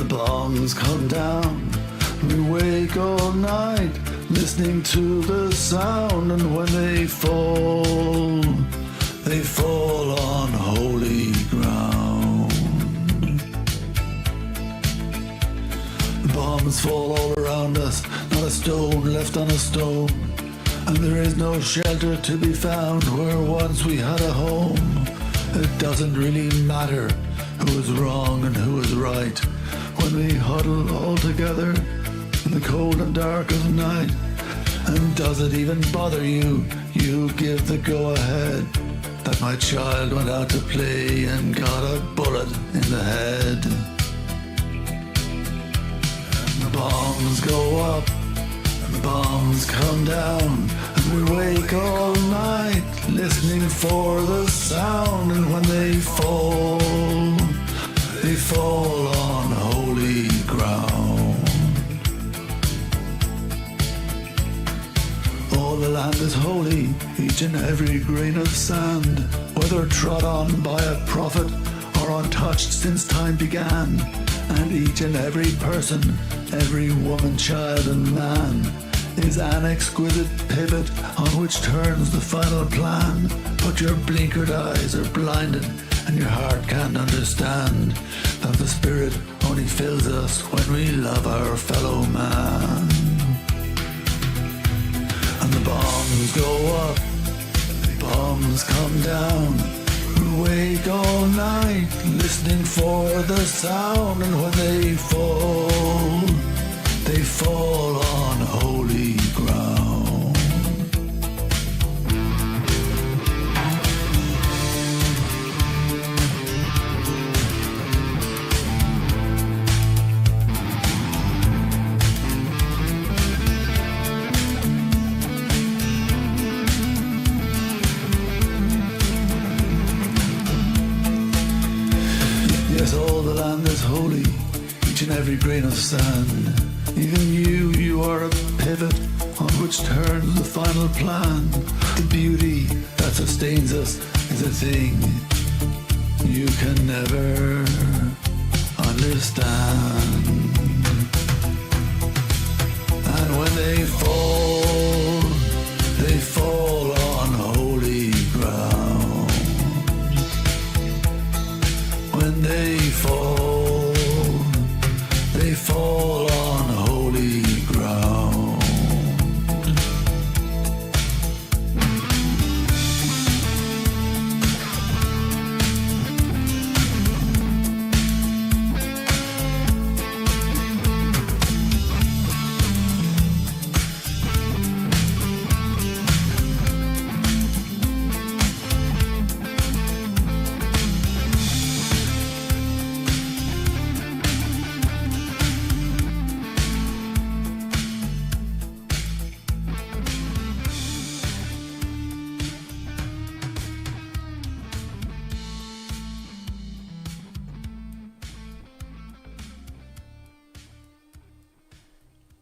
bombs come down. We wake all night listening to the sound, and when they fall on holy ground. The bombs fall all around us, not a stone left on a stone, and there is no shelter to be found where once we had a home. It doesn't really matter who is wrong and who is right when we huddle all together in the cold and dark of night. And does it even bother you? You give the go-ahead that my child went out to play and got a bullet in the head. And the bombs go up and the bombs come down, and we wake all night listening for the sound. And when they fall on holy ground. All the land is holy, each and every grain of sand, whether trod on by a prophet or untouched since time began. And each and every person, every woman, child and man is an exquisite pivot on which turns the final plan. But your blinkered eyes are blinded and your heart can't understand that the spirit only fills us when we love our fellow man. And the bombs go up, the bombs come down. We wake all night listening for the sound, and when they fall on holy ground. Yes, all the land is holy, each and every grain of sand. Even you are a pivot on which turns the final plan. The beauty that sustains us is a thing you can never understand. And when they fall on holy ground. When they fall on holy ground.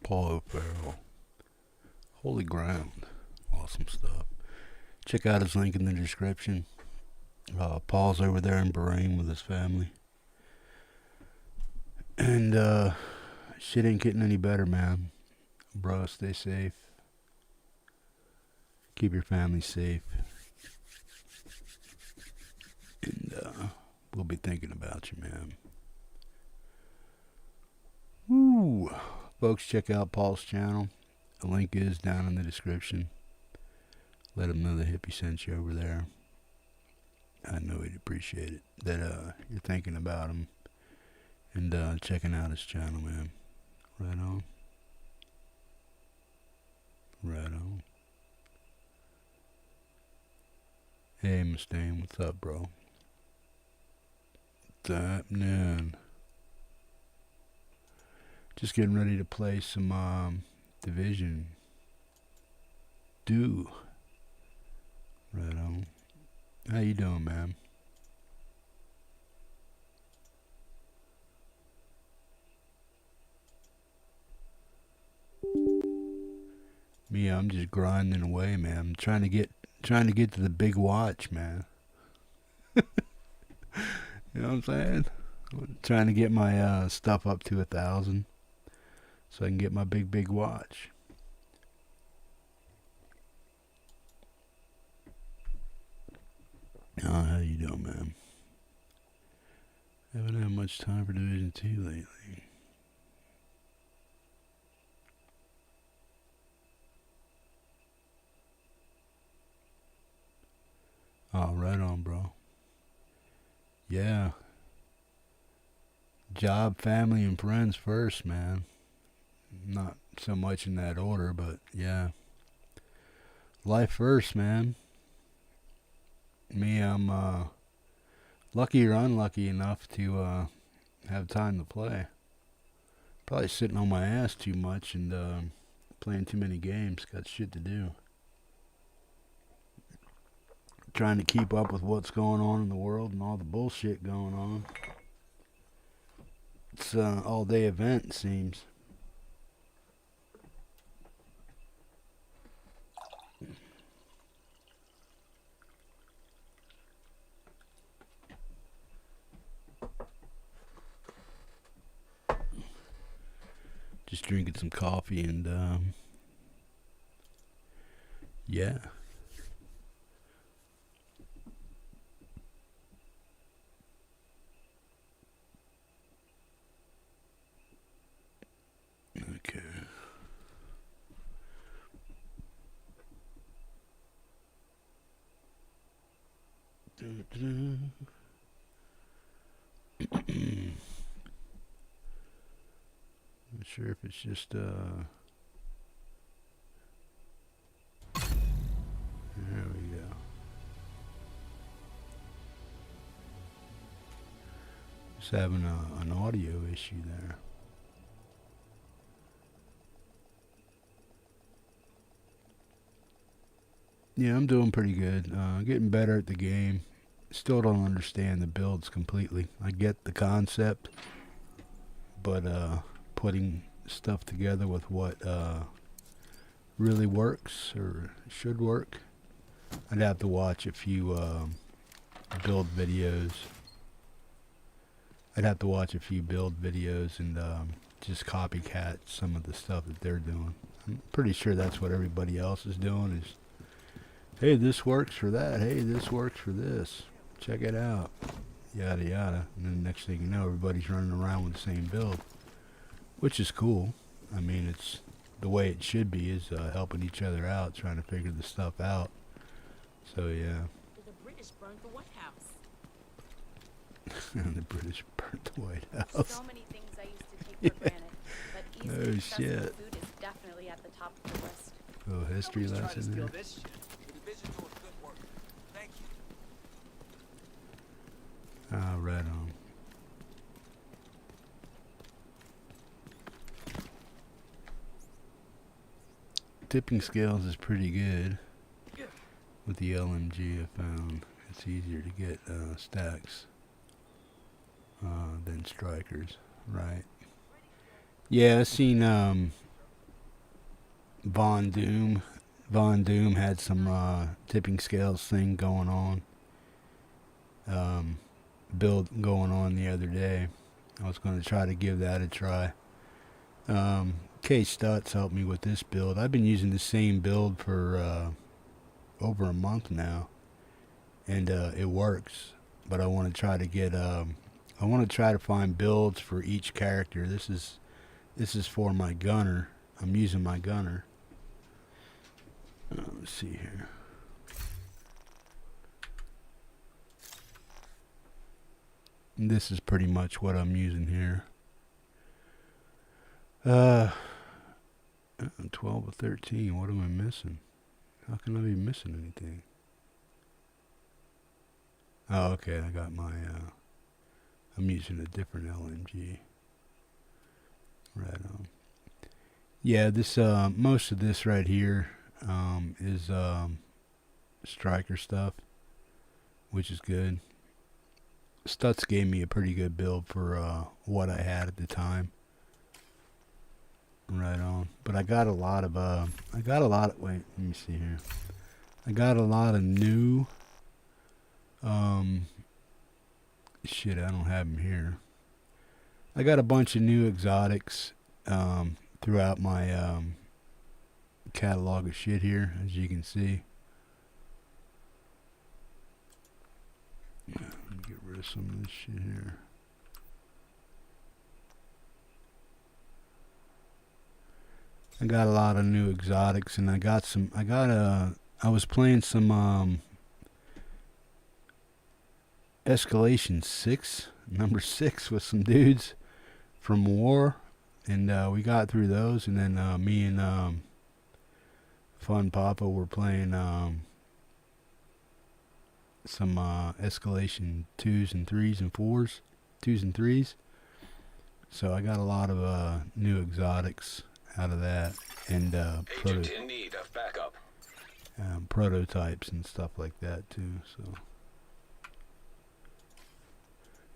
Paul O'Farrell, Holy Ground, awesome stuff. Check out his link in the description. Paul's over there in Bahrain with his family, and shit ain't getting any better, man. Bro, stay safe. Keep your family safe, and we'll be thinking about you, man. Woo! Folks, check out Paul's channel. The link is down in the description. Let him know the hippie sent you over there. I know he'd appreciate it that you're thinking about him and checking out his channel, man. Right on. Right on. Hey, Mustaine, what's up, bro? What's happening? Just getting ready to play some Division 2. Right on. How you doing, man? Me, I'm just grinding away, man. I'm trying to get to the big watch, man. You know what I'm saying? Trying to get my stuff up to 1,000 so I can get my big watch. Oh, how you doing, man? Haven't had much time for Division 2 lately. Oh, right on, bro. Yeah. Job, family, and friends first, man. Not so much in that order, but yeah. Life first, man. Me, I'm lucky or unlucky enough to have time to play. Probably sitting on my ass too much and playing too many games. Got shit to do. Trying to keep up with what's going on in the world and all the bullshit going on. It's an all-day event, it seems. Just drinking some coffee and yeah. Okay. Not sure if it's just there we go. Just having an audio issue there. Yeah, I'm doing pretty good. Getting better at the game. Still don't understand the builds completely. I get the concept, but putting stuff together with what really works or should work, I'd have to watch a few build videos. I'd have to watch a few build videos and just copycat some of the stuff that they're doing. I'm pretty sure that's what everybody else is doing is, hey, this works for that. Hey, this works for this. Check it out. Yada, yada. And then next thing you know, everybody's running around with the same build, which is cool. I mean, it's the way it should be, is helping each other out, trying to figure the stuff out. So, yeah. The British burned the White House. The British burnt the White House. So many things I used to take for granted, but easy Oh, accessible shit. food is definitely at the top of the list. Oh, history lesson there. This shit. The division doing good work. Thank you. Ah, right on. Tipping scales is pretty good with the LMG. I found it's easier to get stacks than strikers, right? Yeah, I seen Von Doom. Von Doom had some tipping scales thing going on. Build going on the other day. I was going to try to give that a try. K Stutz helped me with this build. I've been using the same build for over a month now, and it works. But I want to try to get I want to try to find builds for each character. This is for my gunner. I'm using my gunner. Let's see here. And this is pretty much what I'm using here. 12 or 13. What am I missing? How can I be missing anything? Oh, okay. I got my. I'm using a different LMG. Right on. Yeah, this most of this right here is striker stuff, which is good. Stutz gave me a pretty good build for what I had at the time. Right on. But I got a lot of wait, let me see here. I got a lot of new shit, I don't have them here. I got a bunch of new exotics throughout my catalog of shit here, as you can see. Let me get rid of some of this shit here. I got a lot of new exotics, and I was playing some Escalation 6, number 6 with some dudes from War, and we got through those, and then me and Fun Papa were playing some Escalation 2s and 3s and 4s, 2s and 3s. So I got a lot of new exotics out of that, and Agent in need of backup. prototypes and stuff like that too. So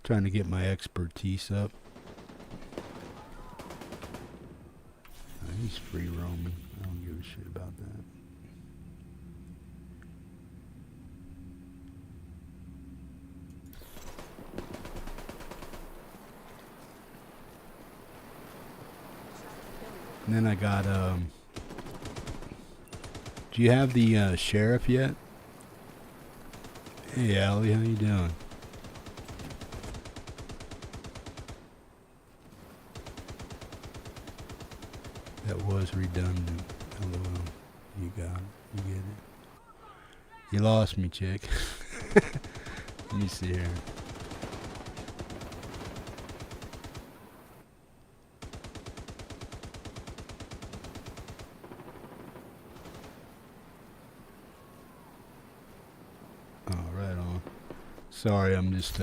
trying to get my expertise up. He's free roaming. I don't give a shit about that. And then I got do you have the sheriff yet? Hey Allie, how you doing? That was redundant. Hello. You got it. You get it. You lost me, chick. Let me see here. Oh, right on. Sorry, I'm just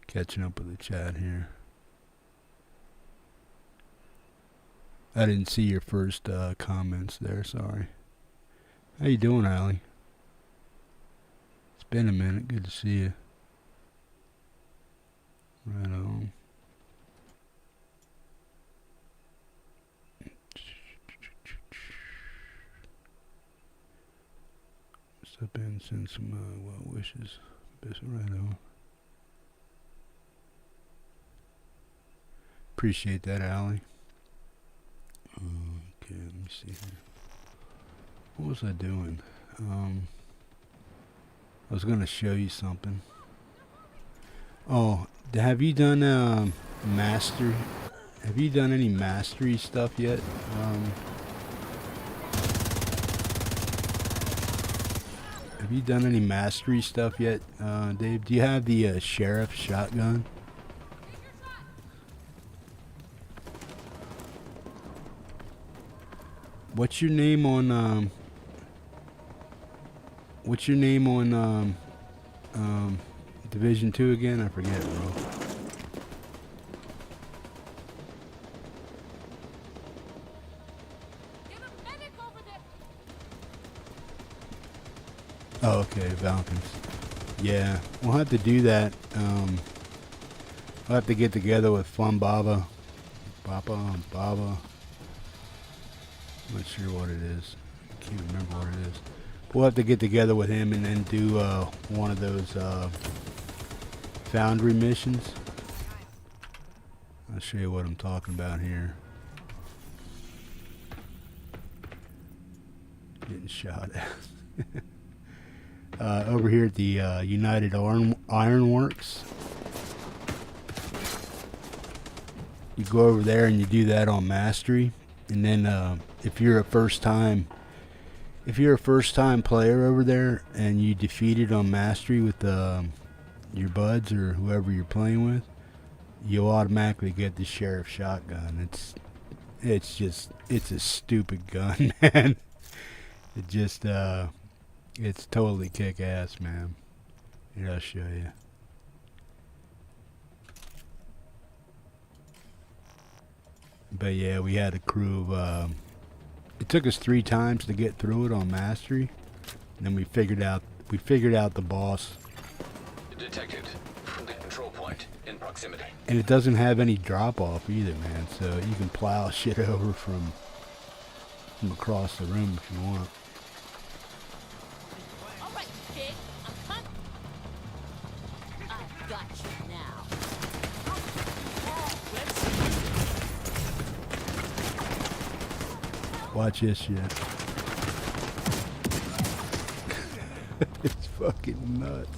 catching up with the chat here. I didn't see your first comments there, sorry. How you doing, Allie? It's been a minute, good to see you. Right on. Step in and send some well wishes. Best right on. Appreciate that, Allie. Okay, let me see here. What was I doing? I was gonna show you something. Oh, have you done master? Have you done any mastery stuff yet? Have you done any mastery stuff yet, Dave? Do you have the sheriff shotgun? What's your name on Division 2 again? I forget, bro. Oh, okay, Falcons. Yeah, we'll have to do that. We'll have to get together with Fun Baba. Baba. I'm not sure what it is. I can't remember what it is. We'll have to get together with him and then do one of those Foundry missions. I'll show you what I'm talking about here. Getting shot at. Over here at the United Ironworks. You go over there and you do that on Mastery. And then if you're a first time player over there and you defeat it on Mastery with your buds or whoever you're playing with, you'll automatically get the sheriff shotgun. It's a stupid gun, man. It just it's totally kick ass, man. Here, I'll show you. But yeah, we had a crew of it took us 3 times to get through it on Mastery. And then we figured out the boss. Detected. The control point in proximity. And it doesn't have any drop off either, man. So you can plow shit over from across the room if you want. All right, pig, I'm coming. I got you now. Watch this shit. It's fucking nuts.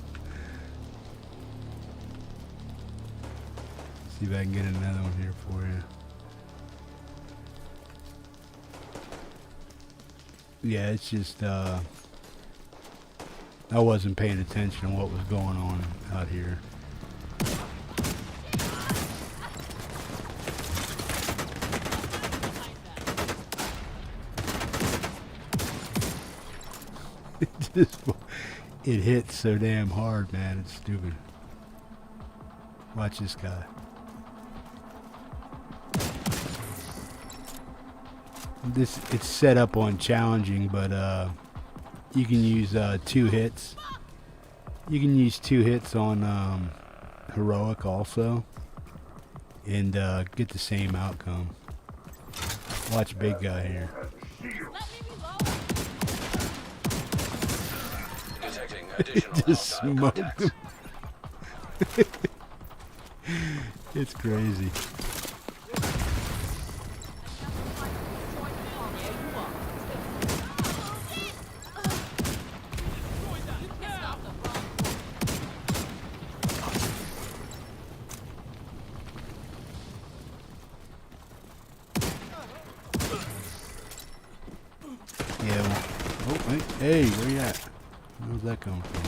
See if I can get another one here for you. Yeah, it's just, I wasn't paying attention to what was going on out here. It hits so damn hard, man. It's stupid. Watch this guy. It's set up on challenging, but you can use 2 hits. You can use 2 hits on heroic also, and get the same outcome. Watch big guy here. Detecting additional Just hostile smoked contacts. him. It's crazy. Yeah. Well, oh, wait. Hey, where you at? Where's that coming from?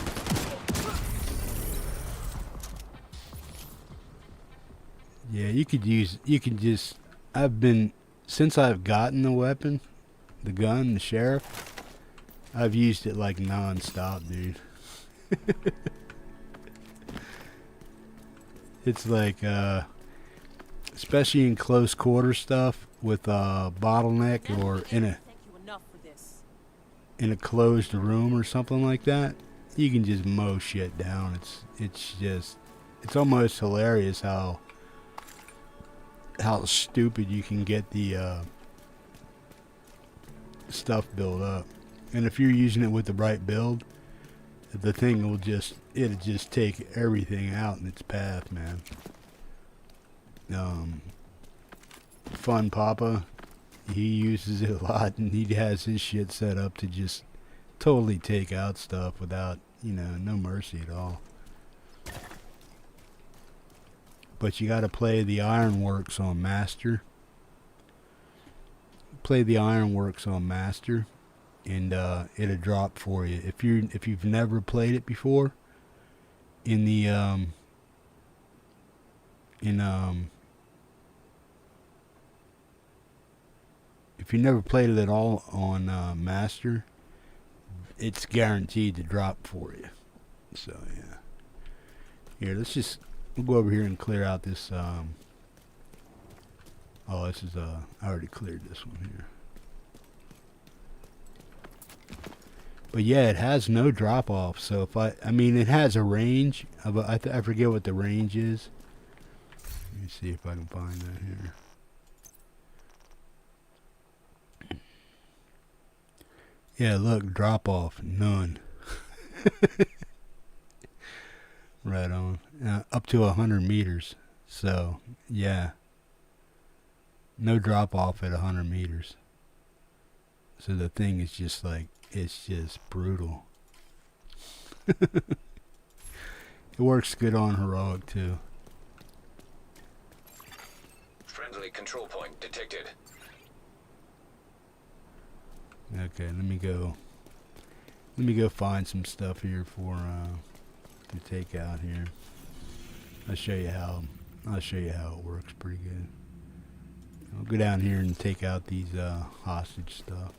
Yeah, you can just, since I've gotten the weapon, the gun, the sheriff, I've used it like non-stop, dude. It's like, especially in close quarter stuff with bottleneck or in a closed room or something like that, you can just mow shit down. It's almost hilarious how stupid you can get the stuff built up. And if you're using it with the right build, the thing it'll just take everything out in its path, man. Fun Papa, he uses it a lot, and he has his shit set up to just totally take out stuff without, no mercy at all. But you gotta play the Ironworks on Master. Play the Ironworks on Master, and it'll drop for you. If you've never played it before, if you never played it at all on Master, it's guaranteed to drop for you. So yeah. Here, we'll go over here and clear out this. This is I already cleared this one here. But yeah, it has no drop off. So if it has a range of I forget what the range is. Let me see if I can find that here. Yeah, look, drop off, none. Right on. Up to 100 meters. So, yeah. No drop off at 100 meters. So the thing is just like, it's just brutal. It works good on heroic too. Friendly control point detected. Okay, let me go find some stuff here for to take out here. I'll show you how it works pretty good. I'll go down here and take out these hostage stuff.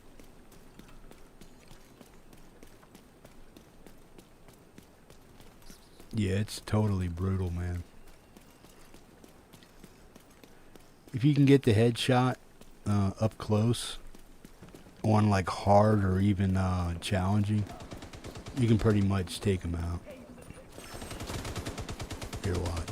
Yeah, it's totally brutal, man. If you can get the headshot up close on like hard or even challenging, you can pretty much take them out. Here, watch.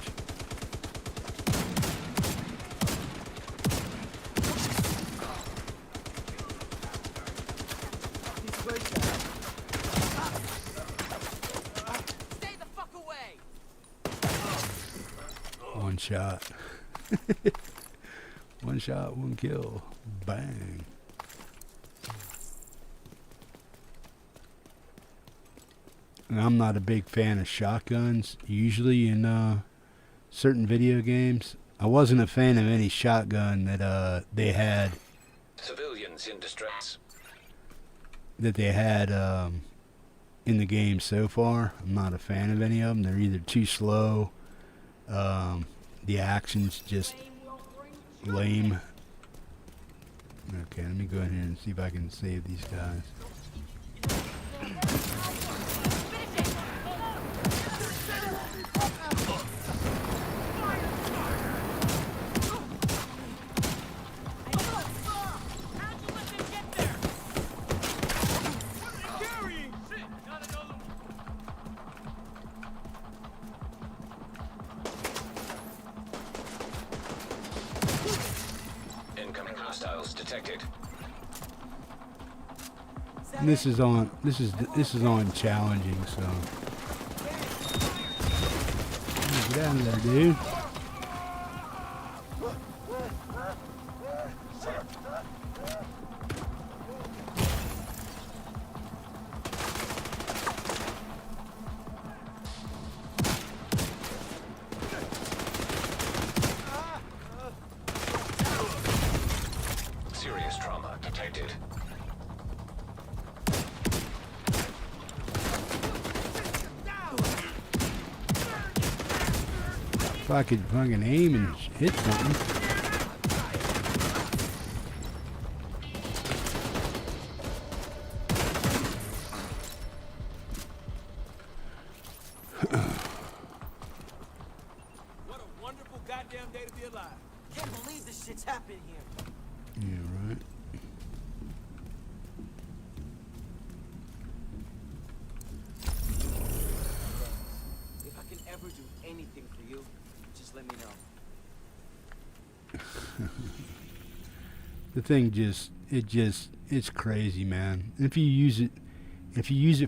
Stay the fuck away! One shot. One shot, one kill. Bang. And I'm not a big fan of shotguns, usually in certain video games. I wasn't a fan of any shotgun that they had. Civilians in distress. That they had in the game so far. I'm not a fan of any of them. They're either too slow, the action's just lame. Okay, let me go ahead and see if I can save these guys. Incoming hostiles detected. And this is on challenging, so get out of there, dude. Serious trauma detected. If I could fucking aim and hit something. What a wonderful goddamn day to be alive. Can't believe this shit's happening here. Yeah, right. If I can ever do anything for you, just let me know. The thing it's crazy, man. If you use it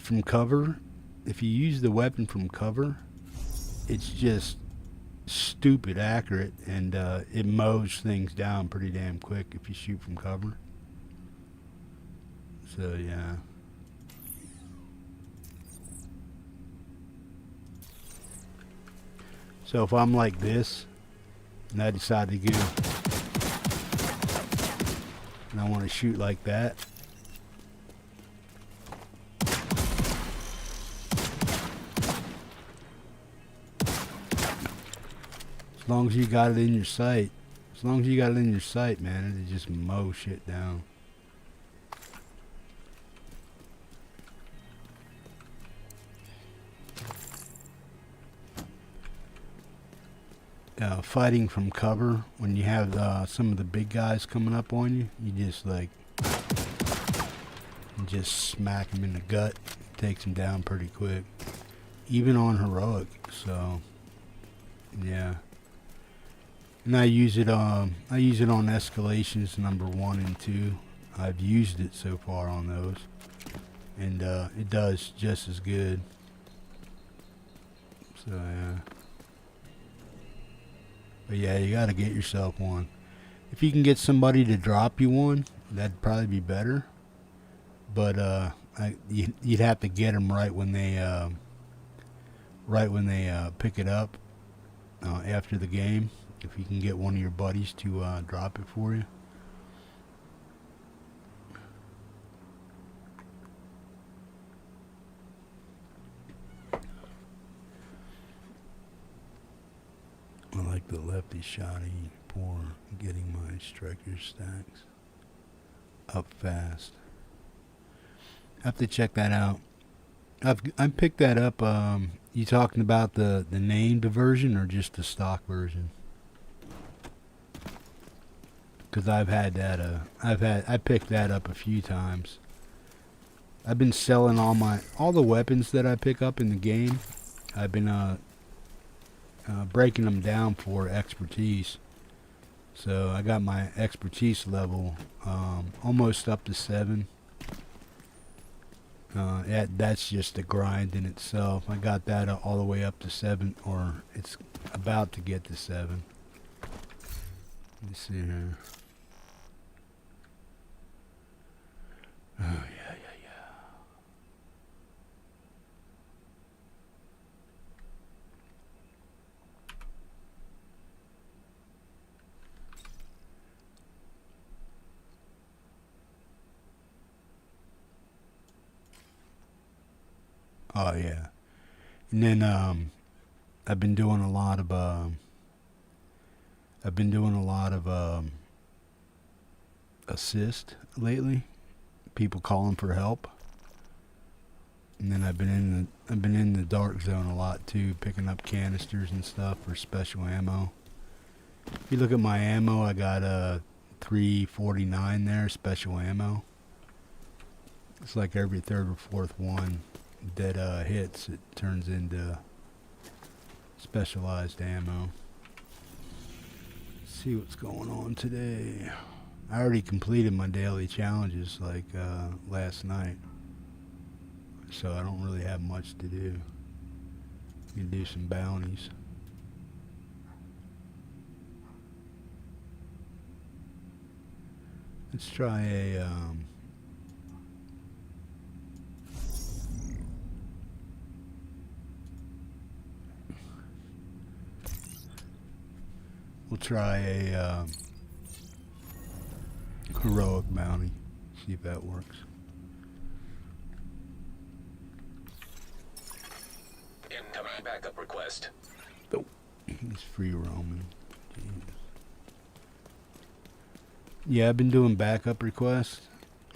from cover, if you use the weapon from cover, it's just stupid accurate, and it mows things down pretty damn quick if you shoot from cover. So yeah. So if I'm like this, and I decide to go, and I want to shoot like that, as long as you got it in your sight, man, it'll just mow shit down. Fighting from cover, when you have some of the big guys coming up on you, you just like, you just smack them in the gut. Takes them down pretty quick, even on heroic. So yeah. And I use it on escalations number 1 and 2. I've used it so far on those, and it does just as good. So yeah. But yeah, you gotta get yourself one. If you can get somebody to drop you one, that'd probably be better. But you'd have to get them right when they pick it up after the game. If you can get one of your buddies to drop it for you. I like the lefty shotty for getting my striker stacks up fast. I have to check that out. I picked that up. You talking about the named version or just the stock version? Because I've had that. I picked that up a few times. I've been selling all the weapons that I pick up in the game. I've been breaking them down for expertise. So I got my expertise level almost up to 7. That's just a grind in itself. I got that all the way up to 7, or it's about to get to 7. Let's see here. Oh, yeah. Oh yeah. And then I've been doing a lot of assist lately. People calling for help. And then I've been in the dark zone a lot too, picking up canisters and stuff for special ammo. If you look at my ammo, I got a 349 there, special ammo. It's like every third or fourth one that hits, it turns into specialized ammo. Let's see what's going on today. I already completed my daily challenges like last night, so I don't really have much to do. You can do some bounties. Let's try a we'll try a heroic bounty. See if that works. Incoming backup request. Oh, he's free roaming. Jesus. Yeah, I've been doing backup requests.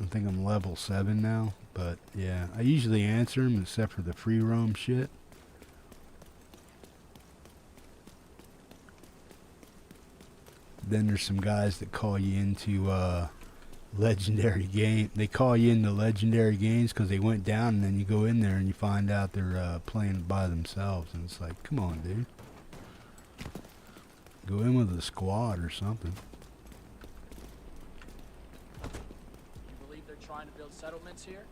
I think I'm level 7 now, but yeah, I usually answer them except for the free roam shit. Then there's some guys that call you into legendary game. They call you into legendary games because they went down, and then you go in there and you find out they're playing by themselves, and it's like, come on, dude, go in with a squad or something. You believe they're trying to build settlements here?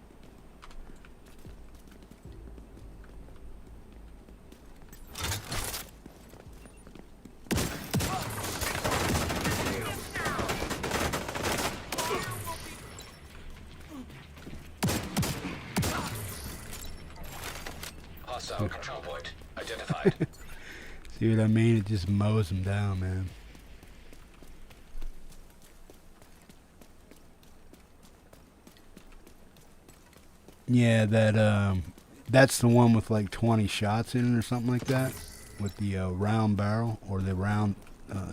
Hostile control point identified. See what I mean? It just mows them down, man. Yeah, that's the one with like 20 shots in it or something like that, with the round barrel or the round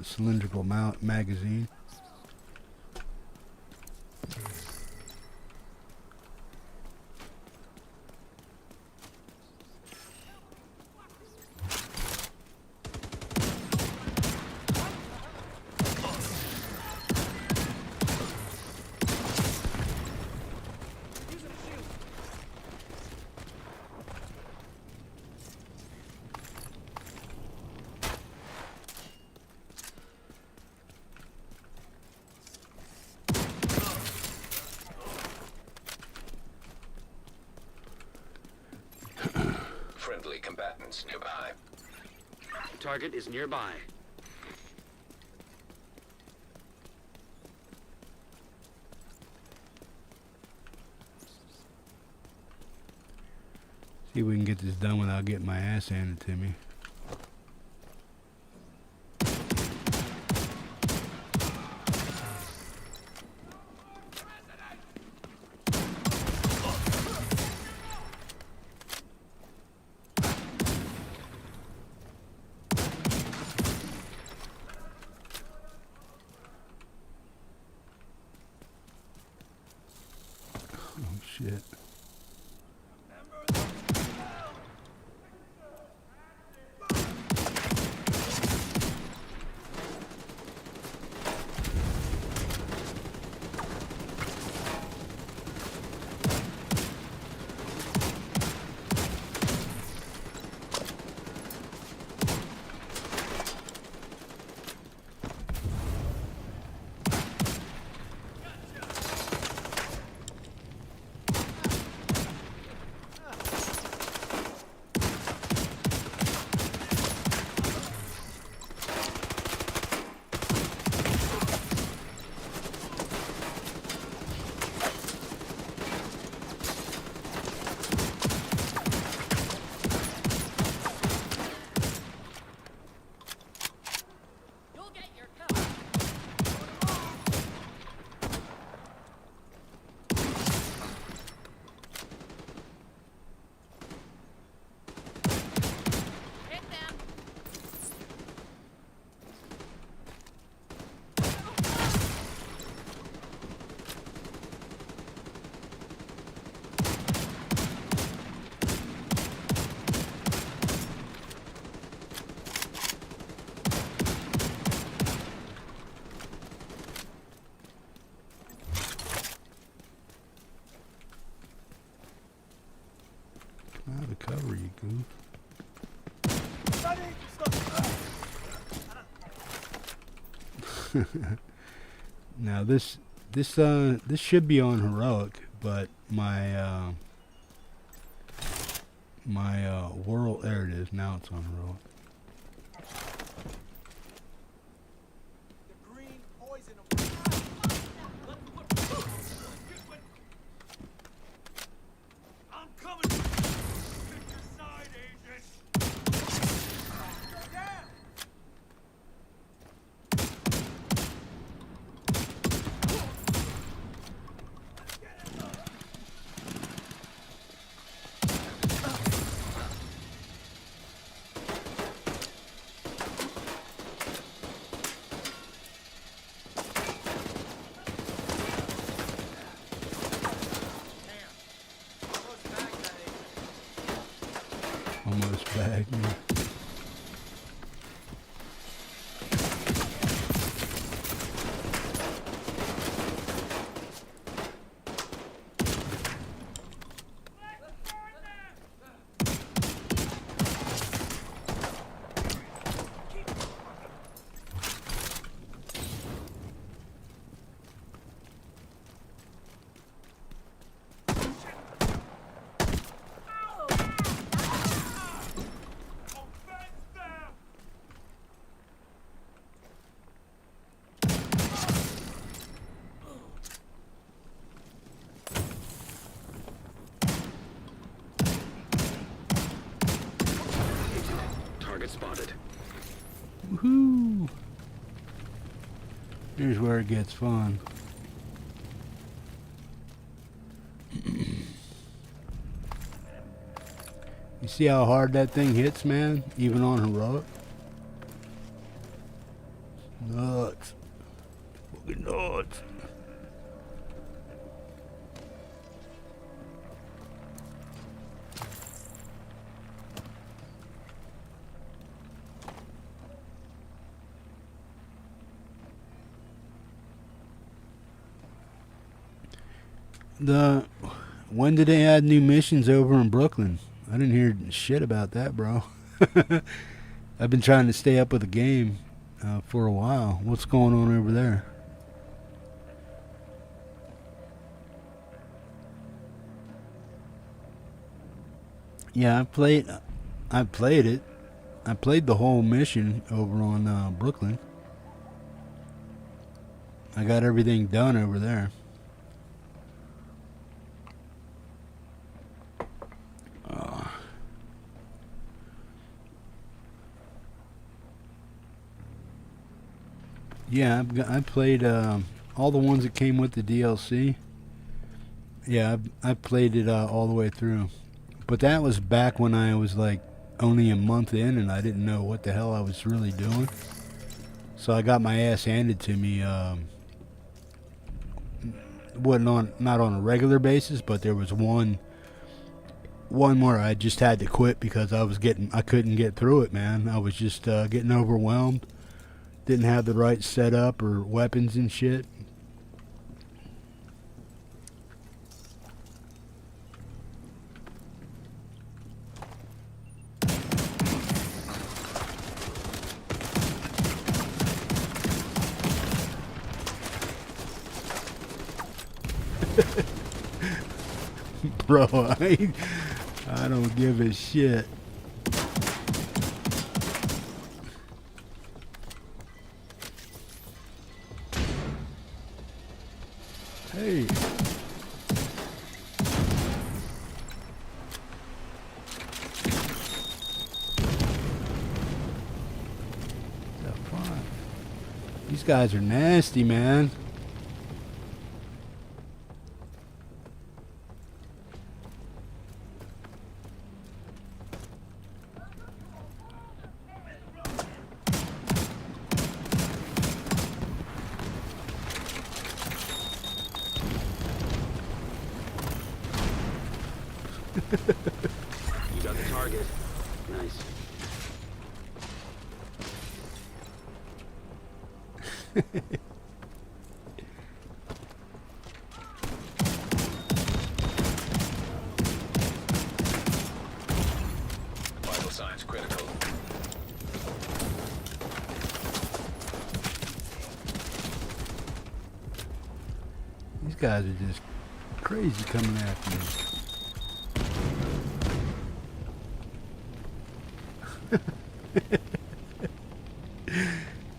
cylindrical magazine. Friendly combatants nearby. Target is nearby. See if we can get this done without getting my ass handed to me. Oh shit. Out of cover, you goof. Now this should be on heroic, but my world, there it is. Now it's on heroic. The green poison. I'm coming. Pick your side, agent. Down. Almost back. Yeah. Target spotted. Woohoo! Here's where it gets fun. You see how hard that thing hits, man? Even on heroic? Nuts. Fucking nuts. When did they add new missions over in Brooklyn? I didn't hear shit about that, bro. I've been trying to stay up with the game for a while. What's going on over there? Yeah, I played it. I played the whole mission over on Brooklyn. I got everything done over there. Yeah, I played all the ones that came with the DLC. Yeah, I played it all the way through. But that was back when I was like only a month in and I didn't know what the hell I was really doing. So I got my ass handed to me. Not on a regular basis, but there was one where I just had to quit because I couldn't get through it, man. I was just getting overwhelmed. Didn't have the right setup or weapons and shit. Bro, I don't give a shit. Hey. The fuck? These guys are nasty, man. You got the target. Nice. guys are just crazy coming after me.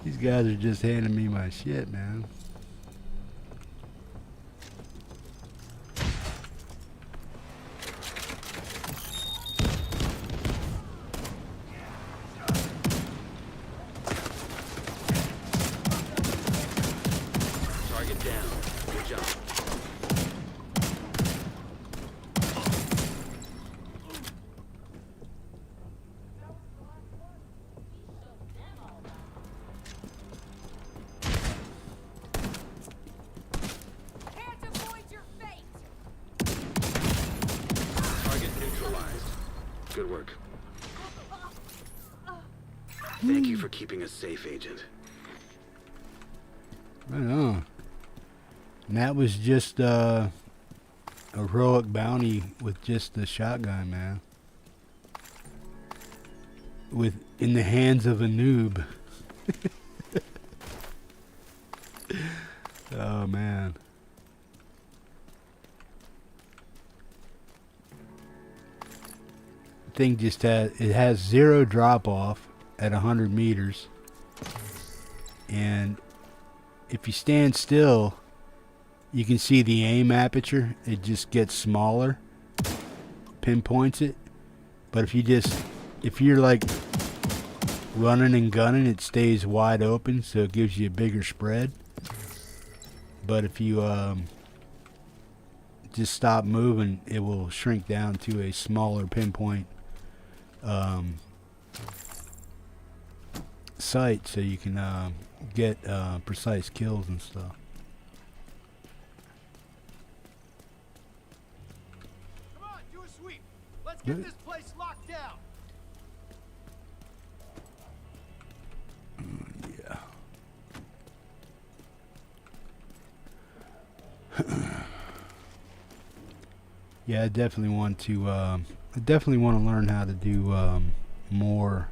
These guys are just handing me my shit, man. Target down. Good job. Can't avoid your fate. Target neutralized. Good work. Thank you for keeping us safe, Agent. Right on. And that was just a heroic bounty with just the shotgun, man. In the hands of a noob. Oh man. The thing just has 0 drop off at 100 meters, and if you stand still, you can see the aim aperture. It just gets smaller, pinpoints it. But if you're like running and gunning, it stays wide open, so it gives you a bigger spread. But if you just stop moving, it will shrink down to a smaller pinpoint sight, so you can get precise kills and stuff. Come on, do a sweep. Let's get this place locked down. Yeah. Yeah, I definitely want to learn how to do more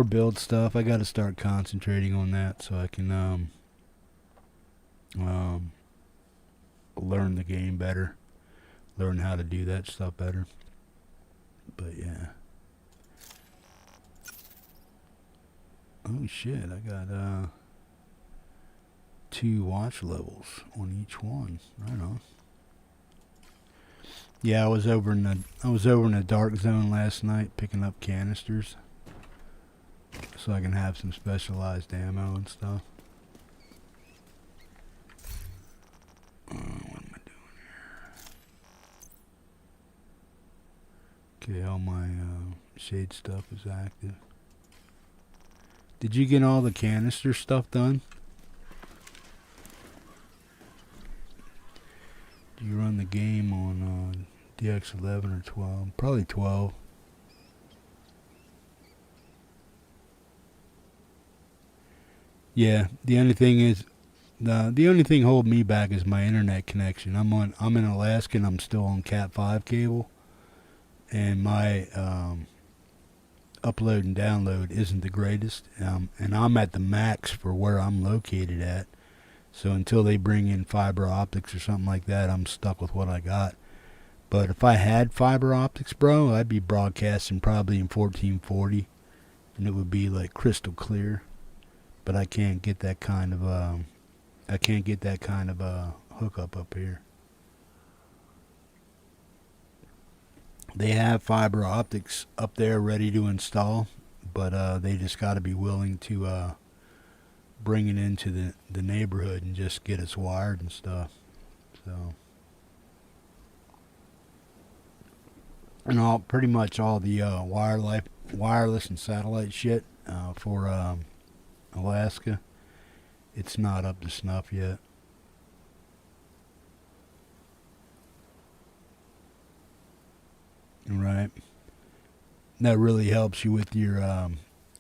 build stuff. I got to start concentrating on that so I can learn the game better, learn how to do that stuff better. But yeah. Oh shit, I got 2 watch levels on each one. Right on. Yeah, I was over in the dark zone last night picking up canisters so I can have some specialized ammo and stuff. What am I doing here? Okay, all my shade stuff is active. Did you get all the canister stuff done? Do you run the game on DX11 or 12? Probably 12. Yeah, the only thing is, the only thing holding me back is my internet connection. I'm in Alaska and I'm still on Cat 5 cable, and my upload and download isn't the greatest, and I'm at the max for where I'm located at. So until they bring in fiber optics or something like that, I'm stuck with what I got. But if I had fiber optics, bro, I'd be broadcasting probably in 1440, and it would be like crystal clear. But I can't get that kind of hookup up here. They have fiber optics up there ready to install, but they just got to be willing to bring it into the neighborhood and just get us wired and stuff. So, and pretty much all the wireless and satellite shit for Alaska, it's not up to snuff yet. Right. That really helps you with your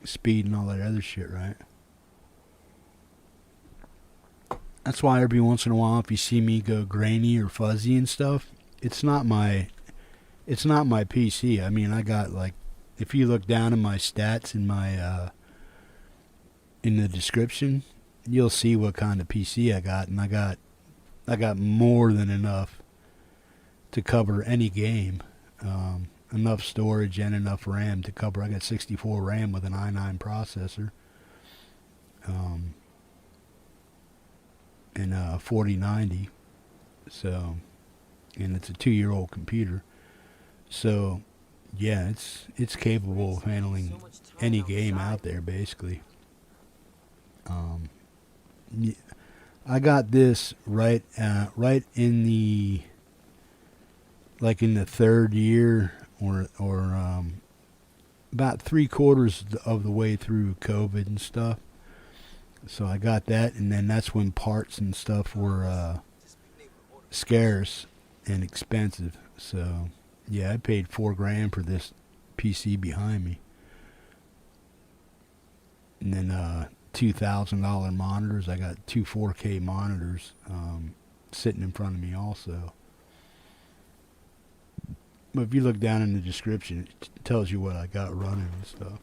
speed and all that other shit, right? That's why every once in a while, if you see me go grainy or fuzzy and stuff, it's not my PC. I mean, I got, like, if you look down in my stats in my in the description, you'll see what kind of PC I got, and I got I got more than enough to cover any game. Enough storage and enough RAM to cover. I got 64 RAM with an i9 processor. And 4090. So, and it's a 2-year-old computer. So, yeah, it's capable of handling any game out there, basically. I got this right in the, like in the 3rd year, or about 3/4 of the way through COVID and stuff. So I got that, and then that's when parts and stuff were scarce and expensive. So yeah, I paid $4,000 for this PC behind me, and then $2,000 monitors. I got 2 4K monitors sitting in front of me also. But if you look down in the description, it tells you what I got running and stuff.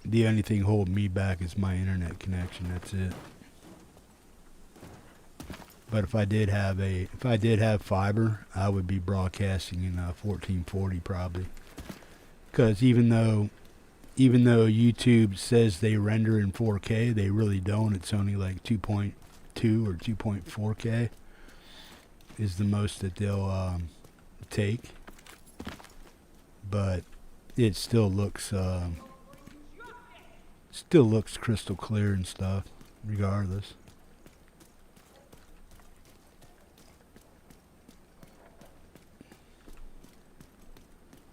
The only thing holding me back is my internet connection. That's it. But if I did have fiber, I would be broadcasting in 1440 probably. Because even though YouTube says they render in 4K, they really don't. It's only like 2.2 or 2.4K is the most that they'll take. But it still looks crystal clear and stuff, regardless.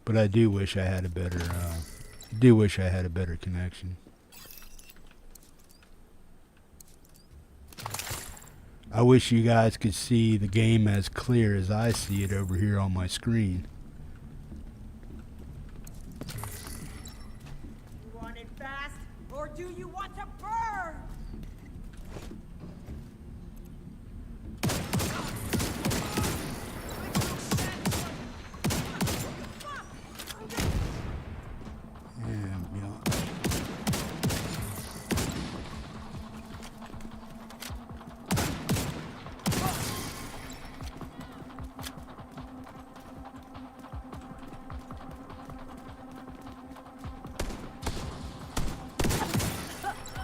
But I do wish I had a better connection. I wish you guys could see the game as clear as I see it over here on my screen. You want it fast, or do you want to burn?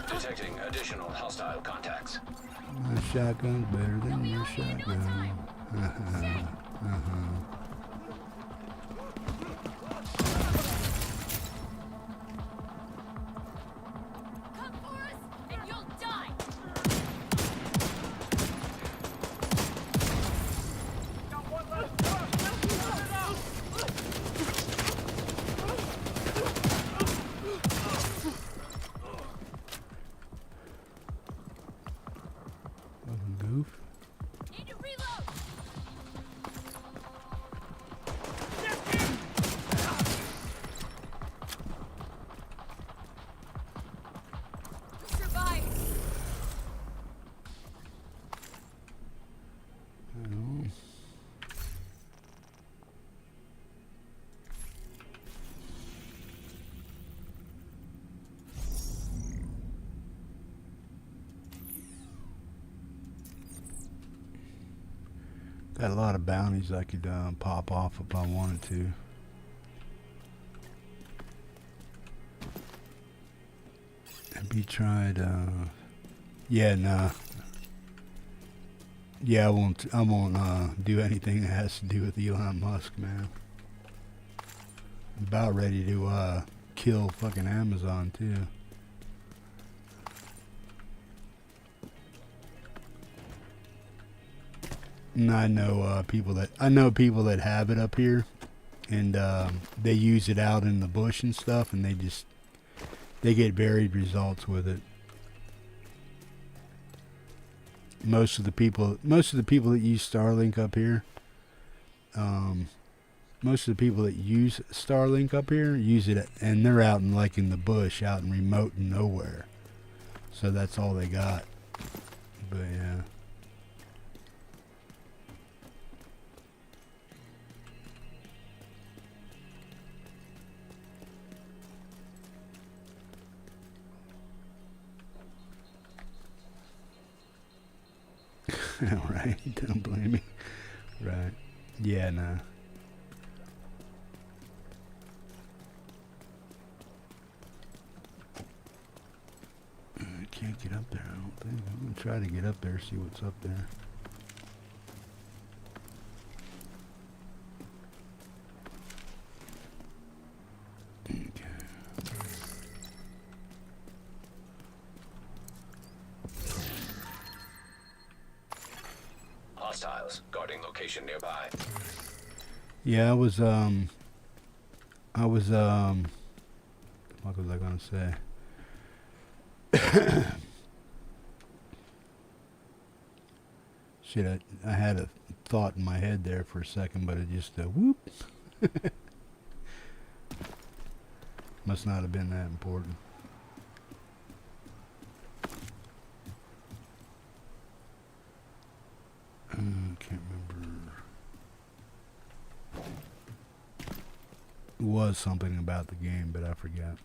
Detecting additional hostile contacts. My shotgun's better than your shotgun. Come for us, and you'll die. Goof. Need to reload. We survived. Got a lot of bounties I could pop off if I wanted to. Have you tried? Yeah, nah. Yeah, I won't do anything that has to do with Elon Musk, man. I'm about ready to kill fucking Amazon too. And I know people that have it up here, and they use it out in the bush and stuff, and they get varied results with it. Most of the people that use Starlink up here, use it, and they're out in the bush, out in remote and nowhere. So that's all they got. But yeah. Right? Don't blame me. Right. Yeah, nah. I can't get up there, I don't think. I'm going to try to get up there, see what's up there. Hostiles guarding location nearby. Yeah, what was I gonna say? Shit, I had a thought in my head there for a second, but it just whoop. Must not have been that important. Can't remember. It was something about the game, but I forgot.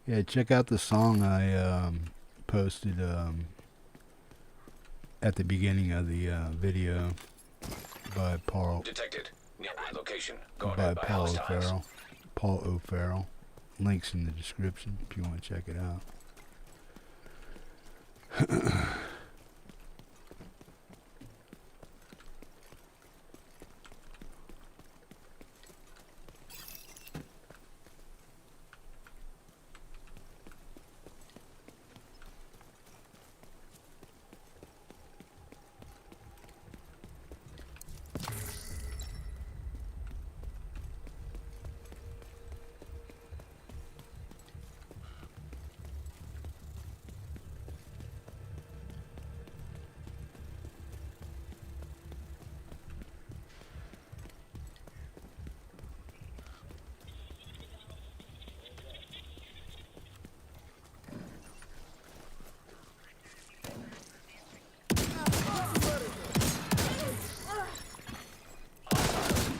Yeah, check out the song I posted at the beginning of the video by Paul. Detected. Nearby location. By Guarded by Paul hostiles. O'Farrell. Paul O'Farrell. Links in the description if you want to check it out.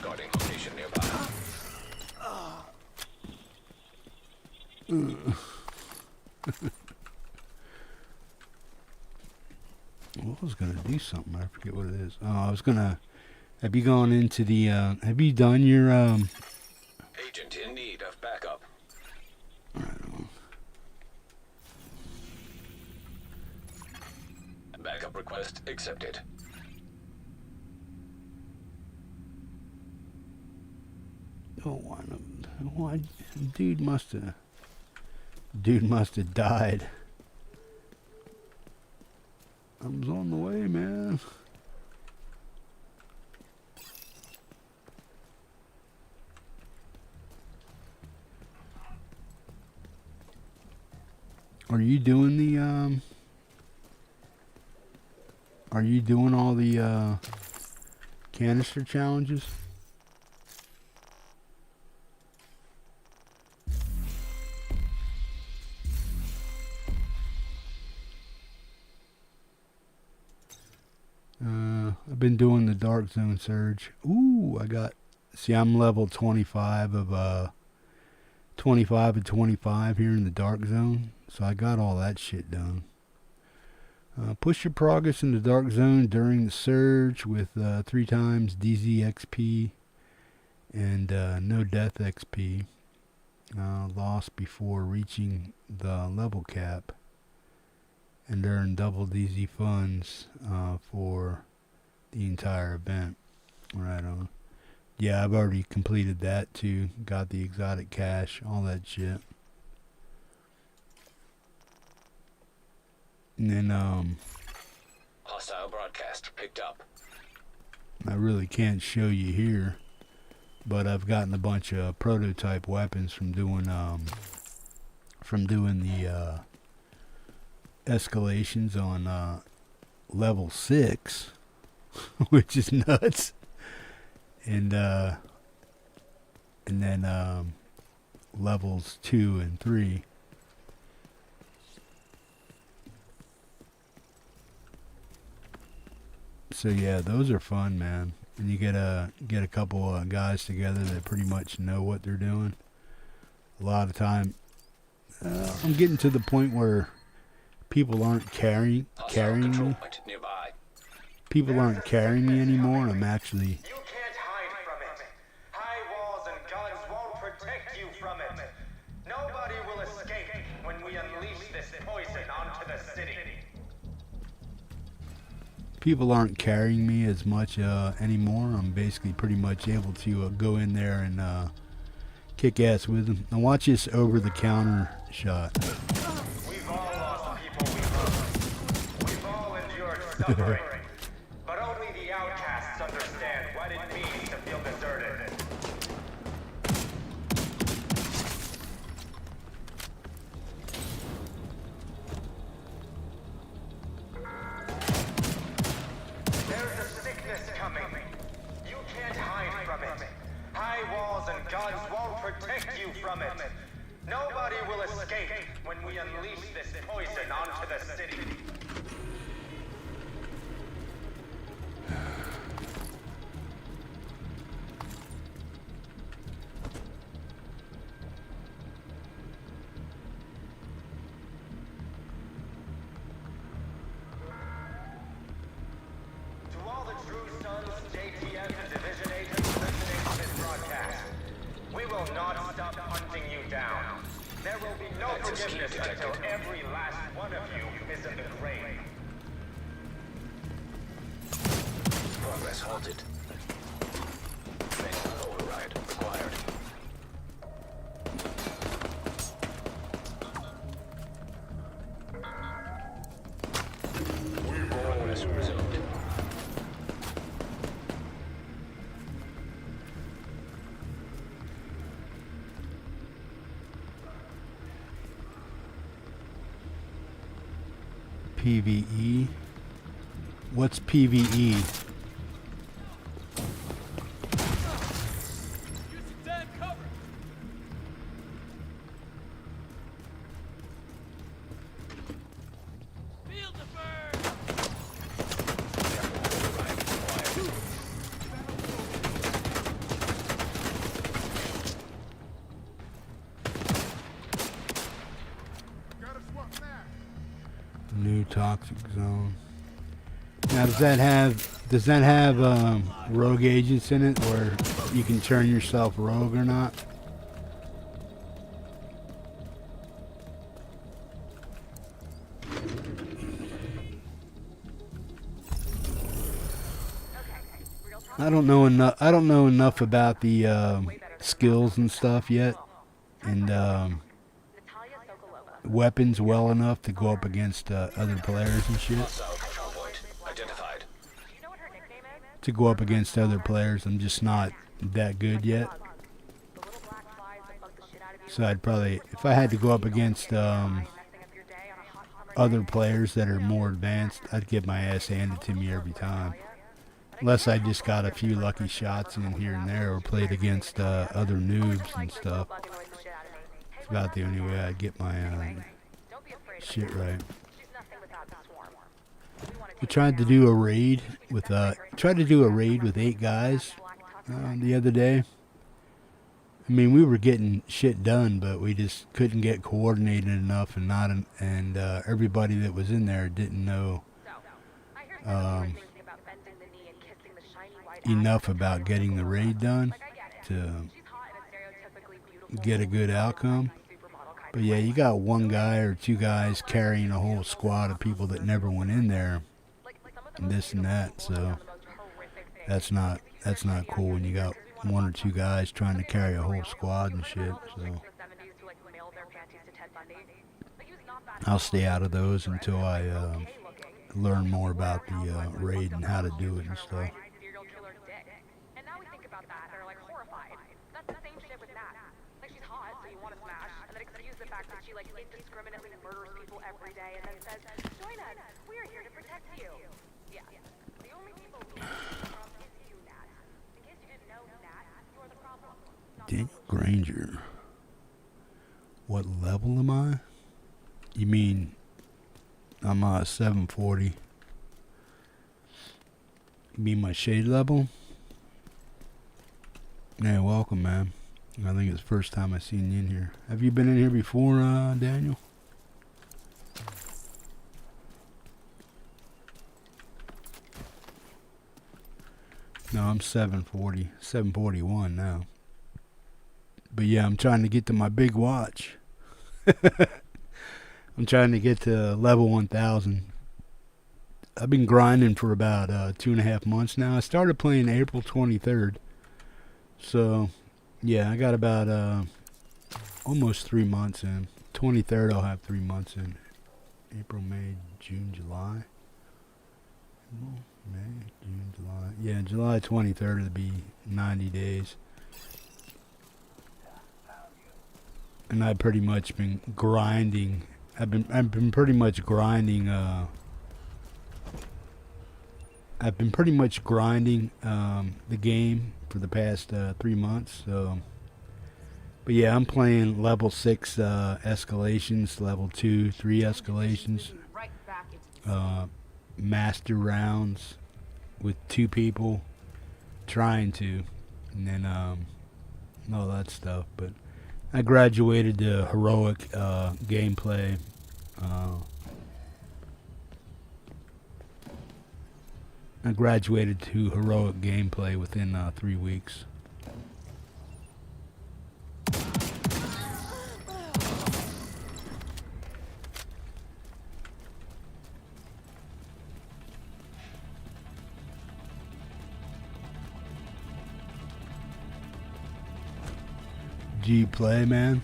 Guarding location nearby. Well, I was gonna do something. I forget what it is. Oh, I was gonna. Have you gone into the? Have you done your? Agent in need of backup. Backup request accepted. Oh, why? Dude must have died. I was on the way, man. Are you doing the Are you doing all the canister challenges? I've been doing the Dark Zone Surge. Ooh, see, I'm level 25 of 25 here in the Dark Zone. So I got all that shit done. Push your progress in the Dark Zone during the Surge with 3 times DZ XP and no death XP. Lost before reaching the level cap. And earn double DZ funds for the entire event. Right on. Yeah, I've already completed that too. Got the exotic cash, all that shit. And then Hostile broadcast picked up. I really can't show you here, but I've gotten a bunch of prototype weapons from doing the escalations on level 6, which is nuts. And then levels 2 and 3. So yeah, those are fun, man. And you get a couple guys together that pretty much know what they're doing. A lot of time, I'm getting to the point where people aren't carrying me. People aren't carrying me anymore. I'm actually. You can't hide from it. High walls and guns won't protect you from it. Nobody will escape when we unleash this poison onto the city. People aren't carrying me as much anymore. I'm basically pretty much able to go in there and kick ass with them. Now watch this over-the-counter shot. We've all lost people we love. We've all endured suffering. But only the outcasts understand what it means to feel deserted. There's a sickness coming. You can't hide from it. High walls and guns won't protect you from it. Nobody will escape when we unleash this poison onto the city. To all the true sons, JTF, and division agents listening to this broadcast, we will not stop hunting you down. There will be no forgiveness until every last one of you is in the grave. Progress halted. Manual override required. Progress resumed. PvE. What's PvE? Use some damn cover. Feel the burn. New toxic zone. Now does that have rogue agents in it where you can turn yourself rogue or not? I don't know enough about the skills and stuff yet, and weapons well enough to go up against other players and shit. Identified. To go up against other players, I'm just not that good yet. So I'd probably, if I had to go up against other players that are more advanced, I'd get my ass handed to me every time. Unless I just got a few lucky shots in here and there, or played against other noobs and stuff. It's about the only way I'd get my shit right. We tried to do a raid with 8 guys the other day. I mean, we were getting shit done, but we just couldn't get coordinated enough, and everybody that was in there didn't know enough about getting the raid done to get a good outcome. But yeah, you got one guy or two guys carrying a whole squad of people that never went in there, and this and that. So that's not cool when you got one or two guys trying to carry a whole squad and shit. So I'll stay out of those until I learn more about the raid and how to do it and stuff. Daniel Granger. What level am I? You mean I'm 740. Be my shade level. Yeah, welcome, man. I think it's the first time I've seen you in here. Have you been in here before, Daniel? No, I'm 741 now. But yeah, I'm trying to get to my big watch. I'm trying to get to level 1000. I've been grinding for about 2.5 months now. I started playing April 23rd. So, yeah, I got about almost 3 months in. 23rd, I'll have 3 months in. April, May, June, July. May, June, July. Yeah, July 23rd it'll be 90 days. And I've pretty much been grinding. I've been pretty much grinding. I've been pretty much grinding the game for the past 3 months. So, but yeah, I'm playing level 6 escalations, level 2, 3 escalations, master rounds with 2 people, trying to, and then all that stuff. But I graduated to heroic gameplay. I graduated to heroic gameplay within 3 weeks. Do you play, man?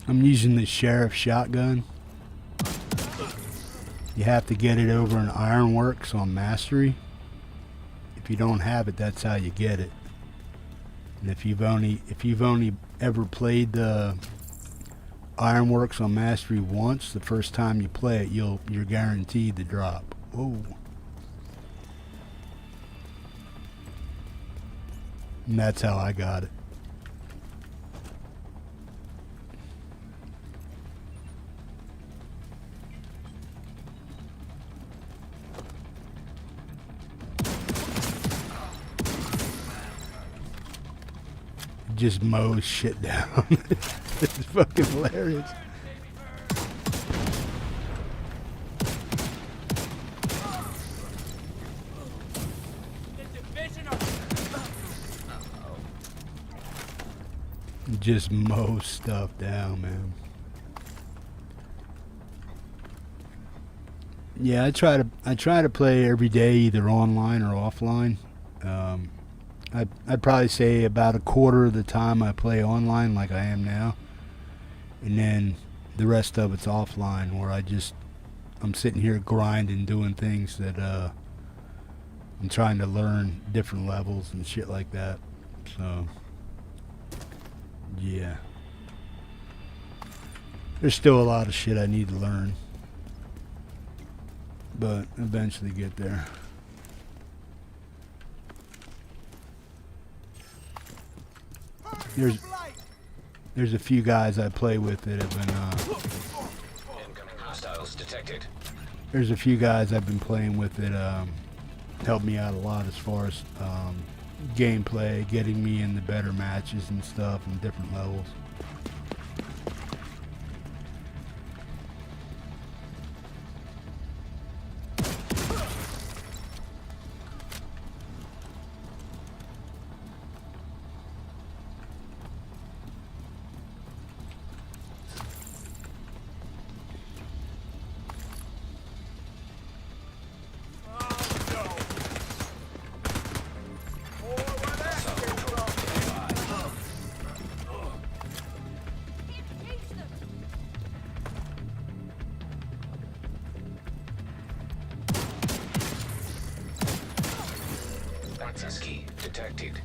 I'm using the sheriff shotgun. You have to get it over in Ironworks on Mastery. If you don't have it, that's how you get it. And if you've only ever played the Ironworks on Mastery once, the first time you play it, you're guaranteed to drop. Whoa. And that's how I got it. Just mows shit down. It's fucking hilarious. Just mow stuff down, man. Yeah, I try to play every day, either online or offline. I'd probably say about a quarter of the time I play online, like I am now, and then the rest of it's offline, where I'm sitting here grinding, doing things that I'm trying to learn different levels and shit like that. So yeah, there's still a lot of shit I need to learn, but eventually get there. There's a few guys I play with that have been Incoming hostiles detected. there's a few guys I've been playing with that helped me out a lot as far as gameplay, getting me into better matches and stuff and different levels. Access key detected.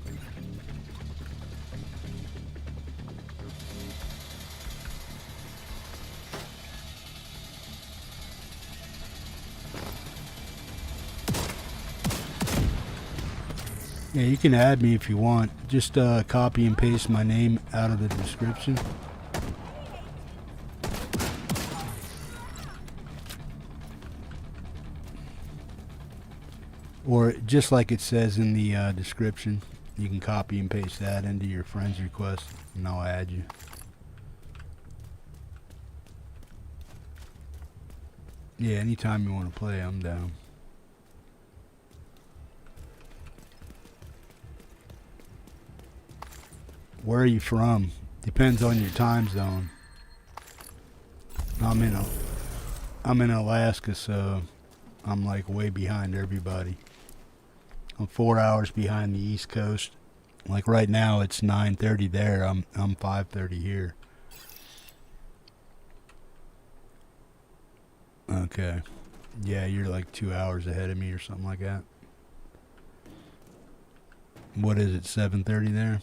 Yeah, you can add me if you want. Just copy and paste my name out of the description. Or just like it says in the description, you can copy and paste that into your friend's request, and I'll add you. Yeah, anytime you want to play, I'm down. Where are you from? Depends on your time zone. I'm in Alaska, so I'm like way behind everybody. I'm 4 hours behind the East Coast. Like right now, it's 9:30 there. I'm 5:30 here. Okay. Yeah, you're like 2 hours ahead of me or something like that. What is it? 7:30 there.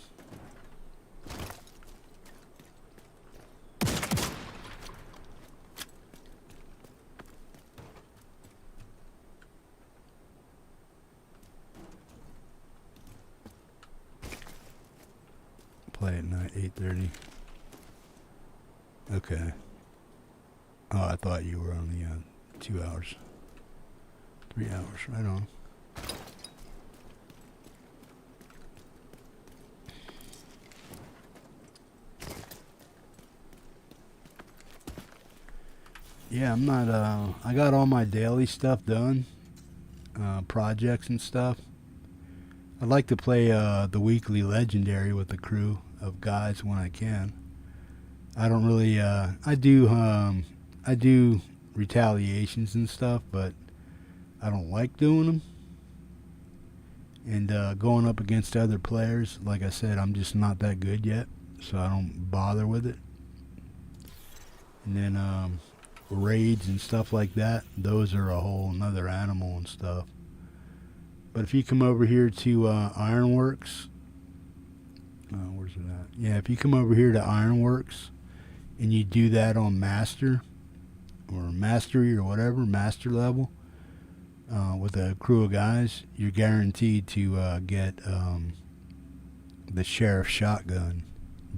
Play at night, 8:30. Okay. Oh, I thought you were only 2 hours. 3 hours, right on. Yeah, I'm not, I got all my daily stuff done. Projects and stuff. I'd like to play the weekly legendary with the crew of guys when I can. I don't really, I do retaliations and stuff, but I don't like doing them. And going up against other players, like I said, I'm just not that good yet, so I don't bother with it. And then raids and stuff like that, those are a whole nother animal and stuff. But if you come over here to Ironworks, where's it at? Yeah, if you come over here to Ironworks and you do that on Master or Mastery or whatever, Master level, with a crew of guys, you're guaranteed to get the Sheriff Shotgun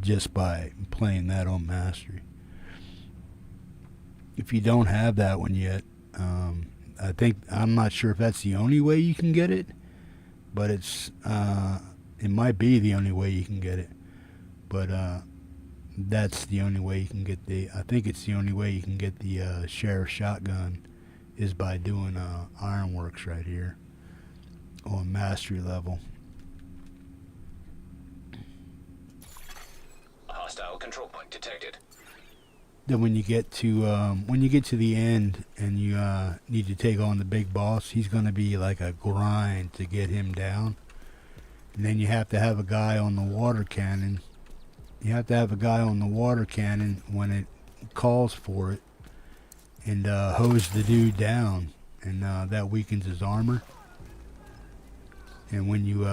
just by playing that on Mastery. If you don't have that one yet, I'm not sure if that's the only way you can get it, but it might be the only way you can get it. But that's the only way you can get I think it's the only way you can get the Sheriff Shotgun is by doing Ironworks right here on Mastery level. Hostile control point detected. Then when you get to the end and you need to take on the big boss, he's going to be like a grind to get him down. And then you have to have a guy on the water cannon. You have to have a guy on the water cannon when it calls for it, and hose the dude down, and that weakens his armor. And when you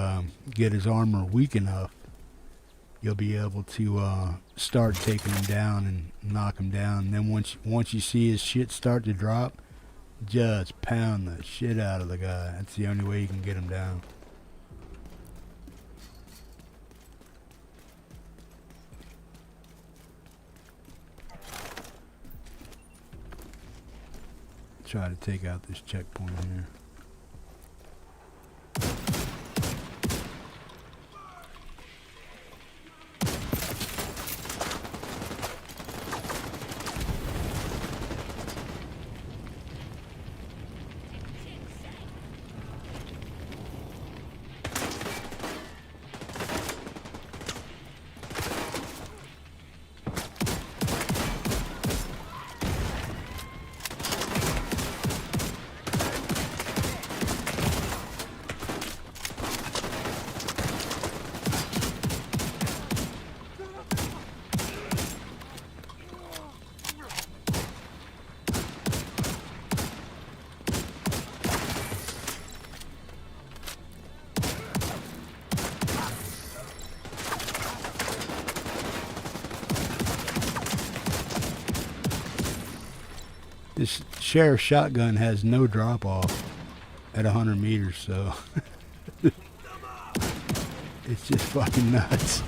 get his armor weak enough, you'll be able to start taking him down and knock him down. And then once you see his shit start to drop, just pound the shit out of the guy. That's the only way you can get him down. Try to take out this checkpoint here. This Sheriff Shotgun has no drop off at 100 meters, so It's just fucking nuts.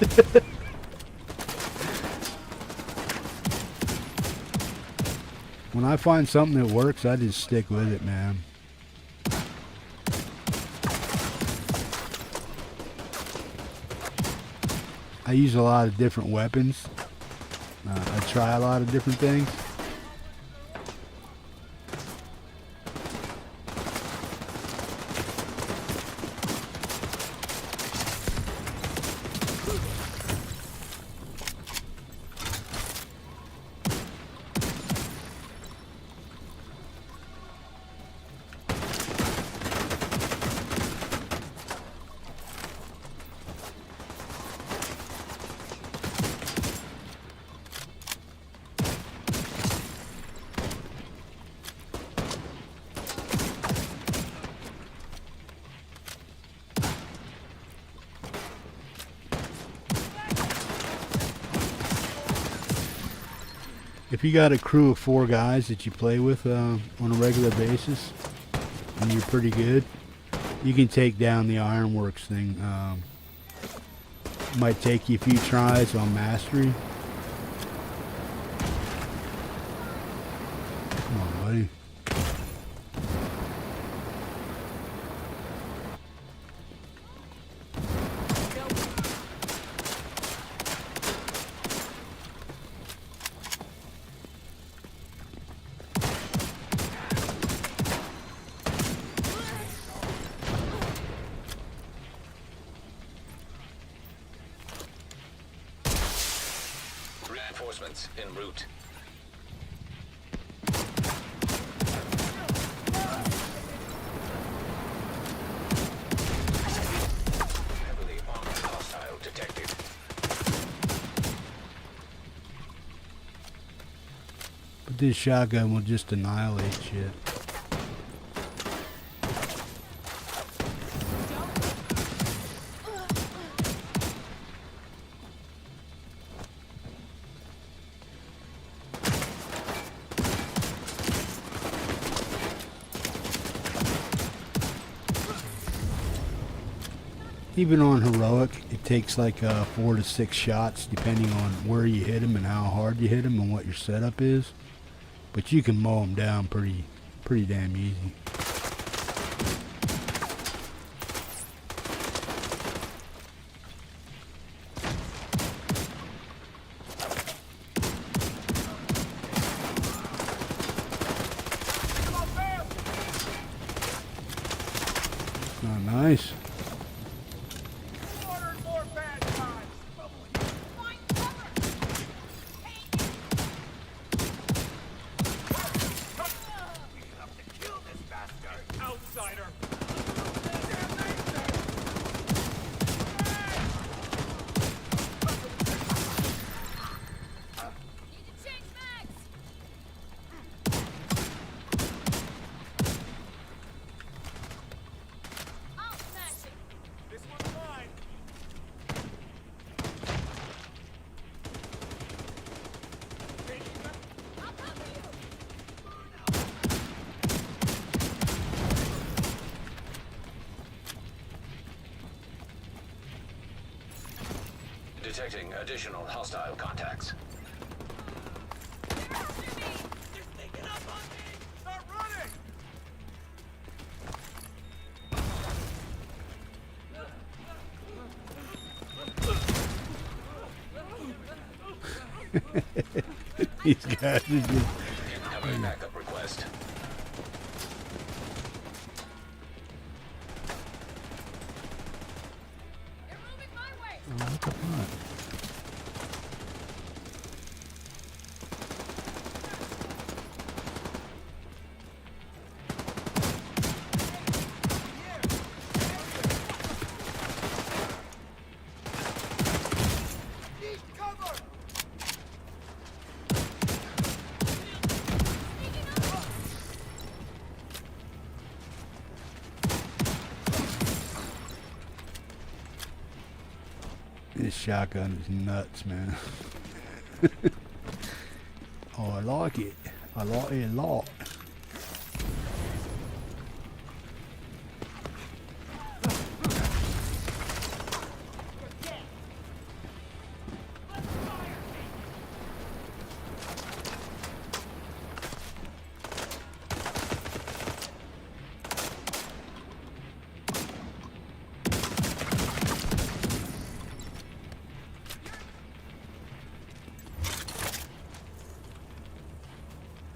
When I find something that works, I just stick with it, man. I use a lot of different weapons. I try a lot of different things. If you got a crew of 4 guys that you play with on a regular basis, and you're pretty good, you can take down the Ironworks thing. Might take you a few tries on mastery. Come on, buddy. Reinforcements en route. Heavily armored hostile detected. But this shotgun will just annihilate shit. Even on heroic, it takes like 4 to 6 shots depending on where you hit them and how hard you hit them and what your setup is. But you can mow them down pretty damn easy. Oh, nice. Detecting additional hostile contacts. These guys are just... Incoming backup request. Oh, what the fuck? This shotgun is nuts, man. Oh, I like it. I like it a lot.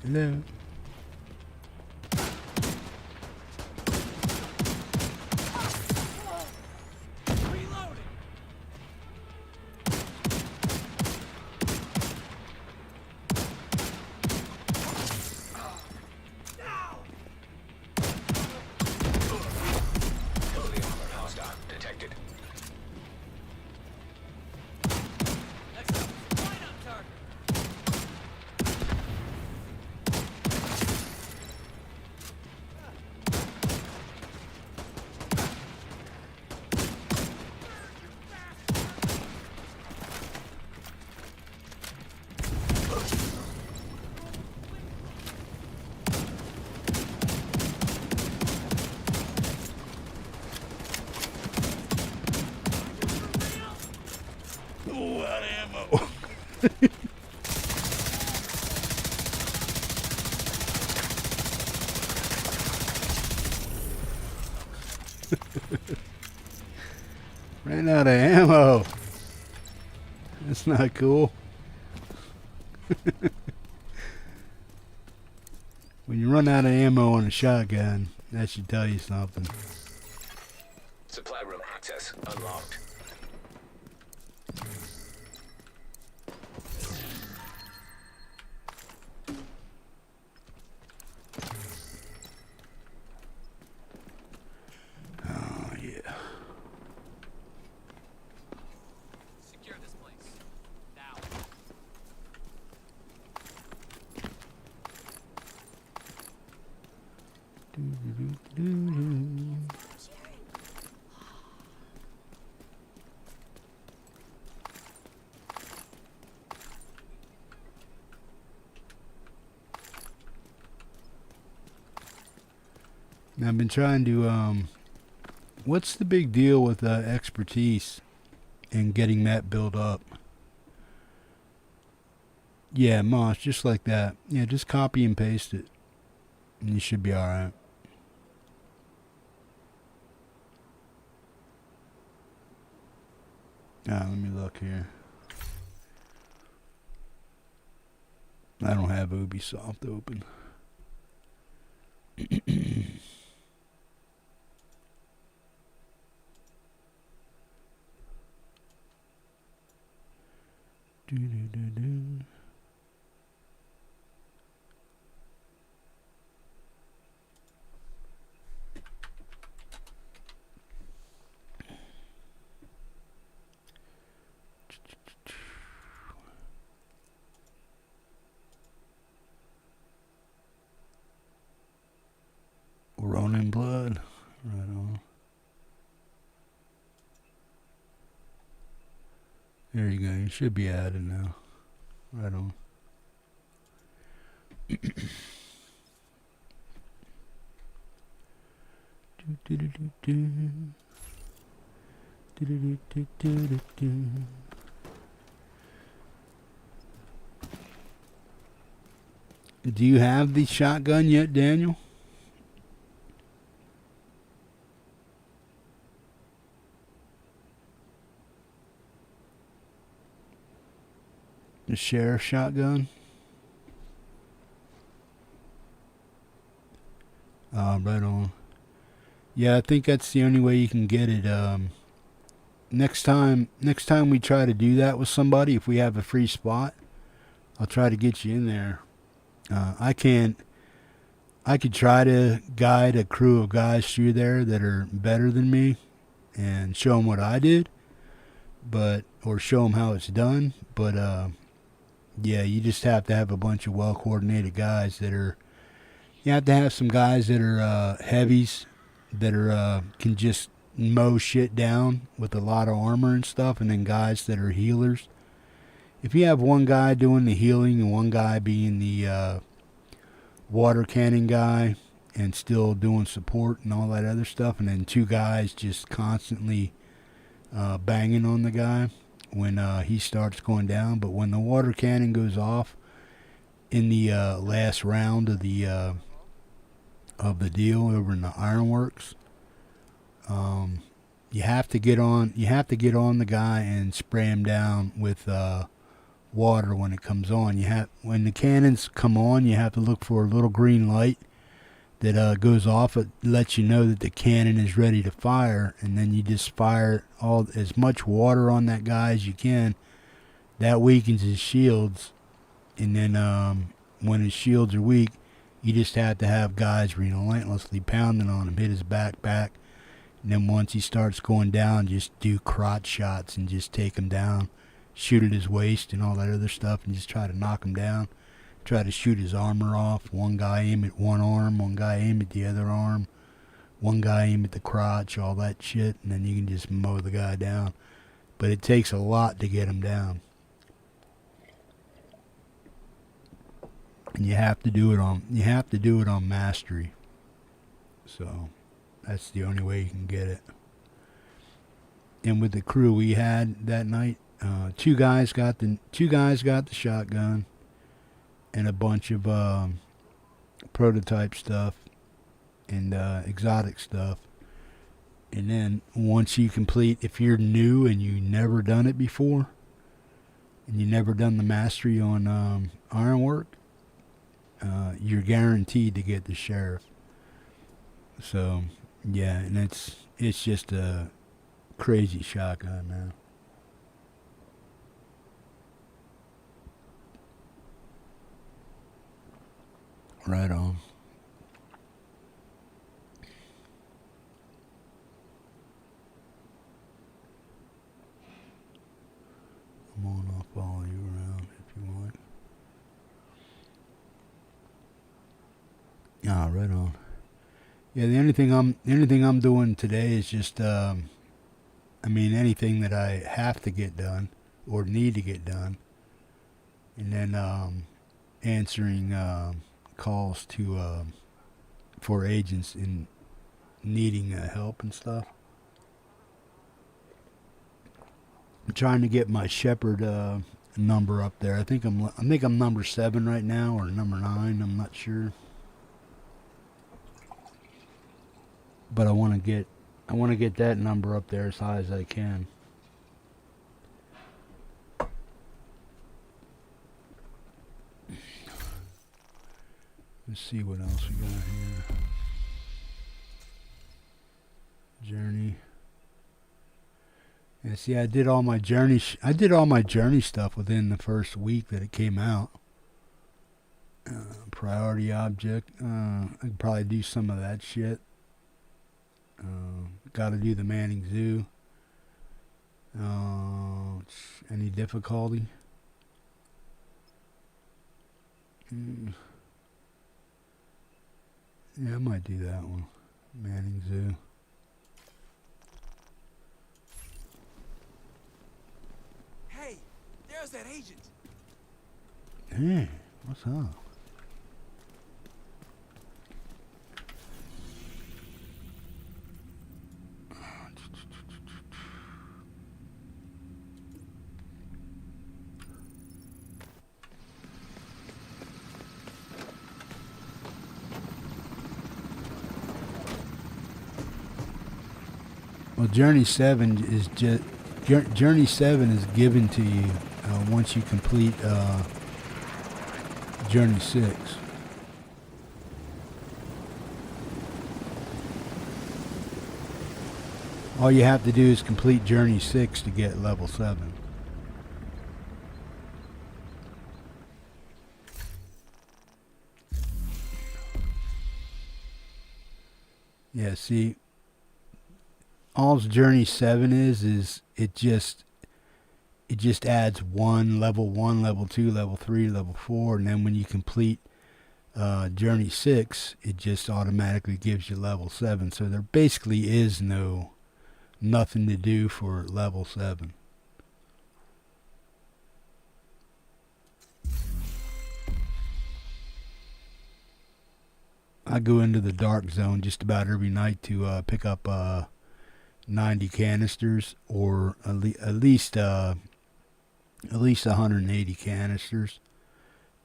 Hello. Reloading. Heavily armored hostile detected. Next up, line up target. Oh, out of ammo. Ran out of ammo. That's not cool. When you run out of ammo on a shotgun, that should tell you something. Supply room access unlocked. Oh, yeah. Secure this place. Now. Now, I've been trying to, what's the big deal with expertise and getting that built up? Yeah, Moss, just like that. Yeah, just copy and paste it. And you should be alright. Let me look here. I don't have Ubisoft open. Ronin blood. Right on. There you go. You should be added now. Right on. Do you have the shotgun yet, Daniel? The sheriff shotgun? Right on. Yeah, I think that's the only way you can get it. Next time we try to do that with somebody, if we have a free spot, I'll try to get you in there. I could try to guide a crew of guys through there that are better than me and show them what I did, or show them how it's done. But yeah, you just have to have a bunch of well-coordinated guys you have to have some guys that are heavies that can just mow shit down with a lot of armor and stuff, and then guys that are healers. If you have one guy doing the healing and one guy being the water cannon guy and still doing support and all that other stuff, and then two guys just constantly banging on the guy when he starts going down. But when the water cannon goes off in the last round of the deal over in the ironworks, you have to get on the guy and spray him down with water when it comes on. When the cannons come on, you have to look for a little green light that goes off. It lets you know that the cannon is ready to fire, and then you just fire as much water on that guy as you can. That weakens his shields, and then when his shields are weak, you just have to have guys relentlessly pounding on him, hit his back, and then once he starts going down, just do crotch shots and just take him down, shoot at his waist and all that other stuff, and just try to knock him down. Try to shoot his armor off. One guy aim at one arm, one guy aim at the other arm, one guy aim at the crotch, all that shit, and then you can just mow the guy down. But it takes a lot to get him down. And you have to do it on mastery. So that's the only way you can get it. And with the crew we had that night, two guys got the shotgun and a bunch of prototype stuff and exotic stuff. And then once you complete, if you're new and you never done it before, and you never done the mastery on Ironwork, you're guaranteed to get the sheriff. So yeah, and it's just a crazy shotgun now. Right on. Come on, I'll follow you around if you want. Ah, right on. Yeah, the only thing I'm doing today is just anything that I have to get done or need to get done, and then answering calls to for agents in needing help and stuff. I'm trying to get my Shepherd number up there. I think I'm number 7 right now, or number 9. I'm not sure. But I want to get that number up there as high as I can. Let's see what else we got here. Journey. Yeah, see, I did all my journey stuff within the first week that it came out. Priority object. I could probably do some of that shit. Got to do the Manning Zoo. Any difficulty? Yeah, I might do that one. Manning Zoo. Hey, there's that agent. Hey, what's up? Well, Journey 7 is given to you once you complete Journey 6. All you have to do is complete Journey 6 to get level 7. Yeah, see, all Journey 7 is it just adds level 1, level 2, level 3, level 4, and then when you complete Journey 6, it just automatically gives you level 7. So there basically is nothing to do for level 7. I go into the dark zone just about every night to pick up 90 canisters, or at least 180 canisters,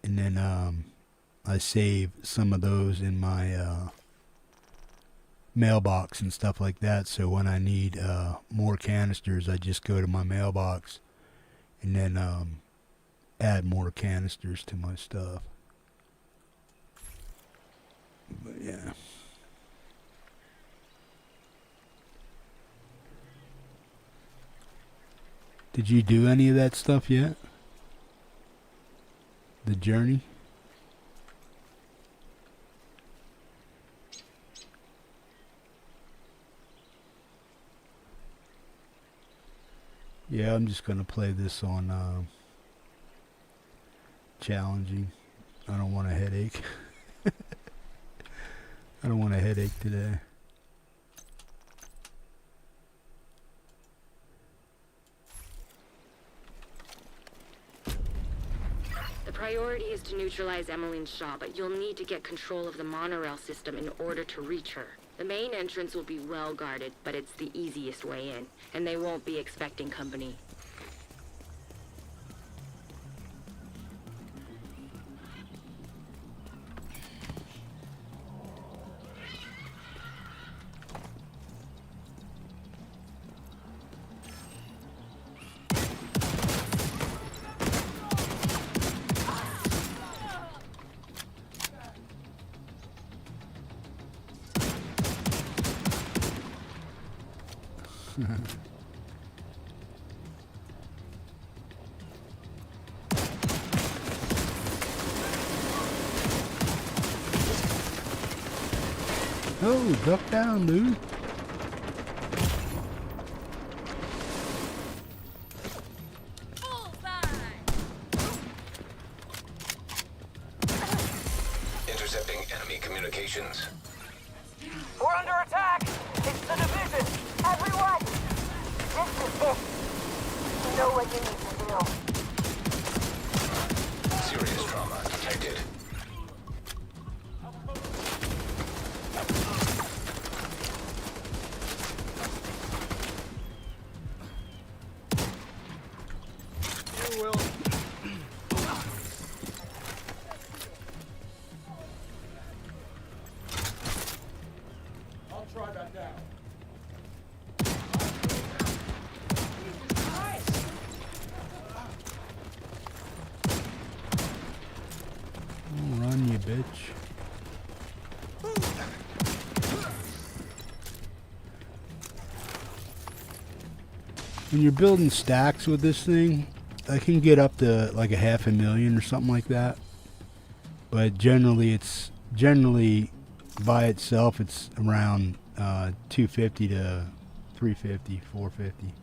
and then I save some of those in my mailbox and stuff like that. So when I need more canisters, I just go to my mailbox, and then add more canisters to my stuff. But yeah. Did you do any of that stuff yet? The journey? Yeah, I'm just gonna play this on challenging. I don't want a headache. I don't want a headache today. The priority is to neutralize Emmeline Shaw, but you'll need to get control of the monorail system in order to reach her. The main entrance will be well guarded, but it's the easiest way in, and they won't be expecting company. Oh, duck down, dude. Intercepting enemy communications. We're under attack! It's the division! Everyone! This is it! You know what you need to do. Serious trauma detected. You will. I'll try that down. Run, you bitch. When you're building stacks with this thing, I can get up to like 500,000 or something like that. But generally by itself it's around 250 to 350, 450.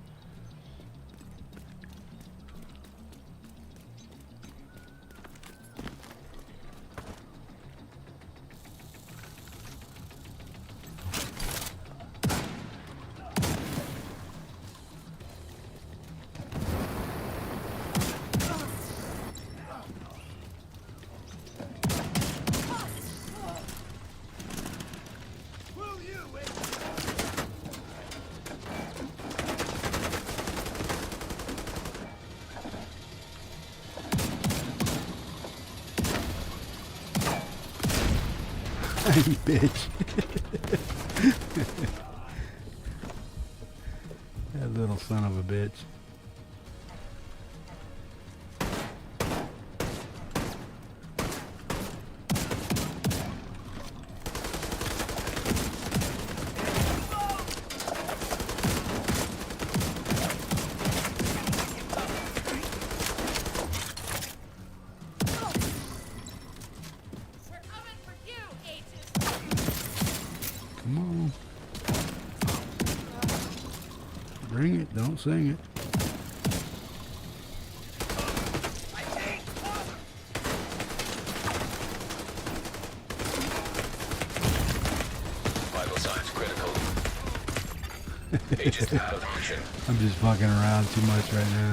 You bitch. That little son of a bitch. Come on. Bring it, don't sing it. Vital signs critical. Agent out of action. I'm just fucking around too much right now.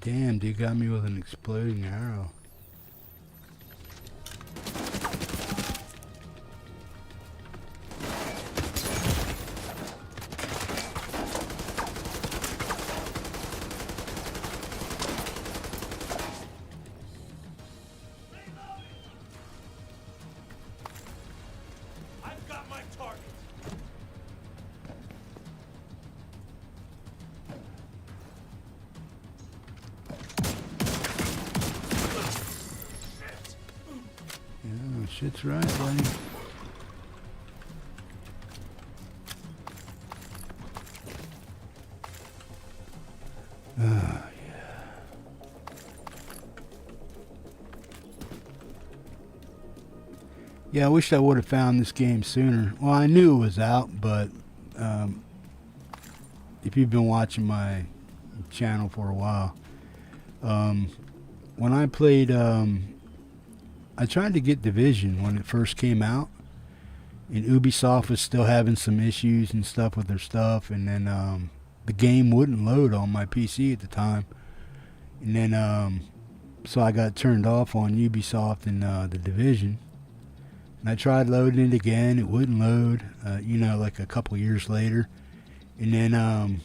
Damn, dude got me with an exploding arrow. I've got my target. Yeah, shit's right, buddy. Ah, yeah, I wish I would have found this game sooner. Well, I knew it was out, but if you've been watching my channel for a while, when I played, I tried to get Division when it first came out, and Ubisoft was still having some issues and stuff with their stuff, and then the game wouldn't load on my PC at the time, and then so I got turned off on Ubisoft and the Division. And I tried loading it again, it wouldn't load, you know, like a couple years later. And then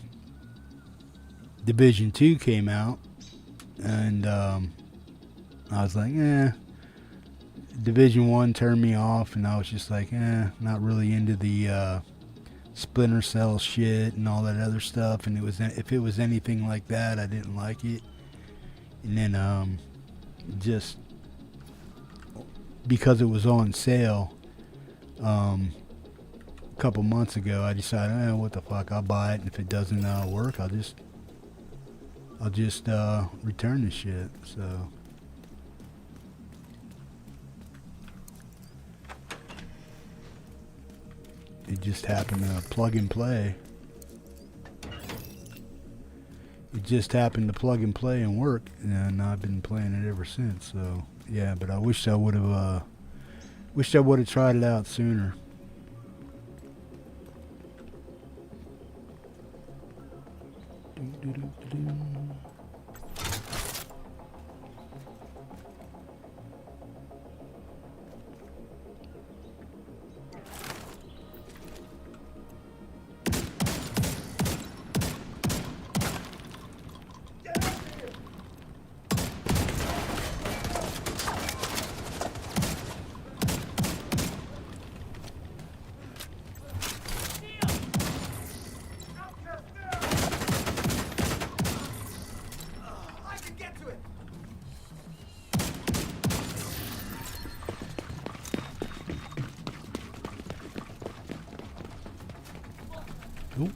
Division 2 came out, and I was like, Division 1 turned me off, and I was just like, not really into the Splinter Cell shit and all that other stuff. And it was, if it was anything like that, I didn't like it. And then just because it was on sale a couple months ago, I decided, what the fuck, I'll buy it, and if it doesn't work, I'll just return the shit. So it just happened to plug and play. It just happened to plug and play and work, and I've been playing it ever since. So yeah, but I wish I would have tried it out sooner. Oop.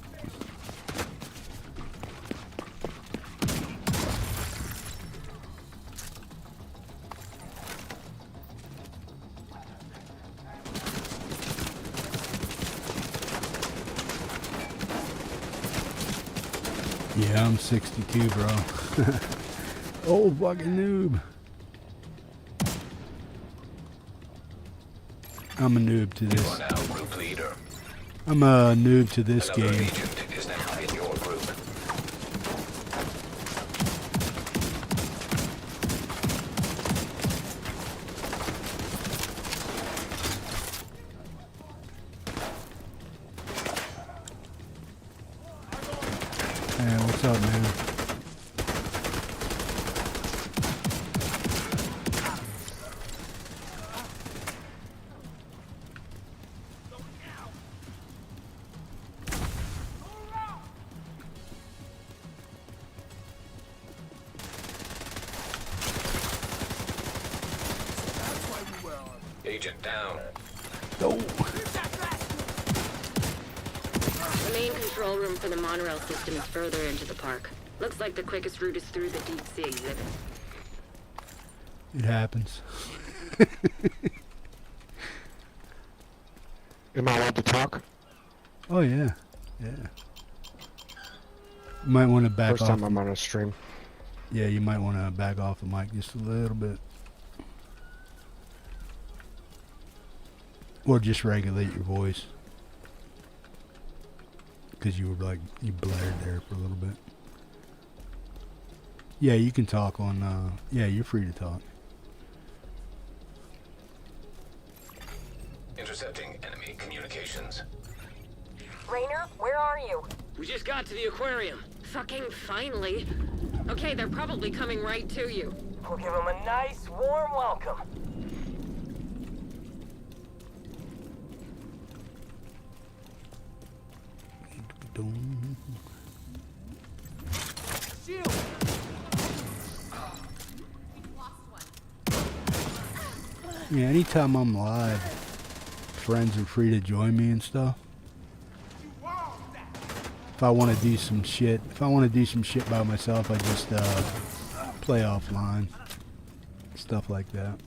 Yeah, I'm 62, bro. Old fucking noob. I'm a noob to this. You are now group leader. I'm a noob to this Another game. agent is now in your group. Hey, what's up, man? Agent down. Oh. The main control room for the monorail system is further into the park. Looks like the quickest route is through the deep sea exhibit. It happens. Am I allowed to talk? Oh yeah, yeah. You might want to back First off. time I'm on a stream. Yeah, you might want to back off the mic just a little bit. Or just regulate your voice. Because you were like, you blared there for a little bit. Yeah, you can talk on, yeah, you're free to talk. Intercepting enemy communications. Rainer, where are you? We just got to the aquarium. Fucking finally. Okay, they're probably coming right to you. We'll give them a nice, warm welcome. Shield! Yeah, anytime I'm live, friends are free to join me and stuff. If I want to do some shit, by myself, I just play offline, stuff like that.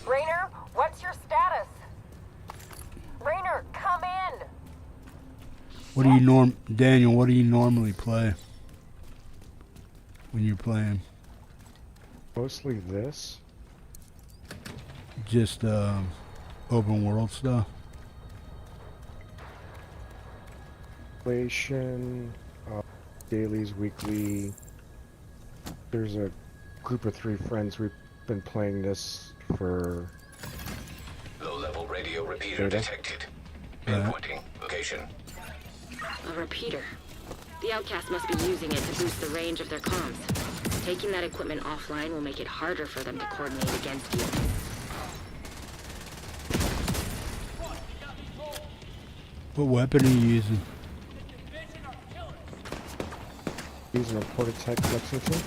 Rainer, what's your status? Rainer, come in! What do you Daniel, what do you normally play when you're playing? Mostly this. Just open world stuff. Relation, dailies, weekly. There's a group of 3 friends. We've been playing this for... Low-level radio repeater Data. detected. Pinpointing location. A repeater. The outcasts must be using it to boost the range of their comms. Taking that equipment offline will make it harder for them to coordinate against you. What weapon are you using? Using a Portatech Lexington.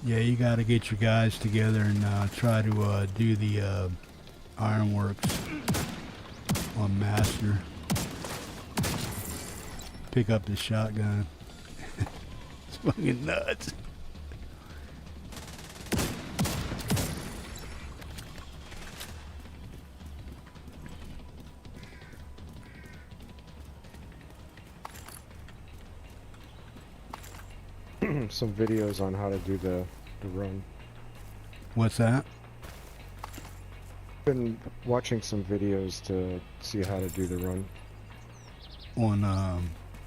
Yeah, you got to get your guys together and try to do the ironworks on Master. Pick up the shotgun. It's fucking nuts. Some videos on how to do the run. What's that? Been watching some videos to see how to do the run. On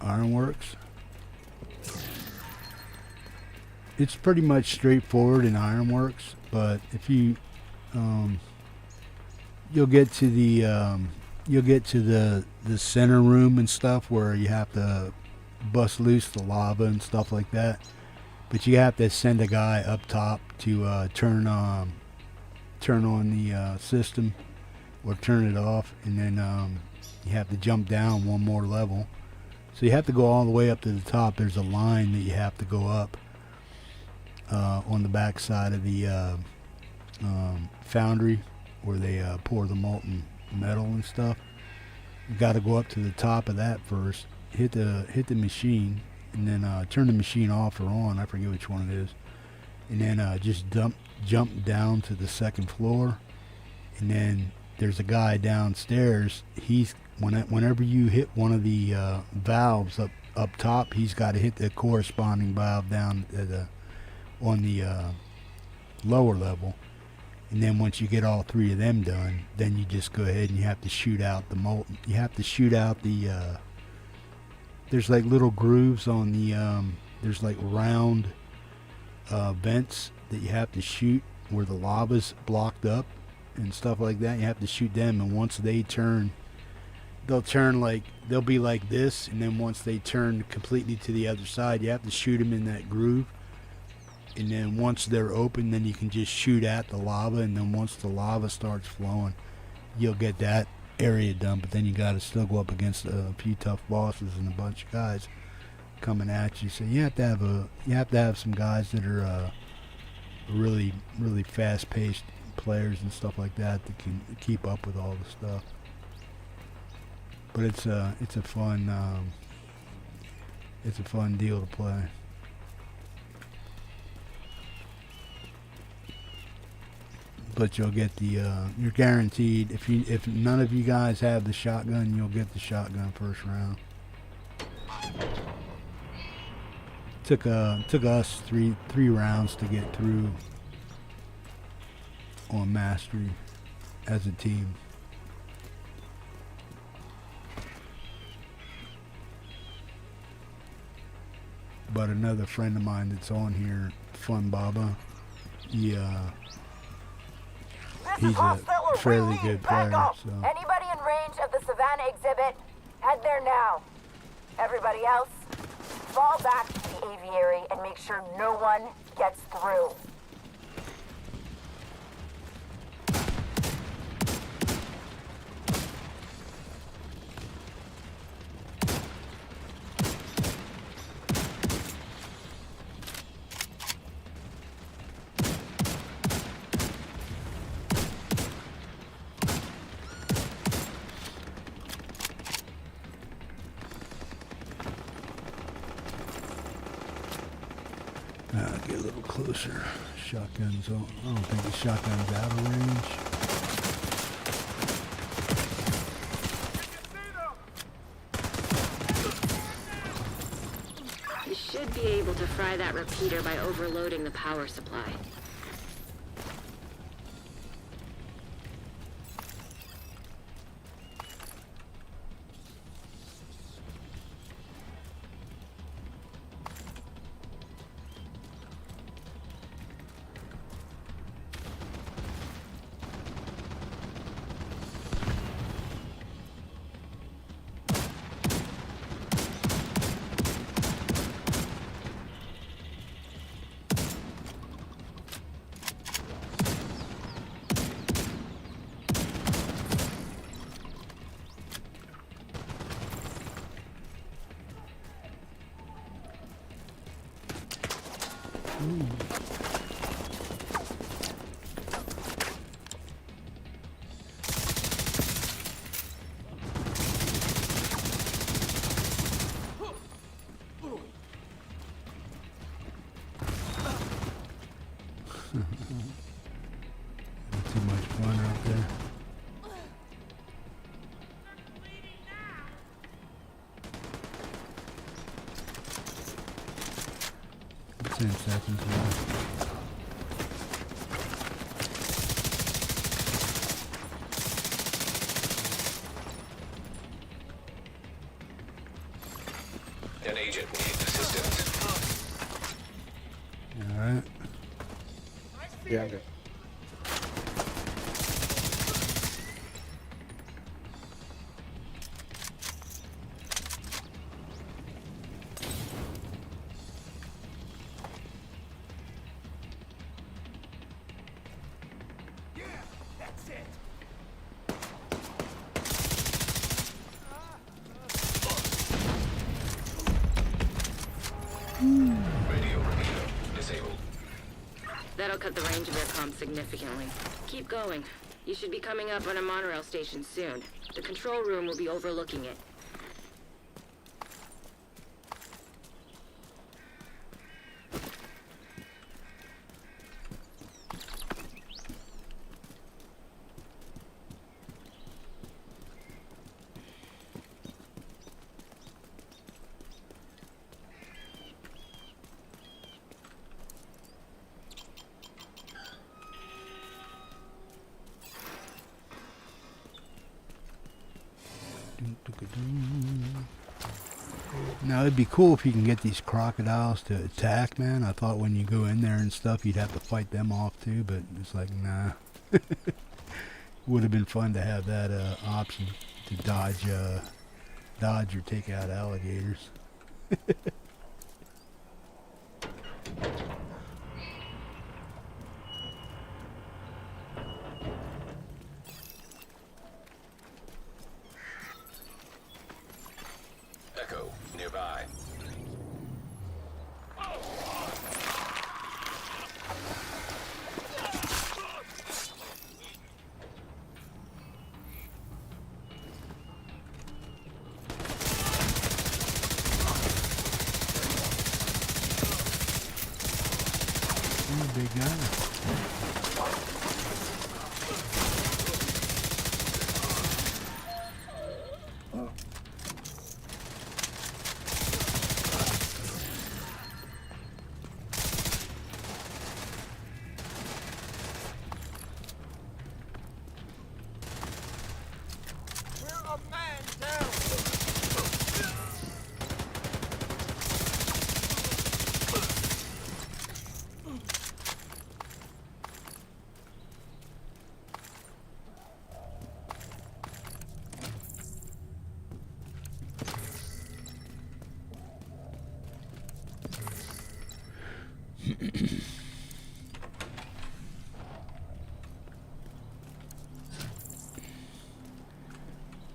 Ironworks. It's pretty much straightforward in Ironworks, but if you you'll get to the center room and stuff where you have to bust loose the lava and stuff like that, but you have to send a guy up top to turn on the system or turn it off, and then you have to jump down one more level. So you have to go all the way up to the top. There's a line that you have to go up on the back side of the foundry where they pour the molten metal and stuff. You got to go up to the top of that first, hit the machine, and then turn the machine off or on. I forget which one it is. And then just jump down to the second floor, and then there's a guy downstairs. Whenever you hit one of the valves up top, he's got to hit the corresponding valve down on the lower level. And then once you get all 3 of them done, then you just go ahead and you have to shoot out the molten. You have to shoot out the. There's like little grooves on the. There's like round vents that you have to shoot where the lava's blocked up and stuff like that. You have to shoot them, and once they turn, they'll be like this, and then once they turn completely to the other side, you have to shoot them in that groove. And then once they're open, then you can just shoot at the lava, and then once the lava starts flowing, you'll get that area done. But then you got to still go up against a few tough bosses and a bunch of guys coming at you. So you have to have some guys that are really fast-paced players and stuff like that can keep up with all the stuff. But it's a fun deal to play. but you'll get the you're guaranteed. If none of you guys have the shotgun, you'll get the shotgun first round. Took us three rounds to get through on mastery as a team. But another friend of mine that's on here, Fun Baba, he's a fairly good player. So Anybody in range of the Savannah exhibit, head there now. Everybody else, fall back to the aviary and make sure no one gets through. get a little closer. Shotgun's on. I don't think the shotgun's out of range. You should be able to fry that repeater by overloading the power supply. Too much fun out there. It's 10 seconds left. An agent needs assistance. Alright. Yeah, I'm good. Radio repeater disabled. That'll cut the range of their comms significantly. Keep going. You should be coming up on a monorail station soon. The control room will be overlooking it. Now it'd be cool if you can get these crocodiles to attack, man. I thought when you go in there and stuff, you'd have to fight them off too, but it's like, nah. Would have been fun to have that option to dodge or take out alligators. Echo nearby.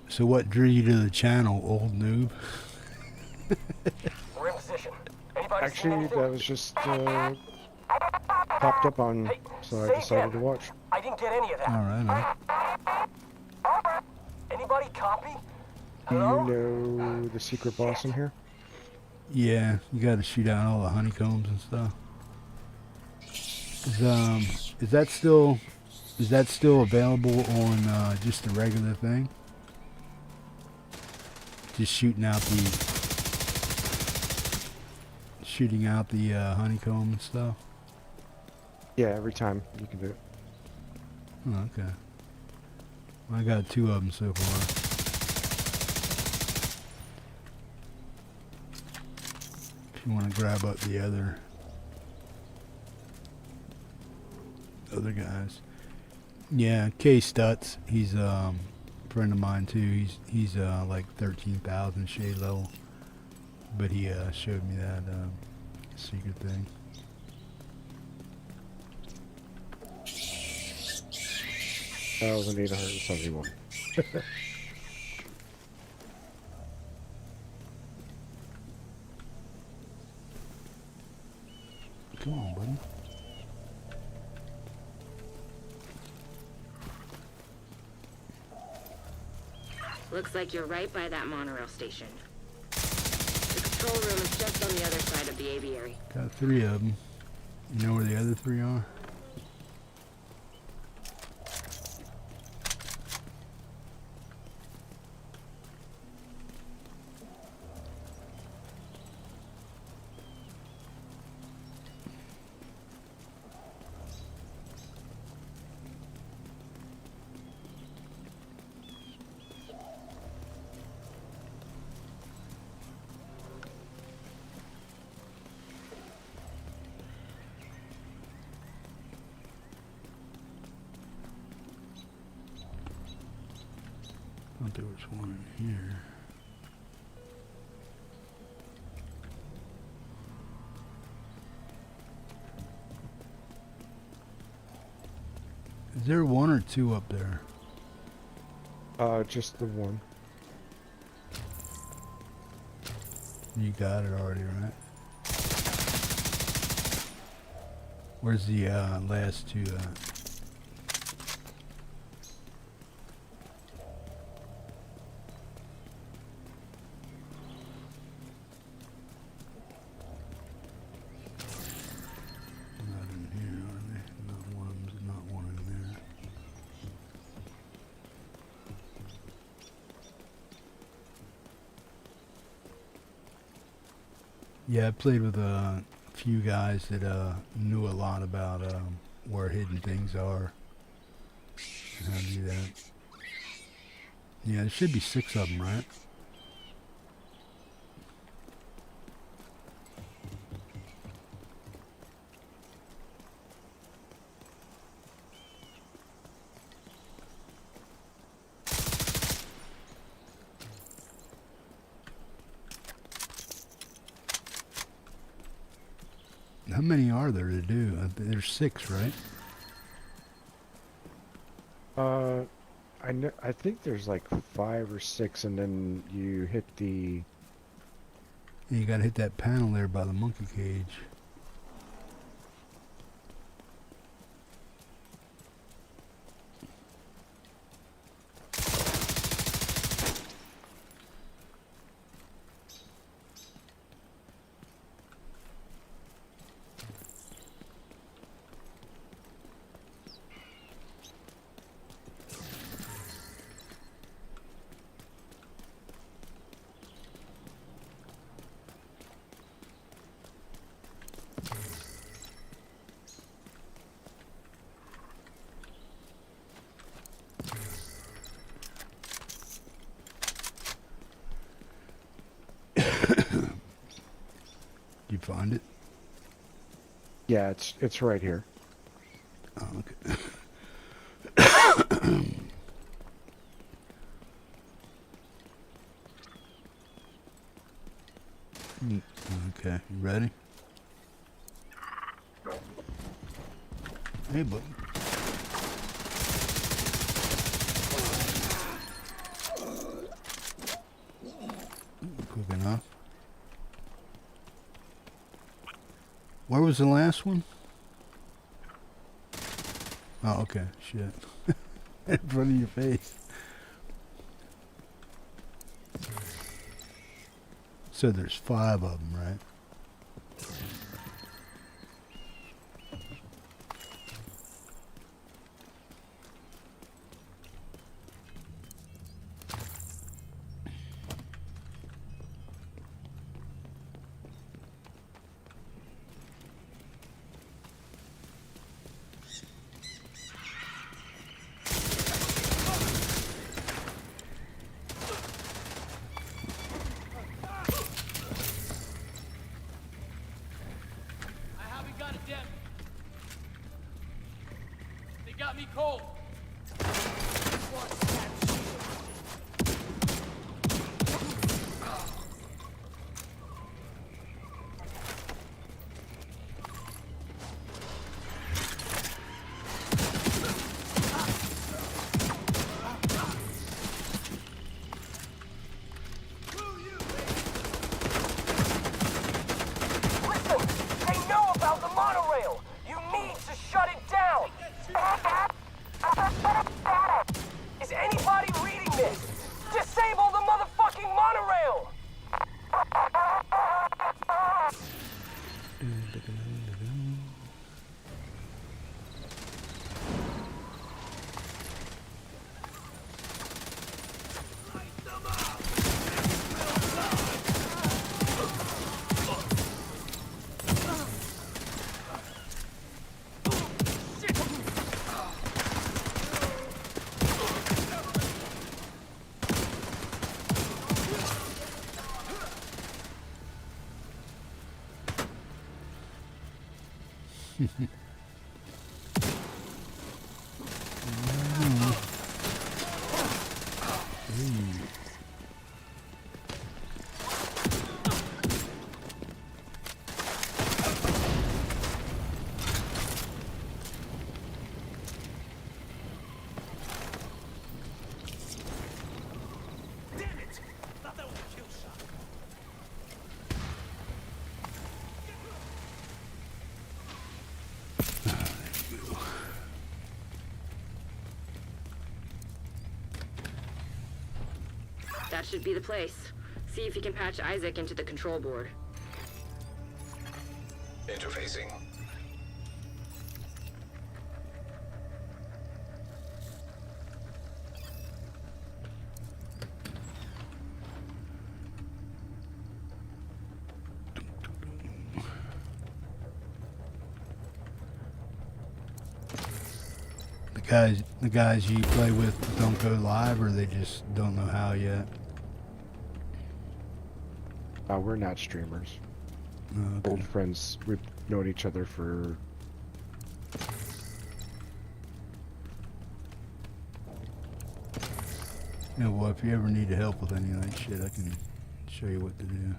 So what drew you to the channel, old noob? We're in position. Anybody seen Actually, anything? that was just popped up on, so I say decided again. to watch. I didn't get any of that. Alright, alright. Anybody copy? Do you Hello? know the secret boss in here? Yeah, you gotta shoot out all the honeycombs and stuff. Is that still available on just the regular thing? Just shooting out the honeycomb and stuff? Yeah, every time you can do it. Oh, okay. Well, I got 2 of them so far. If you want to grab up the other guys. Yeah, K Stutz, he's a friend of mine too. He's like 13,000 shade level, but he showed me that secret thing. 1,871. Come on, buddy. Looks like you're right by that monorail station. The control room is just on the other side of the aviary. Got 3 of them. You know where the other 3 are? I thought there was one in here. Is there 1 or 2 up there? Just the one. You got it already, right? Where's the last 2 at? Not in here, are they? Not one of them's not one in there. Yeah, I played with a few guys that knew a lot about where hidden things are and how to do that. Yeah, there should be 6 of them, right? How many are there to do? There's 6, right? I think there's like 5 or 6, and then you hit the... Yeah, you gotta hit that panel there by the monkey cage. You find it? Yeah, it's right here. Oh, okay. Okay, you ready? Hey, buddy. Quick enough. Where was the last one? Oh, okay. Shit. In front of your face. So there's 5 of them, right? Got me cold. Listen, they know about the monorail. You need to shut it down. Is anybody reading this? Disable the motherfucking monorail! That should be the place. See if you can patch Isaac into the control board. Interfacing. The guys you play with don't go live, or they just don't know how yet? We're not streamers. Okay. Old friends. We've known each other for... You know, well, if you ever need help with any of that shit, I can show you what to do.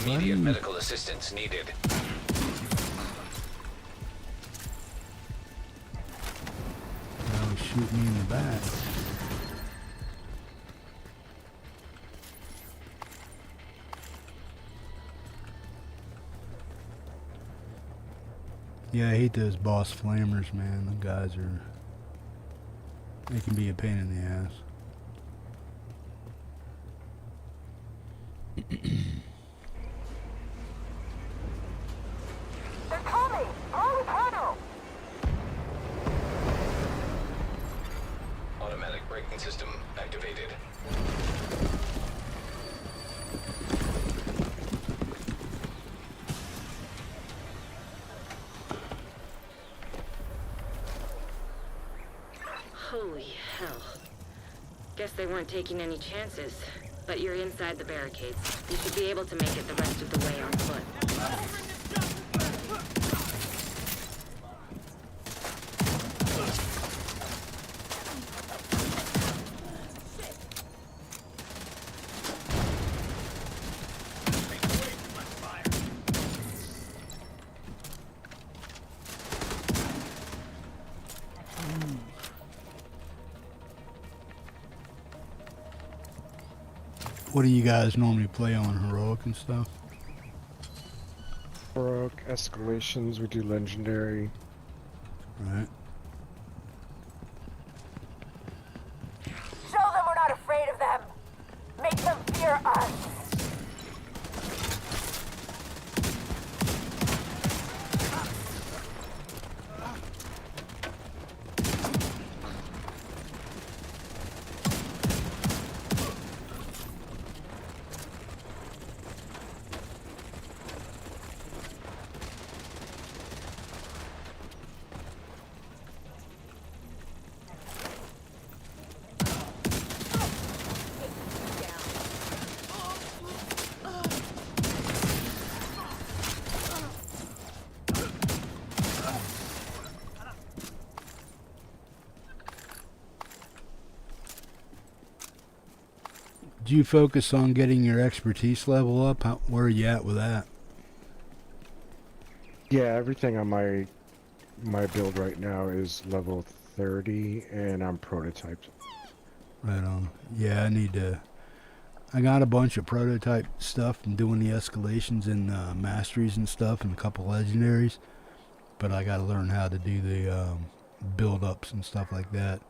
Immediate medical assistance needed. Now he's shooting me in the back. Yeah, I hate those boss flamers, man. Them guys are... They can be a pain in the ass. They're coming! Holy hell! Braking system activated. Holy hell. Guess they weren't taking any chances. But you're inside the barricades. You should be able to make it the rest of the way on foot. What do you guys normally play on, heroic and stuff? Heroic, escalations, we do legendary. Right. Show them we're not afraid of them. Make them fear us. Do you focus on getting your expertise level up? Where are you at with that? Yeah, everything on my build right now is level 30, and I'm prototyped. Right on. Yeah, I need to. I got a bunch of prototype stuff and doing the escalations and masteries and stuff, and a couple legendaries. But I got to learn how to do the build ups and stuff like that.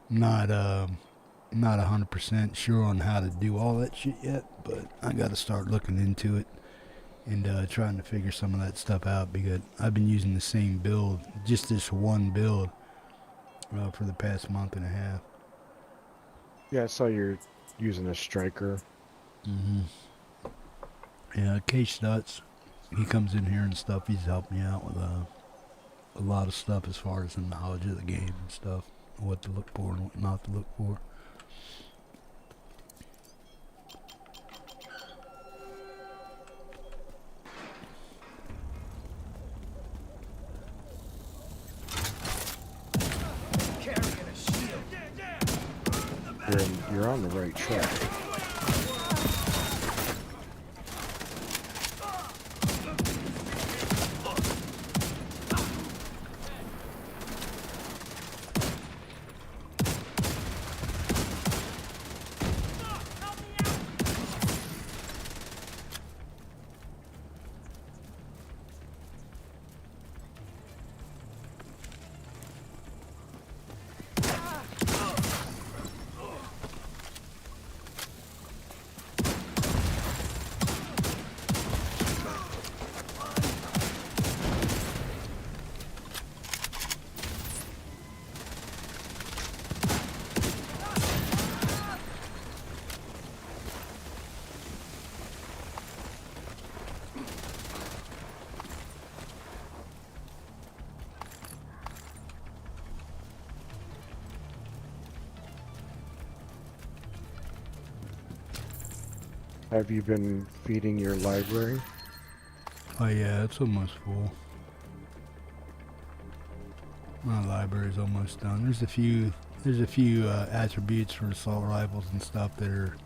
Not 100% sure on how to do all that shit yet, but I got to start looking into it and trying to figure some of that stuff out, because I've been using the same build, just this one build, for the past month and a half. Yeah, I saw you're using a striker. Mm-hmm. Yeah, Case Stutz, he comes in here and stuff. He's helped me out with a lot of stuff as far as the knowledge of the game and stuff, what to look for and what not to look for. You're on the right track. Have you been feeding your library? Oh yeah, it's almost full. My library's almost done. There's a few attributes for assault rifles and stuff that are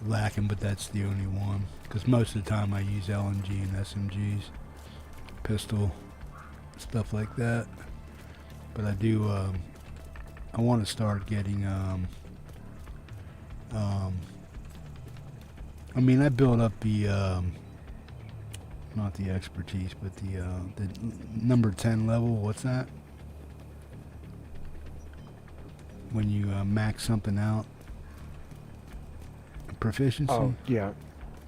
lacking, but that's the only one. Because most of the time I use LMG and SMGs, pistol, stuff like that. But I do, I want to start getting, I mean, I built up the, not the expertise, but the number 10 level. What's that? When you max something out. Proficiency? Oh, yeah.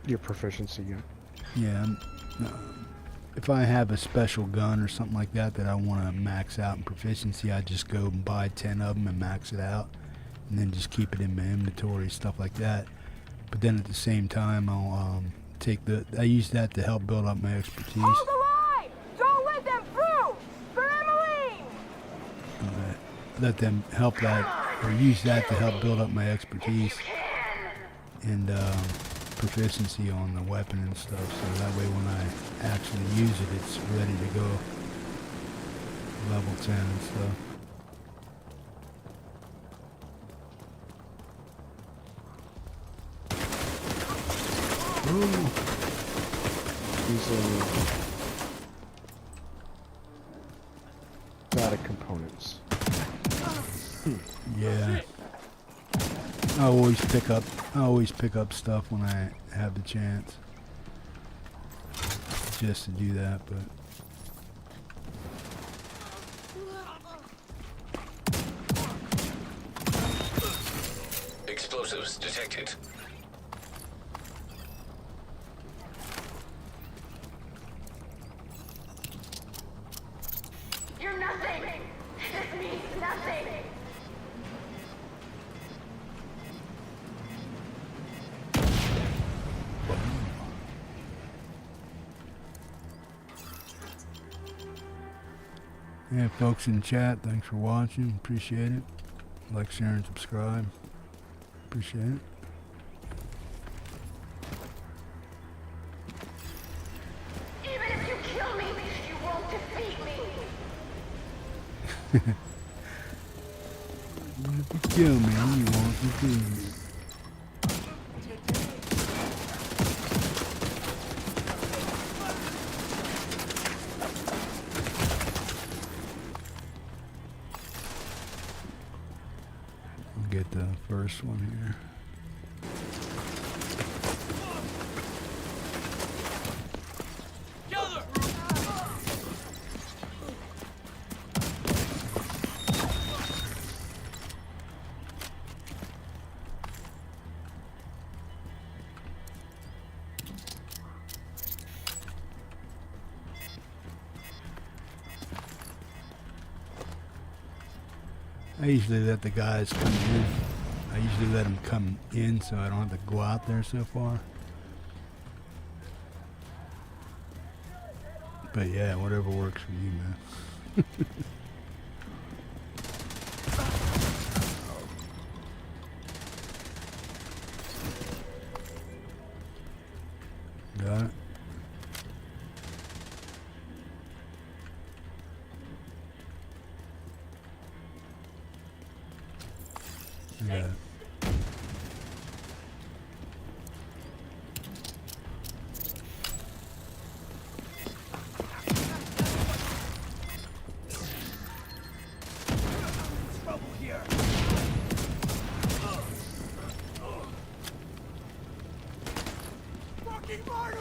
Your proficiency, yeah. Yeah. If I have a special gun or something like that that I want to max out in proficiency, I just go and buy 10 of them and max it out. and then just keep it in my inventory, stuff like that. But then at the same time, I'll I use that to help build up my expertise. Hold the line! Don't let them through! For Emmeline! Let them help that, or use that to help build up my expertise and proficiency on the weapon and stuff, so that way when I actually use it, it's ready to go. Level 10 and stuff. Ooh. Using static components. Yeah. I always pick up stuff when I have the chance. Just to do that, but Explosives detected. You're nothing! This means nothing! yeah, folks in chat, thanks for watching. Appreciate it. Like, share, and subscribe. Appreciate it. Even if you kill me, you won't defeat me! If you kill me, you won't defeat me. I'll get the first one here. I usually let the guys come in. I usually let them come in so I don't have to go out there so far. But yeah, whatever works for you, man. Got it? Yeah. Trouble here. Fucking martyr!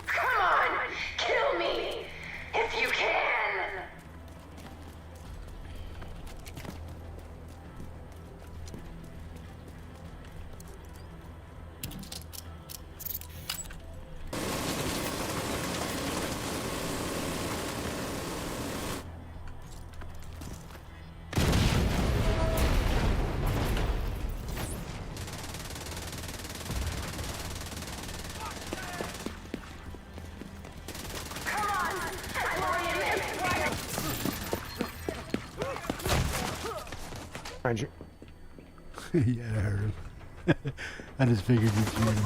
Come on! Kill me! If you can! Come on! I'm already in there! Behind you. Yeah, I heard him. I just figured you'd shoot him.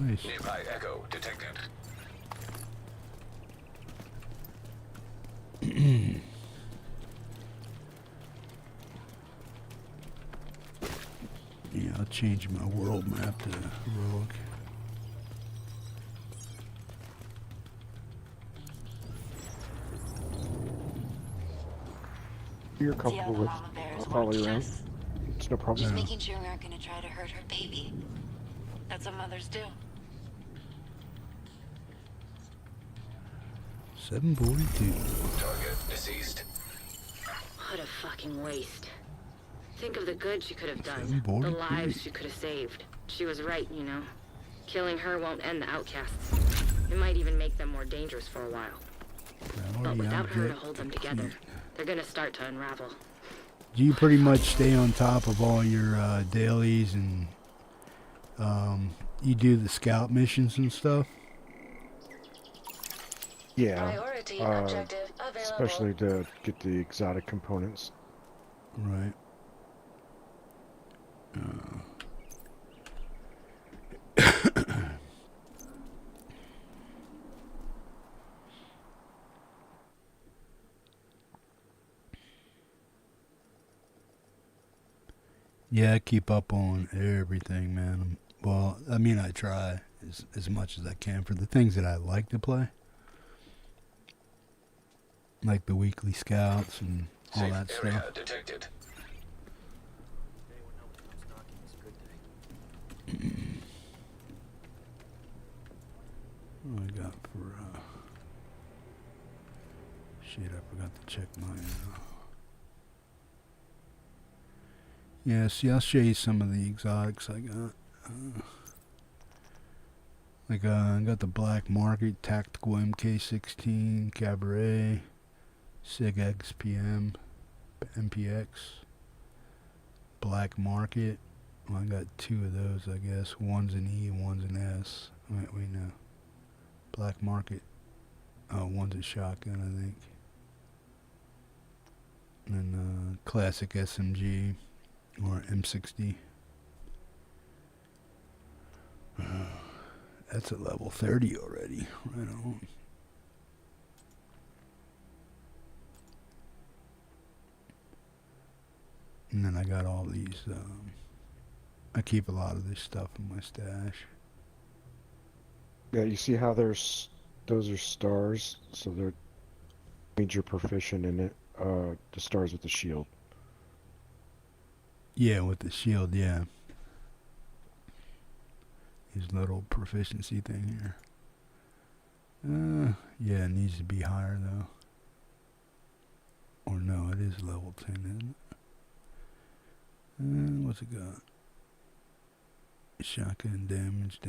Nice. Nearby echo detected. Yeah, I'll change my world map to heroic. You're comfortable with. I'll follow you around. It's no problem. Just making sure we aren't going to try to hurt her baby. That's what mothers do. 742. Target deceased. What a fucking waste. Think of the good she could have done. 743. The lives she could have saved. She was right, you know. Killing her won't end the outcasts. It might even make them more dangerous for a while. But without her to hold them together, they're gonna start to unravel. Do you pretty much stay on top of all your dailies and you do the scout missions and stuff? Yeah. Priority objective available. Especially to get the exotic components. Right. Yeah, I keep up on everything, man. Well, I mean, I try as much as I can for the things that I like to play. Like the weekly scouts and all Safe that area stuff. detected. What I got for, shit, I forgot to check my, yeah, see, I'll show you some of the exotics I got. I got the Black Market, Tactical MK16, Cabaret, SIG XPM, MPX, Black Market. Well, I got two of those, I guess. One's an E and one's an S. Wait, no. Black Market. Oh, one's a shotgun, I think. And then classic SMG or M60. That's at level 30 already. Right on. And then I got all these. I keep a lot of this stuff in my stash. Yeah, you see how those are stars, so they're means you're proficient in it. The stars with the shield. Yeah, with the shield, yeah. His little proficiency thing here. Yeah, it needs to be higher though. Or no, it is level 10, isn't it? What's it got? Shotgun damage.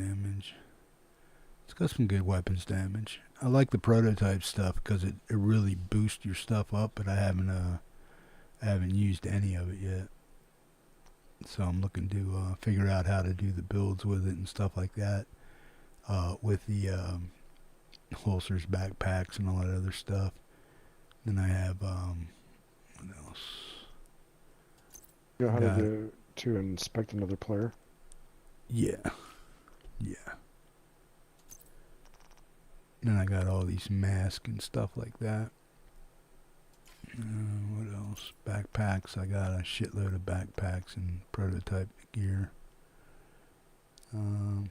It's got some good weapons damage. I like the prototype stuff because it really boosts your stuff up, but I haven't used any of it yet. So I'm looking to figure out how to do the builds with it and stuff like that. With the holsters, backpacks, and all that other stuff. Then I have what else? You know how to inspect another player? Yeah. Then I got all these masks and stuff like that. What else? Backpacks. I got a shitload of backpacks and prototype gear. And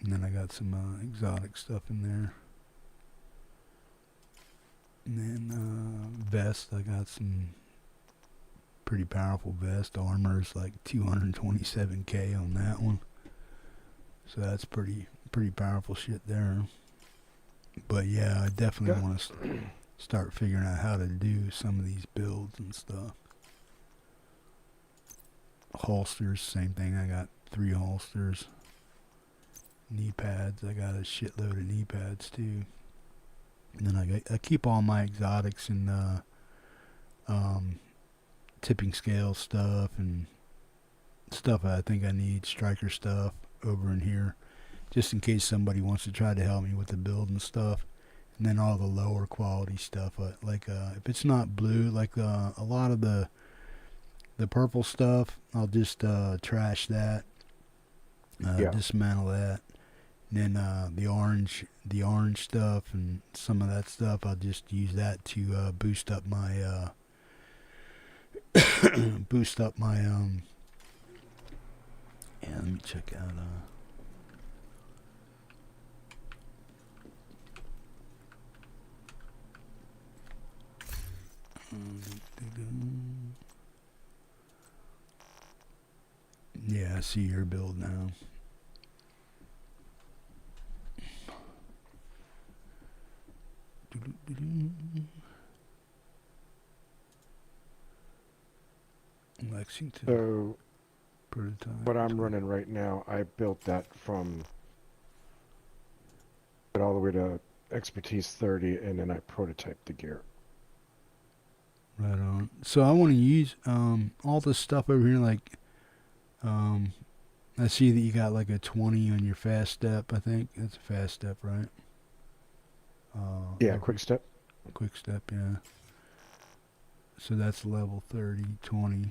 then I got some exotic stuff in there. And then vest. I got some pretty powerful vest. Armor's like 227k on that one. So that's pretty powerful shit there. But yeah, I definitely want to start figuring out how to do some of these builds and stuff. Holsters, same thing. I got 3 holsters. Knee pads. I got a shitload of knee pads too. And then I keep all my exotics and tipping scale stuff and stuff I think I need, striker stuff over in here, just in case somebody wants to try to help me with the build and stuff. And then all the lower quality stuff, like if it's not blue, like a lot of the purple stuff, I'll just trash that, dismantle that. And then the orange stuff and some of that stuff, I'll just use that to boost up my yeah, let me check out I see your build now. Lexington. So, prototype. what I'm running right now, I built that from all the way to expertise 30, and then I prototyped the gear. Right on. So I want to use all this stuff over here, like I see that you got like a 20 on your fast step. I think that's a fast step, right? Yeah, quick step. Quick step, yeah. So that's level 30, 20.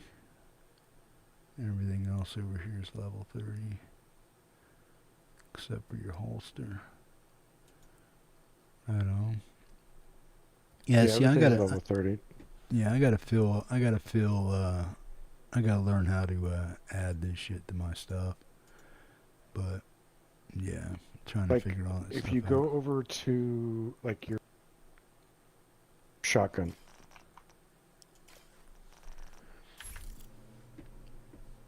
Everything else over here is level 30, except for your holster. Right on. Yeah, see, I gotta level 30. Yeah, I gotta learn how to add this shit to my stuff. But yeah, I'm trying to figure all that stuff out. If you go over to like your shotgun,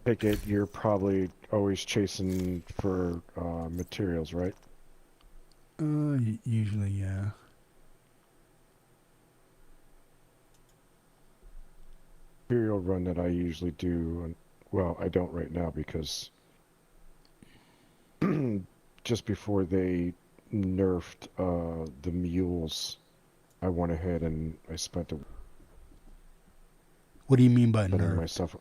take it, you're probably always chasing for materials, right? Usually, yeah. Material run that I usually do, and well, I don't right now because just before they nerfed the mules, I went ahead and I spent a. What do you mean by nerf? Myself.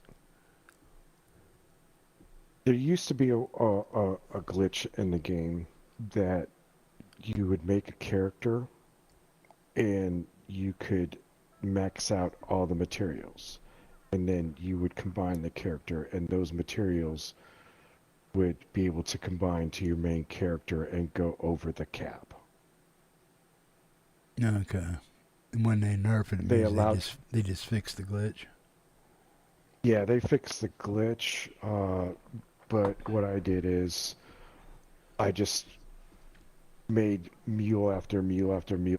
There used to be a glitch in the game that you would make a character and you could max out all the materials, and then you would combine the character, and those materials would be able to combine to your main character and go over the cap. Okay. And when they nerf it, they just fix the glitch. Yeah, they fixed the glitch, but what I did is I just made mule after mule after mule.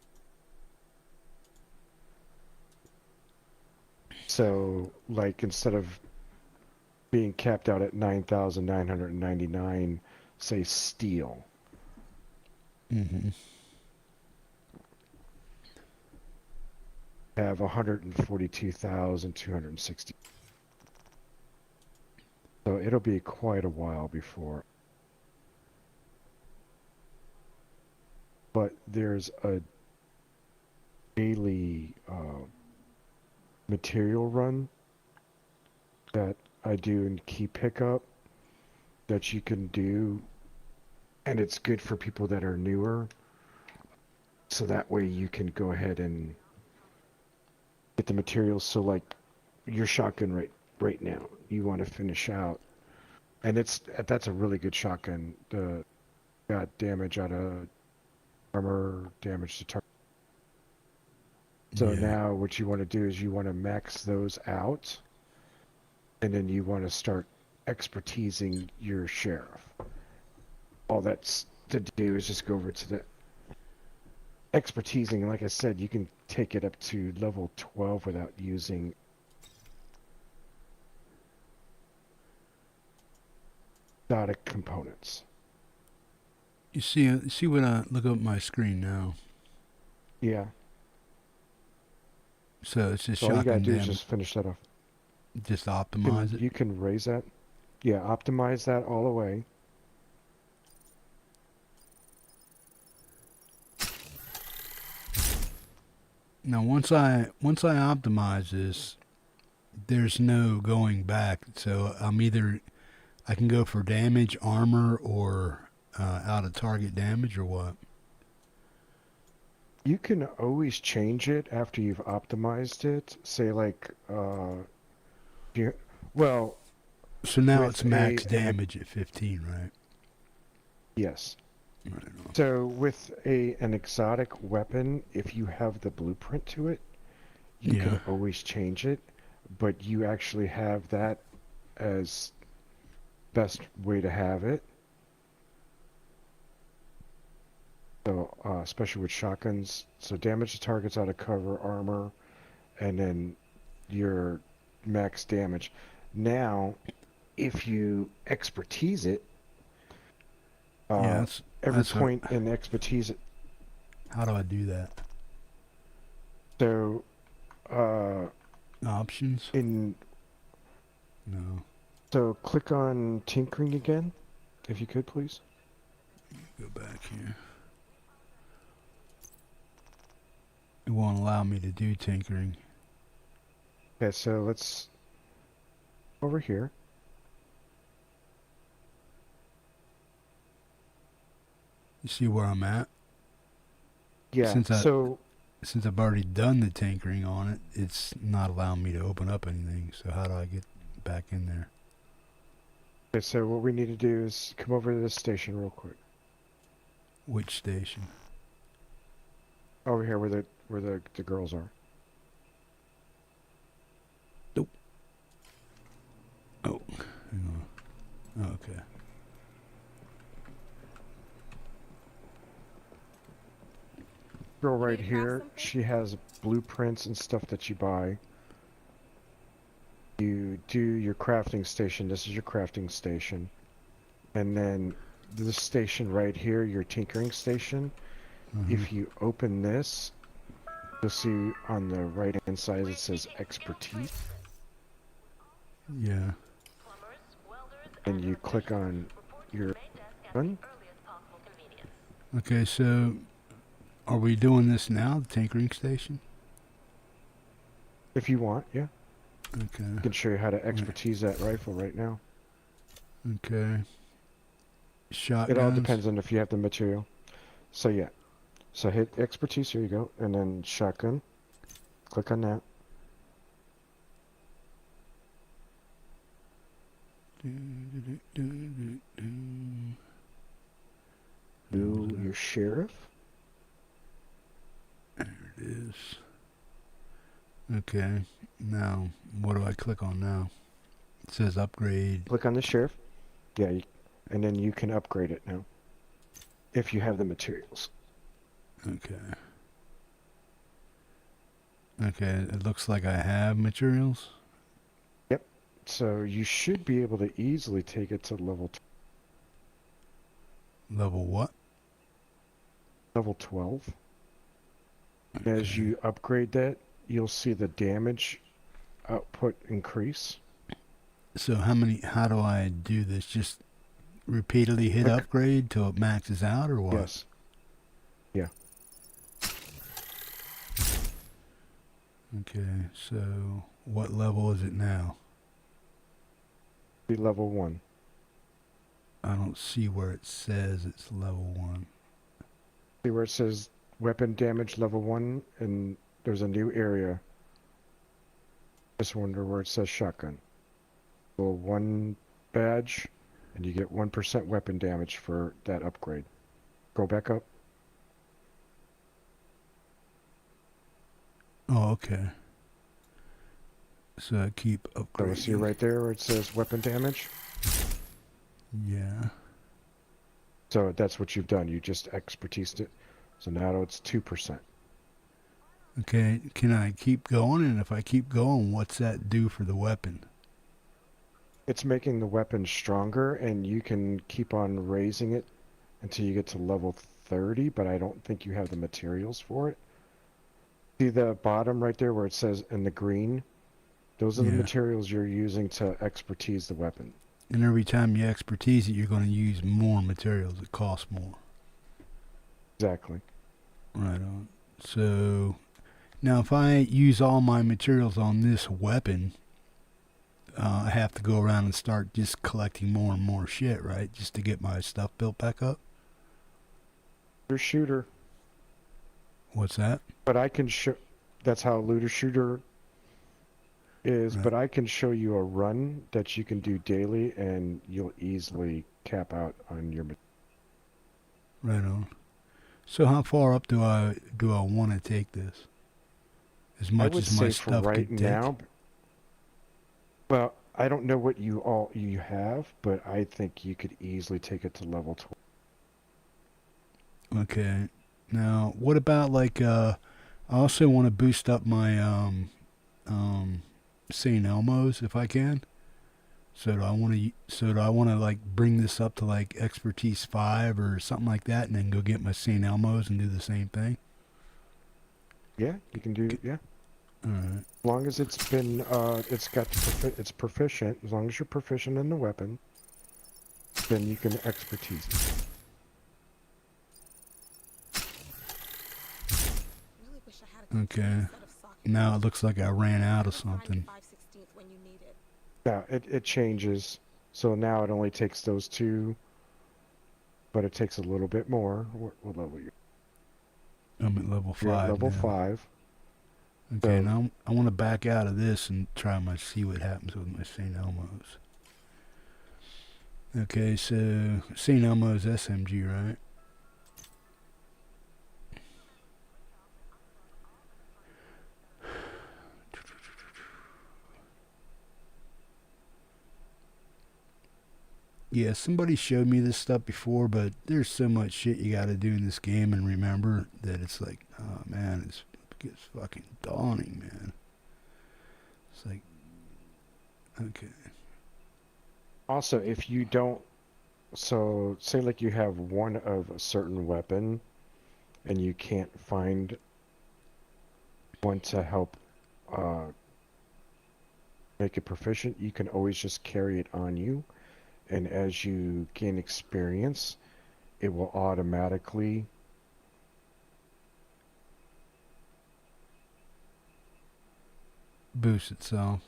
So, like, instead of being capped out at 9,999, say, steel. Mm-hmm. Have 142,260. So it'll be quite a while before. But there's a daily material run that I do in key pickup that you can do, and it's good for people that are newer, so that way you can go ahead and get the materials. So like your shotgun right now, you want to finish out, and that's a really good shotgun. Got damage out of armor, damage to target. So now what you want to do is you want to max those out, and then you want to start expertising your sheriff. All that's to do is just go over to the expertising. Like I said, you can take it up to level 12 without using exotic components. You see when I look up my screen now. Yeah. So it's just all you gotta do damage. is just finish that off. Just optimize it. You can raise that. Yeah, optimize that all the way. Now once I optimize this, there's no going back. So I can go for damage, armor, or out of target damage, or what? You can always change it after you've optimized it. Say like, so now it's max damage at 15, right? Yes. Right on. So with an exotic weapon, if you have the blueprint to it, you can always change it, but you actually have that as best way to have it. So, especially with shotguns, so damage to targets out of cover, armor, and then your max damage. Now, if you expertise it, Yeah, every that's point in expertise. How do I do that? So, options? No. So click on tinkering again, if you could, please. Go back here. It won't allow me to do tinkering. Okay, so let's over here. You see where I'm at? Yeah, since I've already done the tinkering on it, it's not allowing me to open up anything. So how do I get back in there? Okay, so what we need to do is come over to this station real quick. Which station? Over here where the girls are. Nope. Oh, hang on. Okay. Girl right here, she has blueprints and stuff that you buy. You do your crafting station. This is your crafting station. And then this station right here, your tinkering station. If you open this, you'll see on the right hand side it says expertise. Yeah. And you click on your gun. Okay, so are we doing this now, the tinkering station? If you want, yeah. Okay. I can show you how to expertise that rifle right now. Okay. Shotguns? It all depends on if you have the material. So yeah. So hit expertise, here you go, and then shotgun. Click on that. Do your sheriff. There it is. Okay. Now, what do I click on now? It says upgrade. Click on the sheriff. Yeah, and then you can upgrade it now. If you have the materials. Okay. Okay, it looks like I have materials. Yep. So you should be able to easily take it to level. Level what? Level 12. Okay. As you upgrade that, you'll see the damage output increase. So how do I do this? Just repeatedly hit upgrade till it maxes out, or what? Yes. Yeah. Okay, so what level is it now? Be level 1. I don't see where it says it's level 1. See where it says weapon damage level 1, and there's a new area. Just wonder where it says shotgun. Well, 1 badge, and you get 1% weapon damage for that upgrade. Go back up. Oh, okay. So I keep upgrading. So see right there where it says weapon damage? Yeah. So that's what you've done. You just expertised it. So now it's 2%. Okay, can I keep going? And if I keep going, what's that do for the weapon? It's making the weapon stronger, and you can keep on raising it until you get to level 30, but I don't think you have the materials for it. See the bottom right there where it says in the green? Those are the materials you're using to expertise the weapon. And every time you expertise it, you're going to use more materials. It costs more. Exactly. Right on. So, now if I use all my materials on this weapon, I have to go around and start just collecting more and more shit, right? Just to get my stuff built back up? Looter shooter. What's that? But I can show... That's how looter shooter is, Right. But I can show you a run that you can do daily, and you'll easily cap out on your... Right on. So how far up do I want to take this? As much as my stuff right could take? now. Well, I don't know what you have, but I think you could easily take it to level 12. Okay. Now, what about like I also want to boost up my St. Elmo's if I can. So do I want to? So do I want to like bring this up to like expertise 5 or something like that, and then go get my St. Elmo's and do the same thing? Yeah, you can do. Yeah. All right. As long as it's been, it's proficient. As long as you're proficient in the weapon, then you can expertise it. Okay. Now it looks like I ran out of something. Yeah, it changes. So now it only takes those two, but it takes a little bit more. What level are you? I'm at level 5 You're at level now. 5. Okay, So, now I want to back out of this and see what happens with my St. Elmo's. Okay, so St. Elmo's SMG, right? Yeah, somebody showed me this stuff before, but there's so much shit you gotta do in this game and remember that it's like, oh man, it gets fucking daunting, man. It's like, okay. also, if you don't, so say like you have one of a certain weapon, and you can't find one to help make it proficient, you can always just carry it on you. And as you gain experience, it will automatically Boost itself,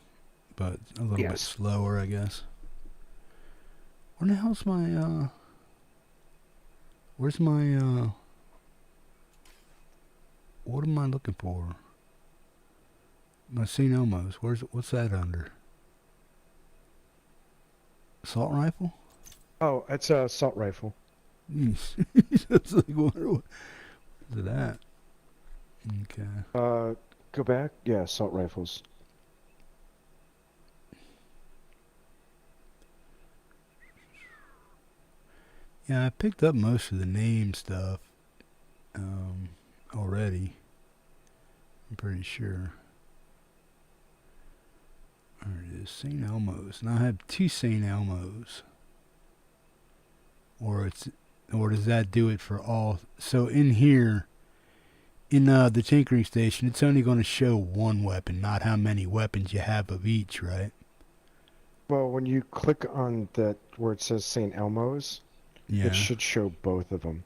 but a little bit slower, I guess. Where the hell's my, where's my, what am I looking for? My St. Elmo's, what's that under? Assault rifle? Oh, it's a assault rifle. It's like, what is it at? Okay. Go back. Yeah, assault rifles. Yeah, I picked up most of the name stuff already. I'm pretty sure. There it is, St. Elmo's. Now I have 2 St. Elmo's. Or does that do it for all? So in here, in the tinkering station, it's only going to show one weapon, not how many weapons you have of each, right? Well, when you click on that where it says St. Elmo's, it should show both of them.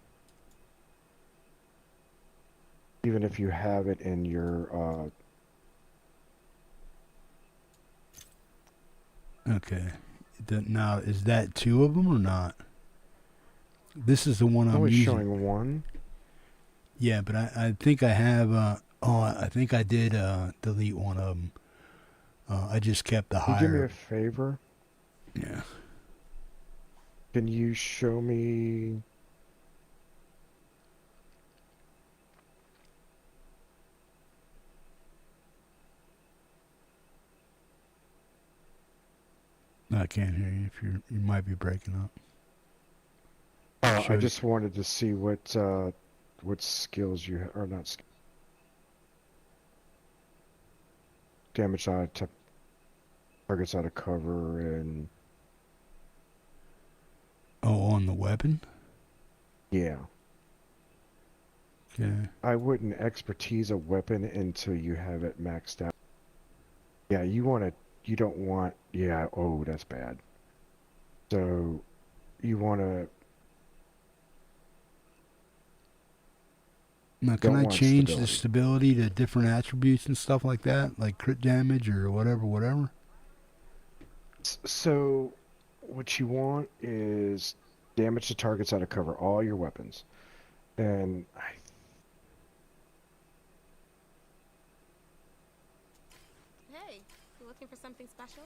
Even if you have it in your Okay. Now, is that 2 of them or not? This is the one I'm using. Showing 1. Yeah, but I think I have. I think I did delete one of them. I just kept the higher. Can you do me a favor? Yeah. Can you show me? I can't hear you. If you might be breaking up. I just wanted to see what skills you are not. Damage out of targets out of cover and. Oh, on the weapon? Yeah. Okay. I wouldn't expertise a weapon until you have it maxed out. Yeah, you don't want, yeah, oh, that's bad. So, you want to. Now, can I change the stability to different attributes and stuff like that? Like crit damage or whatever? So, what you want is damage to targets out of cover, all your weapons. And Hey, you looking for something special?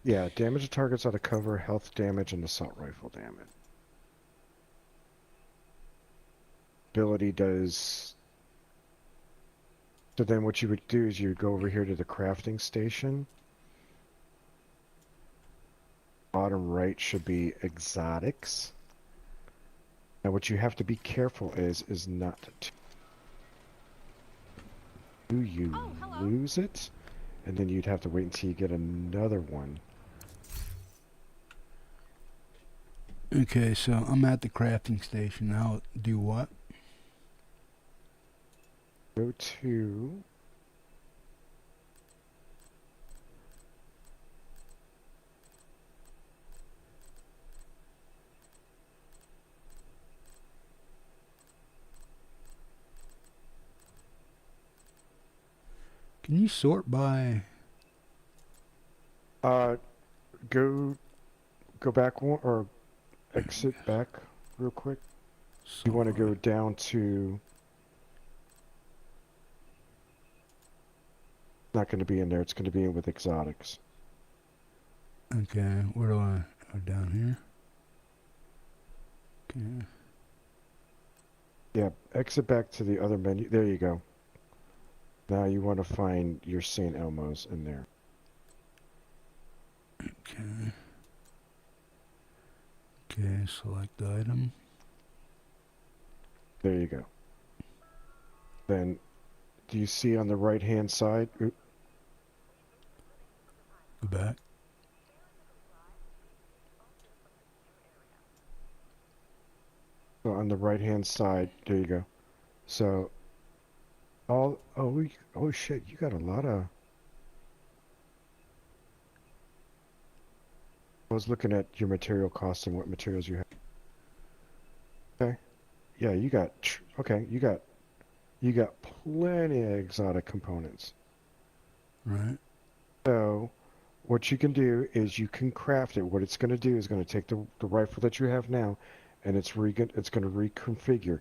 yeah, damage to targets out of cover, health damage, and assault rifle damage. Ability does. So then what you would do is you would go over here to the crafting station. Bottom right should be exotics. Now what you have to be careful is not to you lose it, and then you'd have to wait until you get another one. Okay, so I'm at the crafting station now. Do what? Go to Can you sort by? go back one, or exit back real quick. You want to go down to, not going to be in there, it's going to be in with exotics. Okay, where do I? Oh, down here. Okay. Yeah, exit back to the other menu. There you go. Now you want to find your St. Elmo's in there. Okay. Okay, select item. There you go. Then, do you see on the right-hand side? Oop. Go back. So on the right-hand side, there you go. So, oh shit, you got a lot of... I was looking at your material costs and what materials you have. Okay. Yeah, you got, okay, you got plenty of exotic components. Right. So, what you can do is you can craft it. What it's going to do is going to take the rifle that you have now, and it's going to reconfigure.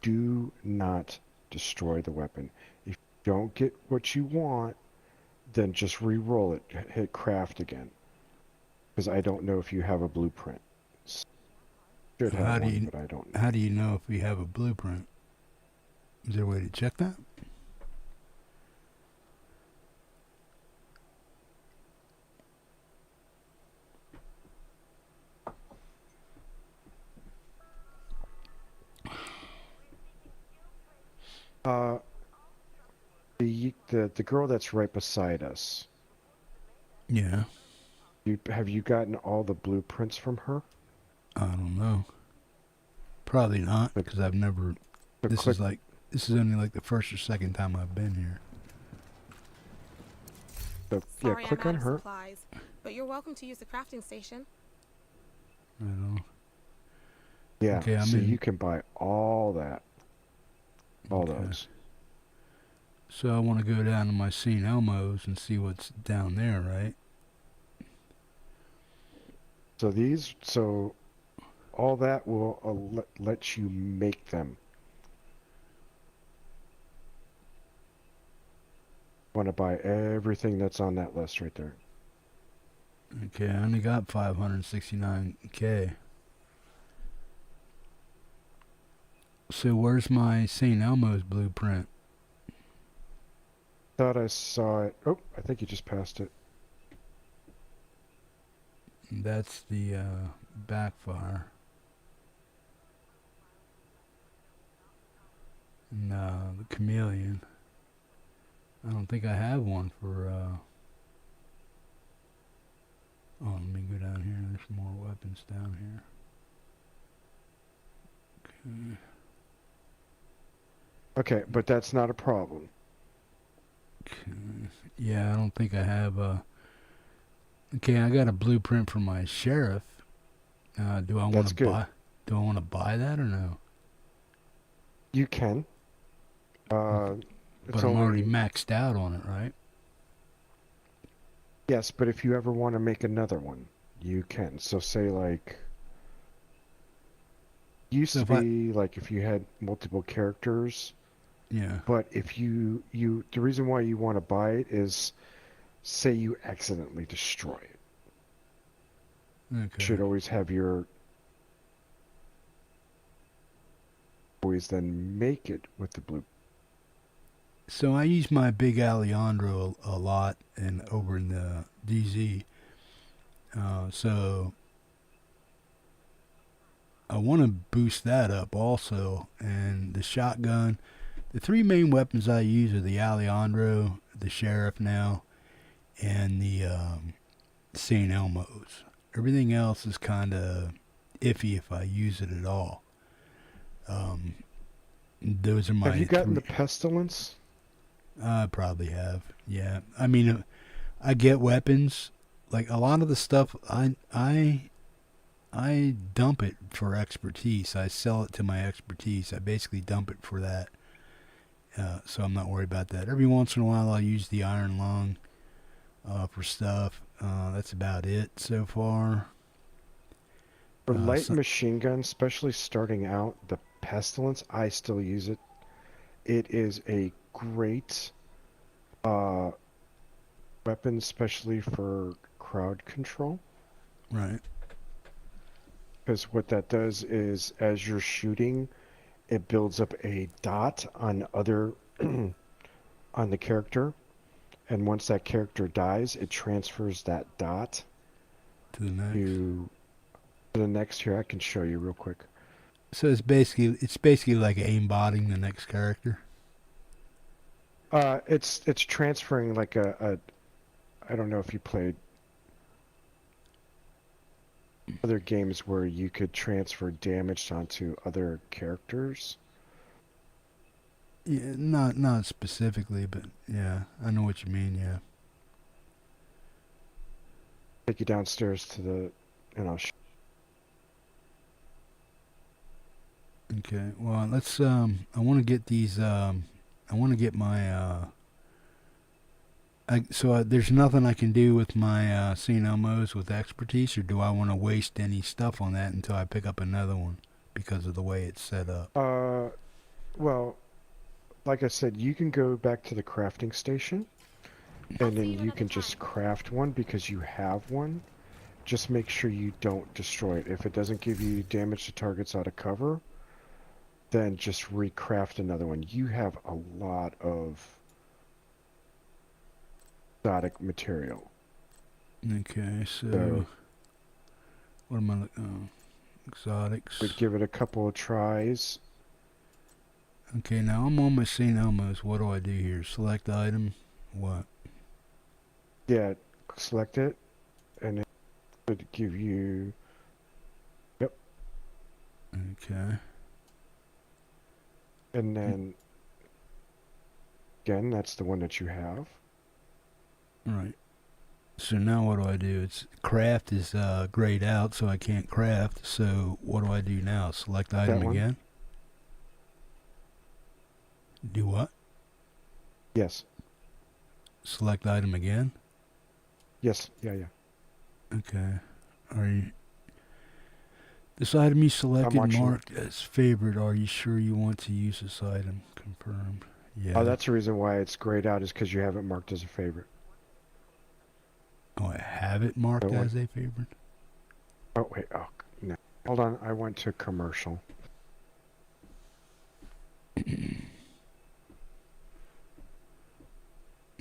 Do not destroy the weapon. If you don't get what you want, then just re-roll it. Hit craft again. Because I don't know if you have a blueprint. Should have one, but I don't know. How do you know if we have a blueprint? Is there a way to check that? The girl that's right beside us. Yeah. Have you gotten all the blueprints from her? I don't know. Probably not, because I've never. This is only like the first or second time I've been here. So, Sorry, yeah, click I'm on out her. of supplies, but you're welcome to use the crafting station. I don't know. Yeah, okay, so you can buy all that. All those. So I want to go down to my St. Elmo's and see what's down there, right? So all that will let you make them. Want to buy everything that's on that list right there. Okay, I only got 569K. So where's my St. Elmo's blueprint? Thought I saw it. Oh, I think you just passed it. That's the backfire. No, the chameleon. I don't think I have one for oh, let me go down here. There's more weapons down here. Okay, but that's not a problem. Okay. Yeah, I don't think I have a... Okay, I got a blueprint for my sheriff. Do I want to buy? Do I want to buy that or no? You can. But I'm already maxed out on it, right? Yes, but if you ever want to make another one, you can. So say like... Used to be like if you had multiple characters. Yeah. But if the reason why you want to buy it is, say you accidentally destroy it. Okay. You should always have always then make it with the blue. So I use my big Alejandro a lot and over in the DZ. So I want to boost that up also. And the shotgun, the three main weapons I use are the Alejandro, the Sheriff now, and the St. Elmo's. Everything else is kind of iffy if I use it at all. Those are my Have you gotten three. the Pestilence? I probably have. Yeah. I mean, I get weapons. Like a lot of the stuff, I dump it for expertise. I sell it to my expertise. I basically dump it for that. So I'm not worried about that. Every once in a while, I'll use the Iron Lung for stuff. That's about it so far. For light machine gun, especially starting out, the Pestilence, I still use it. It is a great weapon, especially for crowd control. Right. Because what that does is, as you're shooting, it builds up a dot on other on the character, and once that character dies, it transfers that dot to the next. To the next. Here, I can show you real quick. So it's basically like aimbotting the next character. It's transferring like a I don't know if you played other games where you could transfer damage onto other characters. Yeah, not specifically, but yeah, I know what you mean. Yeah. Take you downstairs to the, and I'll show. Okay. Well, let's. I want to get these. I want to get my. There's nothing I can do with my St. Elmo's with expertise, or do I want to waste any stuff on that until I pick up another one because of the way it's set up? Well, like I said, you can go back to the crafting station, and then you can just craft one because you have one. Just make sure you don't destroy it. If it doesn't give you damage to targets out of cover, then just recraft another one. You have a lot of exotic material. Okay, so what am I looking? Oh, exotics. Would give it a couple of tries. Okay, now I'm on my St. Elmo's. What do I do here? Select item. What? Yeah, select it, and it would give you. Yep. Okay. And then again, that's the one that you have. Right. So now what do I do? It's craft is grayed out, so I can't craft. So what do I do now? Select item again? Do what? Yes. Select item again? Yes. Yeah. Okay. Are you... This item you selected marked as favorite. Are you sure you want to use this item? Confirmed. Yeah. Oh, that's the reason why it's grayed out, is because you have it marked as a favorite. Oh, I have it marked as a favorite? Oh, wait. Oh, no. Hold on. I went to commercial.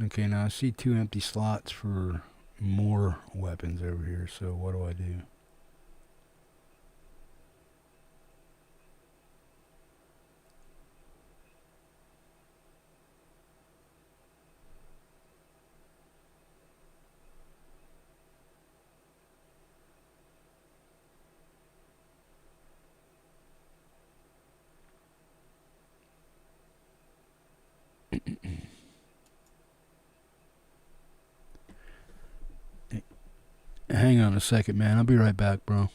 Okay, now I see 2 empty slots for more weapons over here, so what do I do? Hang on a second, man. I'll be right back, bro.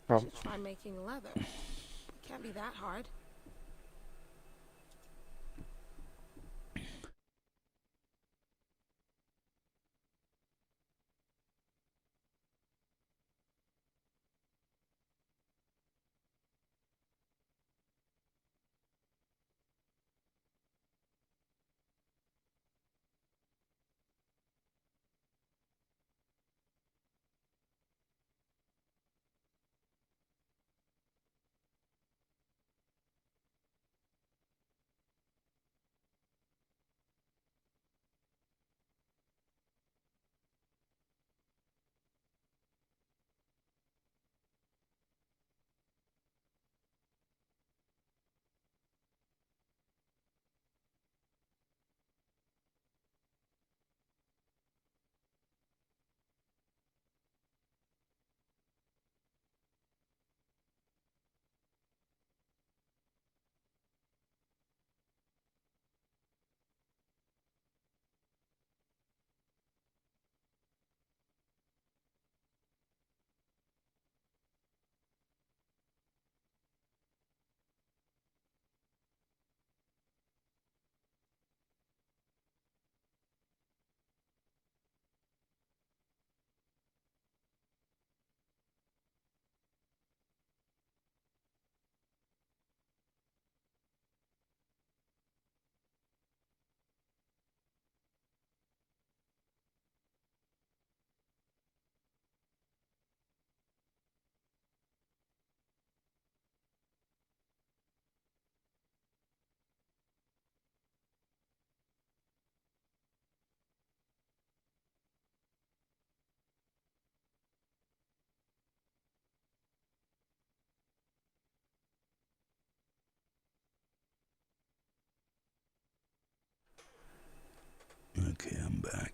Should try making leather. Can't be that hard. back.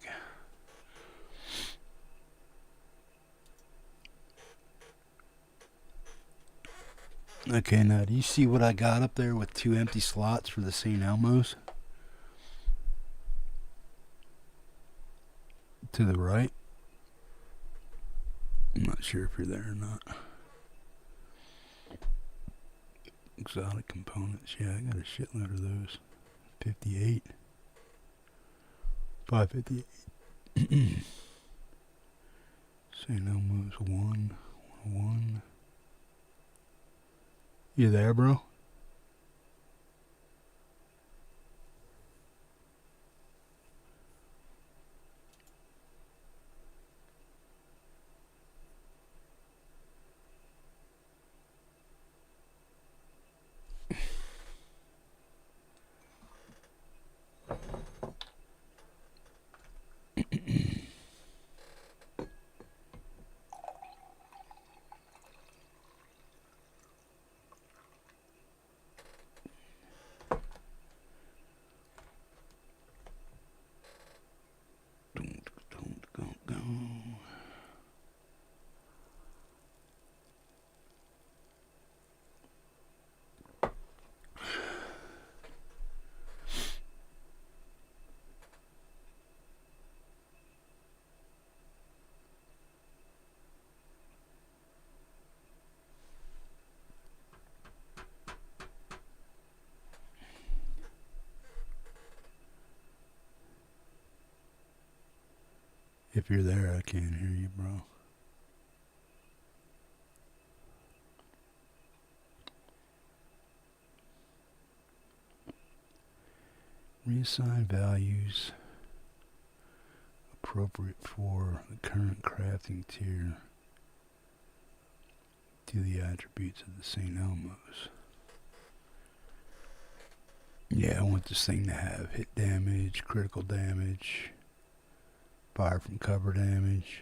Okay, now do you see what I got up there with 2 empty slots for the St. Elmo's? To the right. I'm not sure if you're there or not. Exotic components. Yeah, I got a shitload of those. 58. 558. St. Elmo's 1. You there, bro? If you're there, I can't hear you, bro. Reassign values appropriate for the current crafting tier to the attributes of the St. Elmo's. Yeah, I want this thing to have hit damage, critical damage, fire from cover damage.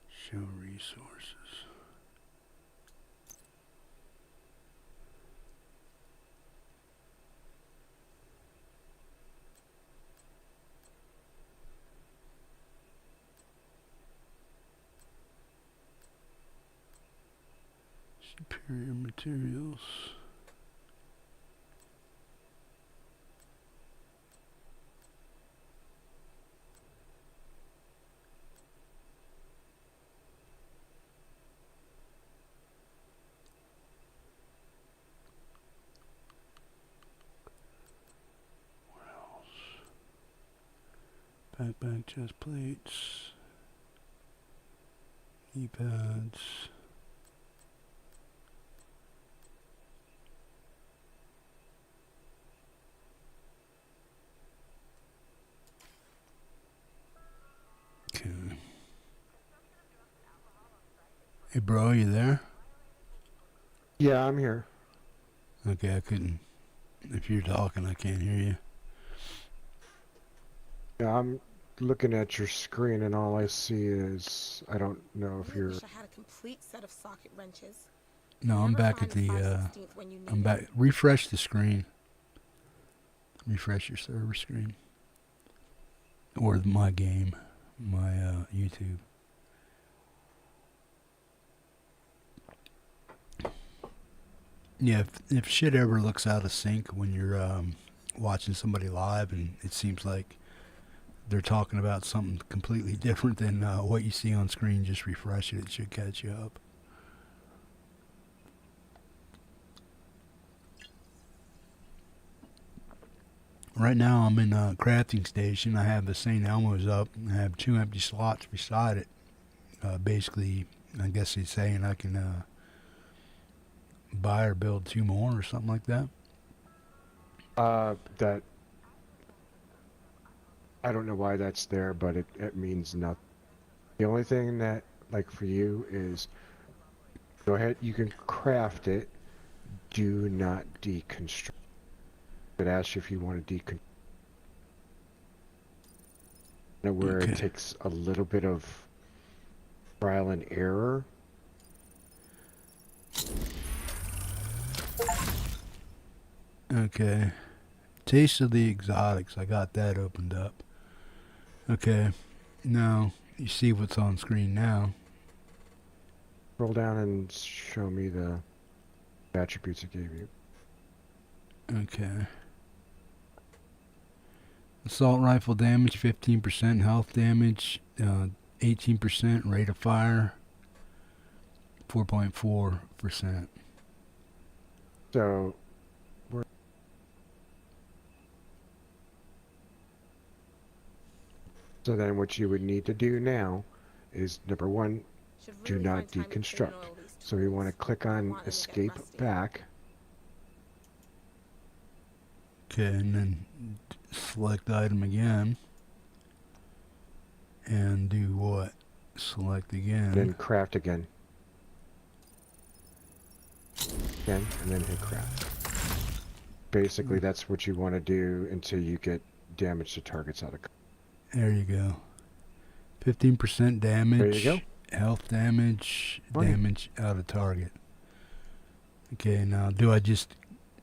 Show resources. Superior materials. What else? Backpack chest plates. Keypads. Okay. Hey bro, you there? Yeah, I'm here. Okay, I couldn't. If you're talking, I can't hear you. Yeah, I'm looking at your screen and all I see is, I don't know if I you're... wish I had a complete set of socket wrenches. No, I'm back at the, I'm back. Refresh the screen. Refresh your server screen. Or my game. My, YouTube. Yeah, if shit ever looks out of sync when you're, watching somebody live and it seems like they're talking about something completely different than, what you see on screen, just refresh it. It should catch you up. Right now I'm in a crafting station. I have the St. Elmo's up. I have 2 empty slots beside it. Basically, I guess he's saying I can buy or build 2 more or something like that. That... I don't know why that's there, but it means nothing. The only thing that, like for you, is go ahead, you can craft it. Do not deconstruct. It asks you if you want to deconstruct. where Okay. it takes a little bit of trial and error. Okay. Taste of the Exotics. I got that opened up. Okay. Now, you see what's on screen now. Scroll down and show me the attributes it gave you. Okay. Assault rifle damage, 15% health damage, 18% rate of fire, 4.4%. So, then what you would need to do now is, number one, do not deconstruct. So we want to click on escape back. Okay, and then select item again. And do what? Select again. Then craft again. Again, and then hit craft. Basically, that's what you want to do until you get damage to targets out of. There you go. 15% damage. There you go. Health damage. Funny. Damage out of target. Okay, now do I just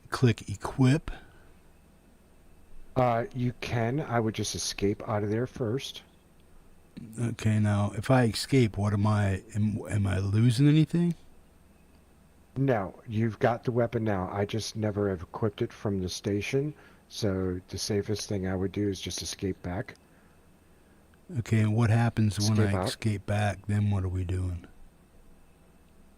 click equip? You can. I would just escape out of there first. Okay, now if I escape, what am I losing anything? No, you've got the weapon now. I just never have equipped it from the station. So the safest thing I would do is just escape back. Okay, and what happens when Escape I out. escape back? Then what are we doing?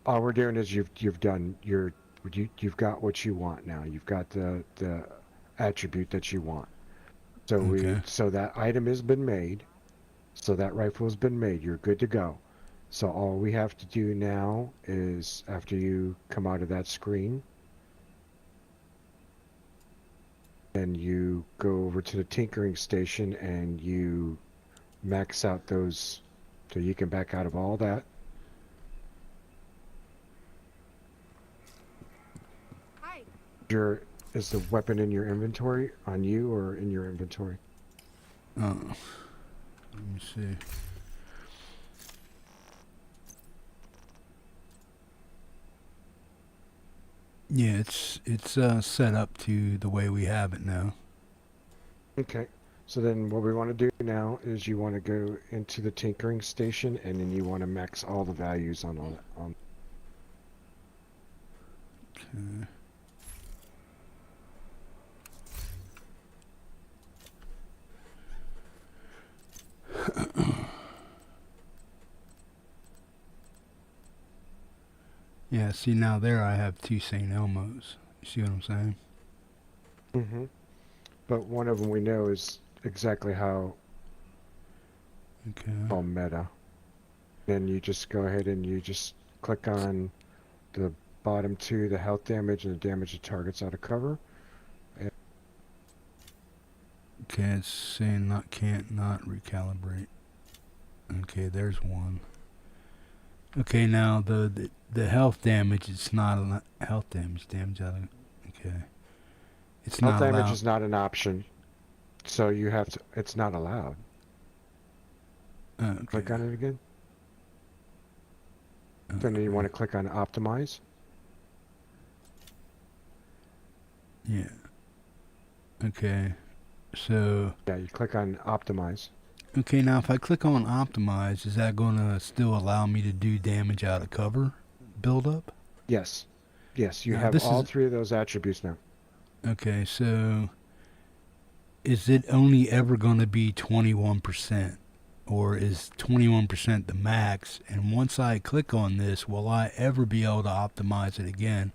All we're doing is you've got what you want now. You've got the attribute that you want. So Okay. so that item has been made. So that rifle has been made. You're good to go. So all we have to do now is, after you come out of that screen, then you go over to the tinkering station and you max out those, so you can back out of all that. Hi. Is the weapon in your inventory on you or in your inventory? Let me see. Yeah, it's set up to the way we have it now. Okay. So then what we want to do now is you want to go into the tinkering station and then you want to max all the values on all on. Okay. Yeah, see now there I have two St. Elmo's. You see what I'm saying? Mm-hmm. But one of them we know is exactly how all meta. Then you just go ahead and you just click on the bottom two, the health damage and the damage to targets out of cover. And Okay, it's saying can't not recalibrate. Okay, there's one. Okay, now the health damage, it's not a health damage out of, okay. It's health not damage allowed. is not an option. So you have to, it's not allowed. Okay. Click on it again. Then you want to click on optimize. Yeah. Okay. So. Yeah, you click on optimize. Okay, now if I click on optimize, is that going to still allow me to do damage out of cover buildup? Yes. Yes, you Now, have this all is- three of those attributes now. Okay, so is it only ever going to be 21%? Or is 21% the max? And once I click on this, will I ever be able to optimize it again?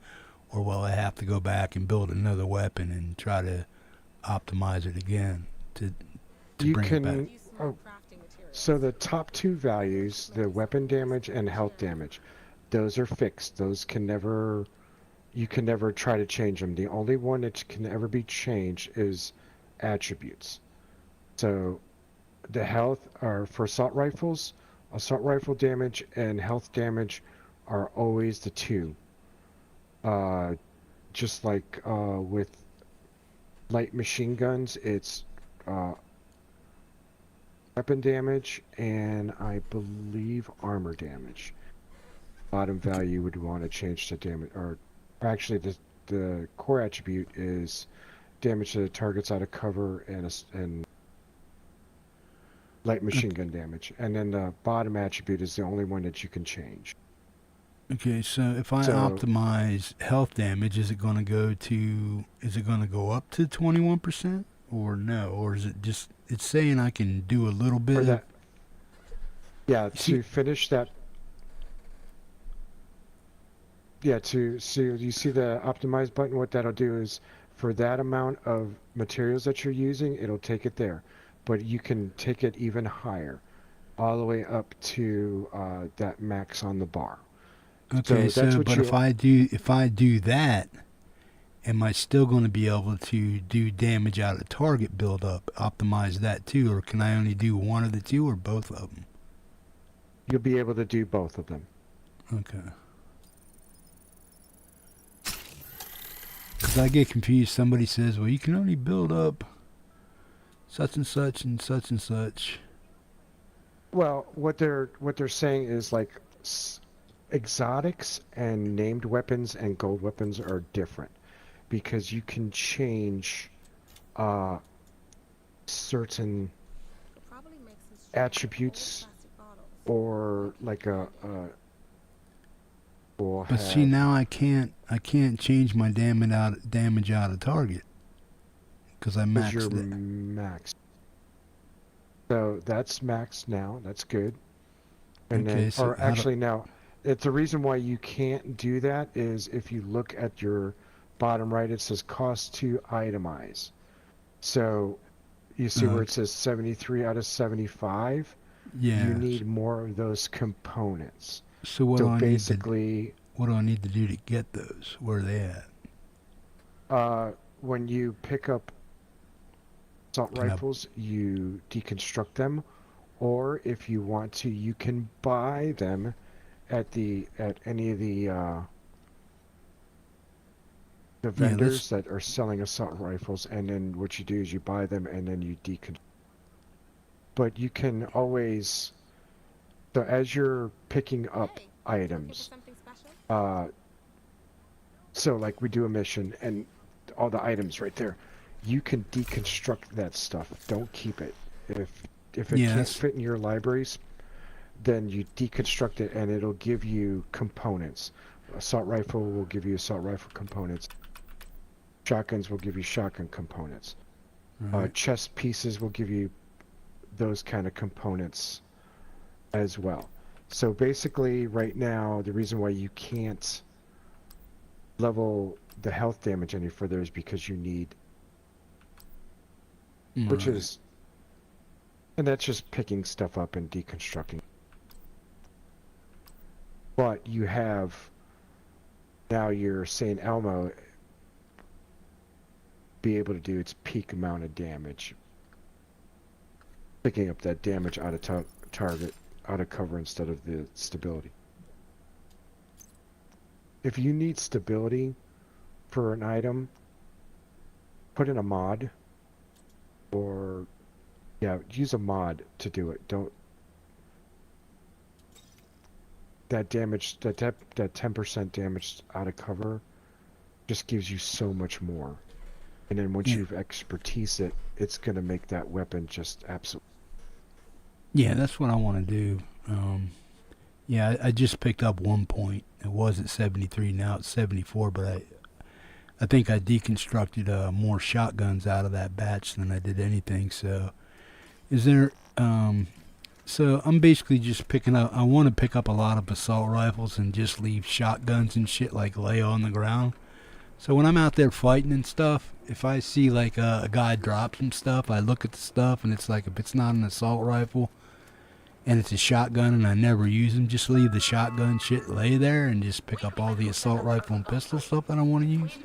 Or will I have to go back and build another weapon and try to optimize it again to You bring it back? can. Oh, so the top two values, the weapon damage and health damage, those are fixed. Those can never. You can never try to change them. The only one that can ever be changed is attributes. So the health are for assault rifles. Assault rifle damage and health damage are always the two. Just like with light machine guns, it's weapon damage, and I believe armor damage. Bottom value would want to change to damage, or actually the core attribute is damage to targets out of cover and light machine gun damage, and then the bottom attribute is the only one that you can change. Okay, so if I optimize health damage, is it going to go up to 21% or no? Or is it just, it's saying I can do a little bit For that, yeah, to finish that. Yeah, so you see the optimize button, what that'll do is for that amount of materials that you're using, it'll take it there. But you can take it even higher, all the way up to that max on the bar. Okay, so but if I do that, am I still going to be able to do damage out of target build up, optimize that too, or can I only do one of the two or both of them? You'll be able to do both of them. Okay. Because I get confused. Somebody says, well, you can only build up such and such and such and such. Well, what they're saying is like exotics and named weapons and gold weapons are different because you can change certain attributes or like but see, now I can't change my damage out of target because I maxed it. Maxed. So that's maxed now. That's good. And okay, then, so or actually now, it's the reason why you can't do that is if you look at your bottom right, it says cost to itemize. So you see where it says 73 out of 75. Yeah. You need more of those components. So what do I need to do to get those? Where are they at? When you pick up assault rifles, you deconstruct them, or if you want to, you can buy them at any of the vendors that are selling assault rifles, and then what you do is you buy them and then you deconstruct. But you can always, so as you're picking up items, so like we do a mission and all the items right there, you can deconstruct that stuff. Don't keep it. If it can't fit in your libraries, then you deconstruct it and it'll give you components. Assault rifle will give you assault rifle components. Shotguns will give you shotgun components. Chest pieces will give you those kind of components as well. So basically right now the reason why you can't level the health damage any further is because you need, which is, and that's just picking stuff up and deconstructing. But you have, now you're St. Elmo be able to do its peak amount of damage, picking up that damage out of target, out of cover instead of the stability. If you need stability for an item, put in a mod, or use a mod to do it. Don't, that damage, that 10% damage out of cover just gives you so much more. And then once you've expertise it, it's going to make that weapon just absolute. Yeah, that's what I want to do. Yeah, I just picked up 1 point. It was at 73, now it's 74, but I think I deconstructed more shotguns out of that batch than I did anything. So is there so I'm basically just picking up, I want to pick up a lot of assault rifles and just leave shotguns and shit like lay on the ground. So when I'm out there fighting and stuff, if I see like a guy drop some stuff, I look at the stuff and it's like, if it's not an assault rifle and it's a shotgun and I never use them, just leave the shotgun shit lay there and just pick up all the assault rifle and pistol stuff that I want to use.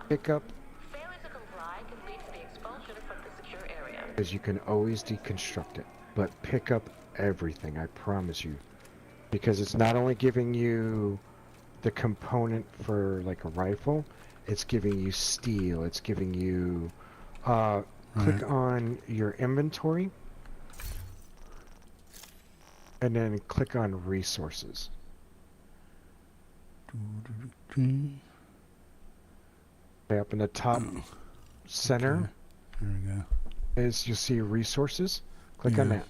Pick up, because you can always deconstruct it, but pick up everything, I promise you, because it's not only giving you the component for like a rifle, it's giving you steel, it's giving you click on your inventory and then click on resources. Okay, up in the top center. Okay. There we go. Is you'll see resources. Click on that.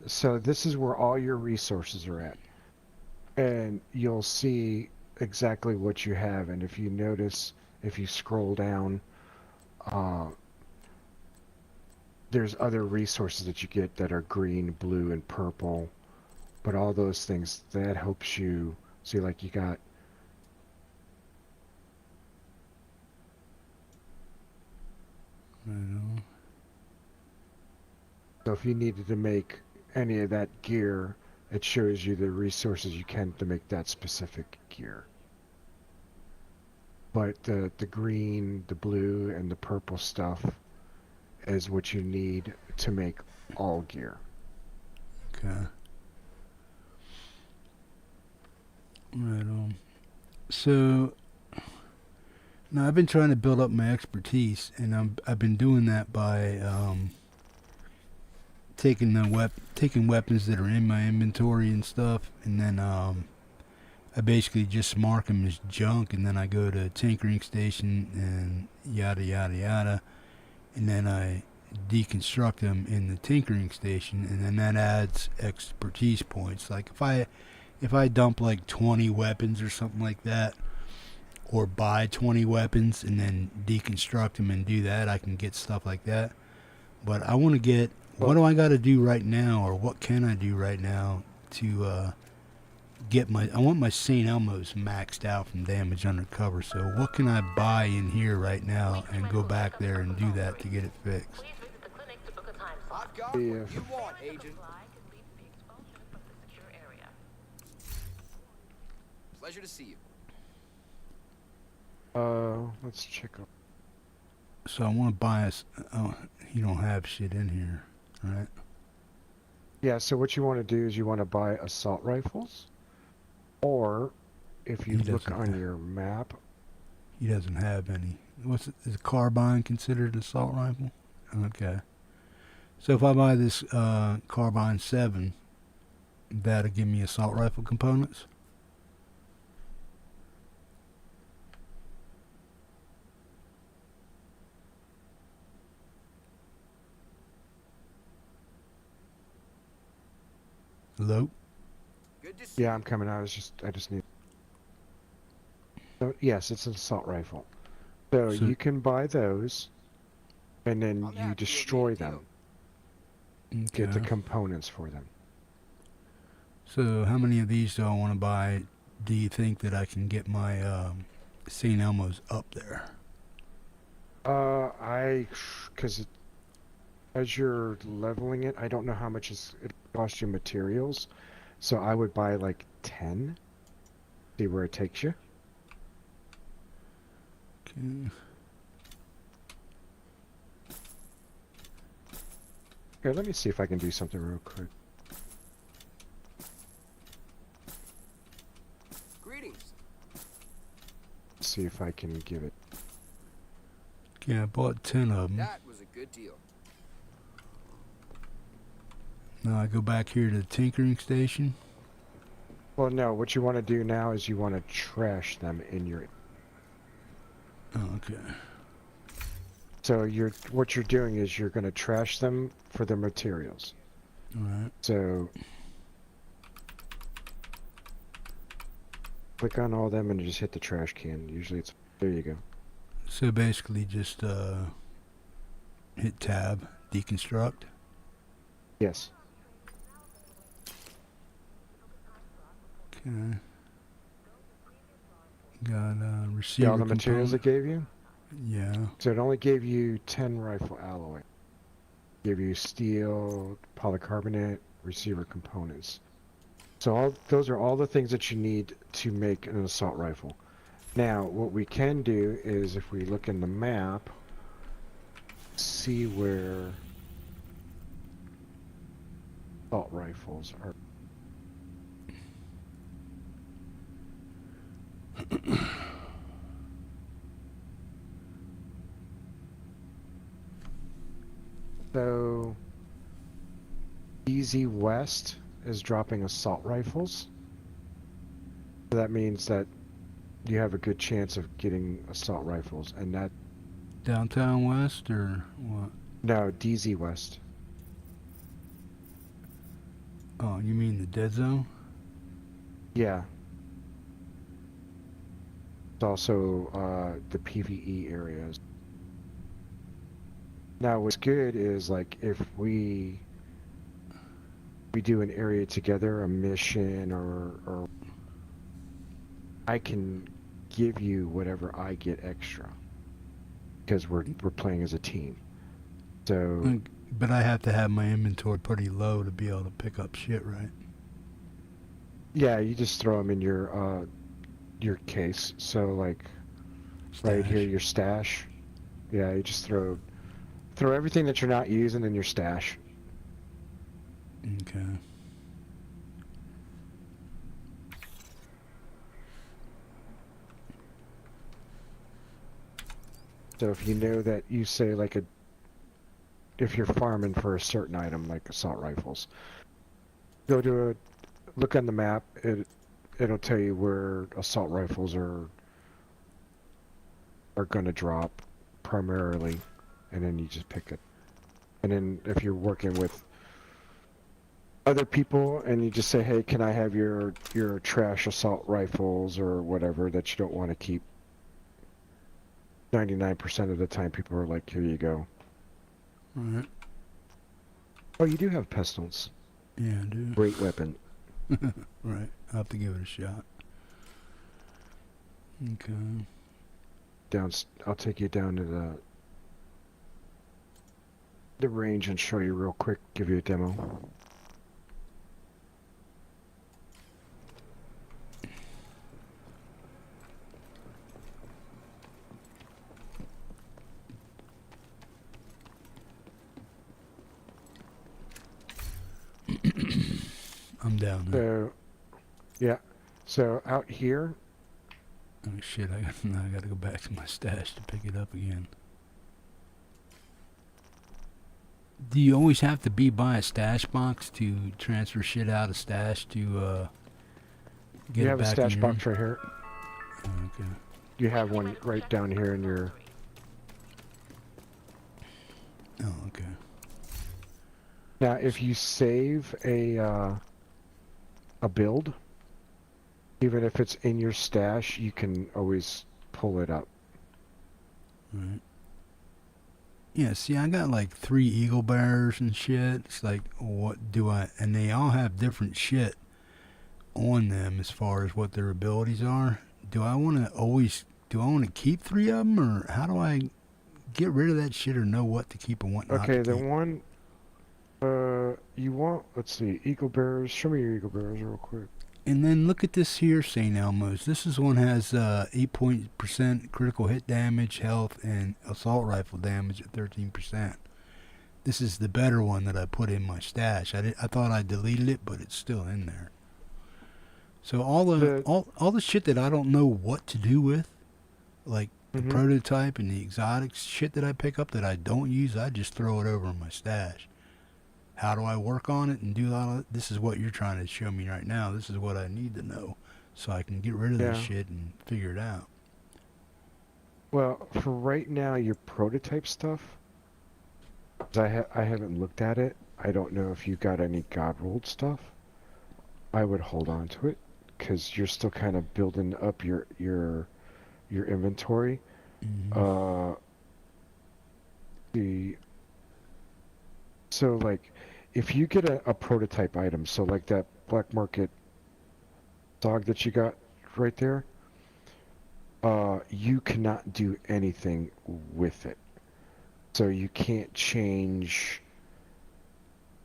So this is where all your resources are at. And you'll see exactly what you have. And if you notice, if you scroll down, there's other resources that you get that are green, blue, and purple. But all those things, that helps you see, like you got so if you needed to make any of that gear, it shows you the resources you can to make that specific gear. But the green, the blue, and the purple stuff is what you need to make all gear. Okay. Right on. So now I've been trying to build up my expertise, and I've been doing that by taking weapons that are in my inventory and stuff, and then I basically just mark them as junk, and then I go to tinkering station and yada yada yada, and then I deconstruct them in the tinkering station, and then that adds expertise points. Like if I dump like 20 weapons or something like that, or buy 20 weapons and then deconstruct them and do that, I can get stuff like that. But I want to get, what do I got to do right now, or what can I do right now to get I want my St. Elmo's maxed out from damage undercover. So what can I buy in here right now and go back there and do that to get it fixed? I've got what you want, Agent. Pleasure to see you. Let's check up. So I want to buy you don't have shit in here, right? Yeah, so what you want to do is you want to buy assault rifles, or if you look on your map. He doesn't have any. Is a carbine considered an assault rifle? Okay. So if I buy this carbine 7, that'll give me assault rifle components? Hello? Yeah, I'm coming out. I just need. So, yes, it's an assault rifle. So you can buy those, and then you destroy them. Get the components for them. So how many of these do I want to buy? Do you think that I can get my St. Elmo's up there? Because as you're leveling it, I don't know how much it costs you materials, so I would buy like 10. See where it takes you. Okay. Here, let me see if I can do something real quick. Greetings. See if I can give it. Yeah, I bought 10 of them. That was a good deal. Now I go back here to the tinkering station. Well, no, what you want to do now is you want to trash them in your... Oh, okay. So what you're doing is you're going to trash them for the materials. Alright. So click on all of them and just hit the trash can. Usually it's... There you go. So basically just hit tab, deconstruct. Yes. Okay. Got receiver all the materials it gave you? Yeah. So it only gave you 10 rifle alloy. Gave you steel, polycarbonate, receiver components. So those are all the things that you need to make an assault rifle. Now, what we can do is if we look in the map, see where assault rifles are. So, Easy West is dropping assault rifles. So that means that you have a good chance of getting assault rifles, and that... Downtown West or what? No, DZ West. Oh, you mean the dead zone? Yeah. It's also the PvE areas. Now, what's good is, like, if we do an area together, a mission, or I can give you whatever I get extra, because we're playing as a team. So, but I have to have my inventory pretty low to be able to pick up shit, right? yeah, you just throw them in your case. So, like, right here, your stash. Yeah, you just throw everything that you're not using in your stash. Okay. So if you know that you say, like, if you're farming for a certain item, like assault rifles, go to look on the map. It'll tell you where assault rifles are going to drop primarily, and then you just pick it. And then if you're working with other people and you just say, hey, can I have your trash assault rifles or whatever that you don't want to keep, 99% of the time people are like, here you go. Alright. Oh, you do have pistols. Yeah, I do. Great weapon. Right. I'll have to give it a shot. Okay. I'll take you down to the range and show you real quick, give you a demo. I'm down there. So, yeah. So out here. Oh shit! Now I gotta go back to my stash to pick it up again. Do you always have to be by a stash box to transfer shit out of stash to get You it have a back stash in box your... right here. Oh, okay. You have one right down here in your... Oh, okay. Now, if you save a build, even if it's in your stash, you can always pull it up. Right. Yeah, see, I got like 3 Eagle Bearers and shit. It's like, what do I... And they all have different shit on them as far as what their abilities are. Do I want to keep 3 of them, or how do I get rid of that shit or know what to keep and what not to keep? Okay, the one... you want... Let's see, Eagle Bearers. Show me your Eagle Bearers real quick. And then look at this here, St. Elmo's. This is one has 8% critical hit damage, health, and assault rifle damage at 13%. This is the better one that I put in my stash. I thought I deleted it, but it's still in there. So all the shit that I don't know what to do with, like the prototype and the exotics, shit that I pick up that I don't use, I just throw it over in my stash. How do I work on it and do all of it? This is what you're trying to show me right now. This is what I need to know so I can get rid of this shit and figure it out. Well, for right now, your prototype stuff, I haven't looked at it. I don't know if you got any God-rolled stuff. I would hold on to it because you're still kind of building up your inventory. So like, if you get a prototype item, so like that black market dog that you got right there, you cannot do anything with it. So you can't change.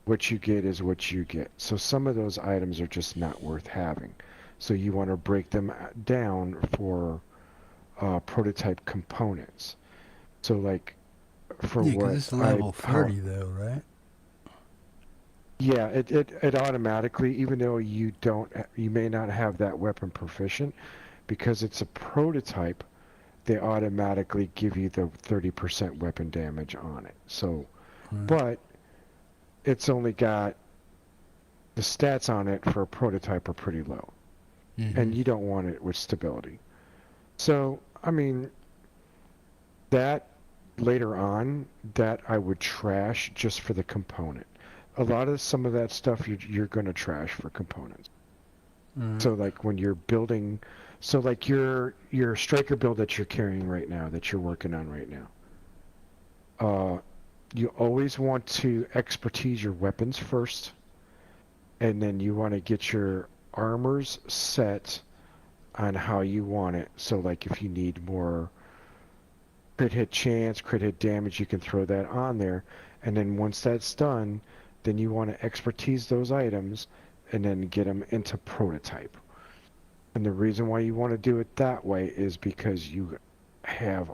What you get is what you get. So some of those items are just not worth having. So you want to break them down for prototype components. So like, for what it's level 30 though, right? Yeah, it automatically, even though you may not have that weapon proficient, because it's a prototype, they automatically give you the 30% weapon damage on it. So, but it's only got the stats on it for a prototype are pretty low. And you don't want it with stability. So, I mean, that later on, that I would trash just for the component. Some of that stuff you're going to trash for components. So like when you're building, so like your striker build that you're carrying right now, that you're working on right now, you always want to expertise your weapons first, and then you want to get your armors set on how you want it. So like if you need more crit hit chance, crit hit damage, you can throw that on there. And then once that's done, then you want to expertise those items and then get them into prototype. And the reason why you want to do it that way is because you have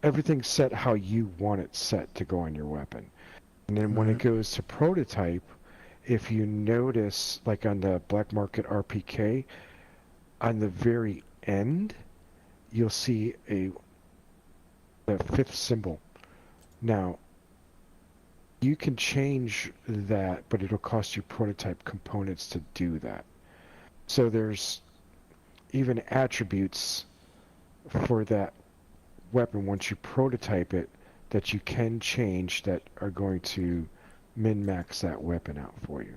everything set how you want it set to go on your weapon. And then when it goes to prototype, if you notice, like on the Black Market RPK, on the very end, you'll see the 5th symbol. Now, you can change that, but it'll cost you prototype components to do that. So there's even attributes for that weapon once you prototype it that you can change that are going to min-max that weapon out for you.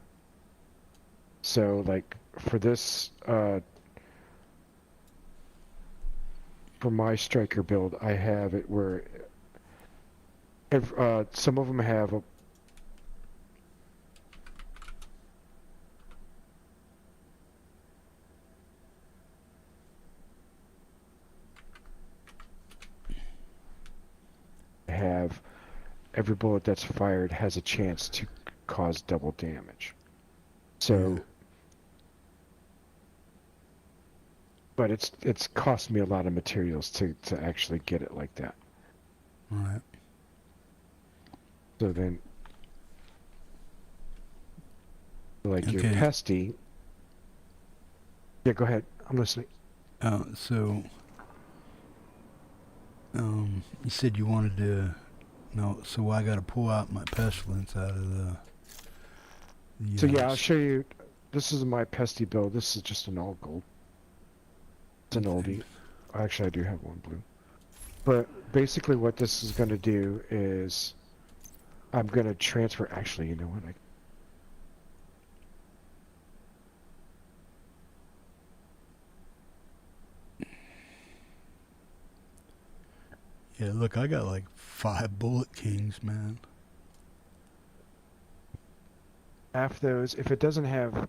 So like for this, for my striker build, I have it where some of them have every bullet that's fired has a chance to cause double damage. So, but it's cost me a lot of materials to actually get it like that. Right. So then, like your pesty. Yeah, go ahead. I'm listening. So, you said you wanted to. No, so I got to pull out my pestilence out of the so yeah, I'll show you. This is my pesty build. This is just an all gold. It's an oldie. Actually, I do have one blue. But basically what this is going to do is I'm going to transfer. Actually, you know what? Yeah, look, I got like 5 bullet kings, man. Half those, if it doesn't have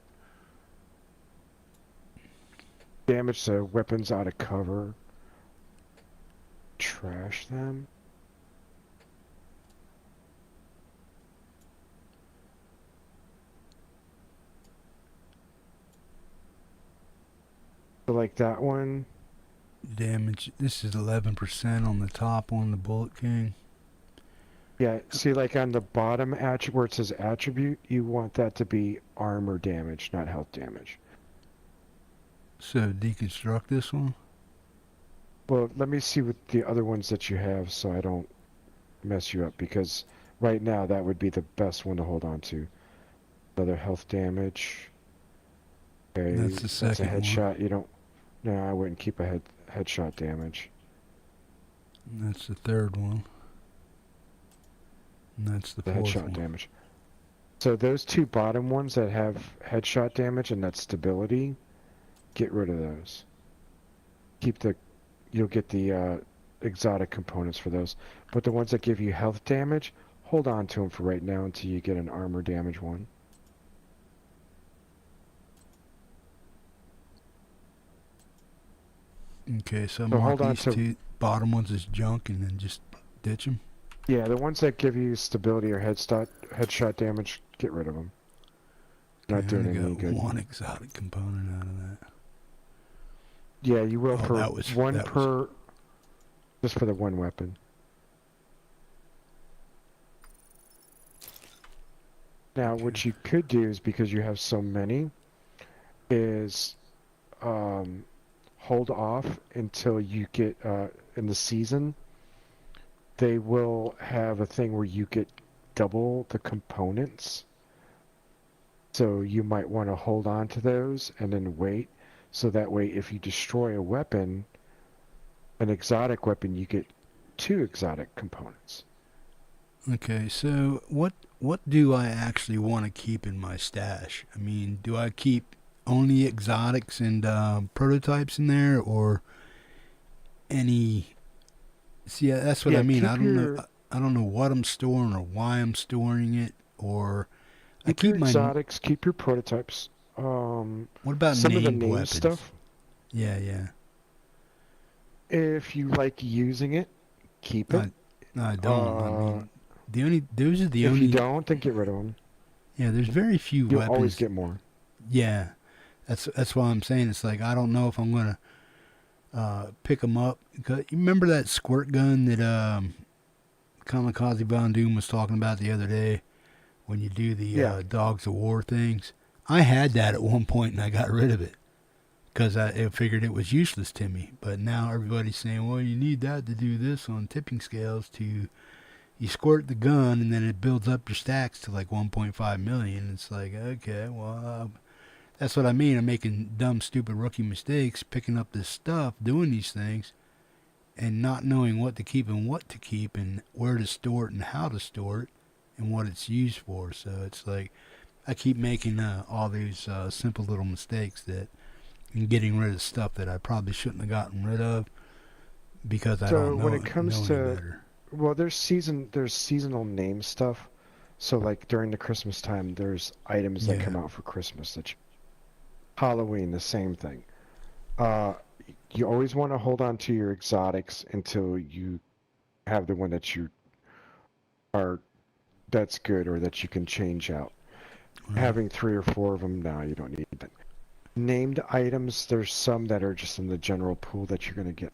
damage to weapons out of cover, trash them. So like that one. Damage, this is 11% on the top on the bullet king. Yeah, see like on the bottom attribute where it says attribute, you want that to be armor damage, not health damage. So deconstruct this one? Well, let me see what the other ones that you have so I don't mess you up, because right now that would be the best one to hold on to. Another health damage. Okay, that's the second that's a headshot. one. You don't. No, I wouldn't keep a headshot damage. And that's the third one. And that's the fourth headshot one. damage. So those two bottom ones that have headshot damage and that stability, get rid of those. You'll get the exotic components for those. But the ones that give you health damage, hold on to them for right now until you get an armor damage one. Okay, so mark these two bottom ones as junk and then just ditch them? Yeah, the ones that give you stability or headshot damage, get rid of them. Not doing any good. One exotic component out of that. Yeah, you will for one per... Just for the one weapon. Now, what you could do is, because you have so many, is hold off until you get in the season. They will have a thing where you get double the components So you might want to hold on to those and then wait. So that way, if you destroy a weapon, an exotic weapon, you get 2 exotic components. Okay, so what do I actually want to keep in my stash? I mean, do I keep only exotics and prototypes in there, or any? See, that's what I mean. I don't know. I don't know what I'm storing or why I'm storing it, or I keep your my exotics, keep your prototypes. What about some of the named name weapons? stuff? Yeah, yeah. If you like using it, keep it. I don't. I mean, those are the if only. If you don't, then get rid of them. Yeah, there's very few You'll weapons. always get more. Yeah, that's why I'm saying it's like I don't know if I'm gonna pick them up. Because you remember that squirt gun that Kamikaze Von Doom was talking about the other day when you do the Dogs of War things? I had that at one point and I got rid of it because I figured it was useless to me. But now everybody's saying, well, you need that to do this on tipping scales to. You squirt the gun and then it builds up your stacks to like 1.5 million. It's like, okay, well, that's what I mean. I'm making dumb, stupid rookie mistakes, picking up this stuff, doing these things, and not knowing what to keep and what to keep and where to store it and how to store it and what it's used for. So it's like I keep making all these simple little mistakes that and getting rid of stuff that I probably shouldn't have gotten rid of because I don't know, when it comes know to any better. Well, there's seasonal name stuff. So like during the Christmas time, there's items that come out for Christmas. Halloween, the same thing. You always want to hold on to your exotics until you have the one that that's good or that you can change out. Right. Having 3 or 4 of them now, you don't need that. Named items, there's some that are just in the general pool that you're going to get.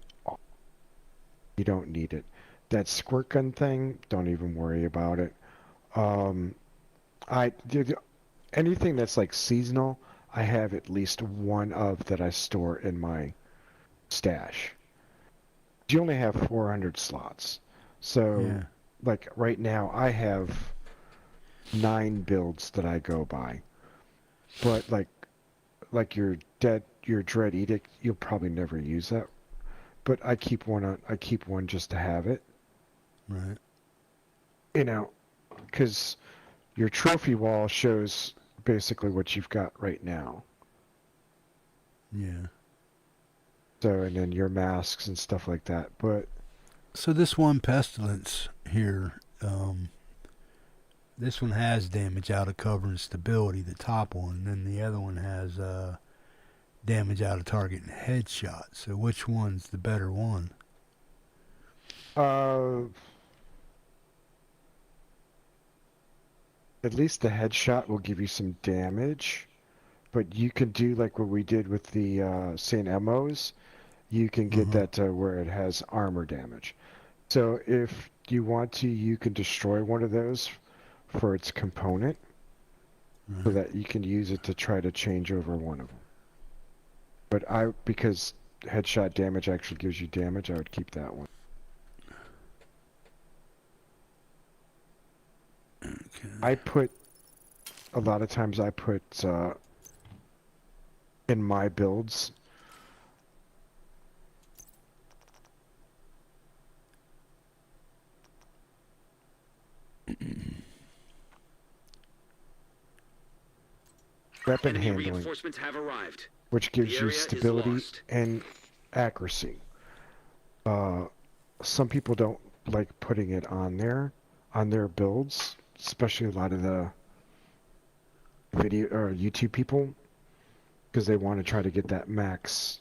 You don't need it. That squirt gun thing, don't even worry about it. Anything that's like seasonal, I have at least one of that I store in my stash. You only have 400 slots. So, like right now, I have 9 builds that I go by. But like your Dread Edict, you'll probably never use that. But I keep one just to have it. Right. You know, because your trophy wall shows basically what you've got right now. Yeah. So, and then your masks and stuff like that. But so this one Pestilence here, this one has damage out of cover and stability, the top one, and then the other one has damage out of target and headshot. So which one's the better one? At least the headshot will give you some damage, but you can do like what we did with the St. Emmos. You can get that to where it has armor damage. So if you want to, you can destroy one of those for its component, so that you can use it to try to change over one of them. But because headshot damage actually gives you damage, I would keep that one. Okay. A lot of times I put in my builds, weapon handling, reinforcements have arrived. Which gives you stability and accuracy. Some people don't like putting it on their builds, especially a lot of the video or YouTube people, because they want to try to get that max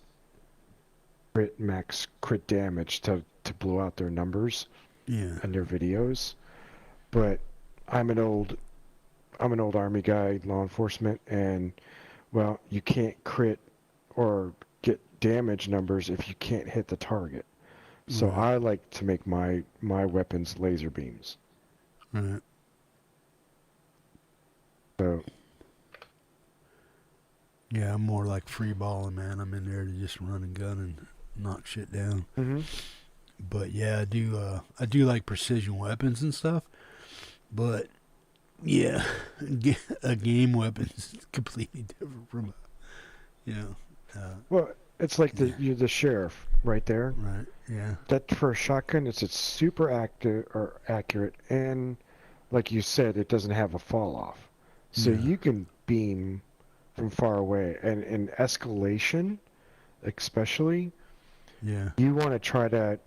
crit damage to blow out their numbers and their videos. But I'm an old army guy, law enforcement, and well, you can't crit or get damage numbers if you can't hit the target. So I like to make my weapons laser beams. Right. So yeah, I'm more like free balling, man. I'm in there to just run and gun and knock shit down. But yeah, I do like precision weapons and stuff. But Yeah, a game weapon is completely different from a, you know. Well, it's like yeah. you're the sheriff right there. Right. Yeah. That for a shotgun, it's super accurate, and like you said, it doesn't have a fall off, so Yeah. you can beam from far away. And in escalation, especially, Yeah. you want to try to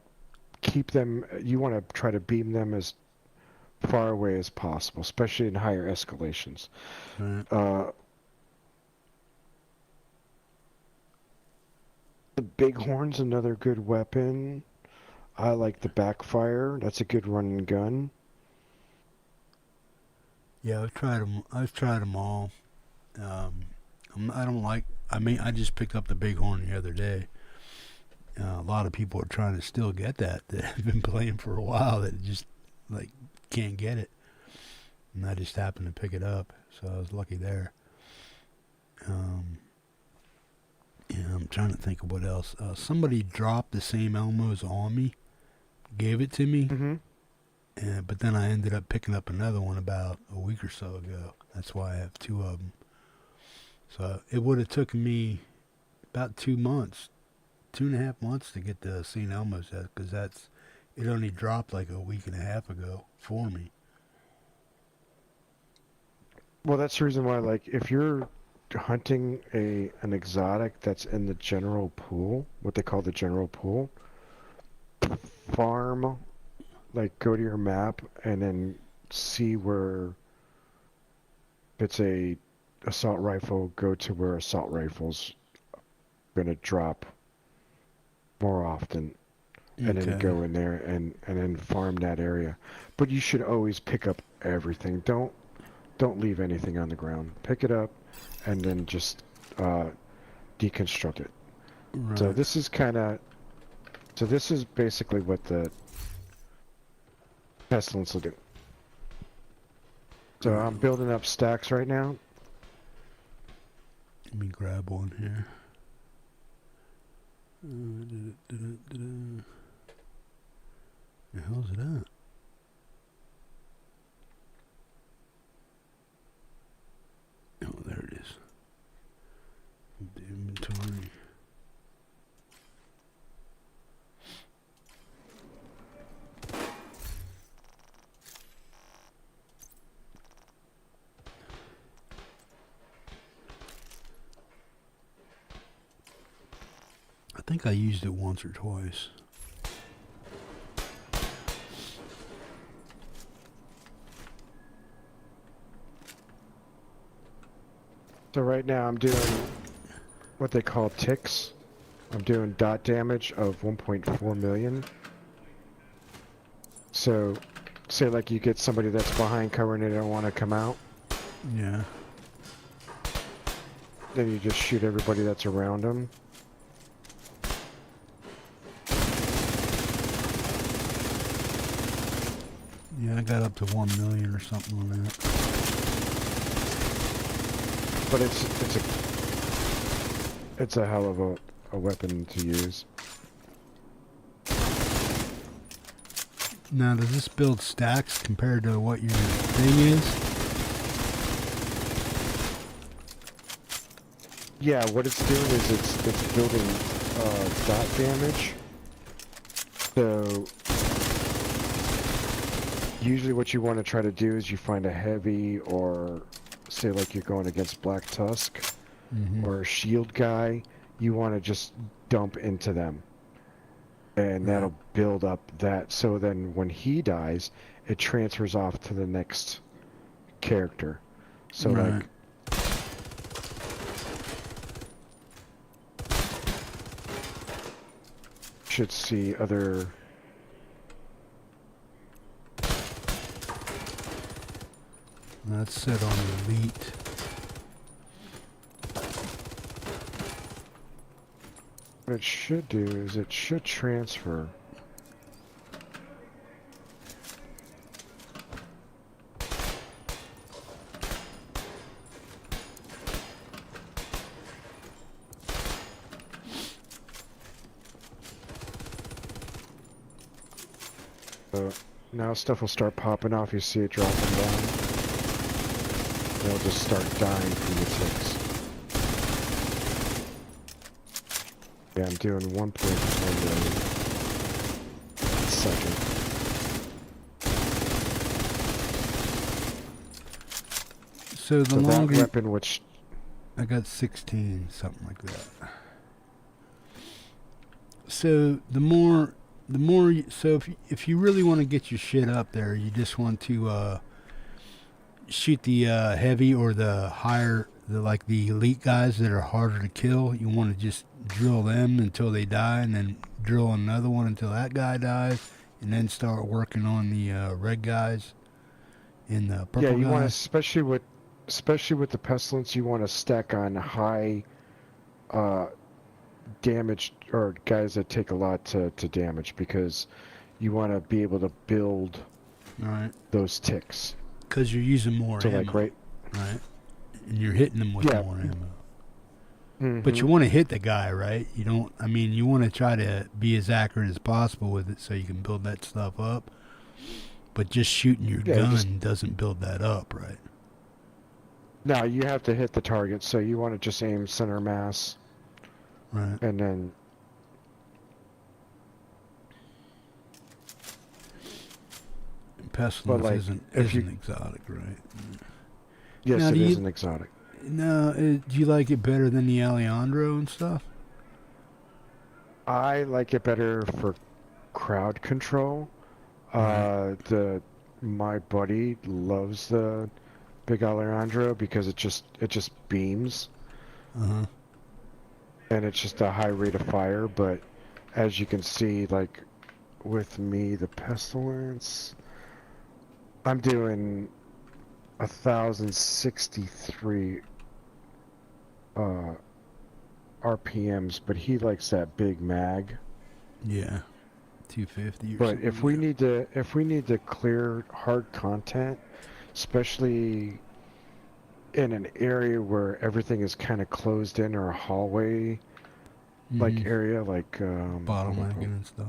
keep them. You want to try to beam them as far away as possible, especially in higher escalations. Right. The Bighorn's another good weapon. I like the backfire. That's a good run and gun. Yeah, I've tried them. I've tried them all. I don't like. I mean, I just picked up the Bighorn the other day. A lot of people are trying to still get that have been playing for a while that just like can't get it, and I just happened to pick it up, so I was lucky there. Yeah, I'm trying to think of what else. Somebody dropped the same Elmos on me, gave it to me, but then I ended up picking up another one about a week or so ago. That's why I have two of them. So it would have taken me about 2 months, 2.5 months to get the St. Elmo's set, because it only dropped like a week and a half ago for me. Well, that's the reason why, like, if you're hunting an exotic that's in the general pool, what they call the general pool, farm, like, go to your map and then see where it's a assault rifle, go to where assault rifles gonna drop more often, and then go in there and then farm that area. But you should always pick up everything. Don't leave anything on the ground. Pick it up and then just deconstruct it. Right. So this is basically what the pestilence will do. So I'm building up stacks right now. Let me grab one here. The hell's it at? Oh, there it is. The inventory. I think I used it once or twice. So right now I'm doing what they call ticks. I'm doing dot damage of 1.4 million. So, say like you get somebody that's behind cover and they don't want to come out. Yeah. Then you just shoot everybody that's around them. Yeah, I got up to 1 million or something on that. But it's a hell of a weapon to use. Now, does this build stacks compared to what your thing is? Yeah, what it's doing is it's building dot damage. So usually what you want to try to do is you find a heavy, or say like you're going against Black Tusk or a shield guy, you want to just dump into them. And that'll build up that, so then when he dies, it transfers off to the next character. So like should see other that's set on elite. What it should do is it should transfer. Now stuff will start popping off. You see it dropping down. they'll just start dying from the ticks. Yeah, I'm doing 1.4 million a second. So the So longer that weapon, which I got 16, something like that. So so if you really want to get your shit up there, you just want to shoot the heavy or the higher, like the elite guys that are harder to kill. You want to just drill them until they die, and then drill another one until that guy dies, and then start working on the red guys and the purple guys. Yeah, you want to, especially with the pestilence, you want to stack on high damage, or guys that take a lot to damage, because you want to be able to build those ticks. Because you're using more ammo, like right, and you're hitting them with more ammo. But you want to hit the guy, right? You don't. I mean, you want to try to be as accurate as possible with it, so you can build that stuff up. But just shooting your gun doesn't build that up, right? No, you have to hit the target, so you want to just aim center mass. Right. And then pestilence like, isn't exotic, right? Yes, now, it is an exotic. No, do you like it better than the Alejandro and stuff? I like it better for crowd control. My buddy loves the big Alejandro because it just beams. And it's just a high rate of fire, but as you can see, like with me, the pestilence, I'm doing 1,063 RPMs, but he likes that big mag. Yeah, 250. But if we need to clear hard content, especially in an area where everything is kind of closed in, or a hallway like area, like bottlenecking and stuff.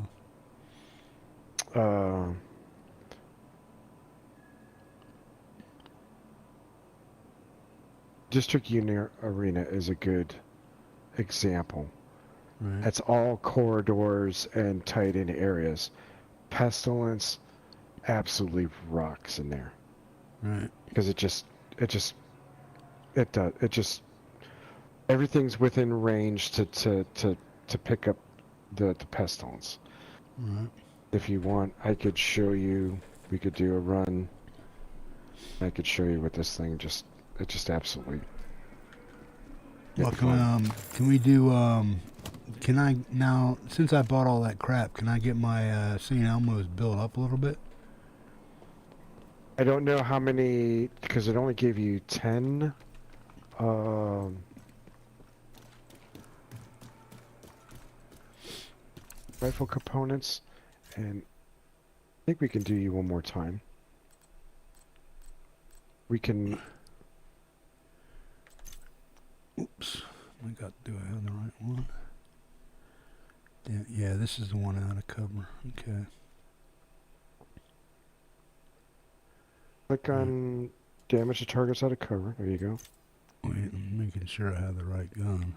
District Unit Arena is a good example. Right. That's all corridors and tight in areas. Pestilence absolutely rocks in there. Right. Because everything's within range to pick up the pestilence. Right. If you want, I could show you. We could do a run. I could show you what this thing just absolutely. Well, can we do? Can I now? Since I bought all that crap, can I get my St. Elmo's built up a little bit? I don't know how many, because it only gave you 10. Rifle components, and I think we can do you one more time. We can. Oops, do I have the right one? Yeah, this is the one out of cover. Okay. Click on damage to targets out of cover. There you go. Wait, I'm making sure I have the right gun.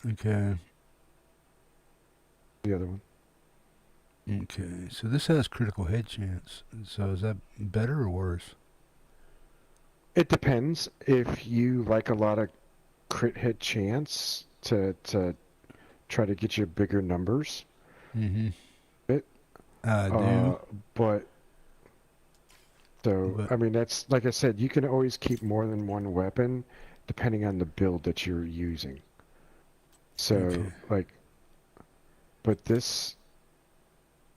Okay. The other one. Okay, so this has critical hit chance. So is that better or worse? It depends. If you like a lot of crit hit chance to try to get you bigger numbers. I do. But I mean, that's, like I said, you can always keep more than one weapon depending on the build that you're using. So, but this...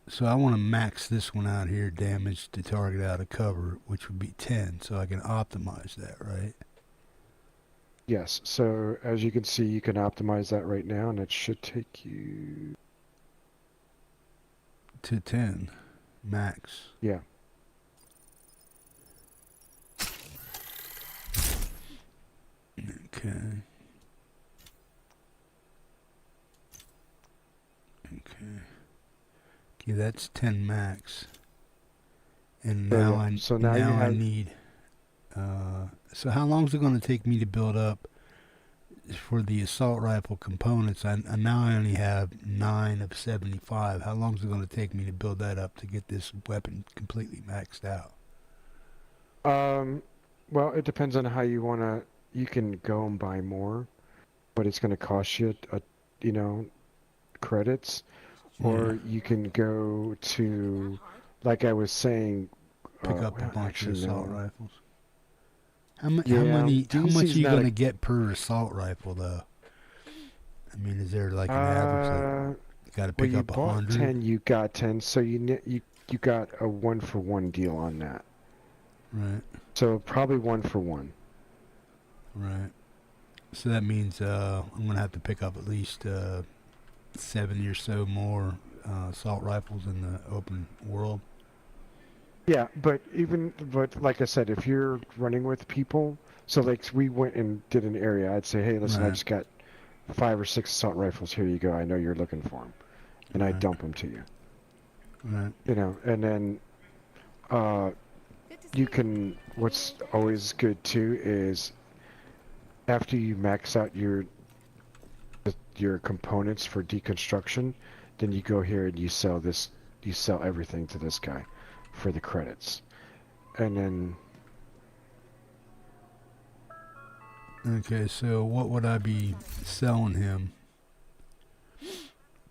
So I want to max this one out here, damage to target out of cover, which would be 10, so I can optimize that, right? Yes, so as you can see, you can optimize that right now, and it should take you... to 10, max. Yeah. Okay. Okay, that's 10 max. And now I need So how long is it going to take me to build up for the assault rifle components? I now I only have 9 of 75. How long is it going to take me to build that up to get this weapon completely maxed out? Well, it depends on how you want to. You can go and buy more, but it's going to cost you, credits. Or you can go to, like I was saying, pick up a bunch of assault rifles. How much Yeah, are you DC's going to get per assault rifle, though? I mean, is there like an average? You got to pick up 100. 10, you got 10, so you got a 1-for-1 deal on that. Right. So probably 1-for-1. Right. So that means I'm going to have to pick up at least 70 or so more assault rifles in the open world. Yeah, but like I said, if you're running with people, so like we went and did an area, I'd say, hey, listen, I just got 5 or 6 assault rifles. Here you go. I know you're looking for them, and I dump them to you. Right. And then you can. What's always good too is after you max out your components for deconstruction, then you go here and you sell this. You sell everything to this guy for the credits, and then. Okay, so what would I be selling him?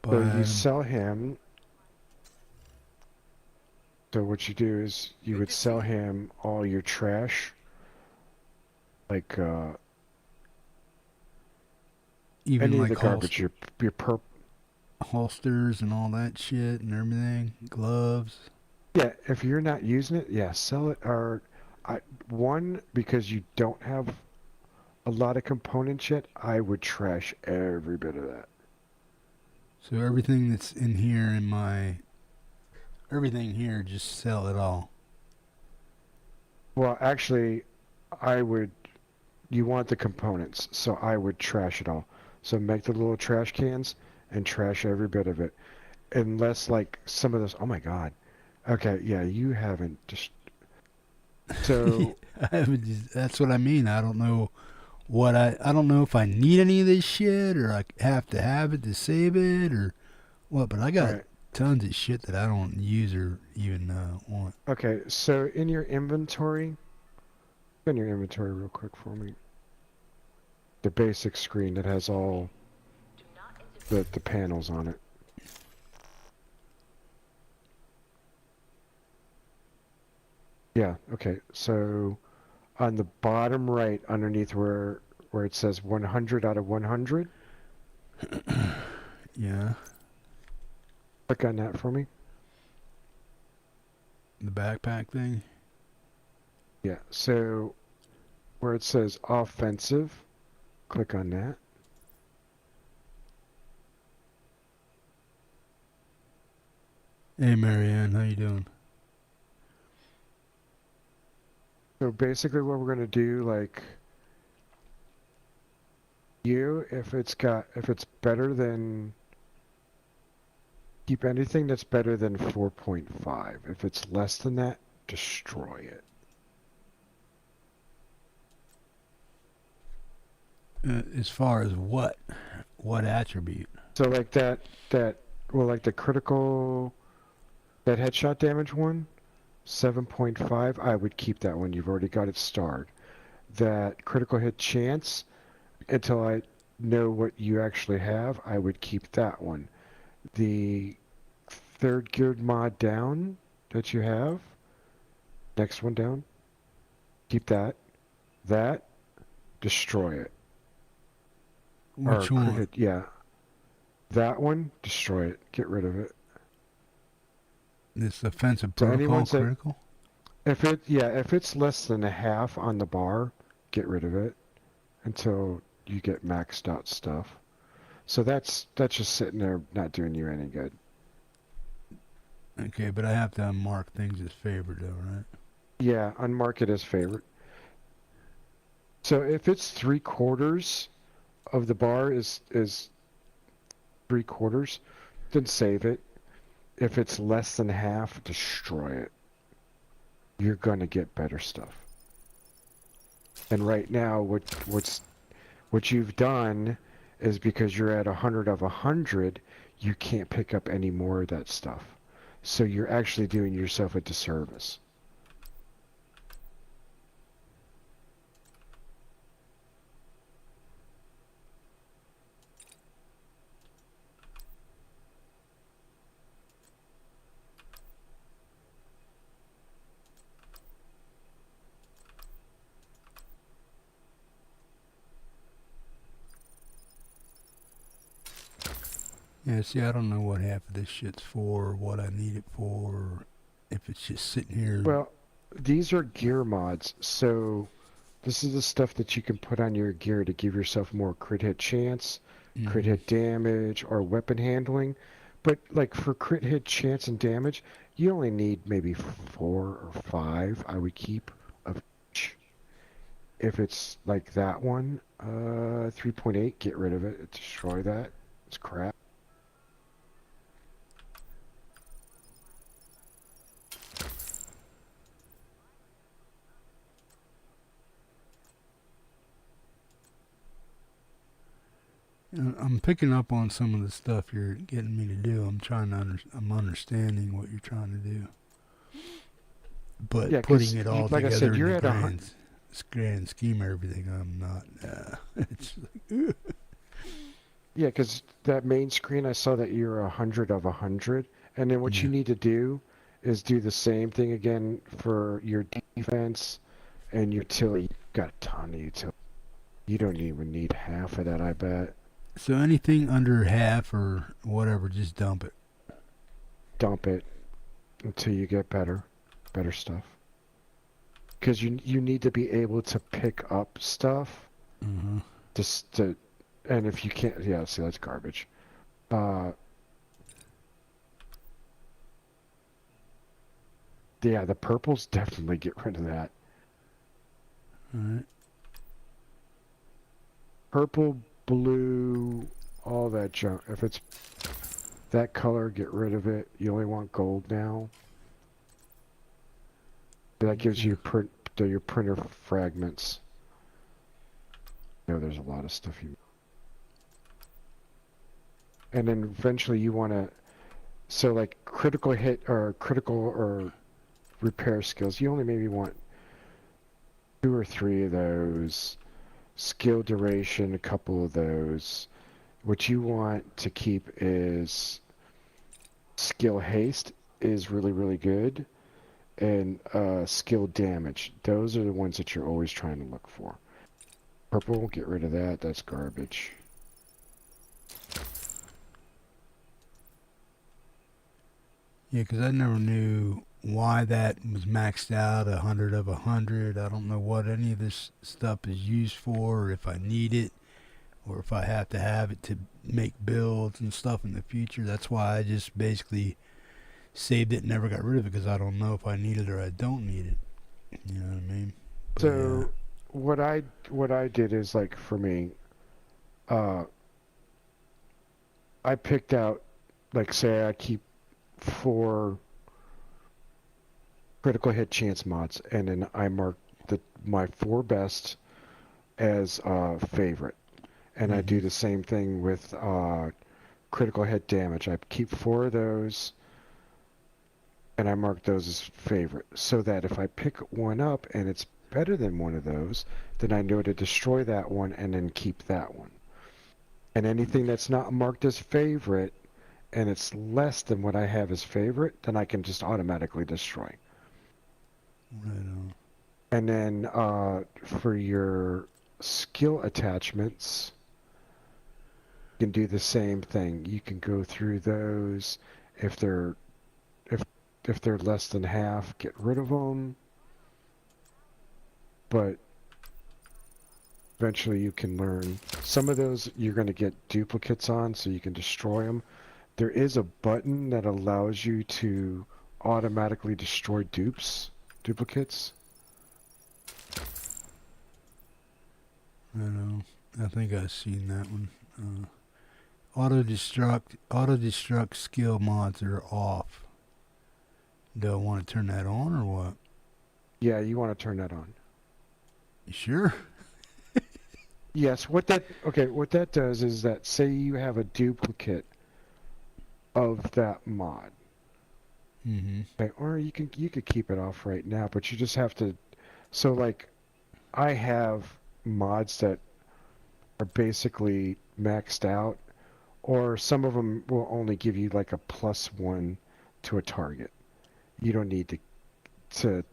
So you sell him. So what you do is you would sell him all your trash, like even any like of the garbage, your holsters and all that shit and everything, gloves. Yeah, if you're not using it, yeah, sell it. Or one, because you don't have a lot of components yet, I would trash every bit of that. So everything that's in here everything here, just sell it all. Well, actually, you want the components, so I would trash it all. So make the little trash cans and trash every bit of it. Unless, like, some of those, oh my god. Okay, yeah, you haven't just... So... That's what I mean. I don't know I don't know if I need any of this shit, or I have to have it to save it, or what, but I got tons of shit that I don't use or even want. Okay, so in your inventory, go in your inventory real quick for me. The basic screen that has all the panels on it. Yeah, okay, so on the bottom right, underneath where it says 100 out of 100. Yeah. Click on that for me. The backpack thing? Yeah, so where it says offensive, click on that. Hey Marianne, how you doing? So basically what we're going to do, like, if it's better than, keep anything that's better than 4.5. If it's less than that, destroy it. As far as what attribute? So like like the critical, that headshot damage one, 7.5, I would keep that one. You've already got it starred. That critical hit chance, until I know what you actually have, I would keep that one. The third geared mod down that you have, next one down, keep that. That, destroy it. Which one? Yeah. That one, destroy it. Get rid of it. This offensive protocol critical? If it's less than a half on the bar, get rid of it until you get maxed out stuff. So that's just sitting there not doing you any good. Okay, but I have to unmark things as favored though, right? Yeah, unmark it as favorite. So if it's 3/4 of the bar is 3/4, then save it. If it's less than half, destroy it. You're gonna get better stuff. And right now, what you've done is because you're at 100 of 100, you can't pick up any more of that stuff. So you're actually doing yourself a disservice. Yeah, see, I don't know what half of this shit's for, or what I need it for, or if it's just sitting here. Well, these are gear mods, so this is the stuff that you can put on your gear to give yourself more crit hit chance, crit hit damage, or weapon handling. But like for crit hit chance and damage, you only need maybe 4 or 5, I would keep of each. If it's like that one, 3.8, get rid of it, destroy that. It's crap. I'm picking up on some of the stuff you're getting me to do. I'm trying to I'm understanding what you're trying to do. But Yeah, putting it all like together I said, you're in the at grand scheme of everything, I'm not. It's like, yeah, because that main screen, I saw that you're 100 of 100. And then what you need to do is do the same thing again for your defense and utility. You've got a ton of utility. You don't even need half of that, I bet. So anything under half or whatever, just dump it. Dump it until you get better stuff. Because you need to be able to pick up stuff. Just to, and if you can't, yeah, see, that's garbage. Yeah, the purples, definitely get rid of that. Alright. Purple, blue, all that junk. If it's that color, get rid of it. You only want gold now. That gives you your printer fragments. You know, there's a lot of stuff you... And then eventually you want to... So like critical hit or critical or repair skills, you only maybe want 2 or 3 of those. Skill duration, a couple of those. What you want to keep is skill haste is really, really good. And skill damage. Those are the ones that you're always trying to look for. Purple, get rid of that. That's garbage. Yeah, because I never knew why that was maxed out, 100 of 100. I don't know what any of this stuff is used for, or if I need it, or if I have to have it to make builds and stuff in the future. That's why I just basically saved it and never got rid of it, because I don't know if I need it or I don't need it. You know what I mean? But so what I did is, like, for me, I picked out, like, say I keep 4 critical hit chance mods, and then I mark my 4 best as favorite, and I do the same thing with critical hit damage. I keep 4 of those, and I mark those as favorite, so that if I pick one up and it's better than one of those, then I know to destroy that one and then keep that one. And anything that's not marked as favorite and it's less than what I have as favorite, then I can just automatically destroy. Right on. And then for your skill attachments, you can do the same thing. You can go through those. If they're less than half, get rid of them. But eventually you can learn. Some of those you're going to get duplicates on, so you can destroy them. There is a button that allows you to automatically destroy duplicates. I know. I think I've seen that one. Auto-destruct skill mods are off. Do I want to turn that on or what? Yeah, you want to turn that on. You sure? Yes, what that does is that, say you have a duplicate of that mod. Mm-hmm. Okay, or you could keep it off right now, but you just have to. So like, I have mods that are basically maxed out, or some of them will only give you like a +1 to a target. You don't need to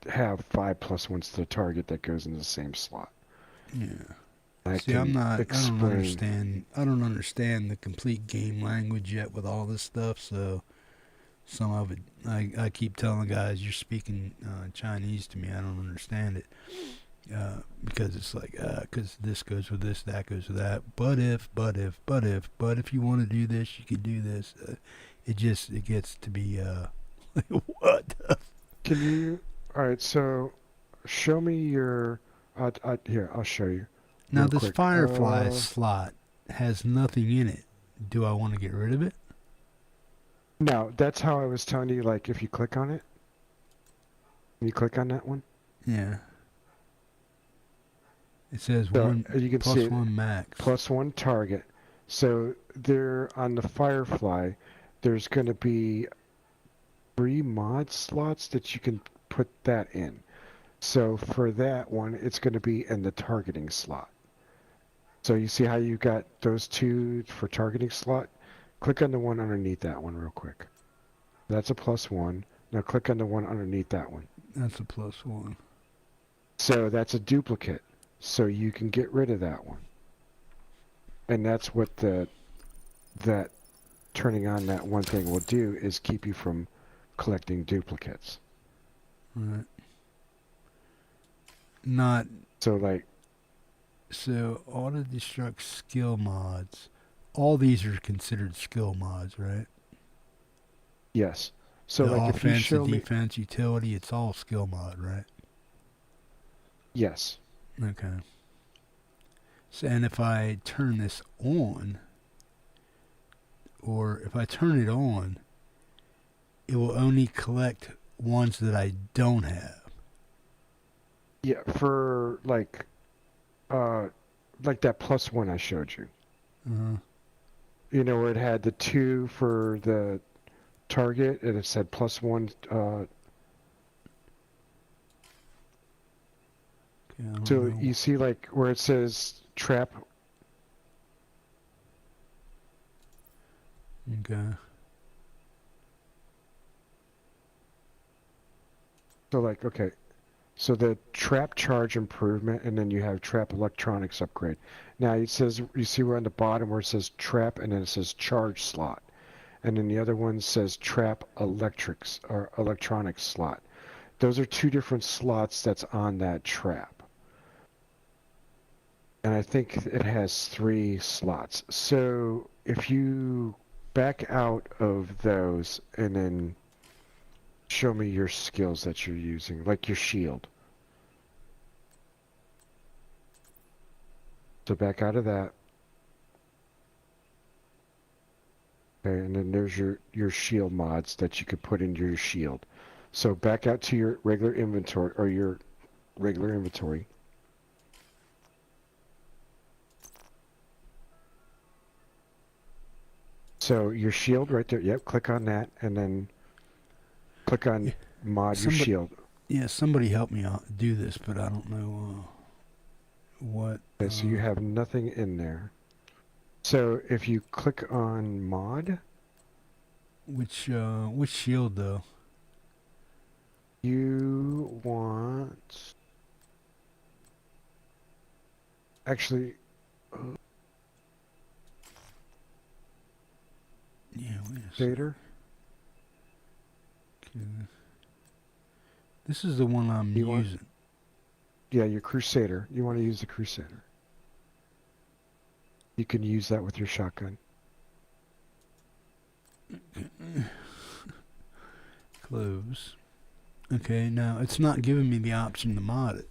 have 5 +1s to the target that goes in the same slot. Yeah. See, I don't understand the complete game language yet with all this stuff, so some of it, I keep telling guys, you're speaking Chinese to me, I don't understand it, because it's like, because this goes with this, that goes with that, but if you want to do this, you can do this. It gets to be, like, what? Can you, alright, so, show me your, here, I'll show you. Now, real this quick. Firefly slot has nothing in it. Do I want to get rid of it? No, that's how I was telling you, like, if you click on it. You click on that one? Yeah. It says So, one you can plus see one max. +1 target. So, there, on the Firefly, there's going to be 3 mod slots that you can put that in. So, for that one, it's going to be in the targeting slot. So you see how you got those 2 for targeting slot? Click on the one underneath that one real quick. That's a +1. Now click on the one underneath that one. That's a +1. So that's a duplicate. So you can get rid of that one. And that's what that turning on that one thing will do, is keep you from collecting duplicates. Right. Not... So like... So, auto-destruct skill mods. All these are considered skill mods, right? Yes. So the like, offense, if you show the me... defense, utility, it's all skill mod, right? Yes. Okay. So, and if I turn this on, or if I turn it on, it will only collect ones that I don't have. Yeah, for like that +1 I showed you. Uh-huh. You know, where it had the 2 for the target, and it said +1. So you see, like, where it says trap. Okay. So, like, okay. So the trap charge improvement, and then you have trap electronics upgrade. Now it says, you see where on the bottom where it says trap, and then it says charge slot, and then the other one says trap electrics or electronics slot. Those are 2 different slots that's on that trap, and I think it has 3 slots. So if you back out of those and then show me your skills that you're using, like your shield. So back out of that. Okay, and then there's your shield mods that you could put into your shield. So back out to your regular inventory, or your regular inventory. So your shield right there, yep, click on that, and then click on mod your shield. Yeah, somebody help me out do this, but I don't know what. Okay, so you have nothing in there. So if you click on mod. Which shield though? You want... Actually... yeah, wait a second. Okay. This is the one I'm using. Yeah, your Crusader. You want to use the Crusader. You can use that with your shotgun. Close. Okay, now it's not giving me the option to mod it.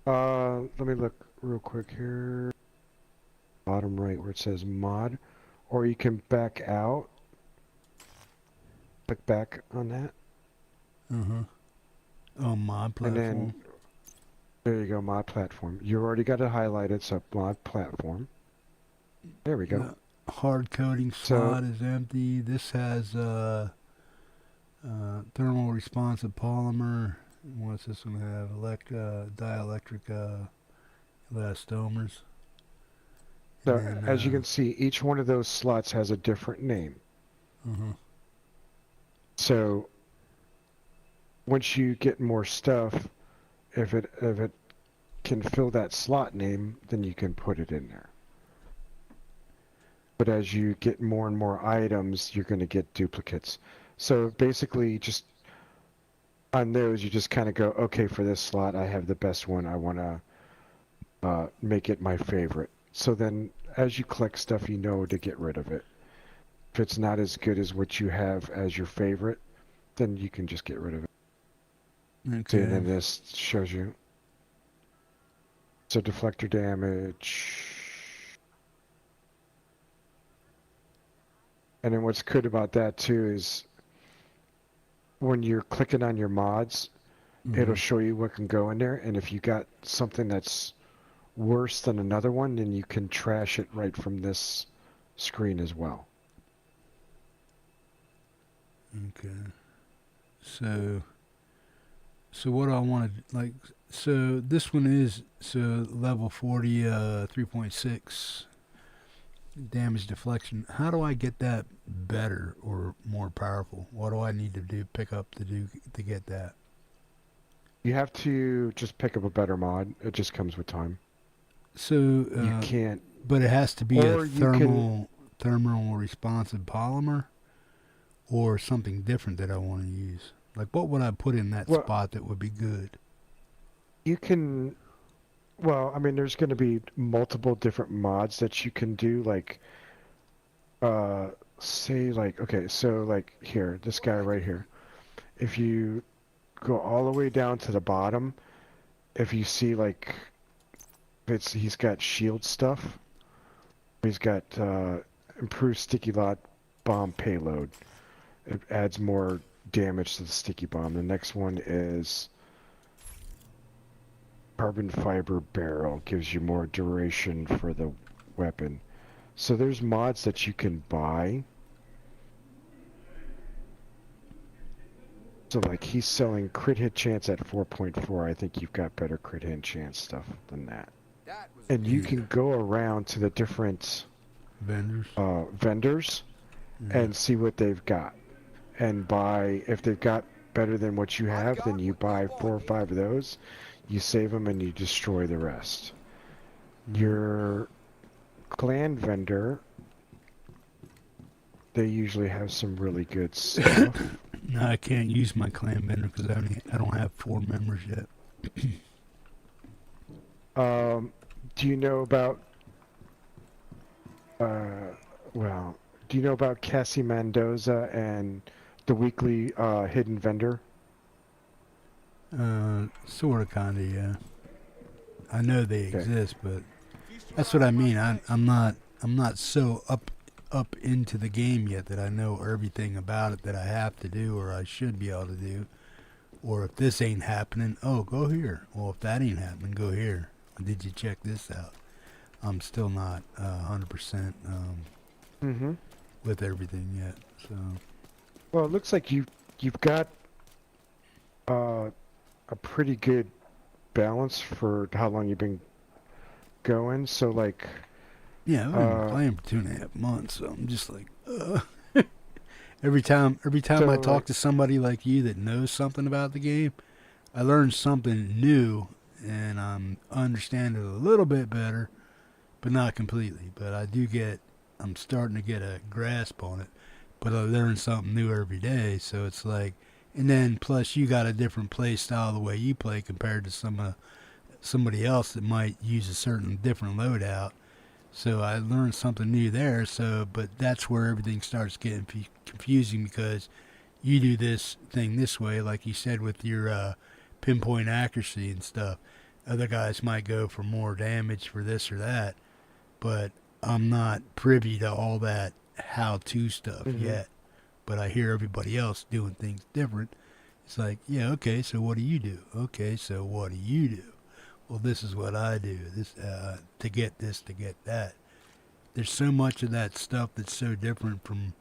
Let me look real quick here. Bottom right where it says mod. Or you can back out. Click back on that. Uh-huh. Oh, mod platform. And then, There you go, mod platform. You already got it highlighted, so mod platform. There we go. The hard coding slot is empty. This has thermal responsive polymer. What's this one have? Dielectric elastomers. So And, as you can see, each one of those slots has a different name. So once you get more stuff, if it can fill that slot name, then you can put it in there. But as you get more and more items, you're going to get duplicates. So basically, just on those, you just kind of go, okay, for this slot, I have the best one. I want to make it my favorite. So then, as you collect stuff, you know to get rid of it. If it's not as good as what you have as your favorite, then you can just get rid of it. Okay. So then this shows you. So deflector damage. And then what's good about that too is when you're clicking on your mods, it'll show you what can go in there. And if you got something that's worse than another one, then you can trash it right from this screen as well. Okay. So what I wanted, like, so this one is, so level 40, 3.6 damage deflection. How do I get that better or more powerful? What do I need to do, pick up to get that? You have to just pick up a better mod. It just comes with time. So you can't. But it has to be a thermal responsive polymer, or something different that I want to use. Like, what would I put in that spot that would be good? You can. Well, I mean, there's going to be multiple different mods that you can do. Like, say, like, okay, so like here, this guy right here. If you go all the way down to the bottom, if you see like, he's got shield stuff. He's got improved sticky lot bomb payload. It adds more damage to the sticky bomb. The next one is carbon fiber barrel, gives you more duration for the weapon. So there's mods that you can buy. So like he's selling crit hit chance at 4.4. I think you've got better crit hit chance stuff than that. And you can go around to the different vendors and see what they've got. And buy, if they've got better than what you have, then you buy 4 or 5 of those, you save them, and you destroy the rest. Your clan vendor, they usually have some really good stuff. No, I can't use my clan vendor because I don't have 4 members yet. Do you know about do you know about Cassie Mendoza and the weekly hidden vendor? Sort of, kind of, yeah. I know they exist, but that's what I mean. I'm not so up into the game yet that I know everything about it that I have to do or I should be able to do. Or if this ain't happening, oh, go here. Well, if that ain't happening, go here. Did you check this out? I'm still not 100% with everything yet. So. Well, it looks like you've got a pretty good balance for how long you've been going. So like, yeah, I've been playing for 2.5 months. So I'm just like, every time I talk to somebody like you that knows something about the game, I learn something new and I'm understanding it a little bit better, but not completely. But I'm starting to get a grasp on it. But I learn something new every day, so it's like, and then plus you got a different play style the way you play compared to somebody else that might use a certain different loadout. So I learned something new there. So, but that's where everything starts getting confusing because you do this thing this way, like you said, with your pinpoint accuracy and stuff. Other guys might go for more damage for this or that, but I'm not privy to all that how-to stuff yet. But I hear everybody else doing things different. It's like, yeah, okay, so what do you do? Okay, so what do you do? well, this is what I do. This to get this, to get that. There's so much of that stuff that's so different from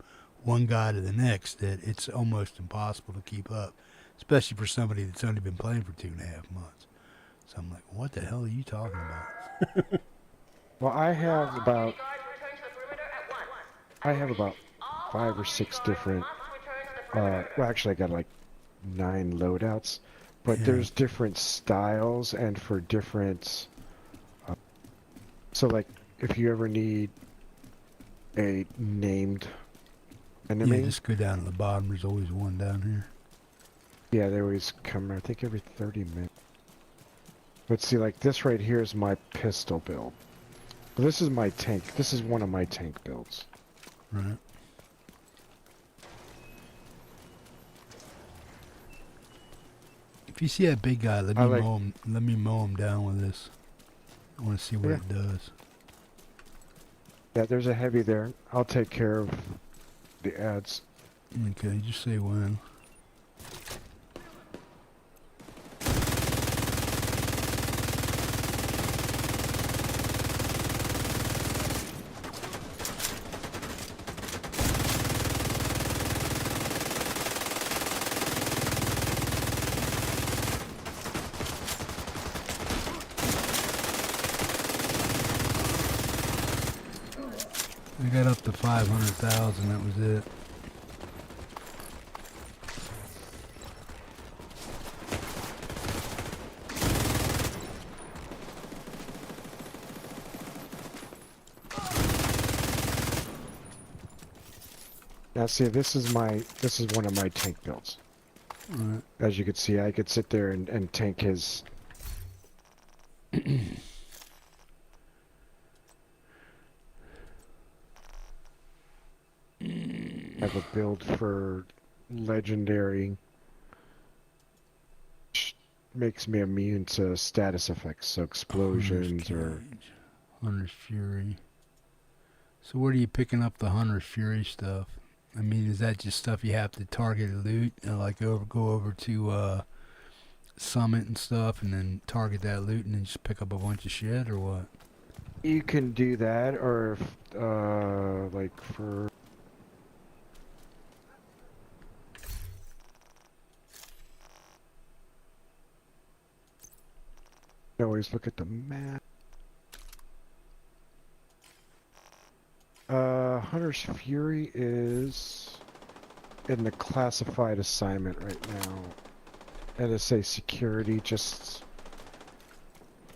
one guy to the next that it's almost impossible to keep up, especially for somebody that's only been playing for 2.5 months. So I'm like, what the hell are you talking about? Well, I have about 5 or 6 different. Well, actually, I got like 9 loadouts, but Yeah. there's different styles and for different. So, like, if you ever need a named enemy, Yeah, just go down to the bottom. There's always one down here. yeah, they always come. I think every 30 minutes. But see, like this right here is my pistol build. This is my tank. This is one of my tank builds. Right. If you see that big guy, let me mow him down with this. I want to see what it does. Yeah, there's a heavy there. I'll take care of the ads. Okay, just say when. I got up to 500,000, that was it. Now see, this is one of my tank builds. Right. As you can see, I could sit there and tank his. I have a build for legendary, which makes me immune to status effects, so explosions or. Hunter's Fury. So where are you picking up the Hunter's Fury stuff? I mean, is that just stuff you have to target and loot, and like go over to Summit and stuff, and then target that loot, and then just pick up a bunch of shit, or what? You can do that, or if, like for. Always look at the map. Hunter's Fury is in the classified assignment right now. NSA security just.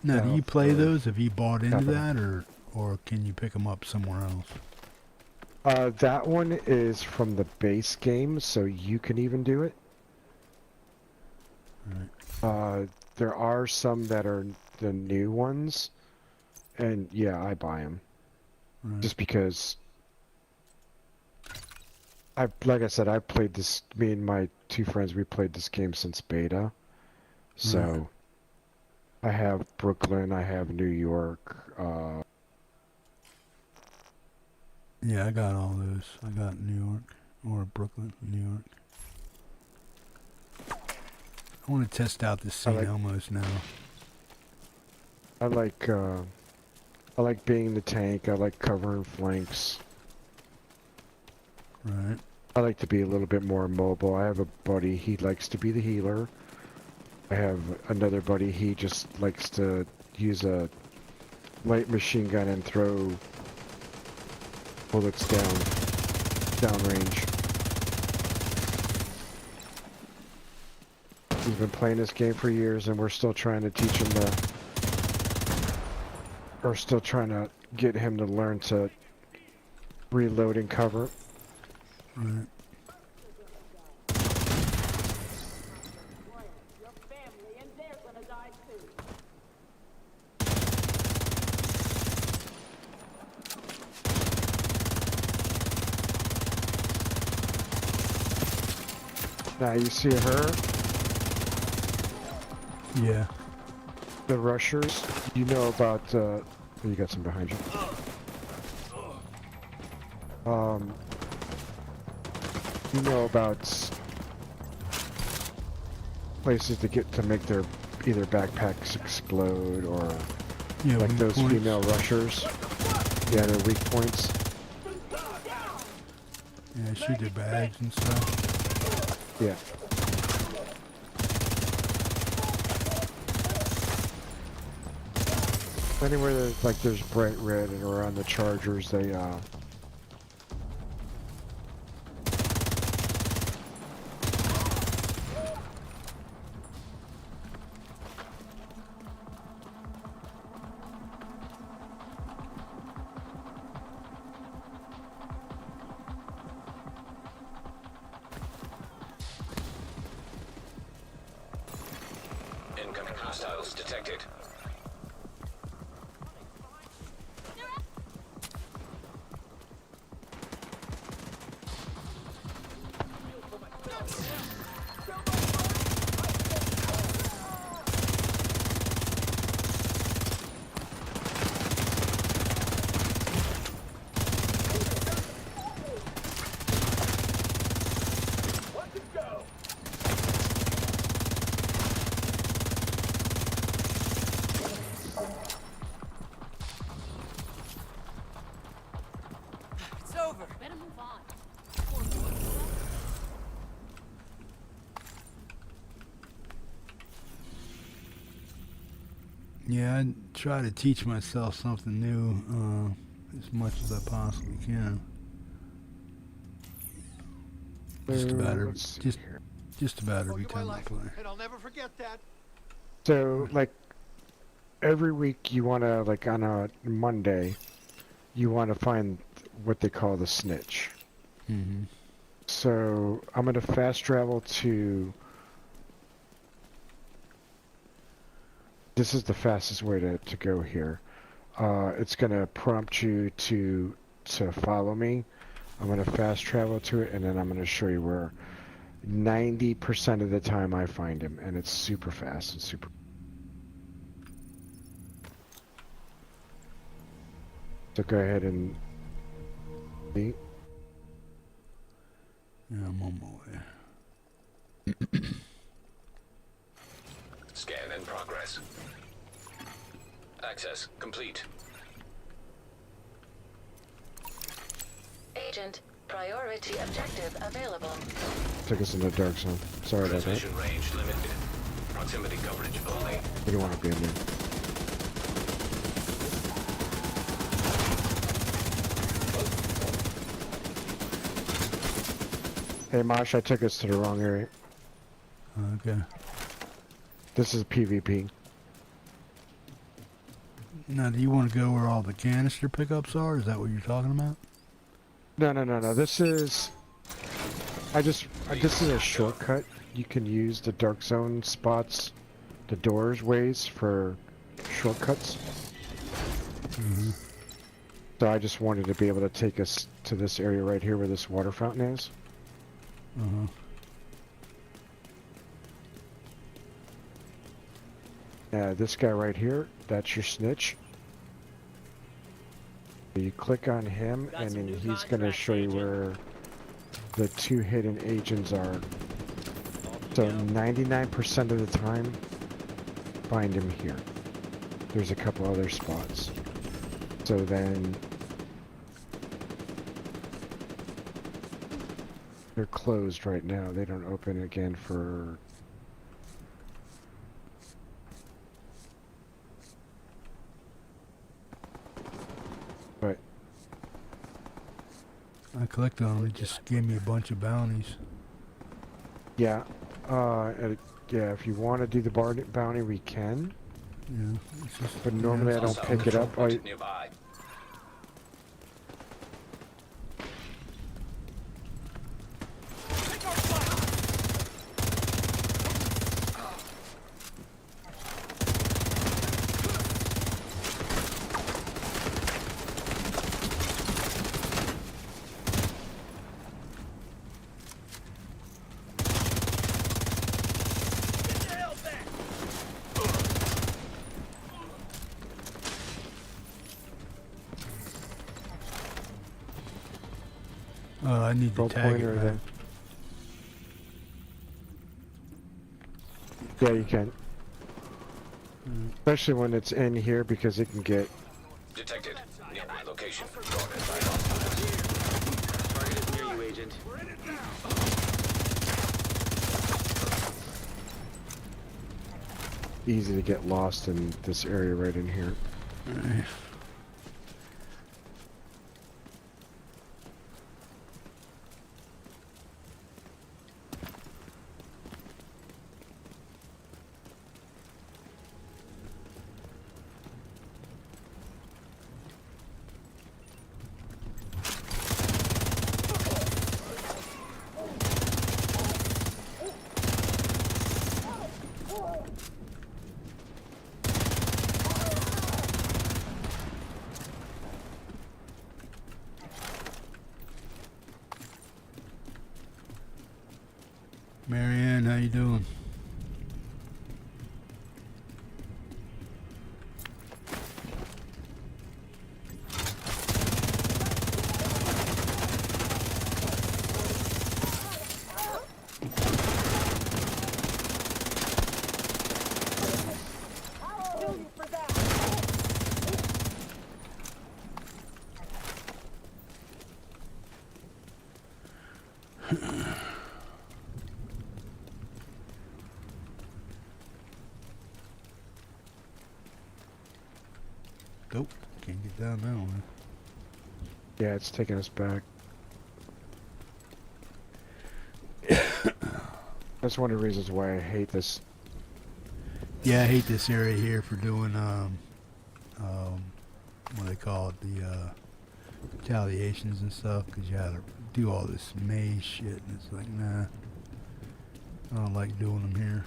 Now, do you play those? Have you bought into that, or can you pick them up somewhere else? That one is from the base game, so you can even do it. Right. There are some that are the new ones, and yeah, I buy them. Right. Just because, like I said, I played this. Me and my 2 friends, we played this game since beta. So, I have Brooklyn, I have New York. Yeah, I got all those. I got New York or Brooklyn, New York. I want to test out this St. Elmo's now. I like being the tank. I like covering flanks. Right. I like to be a little bit more mobile. I have a buddy, he likes to be the healer. I have another buddy, he just likes to use a light machine gun and throw bullets downrange. He's been playing this game for years, and we're still trying to teach him we're still trying to get him to learn to reload and cover. Right. Now you see her? Yeah. The rushers. You know about, oh, you got some behind you. You know about places to get to make their either backpacks explode or Yeah, like weak those points. female rushers. Yeah, they're weak points. Yeah, shoot their bags and stuff. Yeah. Anywhere that like there's bright red and around the chargers, they Incoming hostiles detected. It's over. Better move on. Yeah, I try to teach myself something new as much as I possibly can. Just about every, just about every time I play. And I'll never forget that. So, like, every week you want to, like, on a Monday, you want to find what they call the snitch. Mm-hmm. So, I'm going to fast travel to... This is the fastest way to go here. It's going to prompt you to follow me. I'm going to fast travel to it, and then I'm going to show you where 90% of the time I find him, and it's super fast and super... So go ahead and... Yeah, I'm on my way. Scan in progress. Access complete. Agent, priority objective available. Took us in the dark zone. Sorry about that. Transmission range limited. Proximity coverage only. We don't want to be in there. Hey Mosh, I took us to the wrong area. Okay. This is PvP. Now, do you want to go where all the canister pickups are? Is that what you're talking about? No. This is... this is a shortcut. You can use the dark zone spots, the doors ways for shortcuts. Mm-hmm. So I just wanted to be able to take us to this area right here where this water fountain is. Uh-huh. This guy right here, that's your snitch. You click on him and then he's going to show you where the two hidden agents are. So 99% of the time, find him here. There's a couple other spots. So then they're closed right now. They don't open again for... But I clicked on them. It just gave me a bunch of bounties. yeah, yeah. If you want to do the bounty, we can. Yeah. It's just, But normally I don't pick it up. Nearby. I need to tag it back. Yeah, you can. Especially when it's in here because it can get... Detected. Nearby location. Target by hostiles. Target is near you, Agent. Easy to get lost in this area right in here. Marianne, how you doing? Nope, can't get down that one. Yeah, it's taking us back. That's one of the reasons why I hate this. Yeah, I hate this area here for doing what they call it, the retaliations and stuff, because you gotta do all this maze shit, and it's like, nah, I don't like doing them here.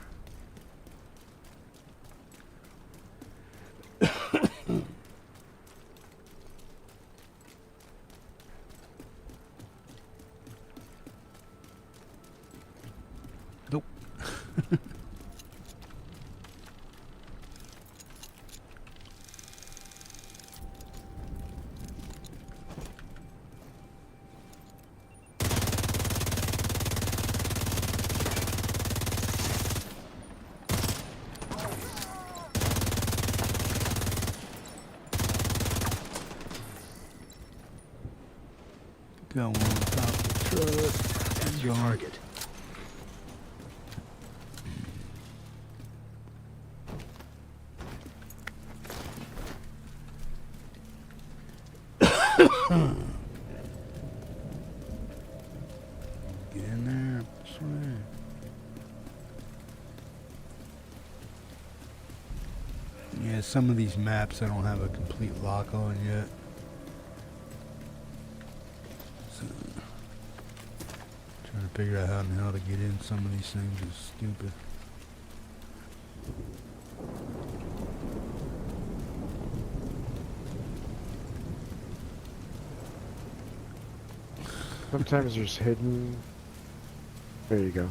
Nope. Got one on top of the truck. That's your target. Get in there, swing. Yeah, some of these maps I don't have a complete lock on yet. So, trying to figure out how the hell to get in some of these things is stupid. Sometimes there's hidden... There you go.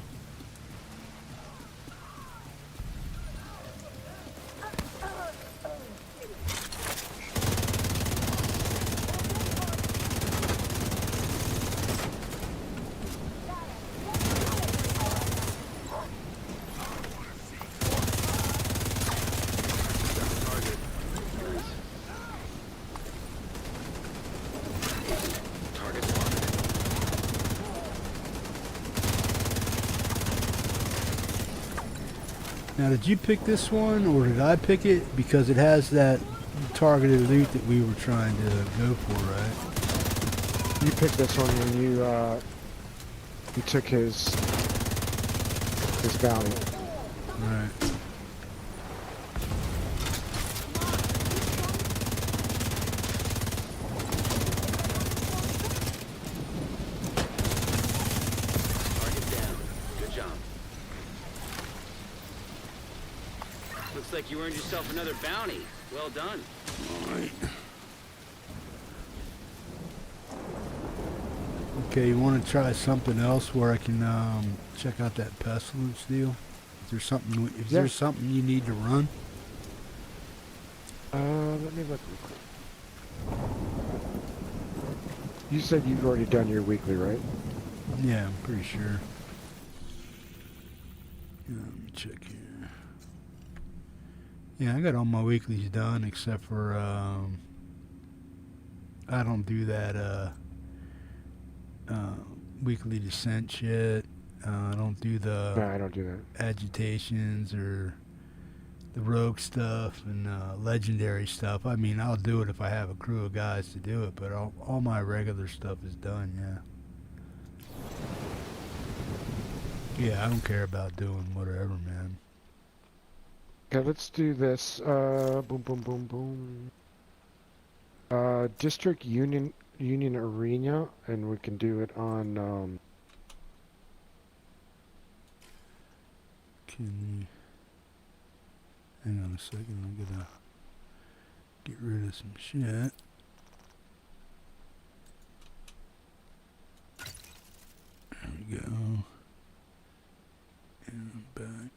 Now, did you pick this one, or did I pick it? Because it has that targeted loot that we were trying to go for, right? You picked this one when you took his bounty. Right. Target down. Good job. Looks like you earned yourself another bounty. Well done. Alright. Okay, you want to try something else where I can check out that pestilence deal? Is there something? Is there something you need to run? Let me look real quick. You said you've already done your weekly, right? Yeah, I'm pretty sure. Yeah, let me check here. Yeah, I got all my weeklies done except for I don't do that weekly descent shit. I don't do the No, I don't do that. agitations or the rogue stuff and legendary stuff. I mean, I'll do it if I have a crew of guys to do it, but all my regular stuff is done, yeah. Yeah, I don't care about doing whatever, man. Okay, let's do this. Boom, boom, boom, boom. District Union Arena, and we can do it on. Can we... Hang on a second, I'm gonna get rid of some shit. There we go. And I'm back.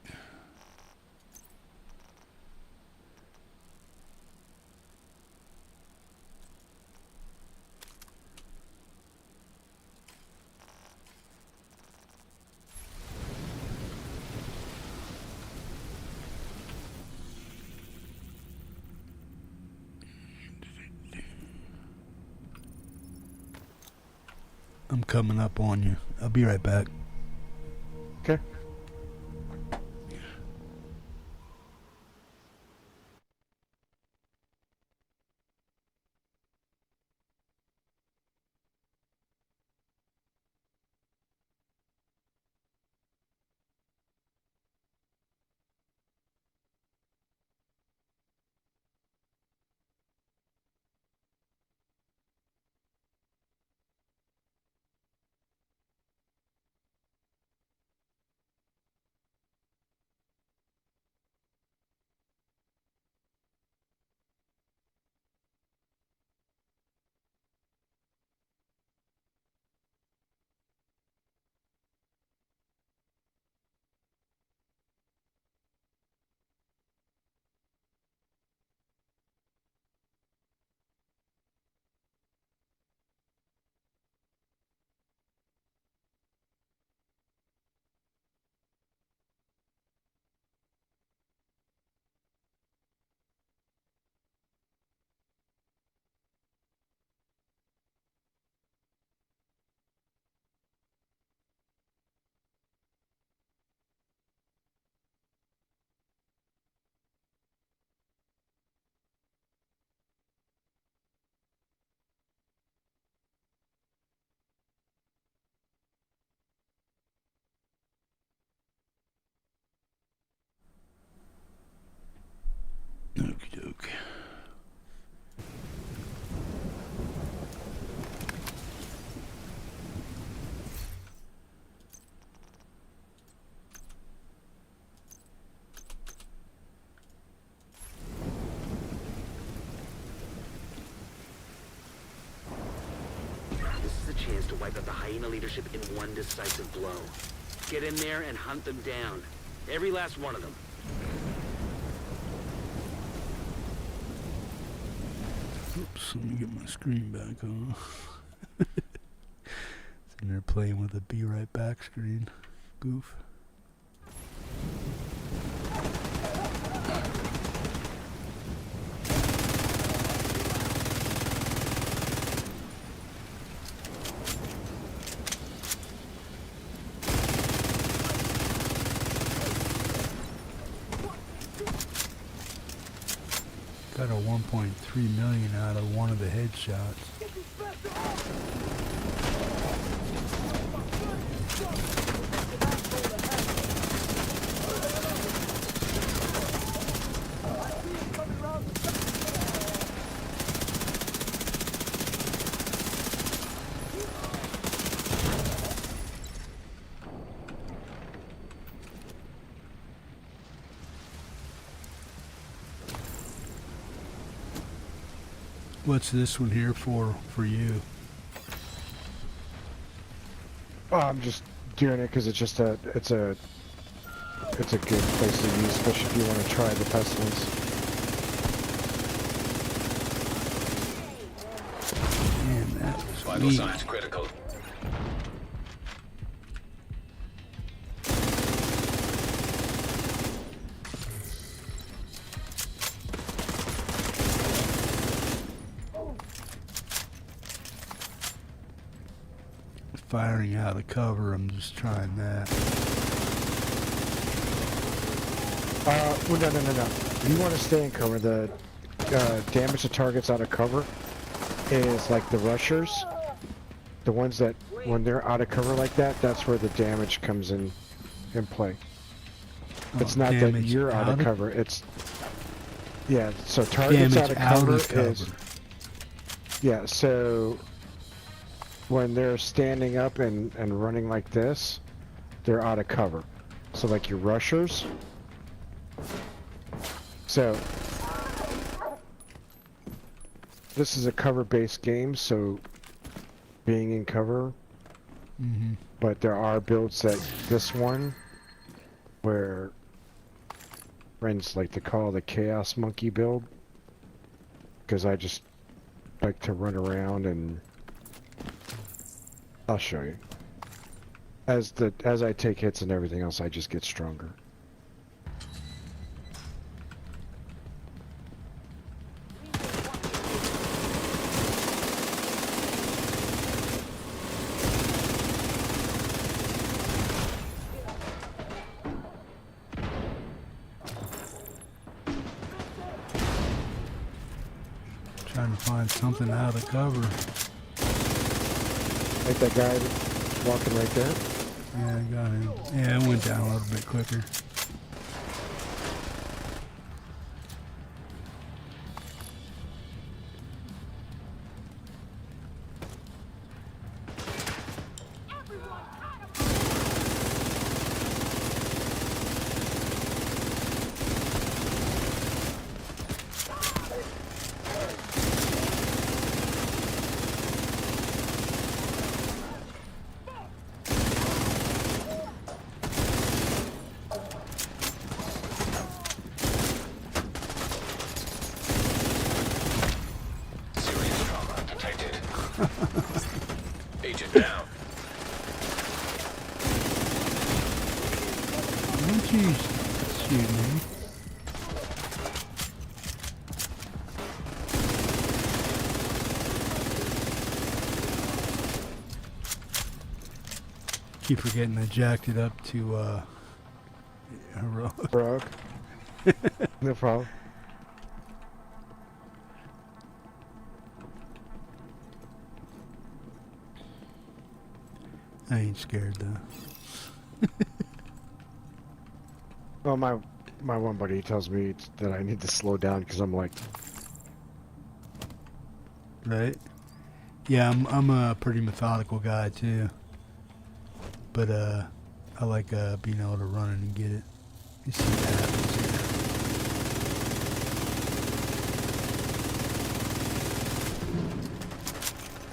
I'm coming up on you. I'll be right back. Okay. Okie doke. This is a chance to wipe out the hyena leadership in one decisive blow. Get in there and hunt them down. Every last one of them. Oops, let me get my screen back on. Sitting there playing with a be right back screen. Goof. Got a 1.3 million out of one of the headshots. What's this one here for you? Oh, I'm just doing it because it's just it's a good place to use, especially if you want to try the pestilence. Man, that was Vital weak. signs critical. firing out of cover. I'm just trying that. Well, no. You want to stay in cover. The damage to targets out of cover is like the rushers. The ones that, when they're out of cover like that, that's where the damage comes in play. It's not that you're out of cover. It's yeah. So targets out of cover is yeah. So when they're standing up and running like this, they're out of cover. So like your rushers. So this is a cover-based game, so being in cover. But there are builds that this one where friends like to call the Chaos Monkey build, because I just like to run around and I'll show you. As I take hits and everything else, I just get stronger. Trying to find something out of cover. Like that guy walking right there? Yeah, I got him. Yeah, it went down a little bit quicker. Agent down. Don't you shoot me. Keep forgetting I jacked it up to heroic. No problem. I ain't scared though. Well, my one buddy tells me that I need to slow down because I'm like, right? Yeah, I'm a pretty methodical guy too. But I like being able to run and get it. You see what happens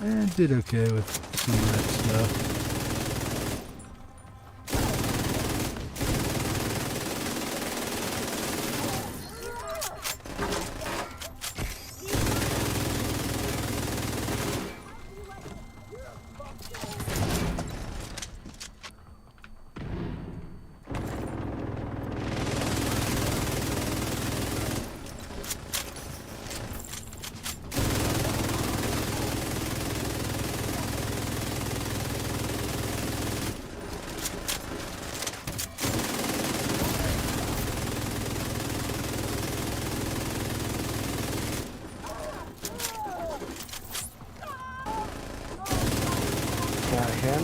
here. And did okay with some of that stuff. him.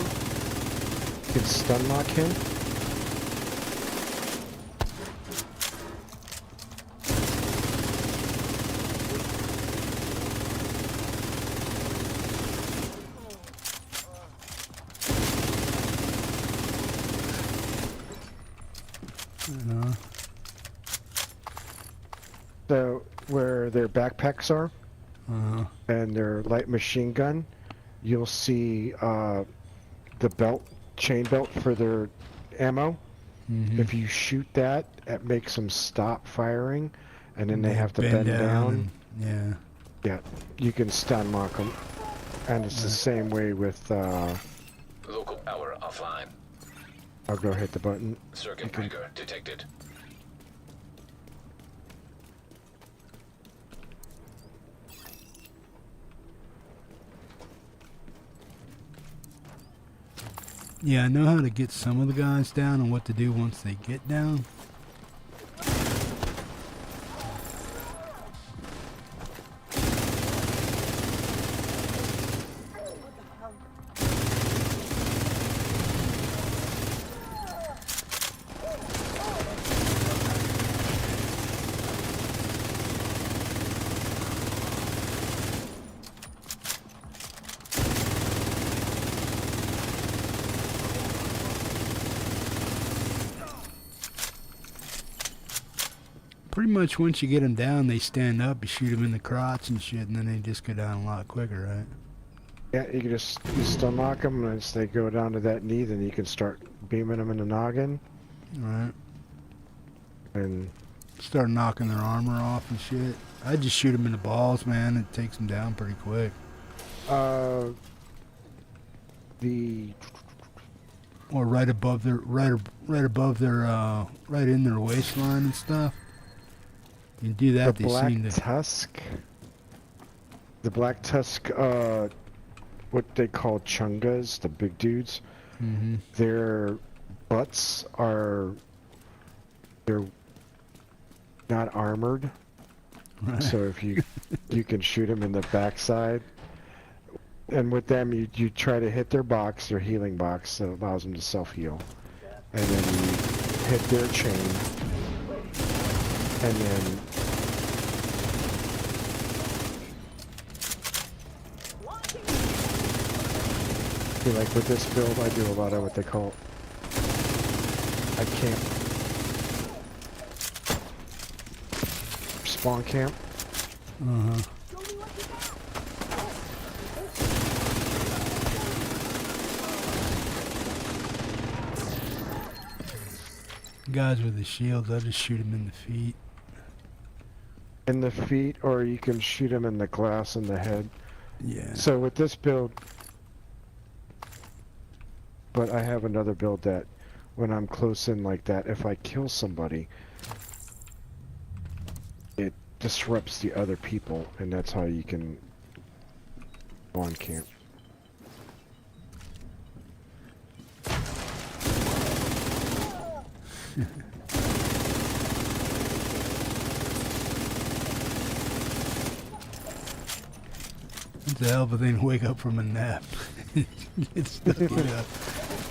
You can stun lock him. So where their backpacks are, and their light machine gun, you'll see the belt, chain belt for their ammo. If you shoot that, it makes them stop firing, and then they have to bend down. And, yeah, you can stun lock them, and it's the same way with. Local power offline. I'll go hit the button. Circuit breaker detected. Yeah, I know how to get some of the guys down and what to do once they get down. Pretty much once you get them down, they stand up, you shoot them in the crotch and shit, and then they just go down a lot quicker, right? Yeah, you can just still knock them, and as they go down to that knee, then you can start beaming them in the noggin. Right. And start knocking their armor off and shit. I just shoot them in the balls, man. It takes them down pretty quick. Or right above their, right in their waistline and stuff. You do that, they seem to... The black tusk, what they call chungas, the big dudes, their butts are, they're not armored. Right. So if you can shoot them in the backside, and with them you try to hit their box, their healing box that allows them to self-heal, and then you hit their chain, and then see, like with this build, I do a lot of what they call, I camp, spawn camp. Guys with the shields, I just shoot them in the feet. In the feet, or you can shoot them in the glass in the head. Yeah. So with this build, but I have another build that when I'm close in like that, if I kill somebody, it disrupts the other people, and that's how you can go on camp. It's a hell of a thing to wake up from a nap. Get stuck in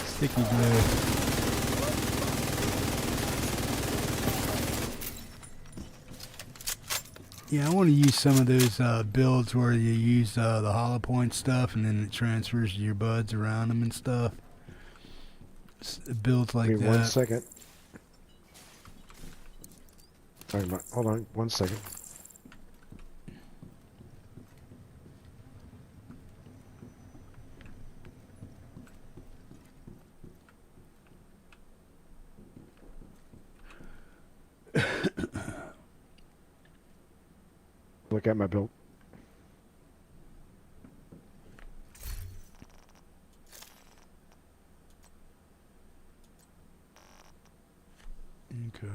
sticky glue. Yeah, I want to use some of those builds where you use the hollow point stuff and then it transfers your buds around them and stuff. Builds like Give me that. 1 second. Hold on 1 second. Look at my build. Okay.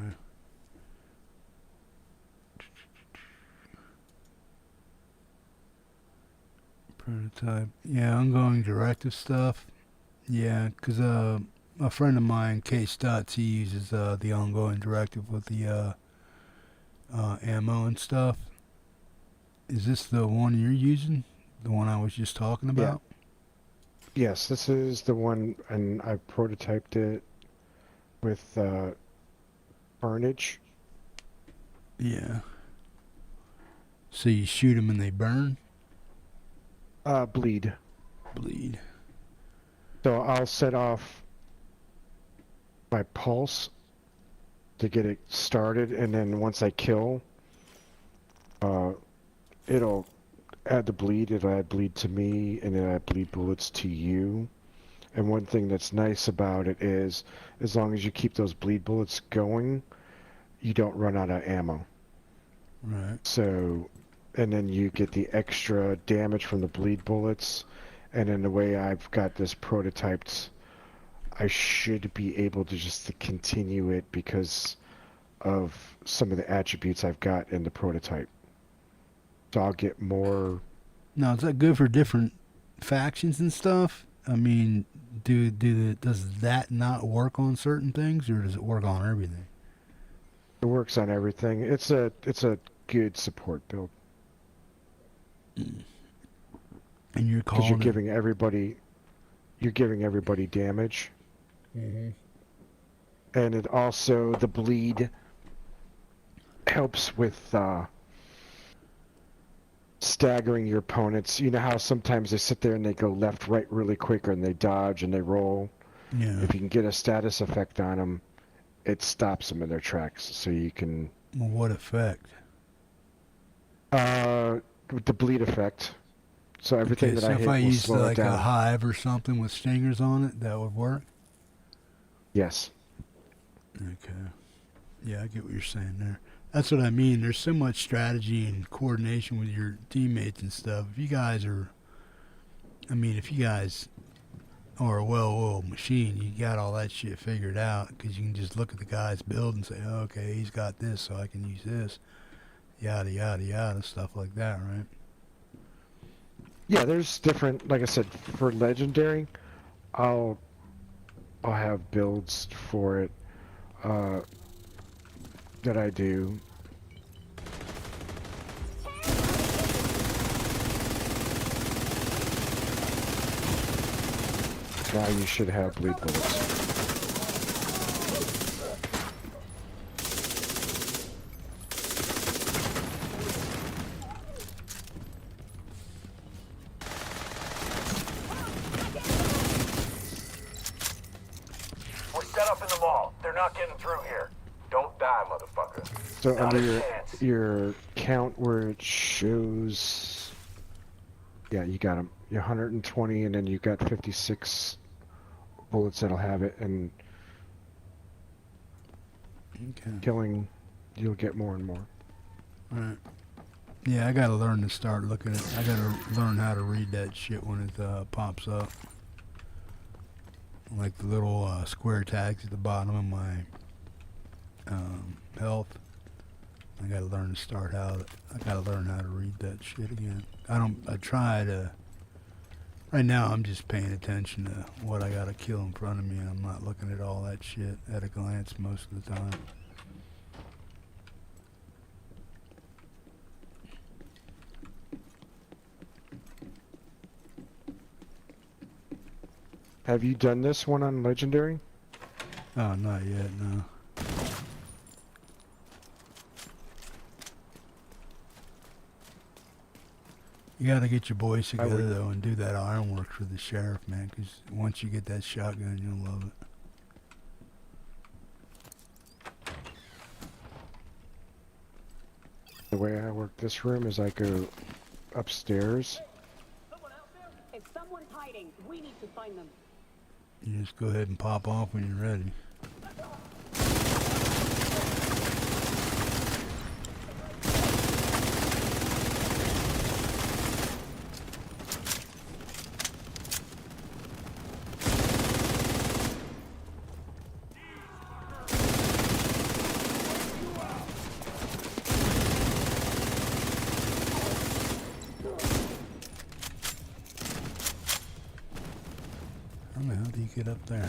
Prototype. Yeah, ongoing directive stuff. Yeah, because a friend of mine, K Stutz, he uses the ongoing directive with the ammo and stuff. Is this the one you're using? The one I was just talking about? Yeah. Yes, this is the one, and I prototyped it with Carnage. Yeah. So you shoot them and they burn? Bleed. Bleed. So I'll set off my pulse to get it started, and then once I kill, it'll add the bleed. It'll add bleed to me, and then add bleed bullets to you. And one thing that's nice about it is, as long as you keep those bleed bullets going, you don't run out of ammo. Right. So, and then you get the extra damage from the bleed bullets. And in the way I've got this prototyped, I should be able to just continue it because of some of the attributes I've got in the prototype. So I'll get more. Now, is that good for different factions and stuff? I mean, does that not work on certain things, or does it work on everything? It works on everything. It's a good support build. And you're because calling you're giving everybody damage. Mm-hmm. And it also, the bleed helps with staggering your opponents. You know how sometimes they sit there and they go left, right really quick, and they dodge and they roll? Yeah. If you can get a status effect on them, it stops them in their tracks. So you can... Well, what effect? With the bleed effect. So everything that so I if hit I will used slow it like down. a hive or something with stingers on it, that would work? Yes. Okay. Yeah, I get what you're saying there. That's what I mean. There's so much strategy and coordination with your teammates and stuff. If you guys are a well-oiled machine, you got all that shit figured out, because you can just look at the guy's build and say, oh, okay, he's got this, so I can use this. Yada, yada, yada, stuff like that, right? Yeah, there's different, like I said, for Legendary, I'll have builds for it that I do. Now you should have bleed bullets. We're set up in the mall. They're not getting through here. Don't die, motherfucker. So Not under a chance. your count where it shows, yeah, you got them. You're 120, and then you got 56 bullets that'll have it, and killing, you'll get more and more. Right. Yeah, I gotta learn to start looking at. I gotta learn how to read that shit when it pops up. Like the little square tags at the bottom of my health. I gotta learn to start out. I gotta learn how to read that shit again. I try to. Right now, I'm just paying attention to what I gotta kill in front of me, and I'm not looking at all that shit at a glance most of the time. Have you done this one on Legendary? Oh, not yet, no. You gotta get your boys together, though, and do that ironwork for the sheriff, man, because once you get that shotgun, you'll love it. The way I work this room is I go upstairs. If someone's hiding, we need to find them. You just go ahead and pop off when you're ready. How the hell do you get up there?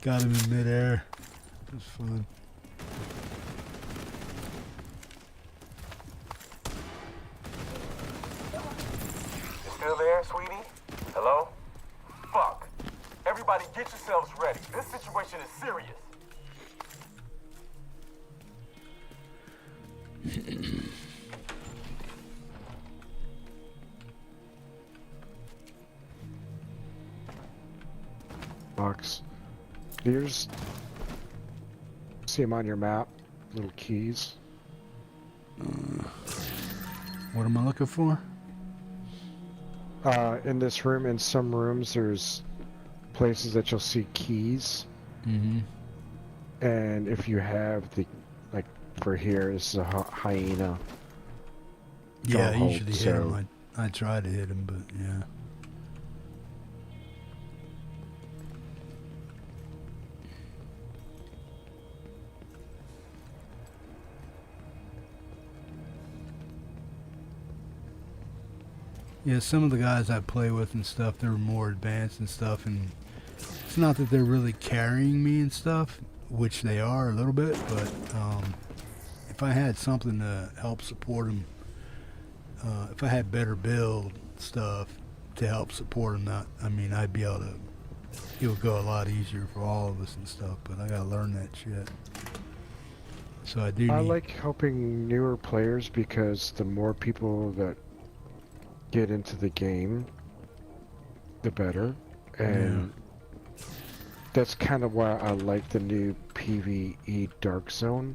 Got him in midair. It was fun. You still there, sweetie? Hello? Fuck. Everybody get yourselves ready. This situation is serious. Box. Here's, see them on your map, little keys. What am I looking for? In this room, in some rooms, there's places that you'll see keys. Mm-hmm. And if you have the, like for here, this is a hyena. Yeah, I Don't usually hold, hit so- him. I try to hit him, but yeah. Yeah, some of the guys I play with and stuff, they're more advanced and stuff, and it's not that they're really carrying me and stuff, which they are a little bit, but if I had something to help support them, if I had better build stuff to help support them, I mean, I'd be able to, it would go a lot easier for all of us and stuff, but I gotta learn that shit. So I do I need, like helping newer players because the more people that get into the game, the better. And that's kind of why I like the new PvE Dark Zone.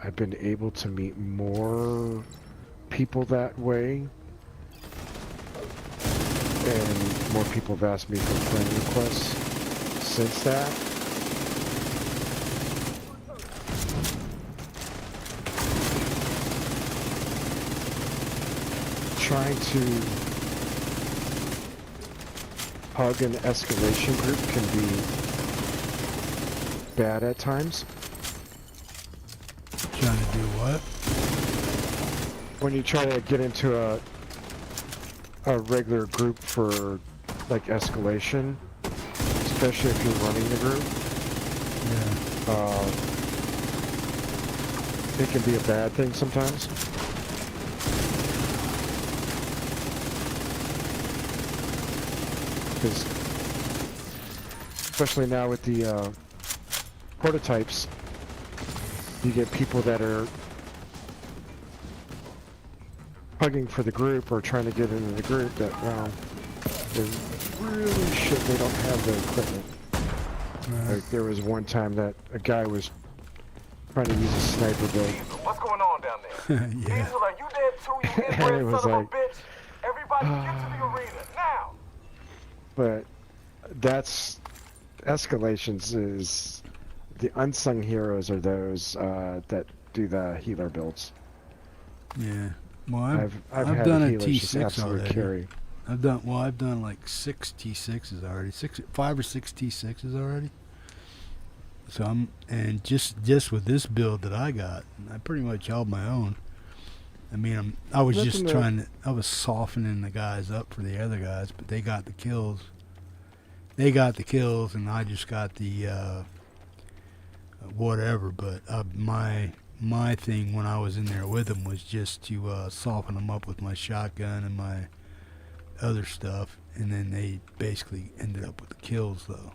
I've been able to meet more people that way. And more people have asked me for friend requests since that. Trying to hug an escalation group can be bad at times. trying to do what? When you try to get into a regular group for like escalation, especially if you're running the group, it can be a bad thing sometimes. Because especially now with the prototypes, you get people that are hugging for the group or trying to get into the group that, well, they're really shit, they don't have the equipment. Like, there was one time that a guy was trying to use a sniper build. What's going on down there? Yeah. Diesel, are you dead too, you And inbred it was son of like, a bitch? Everybody get to the arena, now! but that's escalations is the unsung heroes are those that do the healer builds. Yeah. Well, I've I've had done a healers just T6 absolutely already. carry. I've done like 6 T6s already. 5 or 6 T6s already. So and just with this build that I got, I pretty much held my own. I mean, I was just trying to, I was softening the guys up for the other guys, but they got the kills. They got the kills, and I just got the whatever. But my thing when I was in there with them was just to soften them up with my shotgun and my other stuff, and then they basically ended up with the kills though.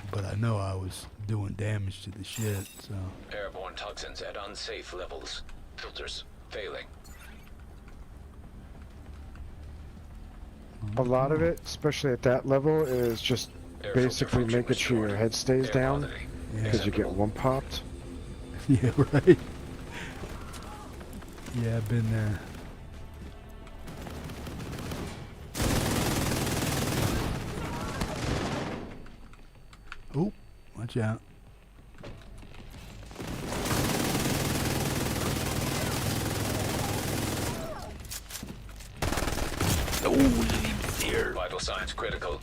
But I know I was doing damage to the shit, so. Airborne toxins at unsafe levels. Filters failing. A lot of it, especially at that level, is just basically making sure your head stays down, because you get one popped. Yeah, right. Yeah, I've been there. Oh, watch out. Oh, leave here. Vital signs critical.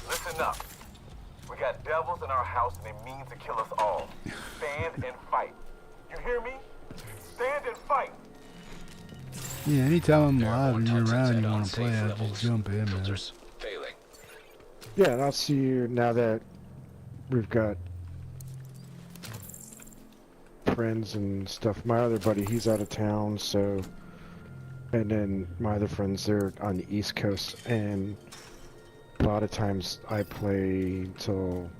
Listen up. We got devils in our house and they mean to kill us all. Stand and fight. You hear me? Stand and fight. Yeah, anytime I'm live and you're around and you want to play, I just jump in, man. Failing. Yeah, and I'll see you now that we've got friends and stuff. My other buddy, he's out of town, so, and then my other friends, they're on the East Coast, and a lot of times I play till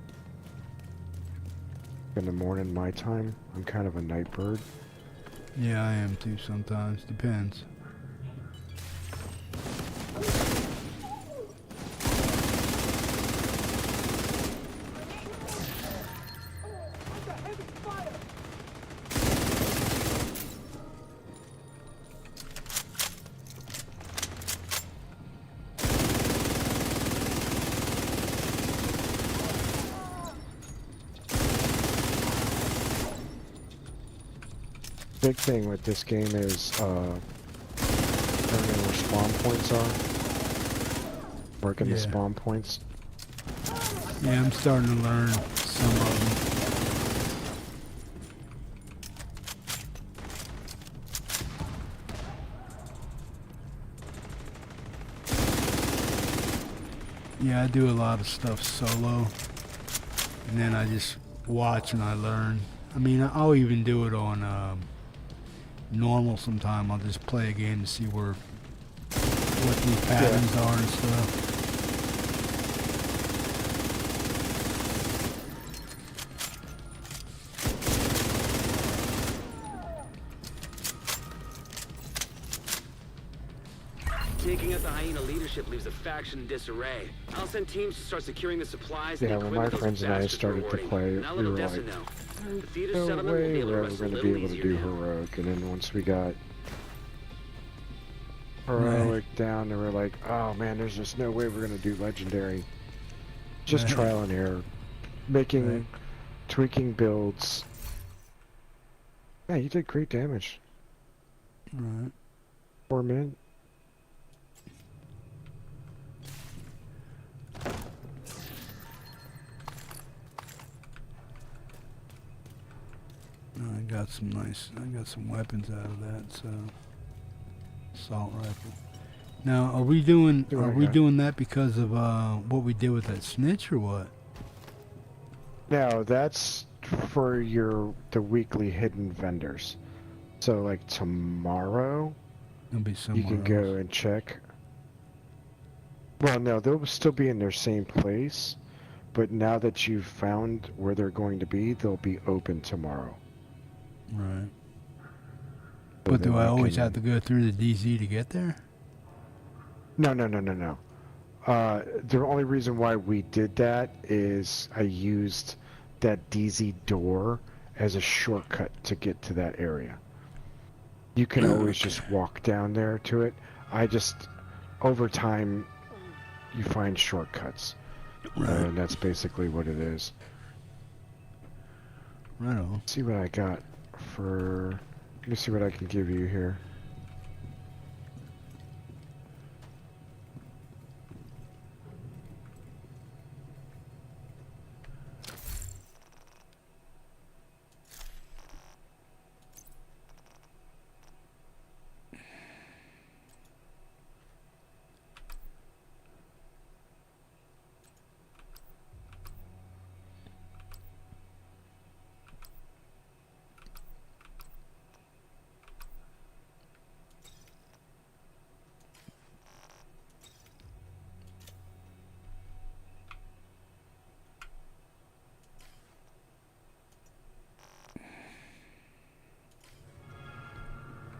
in the morning my time. I'm kind of a night bird. Yeah, I am too sometimes. Depends. Big thing with this game is learning where spawn points are. Working the spawn points. Yeah, I'm starting to learn some of Yeah, I do a lot of stuff solo, and then I just watch and I learn. I mean, I'll even do it on normal sometime. I'll just play a game to see what these patterns are and stuff. Taking out the hyena leadership leaves a faction in disarray. I'll send teams to start securing the supplies. Yeah, and when my friends and I started to play, we were like, no way we're ever going to be able to do heroic. And then once we got heroic down, they were like, oh man, there's just no way we're going to do legendary. Just trial and error. Making, tweaking builds. Yeah, you did great damage. Right. 4 min. I got some weapons out of that, so assault rifle. Now, are we doing that because of what we did with that snitch or what? No, that's for the weekly hidden vendors. So like tomorrow, It'll be you can go and check. Well, no, they'll still be in their same place, but now that you've found where they're going to be, they'll be open tomorrow. Right. So But do I always can- have to go through the DZ to get there? No. The only reason why we did that is I used that DZ door as a shortcut to get to that area. You can always just walk down there to it. Over time, you find shortcuts. Right. And that's basically what it is. Right on. Let's see what I got for... Let me see what I can give you here.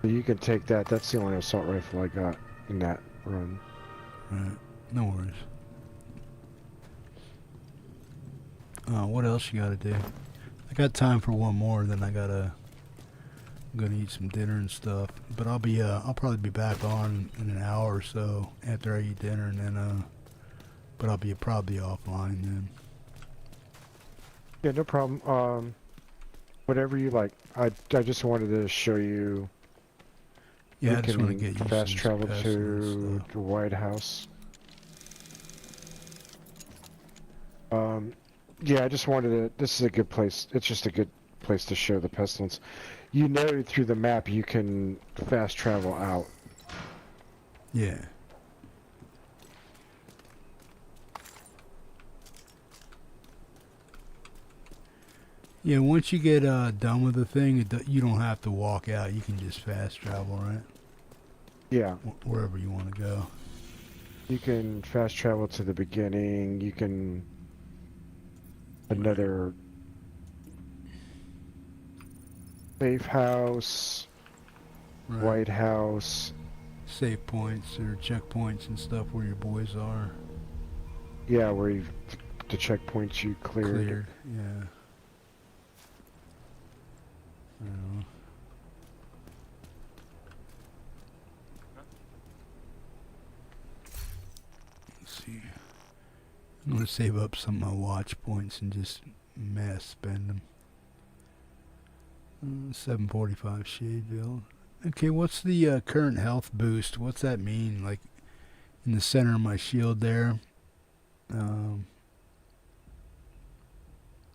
You can take that. That's the only assault rifle I got in that run. Right. No worries. What else you gotta do? I got time for one more, then I'm gonna eat some dinner and stuff. But I'll probably be back on in an hour or so after I eat dinner, and then but I'll be probably offline then. Yeah, no problem. Whatever you like. I just wanted to show you. Yeah, I just want to get you fast some travel special to stuff. the White House. Yeah, I just wanted to. This is a good place. It's just a good place to show the pestilence. You know, through the map, you can fast travel out. Yeah. Yeah, once you get done with the thing, you don't have to walk out. You can just fast travel, right? Yeah. Wherever you want to go. You can fast travel to the beginning. You can another safe house, Right. White House. Save points or checkpoints and stuff where your boys are. Yeah, where you the checkpoints you cleared. Yeah. I don't know. Let's see. I'm gonna save up some of my watch points and just mass spend them. 745 shade build. Okay, what's the current health boost? What's that mean? Like in the center of my shield there.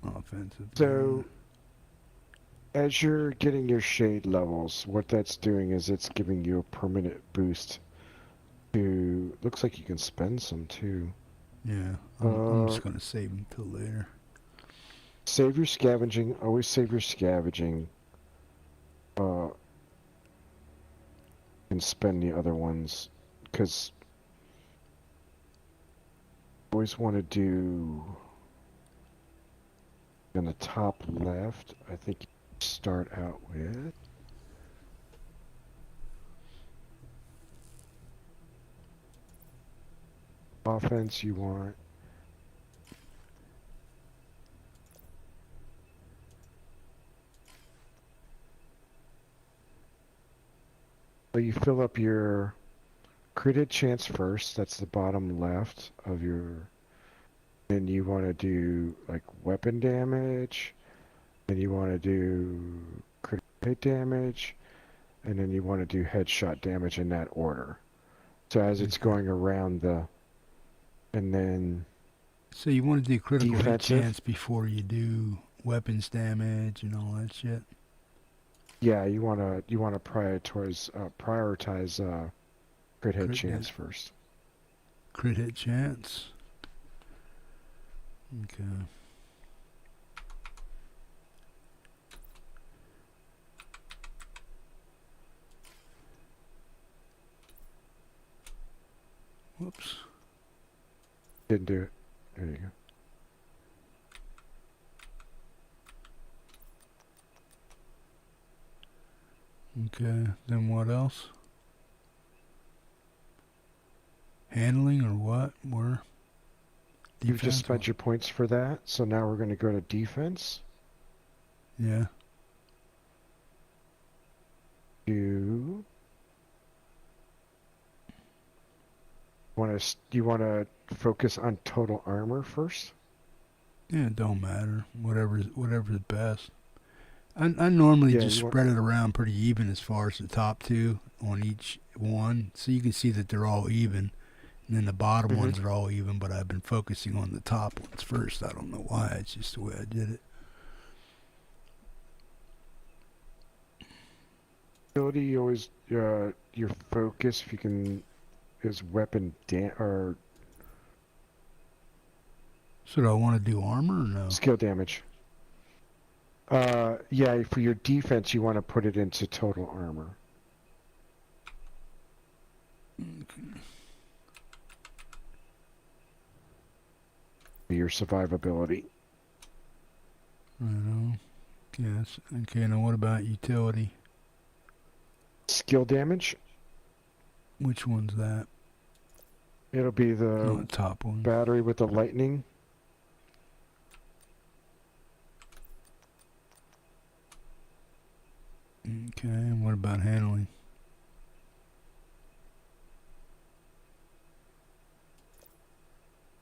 Offensive. So, as you're getting your shade levels, what that's doing is it's giving you a permanent boost to... Looks like you can spend some too. Yeah, I'm just gonna save them till later. Save your scavenging. Always save your scavenging. And spend the other ones, because always want to do in the top left. I think you start out with offense. You want you fill up your crit hit chance first. That's the bottom left of your. Then you want to do like weapon damage. Then you want to do crit hit damage, and then you want to do headshot damage in that order. So as it's going around the, and then. So you want to do critical hit defensive. chance before you do weapons damage and all that shit. Yeah, you wanna prioritize crit hit chance first. Crit hit chance. Okay. Whoops. Didn't do it. There you go. Okay, then what else? Handling or what? Where? You've just spent your points for that, so now we're going to go to defense. Yeah. You want to focus on total armor first? Yeah, it don't matter. Whatever's best. I normally just spread it around pretty even as far as the top two on each one, so you can see that they're all even, and then the bottom ones are all even. But I've been focusing on the top ones first. I don't know why. It's just the way I did it. Ability, you always your focus, if you can, is weapon or. So do I want to do armor or no? Skill damage. Yeah, for your defense, you want to put it into total armor. Okay. Your survivability. I know. Yes. Okay, now what about utility? Skill damage. Which one's that? It'll be the top one. Battery with the lightning. Okay, and what about handling?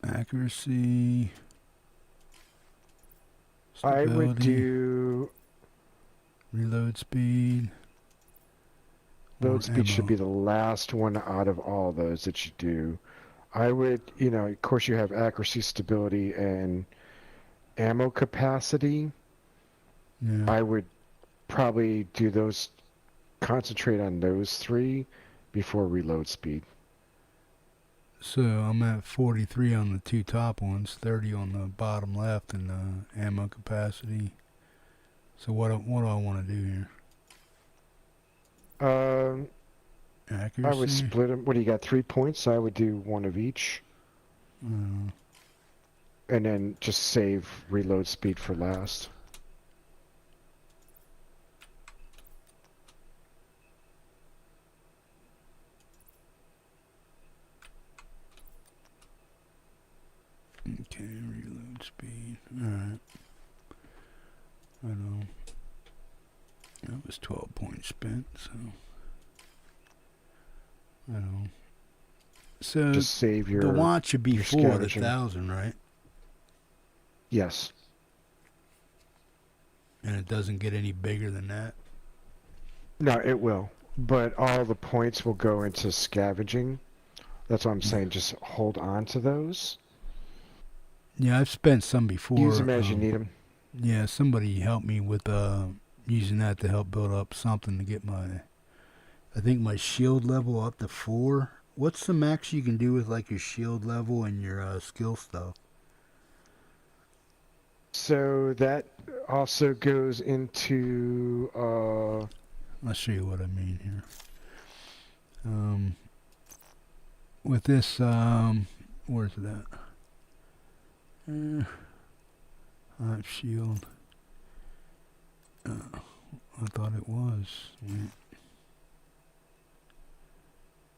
Accuracy. Stability, I would do reload speed. Load speed should be the last one out of all those that you do. I would, of course you have accuracy, stability, and ammo capacity. Yeah. I would probably do those, concentrate on those three before reload speed. So I'm at 43 on the two top ones, 30 on the bottom left, and ammo capacity. So what do I want to do here? Accuracy? I would split them. What do you got? 3 points? I would do one of each. And then just save reload speed for last. Okay, reload speed. Alright. I know. That was 12 points spent, so. I know. So just save your. The watch should be 4,000, right? Yes. And it doesn't get any bigger than that? No, it will. But all the points will go into scavenging. That's what I'm saying. Just hold on to those. Yeah, I've spent some before. Use them as you need them. Yeah, somebody helped me with using that to help build up something to get my, I think my shield level up to 4 what's the max you can do with like your shield level and your skill stuff? So that also goes into I'll show you what I mean here. With this, where's it at? Hive shield. I thought it was. Wait.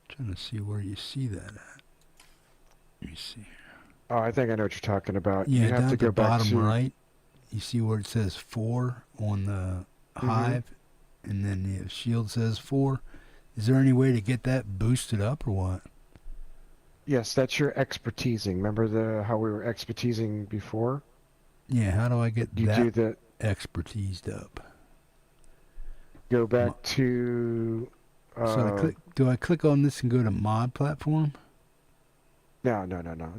Trying to see where you see that at. Let me see. Oh, I think I know what you're talking about. Yeah, you have down to at go the back bottom to right. You see where it says 4 on the Hive, and then the shield says 4. Is there any way to get that boosted up or what? Yes, that's your expertising. Remember how we were expertising before? Yeah, how do I get You that do the expertised up? go back to So do I click on this and go to mod platform? No.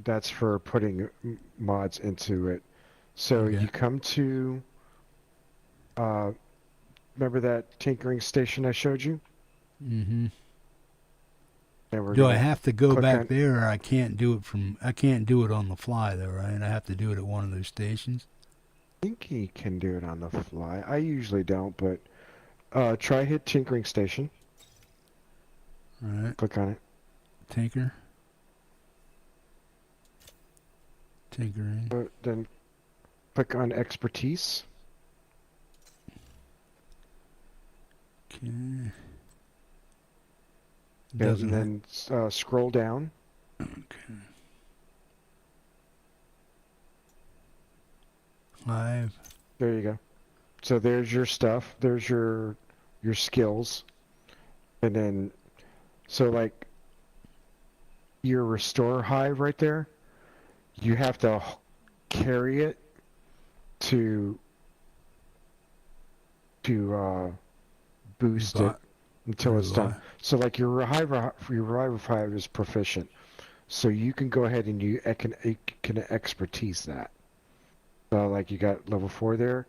That's for putting mods into it. So you come to remember that tinkering station I showed you? Mm-hmm. And Do I have to go back there, or I can't do it on the fly though, right? I have to do it at one of those stations. I think he can do it on the fly. I usually don't, but try hit tinkering station. All right. Click on it. Tinkering. Then click on expertise. Okay. And then scroll down. Okay. Hive. There you go. So there's your stuff. There's your skills. And then, so like your restore hive right there, you have to carry it to boost it until it's done. So like your reviver hive is proficient, so you can go ahead and you can expertise that. So like you got level 4 there,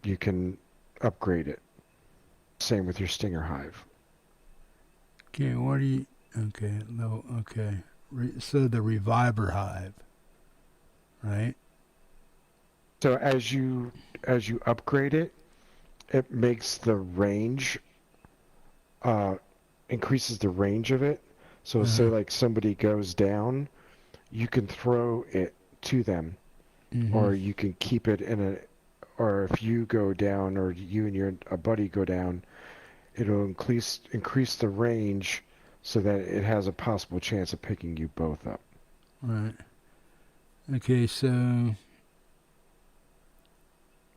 you can upgrade it. Same with your stinger hive. Okay, what do you? Okay, no, okay. So the reviver hive, right? So as you upgrade it, it makes the range, increases the range of it. So say like somebody goes down, you can throw it to them, or you can keep it in a, or if you go down, or you and a buddy go down, it'll increase the range so that it has a possible chance of picking you both up. Right. Okay, so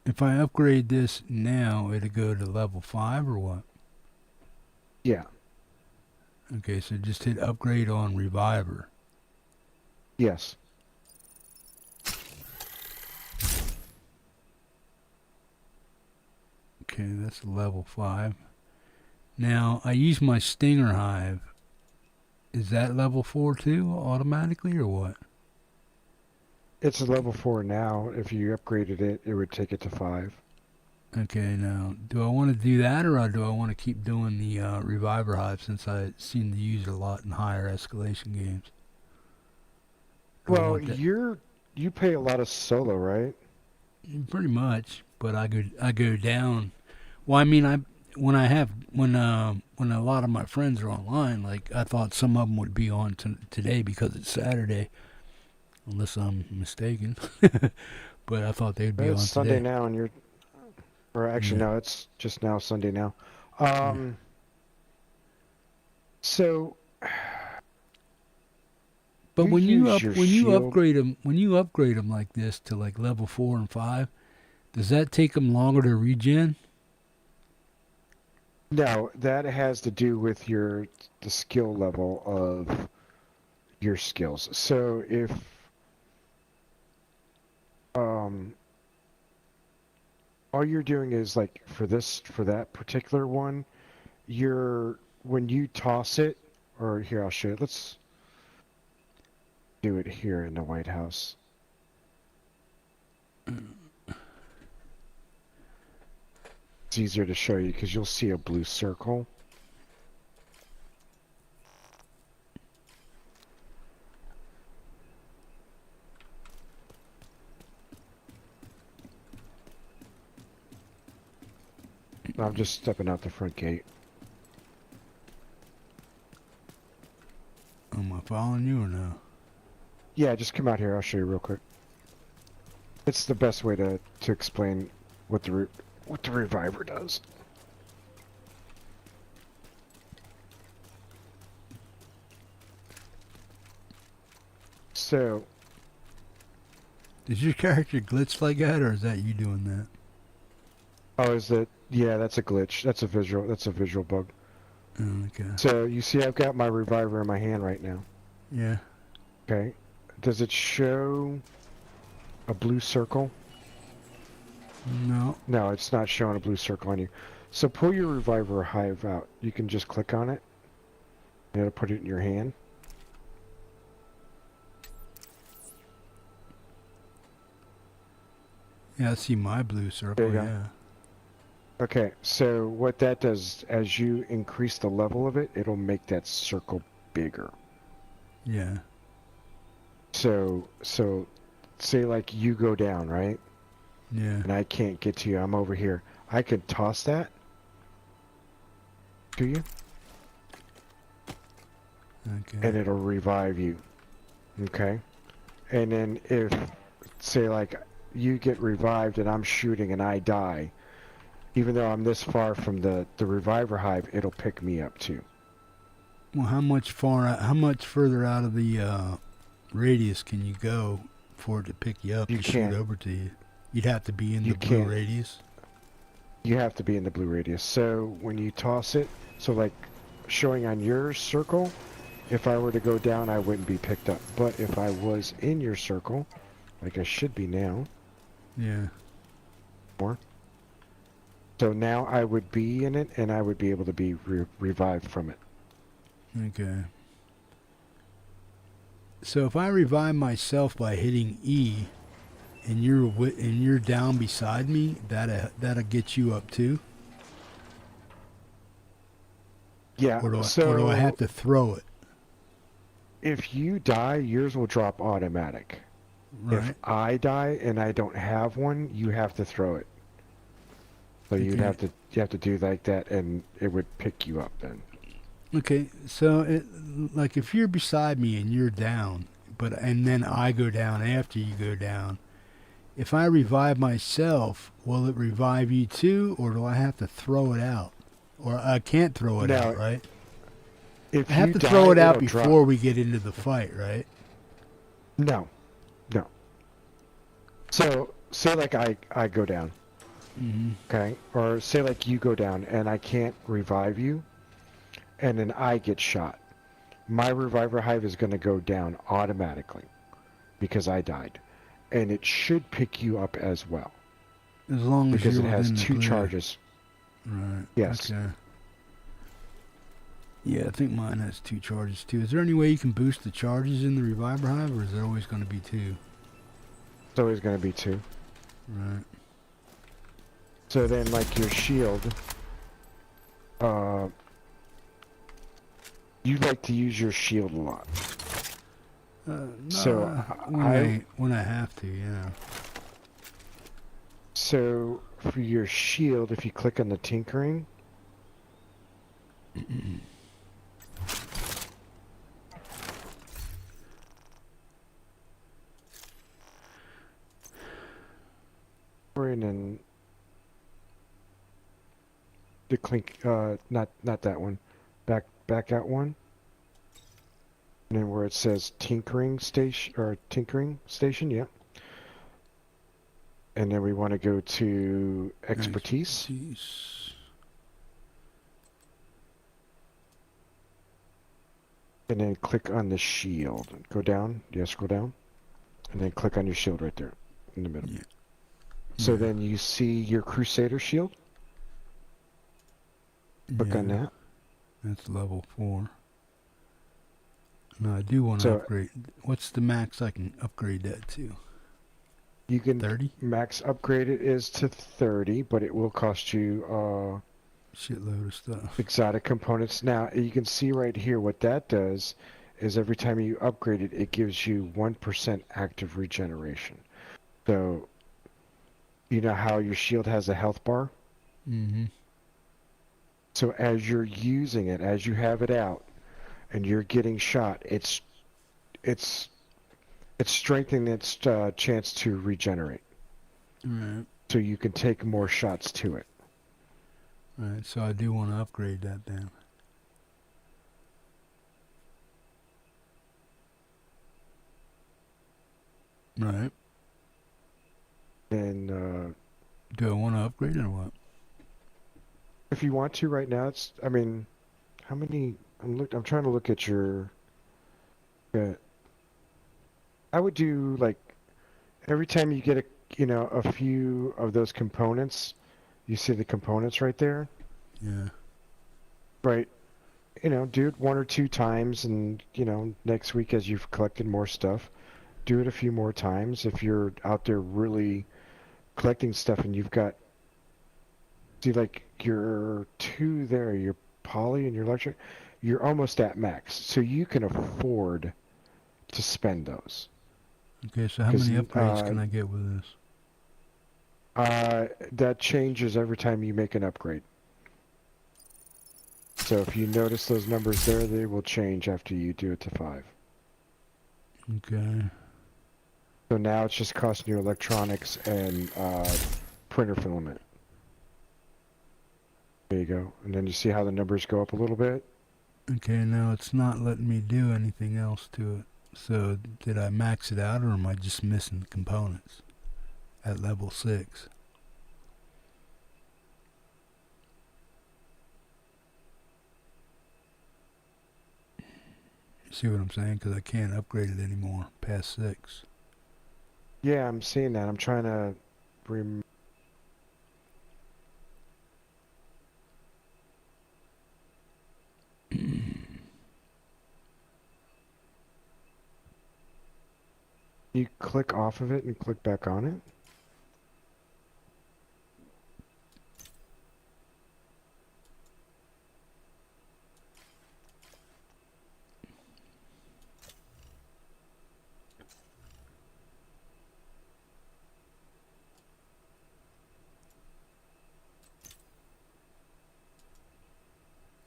if I upgrade this now, it'll go to level 5 or what? Yeah. Okay, so just hit upgrade on reviver. Yes. Okay, that's level 5. Now, I use my stinger hive. Is that level 4 too, automatically, or what? It's a level 4 now. If you upgraded it, it would take it to 5. Okay, now, do I want to do that, or do I want to keep doing the reviver hive, since I seem to use it a lot in higher escalation games? Well, you play a lot of solo, right? Pretty much, but I go down. Well, I mean, when a lot of my friends are online, like I thought some of them would be on today because it's Saturday, unless I'm mistaken. But I thought they'd be on It's Sunday today. now, and you're, or actually no, it's just now Sunday now. So. But when you upgrade them like this to like level 4 and 5, does that take them longer to regen? No, that has to do with the skill level of your skills. So if all you're doing is like for that particular one, when you toss it, or here I'll show you. Let's do it here in the White House. It's easier to show you because you'll see a blue circle. I'm just stepping out the front gate. Am I following you or no? Yeah, just come out here. I'll show you real quick. It's the best way to explain what the reviver does. So, does your character glitch like that, or is that you doing that? oh, is that? Yeah, that's a glitch. That's a visual bug. Oh, okay. So you see, I've got my reviver in my hand right now. Yeah. Okay. Does it show a blue circle? No. No, it's not showing a blue circle on you. So pull your reviver hive out. You can just click on it. And it'll put it in your hand. Yeah, I see my blue circle. There you go. Yeah. Okay, so what that does, as you increase the level of it, it'll make that circle bigger. Yeah. So say like you go down, right? Yeah. And I can't get to you. I'm over here. I could toss that to you. Okay. And it'll revive you. Okay? And then if, say like, you get revived and I'm shooting and I die, even though I'm this far from the reviver hive, it'll pick me up too. Well, how much further out of the radius can you go for it to pick you up You to can't. shoot over to you? You'd have to be in the You blue can't. radius? You have to be in the blue radius. So when you toss it, so like showing on your circle, if I were to go down, I wouldn't be picked up. But if I was in your circle, like I should be now. Yeah. More. So now I would be in it, and I would be able to be revived from it. Okay. So if I revive myself by hitting E, and you're down beside me, that'll get you up too. Yeah. Or do I have to throw it? If you die, yours will drop automatic. Right. If I die and I don't have one, you have to throw it. So you have to do like that, and it would pick you up then. Okay, so like if you're beside me and you're down, and then I go down after you go down, if I revive myself, will it revive you too, or do I have to throw it out? Or I can't throw it out, right? If I have you to die, throw it out it'll before drop. we get into the fight, right? No. So say like I go down. Mm-hmm. Okay, or say like you go down and I can't revive you, and then I get shot. My reviver hive is going to go down automatically because I died, and it should pick you up as well. As long as because you're it has within the 2 blue. charges. Right. Yes. Okay. Yeah, I think mine has 2 charges too. Is there any way you can boost the charges in the reviver hive, or is it always going to be 2? It's always going to be 2. Right. So then, like your shield, you like to use your shield a lot. No, So when I have to, yeah. So for your shield, if you click on the tinkering, we're in the clink, not that one, back out one, and then where it says tinkering station, yeah. And then we want to go to expertise. And then click on the shield. Go down. Yeah, scroll down. And then click on your shield right there in the middle. Yeah. So then you see your Crusader shield. Click on that. That's level 4. No, I do want to upgrade. What's the max I can upgrade that to? You can 30? Max upgrade it is to 30, but it will cost you shitload of stuff. Exotic components. Now you can see right here what that does is every time you upgrade it, it gives you 1% active regeneration. So you know how your shield has a health bar? Mm-hmm. So as you're using it, as you have it out, and you're getting shot, it's strengthening its chance to regenerate. Right. So you can take more shots to it. Right. So I do want to upgrade that then. Right. And do I want to upgrade it or what? if you want to right now, it's. I mean, how many? I'm trying to look at your. I would do like every time you get a few of those components, you see the components right there. Yeah. Right. Do it 1 or 2 times, and next week as you've collected more stuff, do it a few more times. If you're out there really collecting stuff and you've got, see, like your 2 there, your poly and your electric, you're almost at max, so you can afford to spend those. Okay, so how many upgrades can I get with this? That changes every time you make an upgrade. So if you notice those numbers there, they will change after you do it to 5. Okay. So now it's just costing you electronics and printer filament. There you go. And then you see how the numbers go up a little bit? Okay, now it's not letting me do anything else to it. So did I max it out, or am I just missing the components at level 6? You see what I'm saying? Because I can't upgrade it anymore past 6. Yeah, I'm seeing that. I'm trying to You click off of it and click back on it?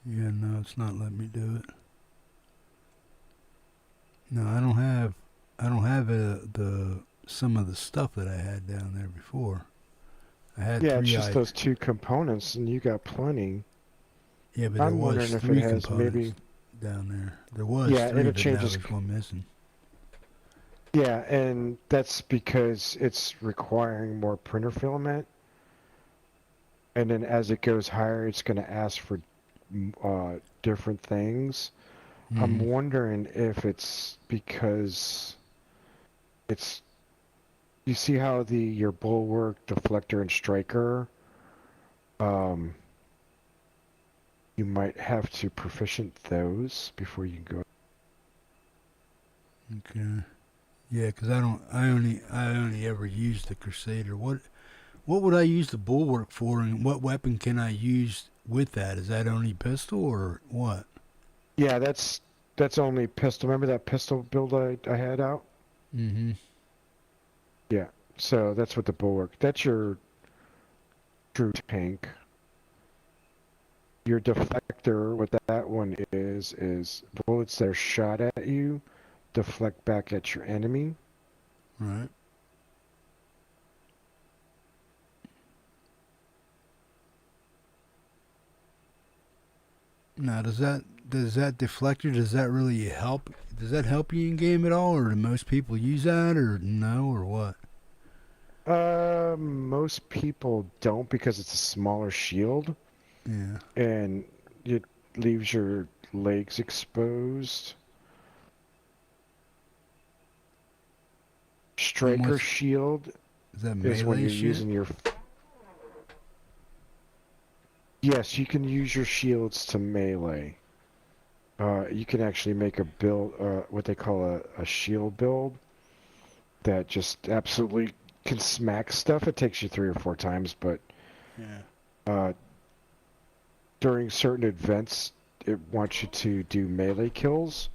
Yeah, no, it's not letting me do it. No, I don't have some of the stuff that I had down there before. I had Yeah, 3 it's just items. those 2 components, and you got plenty. Yeah, but I'm there wondering was if 3 it has components maybe down there. There was Yeah, 3, and it but now changes. there's 1 missing. Yeah, and that's because it's requiring more printer filament. And then as it goes higher, it's going to ask for different things. I'm wondering if it's because it's. You see how your bulwark, deflector, and striker. You might have to proficient those before you go. Okay. Yeah, because I only ever used the Crusader. What would I use the bulwark for, and what weapon can I use with that? Is that only pistol or what? Yeah, that's only pistol. Remember that pistol build I had out? Mm-hmm. Yeah, so that's what the bulwark. That's your true tank. Your deflector, what that one is bullets that are shot at you deflect back at your enemy. Right. Now, does that deflector, does that really help? Does that help you in game at all, or do most people use that, or no, or what? Most people don't, because it's a smaller shield. Yeah. And it leaves your legs exposed. Striker shield is that is when melee you're shit? using your. Yes, you can use your shields to melee. You can actually make a build, what they call a shield build, that just absolutely can smack stuff. It takes you 3 or 4 times, but during certain events, it wants you to do melee kills.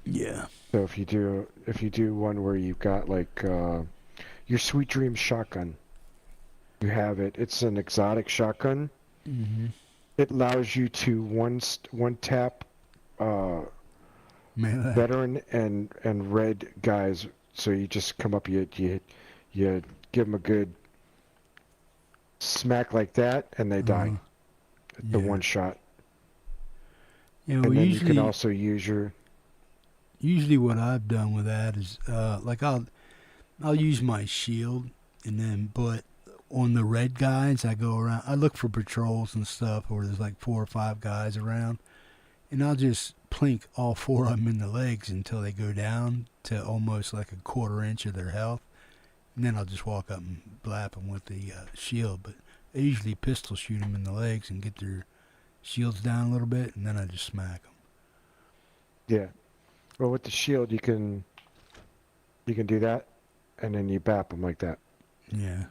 Yeah. So if you do one where you've got like your Sweet Dream shotgun, you have it. It's an exotic shotgun. Mm-hmm. It allows you to one tap Melee. veteran and red guys. So you just come up, you give them a good smack like that, and they die. The one shot. Yeah, and then you can also use your. Usually, what I've done with that is, like I'll use my shield, and then but on the red guys, I go around. I look for patrols and stuff where there's like 4 or 5 guys around, and I'll just plink all 4 of them in the legs until they go down to almost like a 1/4 inch of their health, and then I'll just walk up and blap them with the shield. But I usually pistol shoot them in the legs and get their shields down a little bit, and then I just smack them. Yeah. Well, with the shield, you can do that, and then you bap them like that. Yeah.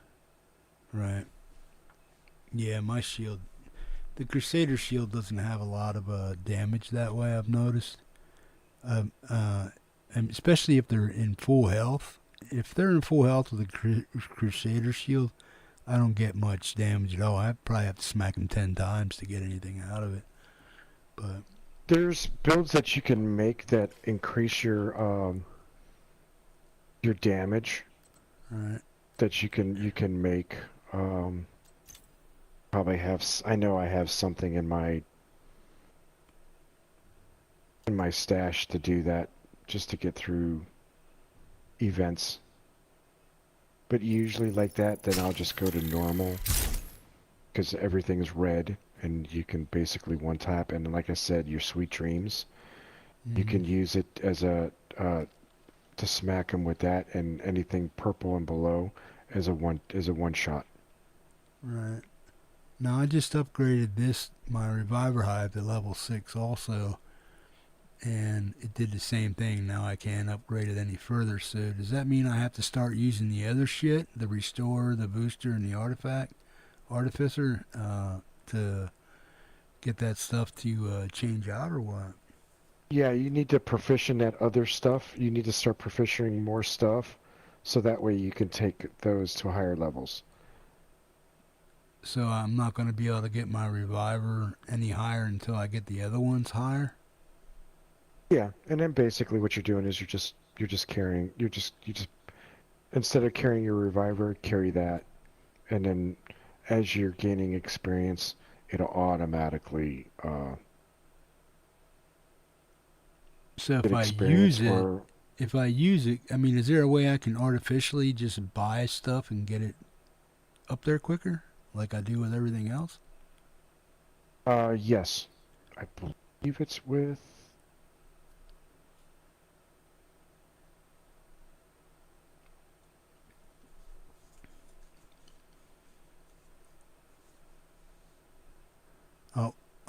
Right. Yeah, my shield, the Crusader shield doesn't have a lot of damage that way, I've noticed. And especially if they're in full health. If they're in full health with a Crusader shield, I don't get much damage at all. I probably have to smack them 10 times to get anything out of it. But there's builds that you can make that increase your damage. Right. That you can make. Probably have. I know I have something in my stash to do that, just to get through events. But usually like that, then I'll just go to normal, because everything's red, and you can basically one tap. And like I said, your sweet dreams, you can use it as a to smack them with that, and anything purple and below as a one shot. Right. Now I just upgraded my Reviver Hive to level 6 also, and it did the same thing. Now I can't upgrade it any further. So does that mean I have to start using the other shit, the Restore, the Booster, and the Artificer, to get that stuff to change out, or what? Yeah, you need to proficient that other stuff. You need to start proficienting more stuff, so that way you can take those to higher levels. So I'm not going to be able to get my Reviver any higher until I get the other ones higher? Yeah, and then basically what you're doing is you're just carrying, you just instead of carrying your Reviver, carry that, and then as you're gaining experience, it'll automatically so if I use it, I mean, is there a way I can artificially just buy stuff and get it up there quicker, like I do with everything else? Yes. I believe it's with...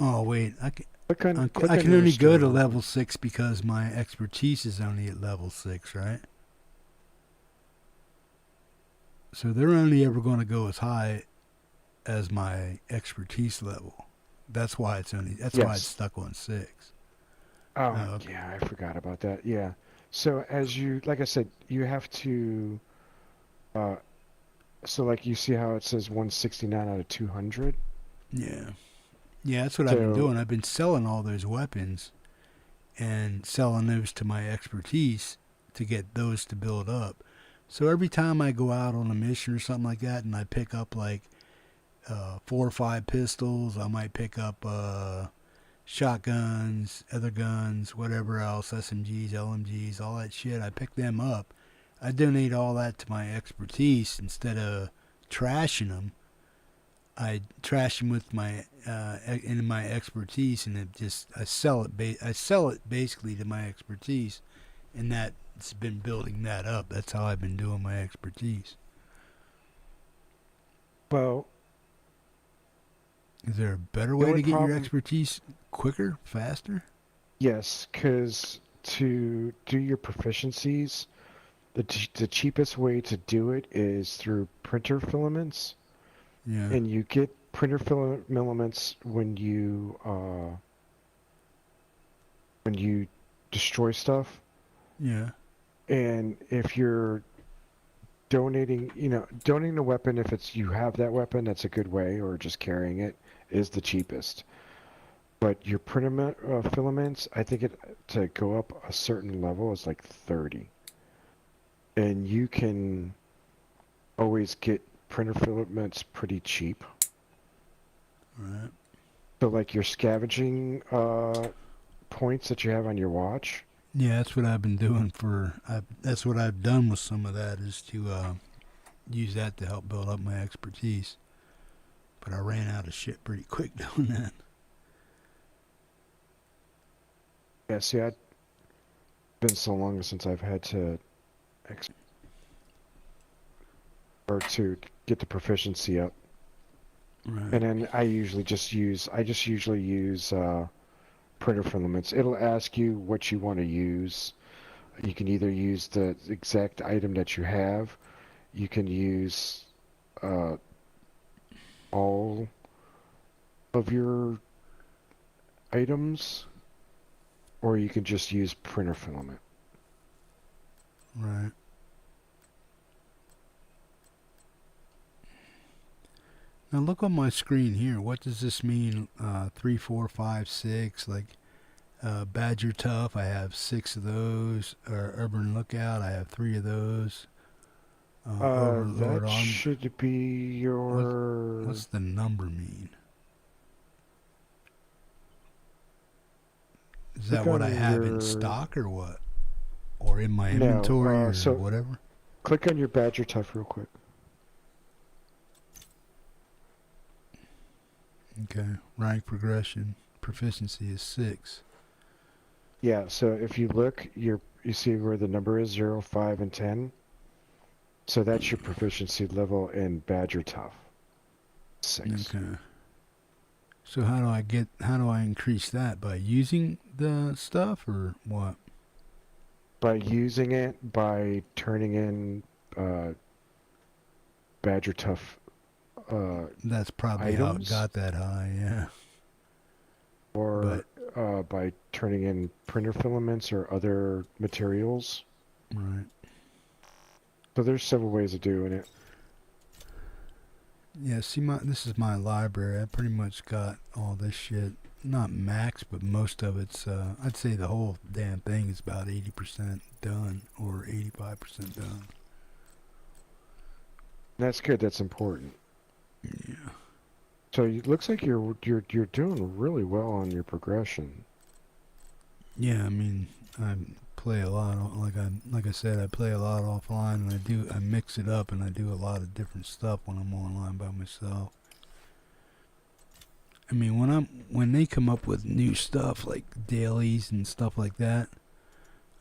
Oh wait, I can click on only go to restore. level 6 because my expertise is only at level 6, right? So they're only ever going to go as high as my expertise level. That's why it's why it's stuck on 6. Oh, okay. Yeah, I forgot about that. Yeah. So as you, like I said, you have to, so like you see how it says 169 out of 200? Yeah. Yeah, that's what I've been doing. I've been selling all those weapons and selling those to my expertise to get those to build up. So every time I go out on a mission or something like that and I pick up like 4 or 5 pistols, I might pick up shotguns, other guns, whatever else, SMGs, LMGs, all that shit. I pick them up. I donate all that to my expertise instead of trashing them. I trash them with my in my expertise, and I sell it basically to my expertise, and that's been building that up. That's how I've been doing my expertise. Well, is there a better way to get your expertise quicker, faster? Yes, because to do your proficiencies, the cheapest way to do it is through printer filaments. Yeah. And you get printer filaments when you destroy stuff. Yeah. And if you're donating, donating a weapon if it's you have that weapon, that's a good way, or just carrying it is the cheapest. But your printer filaments, I think to go up a certain level is like 30. And you can always get printer filaments pretty cheap. Right. So like your scavenging points that you have on your watch. Yeah, that's what I've been doing that's what I've done with some of that, is to use that to help build up my expertise. But I ran out of shit pretty quick doing that. Yeah, see, it's been so long since I've had to get the proficiency up. Right. And then I just usually use printer filaments. It'll ask you what you want to use. You can either use the exact item that you have. You can use all of your items, or you can just use printer filament. Right. Now look on my screen here. What does this mean? 3, 4, 5, 6. Like Badger Tough, I have 6 of those. Or Urban Lookout, I have 3 of those. That should be your... What's the number mean? Is that what I have in stock or what? Or in my inventory or whatever? Click on your Badger Tough real quick. Okay. Rank progression. Proficiency is 6. Yeah, so if you look, you see where the number is 0, 5, and 10? So that's your proficiency level in Badger Tough. 6. Okay. So how do I increase that? By using the stuff or what? By using it, by turning in Badger Tough that's probably items, how it got that high, yeah. Or by turning in printer filaments or other materials. Right. So there's several ways of doing it. Yeah, see, this is my library. I pretty much got all this shit. Not max, but most of it's, I'd say the whole damn thing is about 80% done, or 85% done. That's good. That's important. Yeah. So it looks like you're doing really well on your progression. Yeah, I mean, I play a lot. Like I said, I play a lot offline, and I mix it up, and I do a lot of different stuff when I'm online by myself. I mean, when they come up with new stuff like dailies and stuff like that,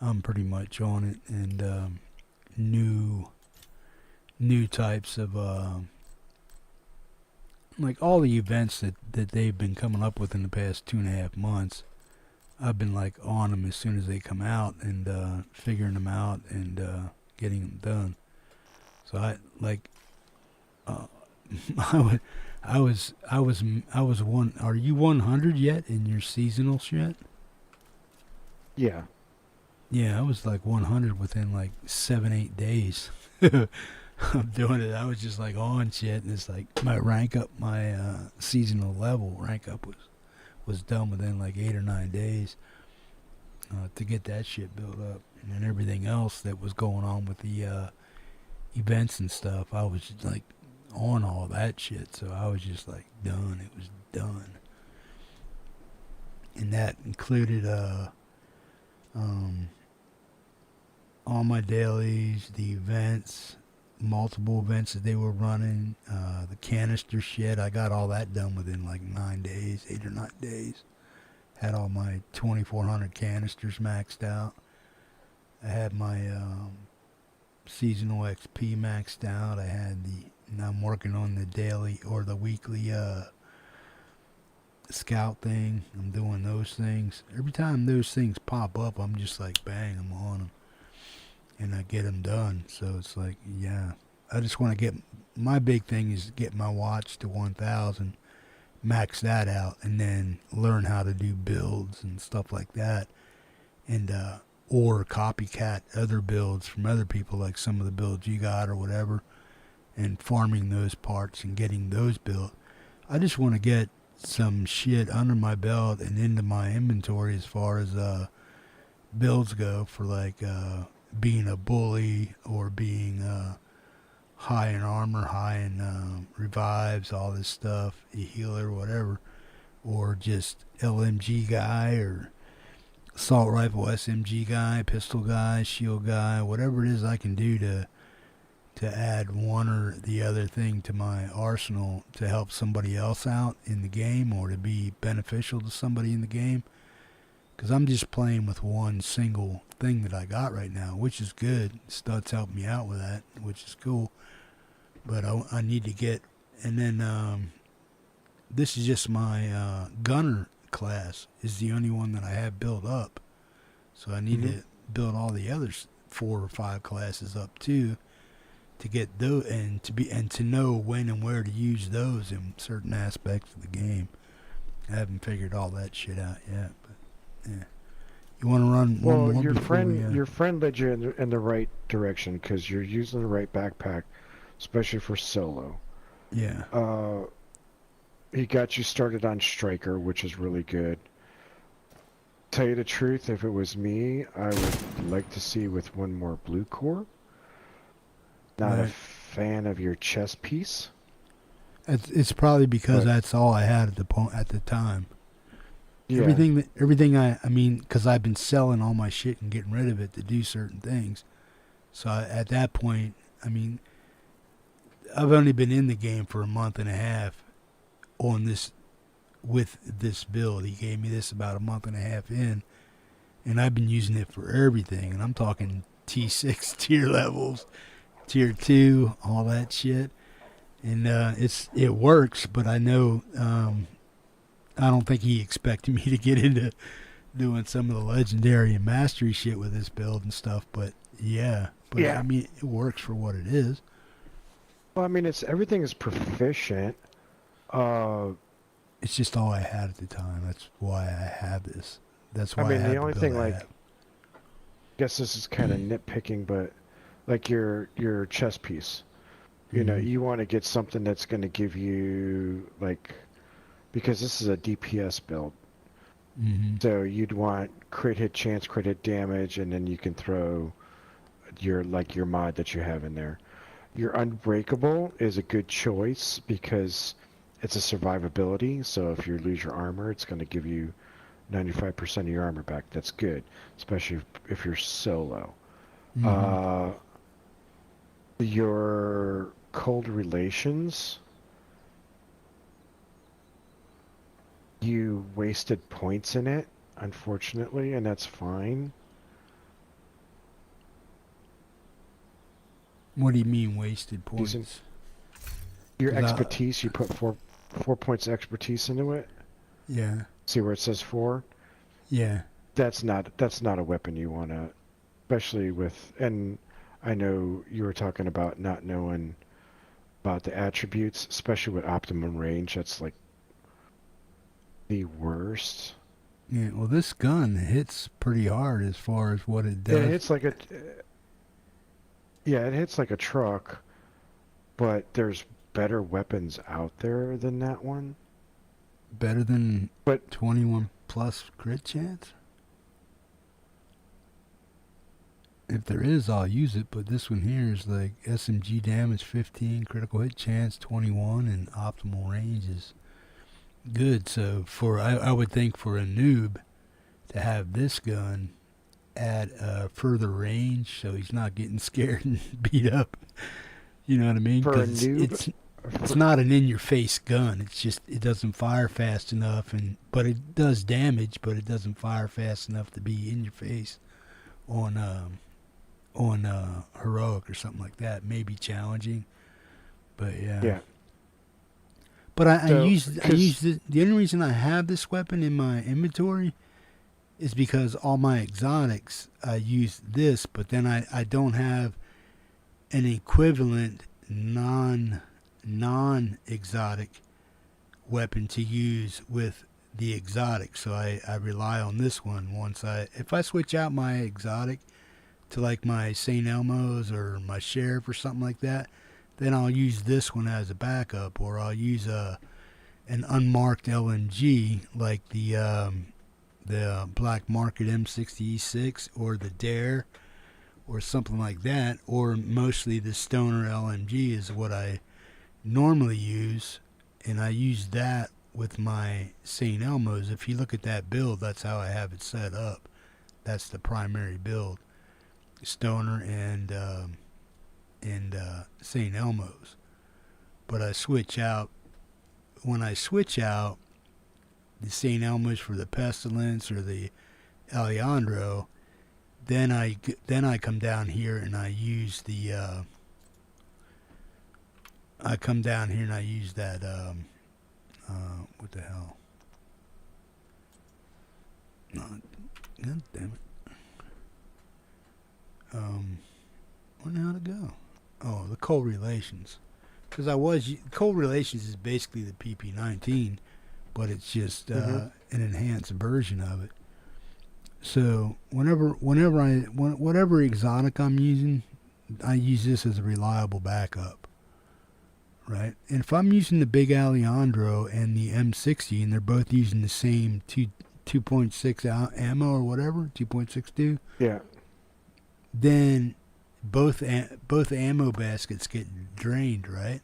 I'm pretty much on it, and new types of like all the events that they've been coming up with in the past 2.5 months. I've been like on them as soon as they come out, and figuring them out and getting them done. So I like I was one. Are you 100 yet in your seasonal shit? Yeah. Yeah, I was like 100 within like 7-8 days. I'm doing it. I was just like on shit, and it's like my rank up, my seasonal level rank up was done within like 8 or 9 days to get that shit built up, and then everything else that was going on with the events and stuff, I was just like on all that shit, so I was just like done. It was done, and that included all my dailies, the events, multiple events that they were running, the canister shit. I got all that done within like 9 days, 8 or 9 days. Had all my 2400 canisters maxed out. I had my seasonal XP maxed out. I had now I'm working on the daily or the weekly scout thing. I'm doing those things. Every time those things pop up, I'm just like, bang, I'm on them. And I get them done. So it's like, yeah, I just want to get, my big thing is get my watch to 1000, max that out, and then learn how to do builds and stuff like that. And or copycat other builds from other people, like some of the builds you got or whatever, and farming those parts and getting those built. I just want to get some shit under my belt and into my inventory as far as builds go for like being a bully or being high in armor, high in revives, all this stuff, a healer, whatever, or just LMG guy or assault rifle SMG guy, pistol guy, shield guy, whatever it is I can do to add one or the other thing to my arsenal to help somebody else out in the game or to be beneficial to somebody in the game. Because I'm just playing with one single thing that I got right now, which is good. Stud's helped me out with that, which is cool. But I need to get... And then this is just my gunner class is the only one that I have built up. So I need to build all the other 4 or 5 classes up too, to get those and to know when and where to use those in certain aspects of the game. I haven't figured all that shit out yet, but yeah. You want to run one more? Well, your friend led you in the right direction because you're using the right backpack, especially for solo. Yeah. He got you started on Striker, which is really good. Tell you the truth, if it was me, I would like to see with one more blue core. Not a fan of your chest piece. It's probably because that's all I had at the time. Yeah. Everything I mean, because I've been selling all my shit and getting rid of it to do certain things. So at that point, I mean, I've only been in the game for a month and a half on this, with this build. He gave me this about a month and a half in, and I've been using it for everything. And I'm talking T6 tier levels, tier 2, all that shit. And it works, but I know I don't think he expected me to get into doing some of the legendary and mastery shit with this build and stuff. But yeah, I mean, it works for what it is. Well, I mean, everything is proficient. It's just all I had at the time. That's why I have this. That's why I mean, had the only thing, I like, guess this is kind of nitpicking, but like your chest piece, you know, you want to get something that's going to give you, like, because this is a DPS build, so you'd want crit hit chance, crit hit damage, and then you can throw your mod that you have in there. Your Unbreakable is a good choice because it's a survivability, so if you lose your armor, it's going to give you 95% of your armor back. That's good, especially if you're solo. Your Cold Relations, you wasted points in it, unfortunately, and that's fine. What do you mean wasted points? Your expertise, you put four points of expertise into it. Yeah. See where it says 4? Yeah. That's not a weapon you want to, especially with, and I know you were talking about not knowing about the attributes, especially with optimum range. That's like the worst. Yeah, well, this gun hits pretty hard as far as what it does. It hits like it hits like a truck, but there's better weapons out there than that one. Better than 21 plus crit chance? If there is, I'll use it, but this one here is like SMG damage 15, critical hit chance 21, and optimal range is good. So I would think for a noob to have this gun at further range, so he's not getting scared and beat up. You know what I mean? For a noob, it's not an in-your-face gun. It's just it doesn't fire fast enough, but it does damage, but it doesn't fire fast enough to be in your face on heroic or something like that. Maybe challenging, but yeah. Yeah. But I use the only reason I have this weapon in my inventory is because all my exotics I use this, but then I don't have an equivalent non-exotic weapon to use with the exotic, so I rely on this one. If I switch out my exotic to like my St. Elmo's or my Sheriff or something like that, then I'll use this one as a backup, or I'll use an unmarked LMG like the Black Market M60E6 or the Dare or something like that, or mostly the Stoner LMG is what I normally use, and I use that with my St. Elmo's. If you look at that build, that's how I have it set up. That's the primary build, Stoner and St. Elmo's. But I switch out, when I switch out the St. Elmo's for the Pestilence or the Alejandro, then I come down here and I use the what the hell? No, God damn it. Where the hell to go? Oh, the correlations. Because correlations is basically the PP19, but it's just an enhanced version of it. So whatever exotic I'm using, I use this as a reliable backup, right? And if I'm using the big Alejandro and the M60, and they're both using the same 2.6 ammo or whatever, 2.62, yeah, then both ammo baskets get drained, right?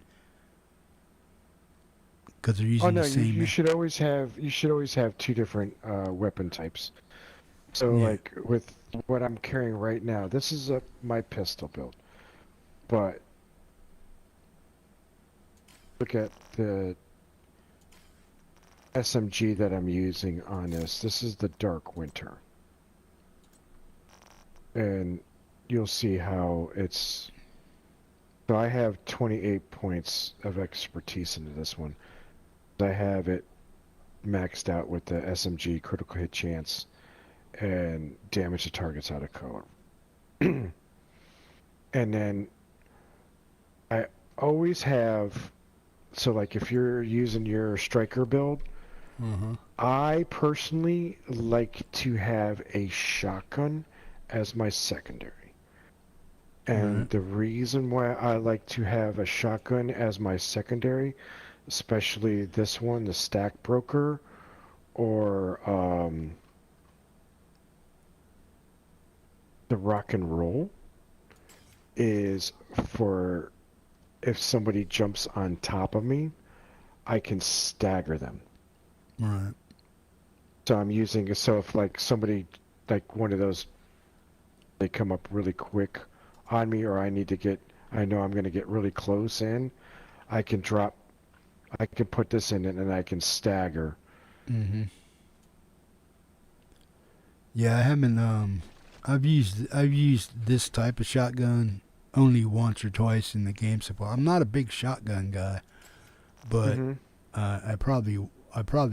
Because they're using the same. You should always have two different weapon types. So like with what I'm carrying right now, this is my pistol build, but look at the SMG that I'm using on this. This is the Dark Winter, and you'll see how it's. So I have 28 points of expertise into this one. I have it maxed out with the SMG critical hit chance and damage to targets out of color. And then I always have, so like if you're using your striker build, I personally like to have a shotgun as my secondary. And the reason why I like to have a shotgun as my secondary, especially this one, the Stack Broker, or the Rock and Roll, is for if somebody jumps on top of me, I can stagger them. Right. So I'm using, so if like somebody, like one of those, they come up really quick on me, or I need to get, I know I'm going to get really close in, I can put this in it and I can stagger. Yeah, I haven't. I've used this type of shotgun only once or twice in the game so far. I'm not a big shotgun guy, but I probably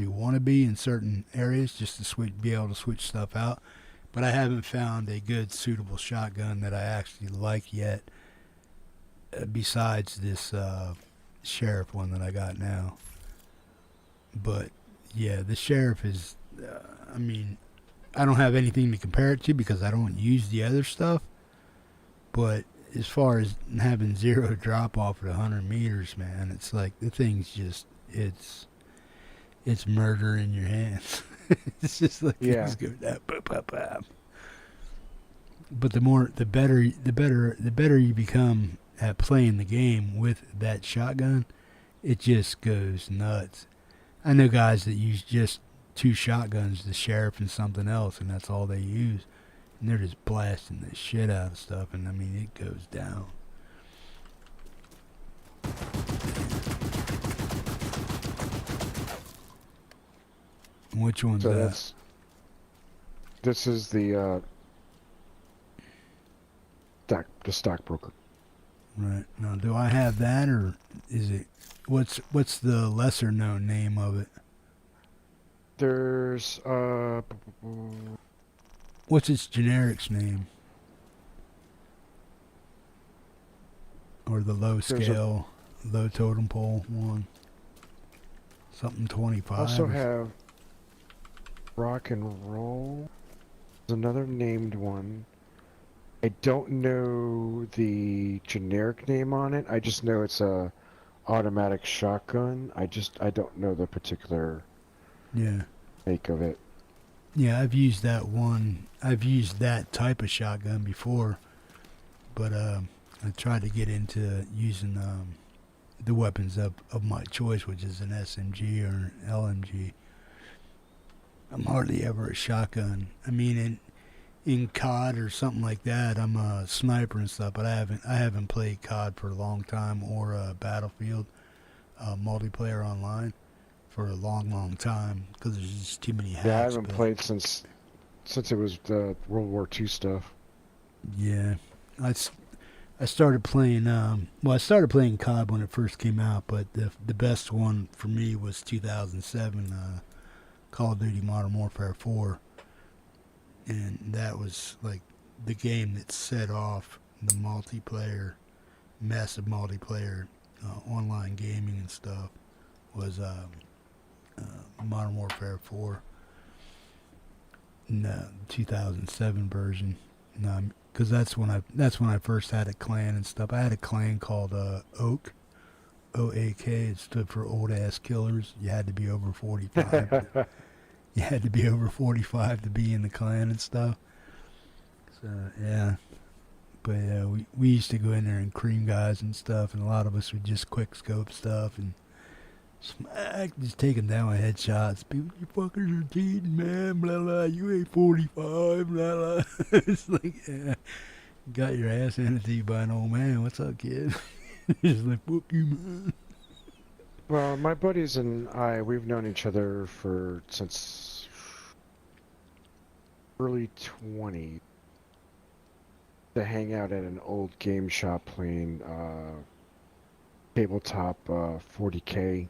want to be in certain areas just to be able to switch stuff out. But I haven't found a good suitable shotgun that I actually like yet. Besides this Sheriff one that I got now. But yeah, the Sheriff is. I mean, I don't have anything to compare it to because I don't use the other stuff. But as far as having zero drop off at 100 meters, man, it's like the thing's just it's murder in your hands. It's just like things go that bop, bop, bop. But the better you become at playing the game with that shotgun, it just goes nuts. I know guys that use just two shotguns, the Sheriff and something else, and that's all they use. And they're just blasting the shit out of stuff, and I mean, it goes down. Which one's that? This is the stockbroker. Right. Now, do I have that, or is it what's the lesser known name of it? There's what's its generics name? Or the low scale, low totem pole one. Something 25. Also have Rock and Roll. There's another named one. I don't know the generic name on it. I just know it's a automatic shotgun. I don't know the particular make of it. Yeah, I've used that one. I've used that type of shotgun before, but I tried to get into using the weapons of my choice, which is an SMG or an LMG. I'm hardly ever a shotgun. I mean, in COD or something like that, I'm a sniper and stuff, but I haven't played COD for a long time, or Battlefield multiplayer online for a long time, because there's just too many hacks. Yeah, I haven't played since it was the World War II stuff. Yeah, I started playing. I started playing COD when it first came out, but the best one for me was 2007 Call of Duty Modern Warfare 4. And that was like the game that set off the multiplayer, massive multiplayer, online gaming and stuff, was Modern Warfare 4, the 2007 version. Because that's when I first had a clan and stuff. I had a clan called Oak, O-A-K. It stood for Old Ass Killers. You had to be over 45. You had to be over 45 to be in the clan and stuff. So, yeah. But we used to go in there and cream guys and stuff, and a lot of us would just quick scope stuff and smack, just take them down with headshots. People, you fuckers are cheating, man, blah, blah, you ain't 45, blah, blah. It's like, yeah, got your ass handed to you by an old man. What's up, kid? It's like, fuck you, man. Well, my buddies and I, we've known each other since early 20. To hang out at an old game shop playing tabletop 40K.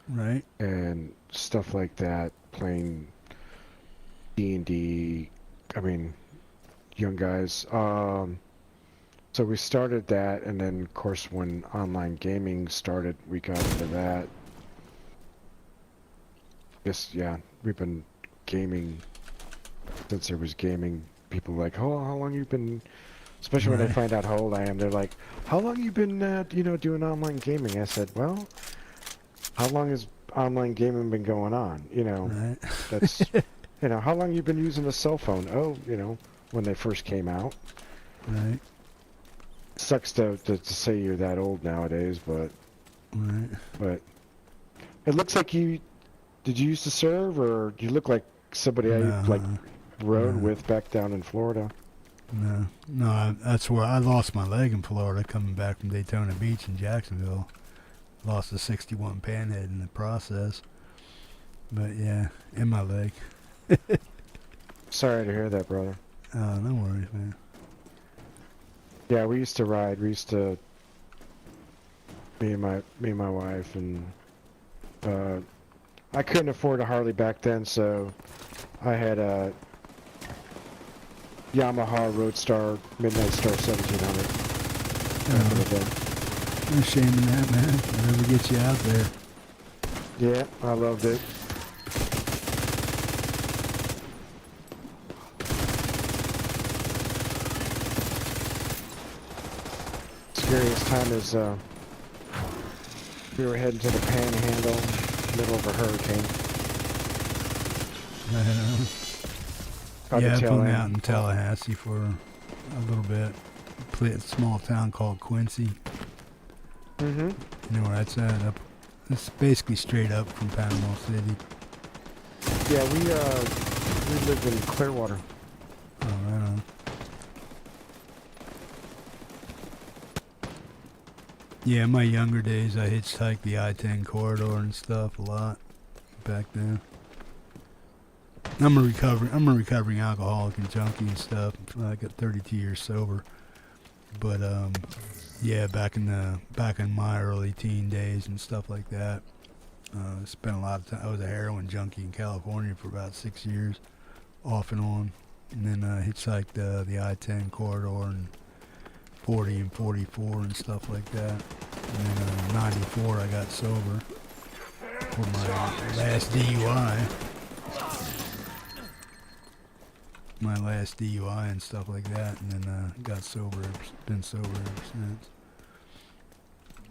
Right. And stuff like that, playing D&D, I mean, young guys. So we started that, and then, of course, when online gaming started, we got into that. Yeah, we've been gaming since there was gaming. People like, oh, how long you been... Especially when they find out how old I am, they're like, how long you been, doing online gaming? I said, well, how long has online gaming been going on? That's, how long you been using a cell phone? Oh, when they first came out. Right. Sucks to say you're that old nowadays, but it looks like did you used to serve, or do you look like somebody I rode with back down in Florida? No, that's where I lost my leg in Florida coming back from Daytona Beach in Jacksonville. Lost a 61 panhead in the process. But yeah, in my leg. Sorry to hear that, brother. No worries, man. Yeah, we used to ride. We used to, me and my wife, and I couldn't afford a Harley back then, so I had a Yamaha Roadstar Midnight Star 1700. No shame in that, man. Whatever gets you out there. Yeah, I loved it. Scariest time is we were heading to the Panhandle, middle of a hurricane. Yeah, I hung out in Tallahassee for a little bit. Played a small town called Quincy. Mm-hmm. You know where that's at? It's basically straight up from Panama City. Yeah, we lived in Clearwater. Oh, right on. Yeah, in my younger days, I hitchhiked the I-10 corridor and stuff a lot back then. I'm a recovering alcoholic and junkie and stuff. I got 32 years sober, but yeah, back in my early teen days and stuff like that. Spent a lot of time. I was a heroin junkie in California for about 6 years, off and on, and then hitchhiked the I-10 corridor and 40 and 44 and stuff like that. And then in '94 I got sober for my last DUI. my last DUI and stuff like that, and then got sober. Been sober ever since.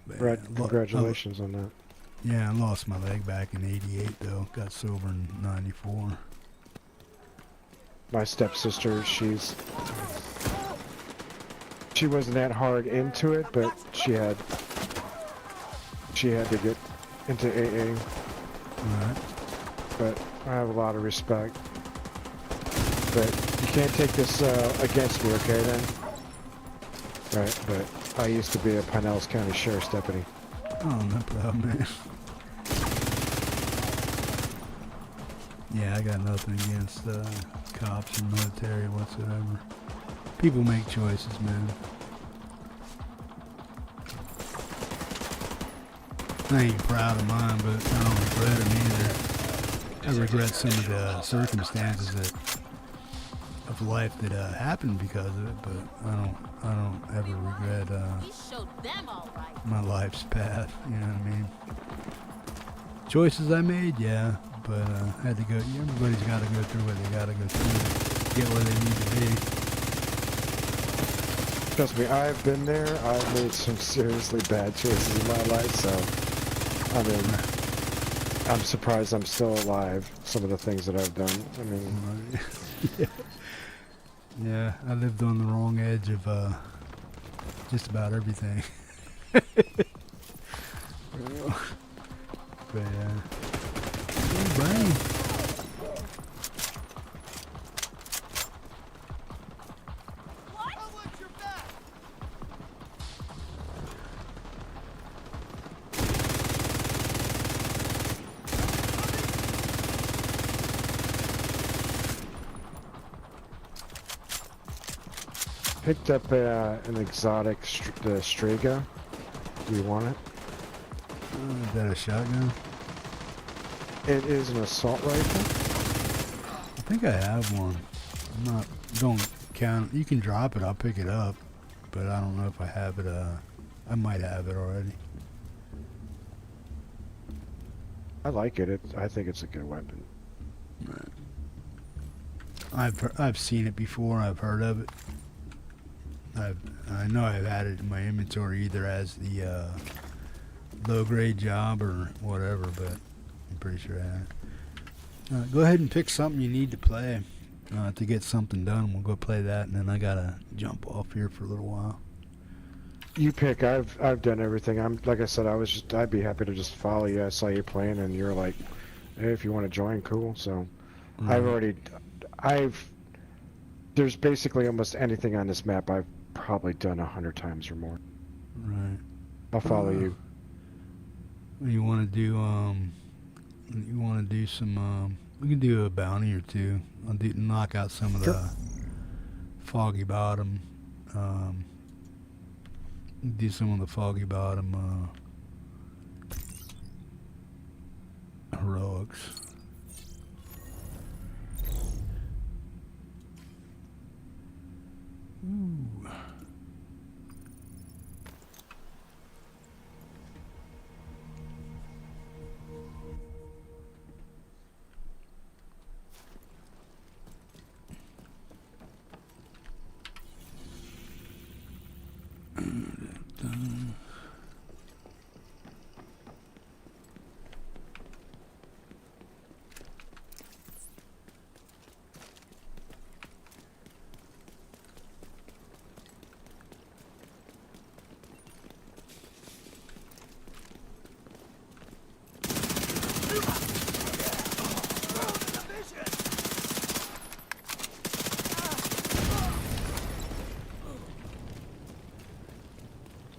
But, Congratulations on that. Yeah, I lost my leg back in '88 though. Got sober in '94. My stepsister, she wasn't that hard into it, but she had to get into AA. Right. But I have a lot of respect. But you can't take this against me, okay then? Right, but I used to be a Pinellas County Sheriff's deputy. Oh, no problem, man. Yeah, I got nothing against cops or military whatsoever. People make choices, man. I ain't proud of mine, but I don't regret them either. I regret some of the circumstances of life that happened because of it, but I don't ever regret my life's path. You know what I mean? Choices I made, yeah, but had to go. Everybody's got to go through what they got to go through to get where they need to be. Trust me, I've been there. I've made some seriously bad choices in my life, so I mean, I'm surprised I'm still alive. Some of the things that I've done. I mean, yeah, I lived on the wrong edge of just about everything. But yeah, brain. picked up an exotic Strega. Do you want it? Is that a shotgun? It is an assault rifle. I think I have one. Don't count. You can drop it. I'll pick it up, but I don't know if I have it. I might have it already. I like it. I think it's a good weapon. I've seen it before. I've heard of it. I know I've had it in my inventory either as the low grade job or whatever, but I'm pretty sure I have it. Go ahead and pick something you need to play to get something done. We'll go play that, and then I gotta jump off here for a little while. You pick. I've done everything. Like I said, I'd be happy to just follow you. I saw you playing, and you're like, hey, if you want to join, cool. So there's basically almost anything on this map I've probably done 100 times or more. Right. I'll follow you. You want to do some we can do a bounty or two. I'll knock out some of the Foggy Bottom do some of the Foggy Bottom heroics. Ooh.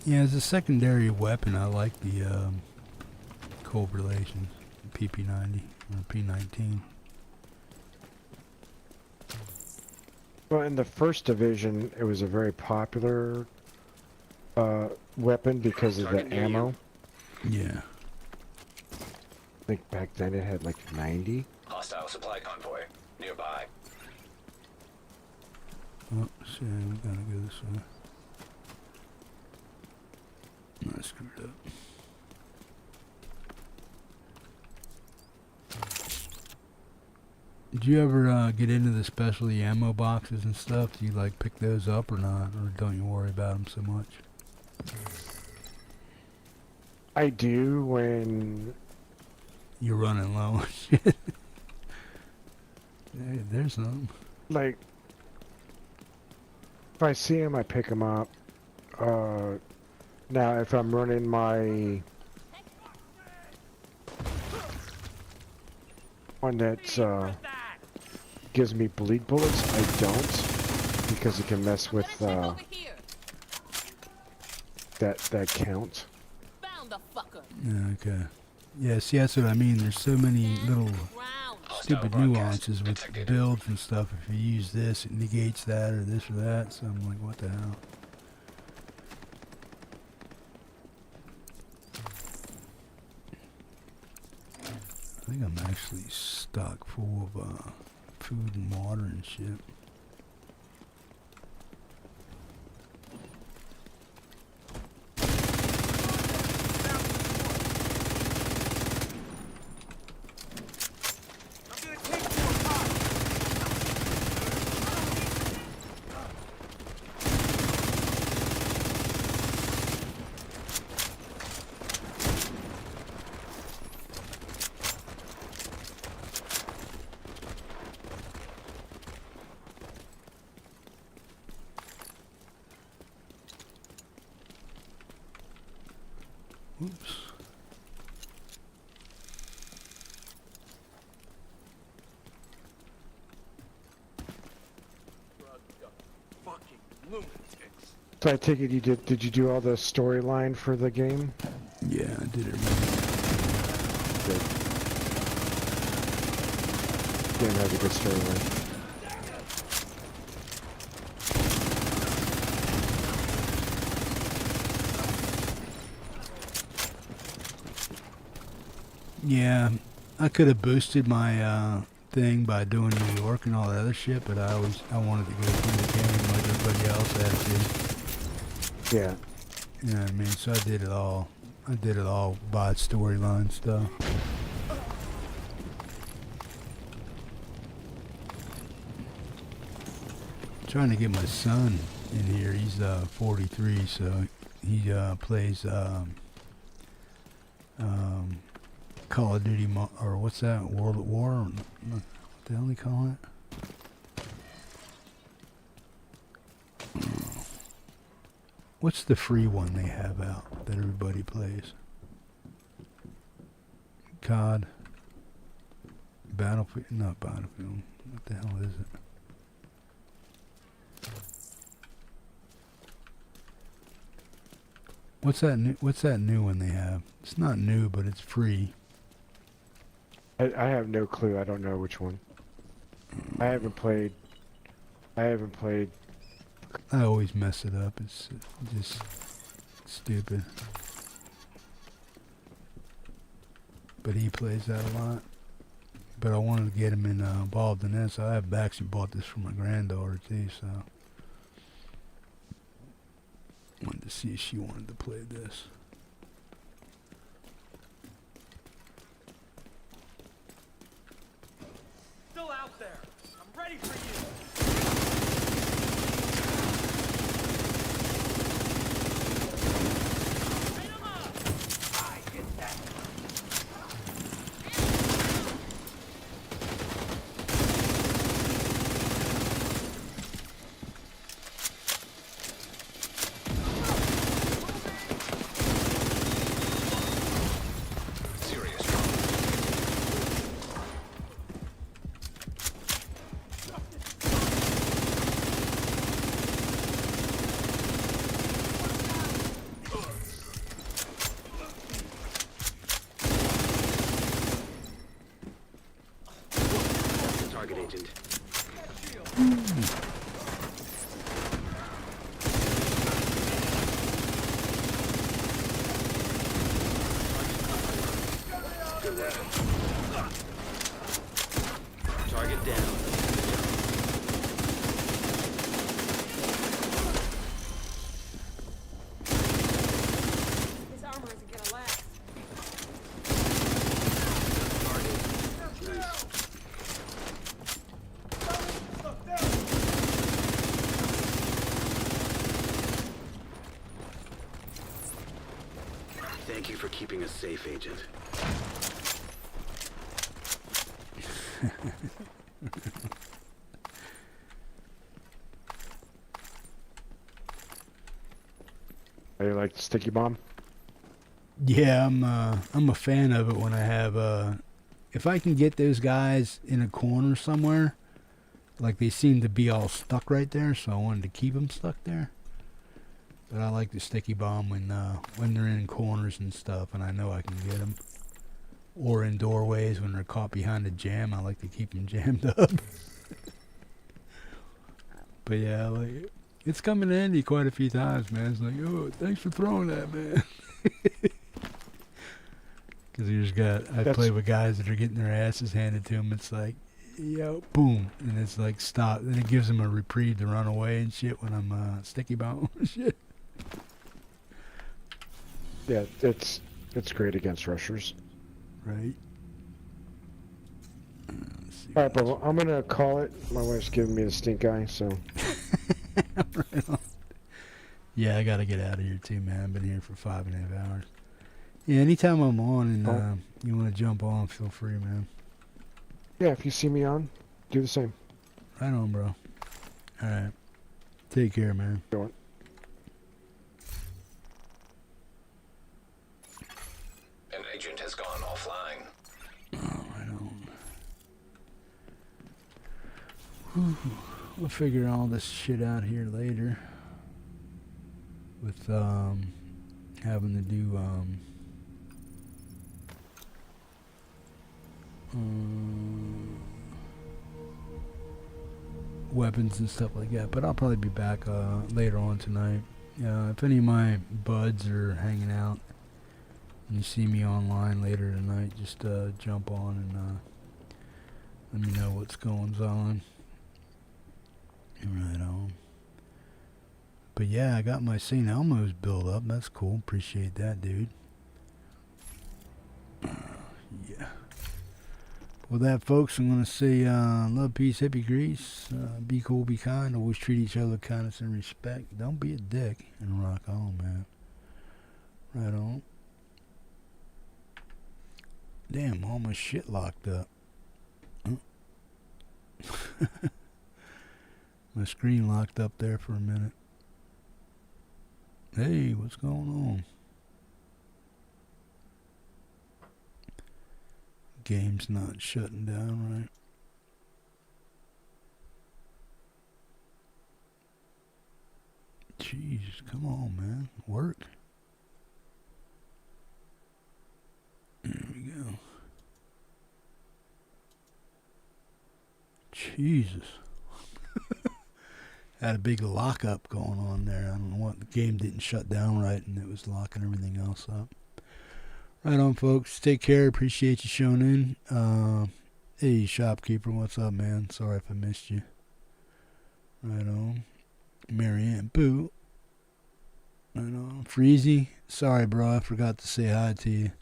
Yeah, as a secondary weapon, I like the cold relations, PP90 or P19. Well, in the first division, it was a very popular weapon because of the ammo. Yeah. I think back then it had like 90. Hostile supply convoy nearby. Oh, shit, we gotta go this way. I screwed up. Do you ever get into the specialty ammo boxes and stuff? Do you like pick those up or not, or don't you worry about them so much? I do when you're running low on shit. Hey, there's some. Like, if I see them, I pick them up. Now, if I'm running my one that's gives me bleed bullets, I don't, because it can mess with that count. Yeah, okay. Yeah, see, that's what I mean. There's so many little stupid nuances with builds and stuff. If you use this, it negates that or this or that. So I'm like, what the hell? I think I'm actually stocked full of food and water and shit. Oops. So I take it you did you do all the storyline for the game? Yeah, I did it. Good. Game has a good storyline. Yeah, I could have boosted my thing by doing New York and all that other shit, but I wanted to go through the game like everybody else had to. Yeah. You know what I mean? So I did it all. I did it all by storyline stuff. Trying to get my son in here. He's 43, so he plays Call of Duty, or what's that? World at War? What the hell do they call it? What's the free one they have out that everybody plays? COD. Battlefield? Not Battlefield. What the hell is it? What's that new one they have? It's not new, but it's free. I have no clue. I don't know which one. I haven't played. I always mess it up. It's just stupid. But he plays that a lot. But I wanted to get him involved in this. I have actually bought this for my granddaughter too, so wanted to see if she wanted to play this. Still out there. I'm ready for you. Target agent. Good work. Target down. This armor isn't gonna last. Thank you for keeping us safe, Agent. How you like the sticky bomb? Yeah, I'm a fan of it when I have if I can get those guys in a corner somewhere, like they seem to be all stuck right there, so I wanted to keep them stuck there. But I like the sticky bomb when they're in corners and stuff, and I know I can get them. Or in doorways when they're caught behind a jam, I like to keep them jammed up. But yeah, like it's come in handy quite a few times, man. It's like, oh, thanks for throwing that, man. Because I play with guys that are getting their asses handed to them. It's like, yo, boom, and it's like stop. Then it gives them a reprieve to run away and shit when I'm sticky bomb and shit. Yeah, it's great against rushers. Right. Alright, but I'm gonna call it. My wife's giving me the stink eye, so. Right on. Yeah, I gotta get out of here too, man. I've been here for 5.5 hours. Yeah, anytime I'm on and you want to jump on, feel free, man. Yeah, if you see me on, do the same. Right on, bro. Alright. Take care, man. Go on. An agent has gone offline. Oh, right on. Whew. We'll figure all this shit out here later. With having to do weapons and stuff like that, but I'll probably be back later on tonight. If any of my buds are hanging out and you see me online later tonight, just jump on and let me know what's going on. Right on. But yeah, I got my St. Elmo's built up. That's cool. Appreciate that, dude. Yeah. With that, folks, I'm going to say love, peace, hippie grease. Be cool, be kind. Always treat each other with kindness and respect. Don't be a dick. And rock on, man. Right on. Damn, all my shit locked up. My screen locked up there for a minute. Hey, what's going on? Game's not shutting down, right? Jeez, come on, man. Work. There we go. Jesus. Had a big lockup going on there. I don't know what. The game didn't shut down right, and it was locking everything else up. Right on, folks. Take care. Appreciate you showing in. Hey, shopkeeper, what's up, man? Sorry if I missed you. Right on. Marianne Boo. Right on. Freezy. Sorry, bro. I forgot to say hi to you.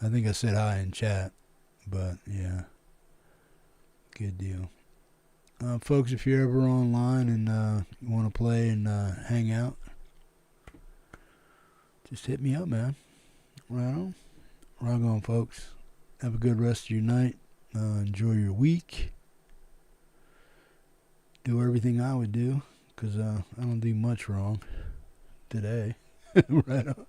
I think I said hi in chat. But, yeah. Good deal. Folks, if you're ever online and you want to play and hang out, just hit me up, man. Right on. Rock on, folks. Have a good rest of your night. Enjoy your week. Do everything I would do, because I don't do much wrong today. Right on.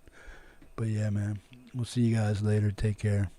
But yeah, man. We'll see you guys later. Take care.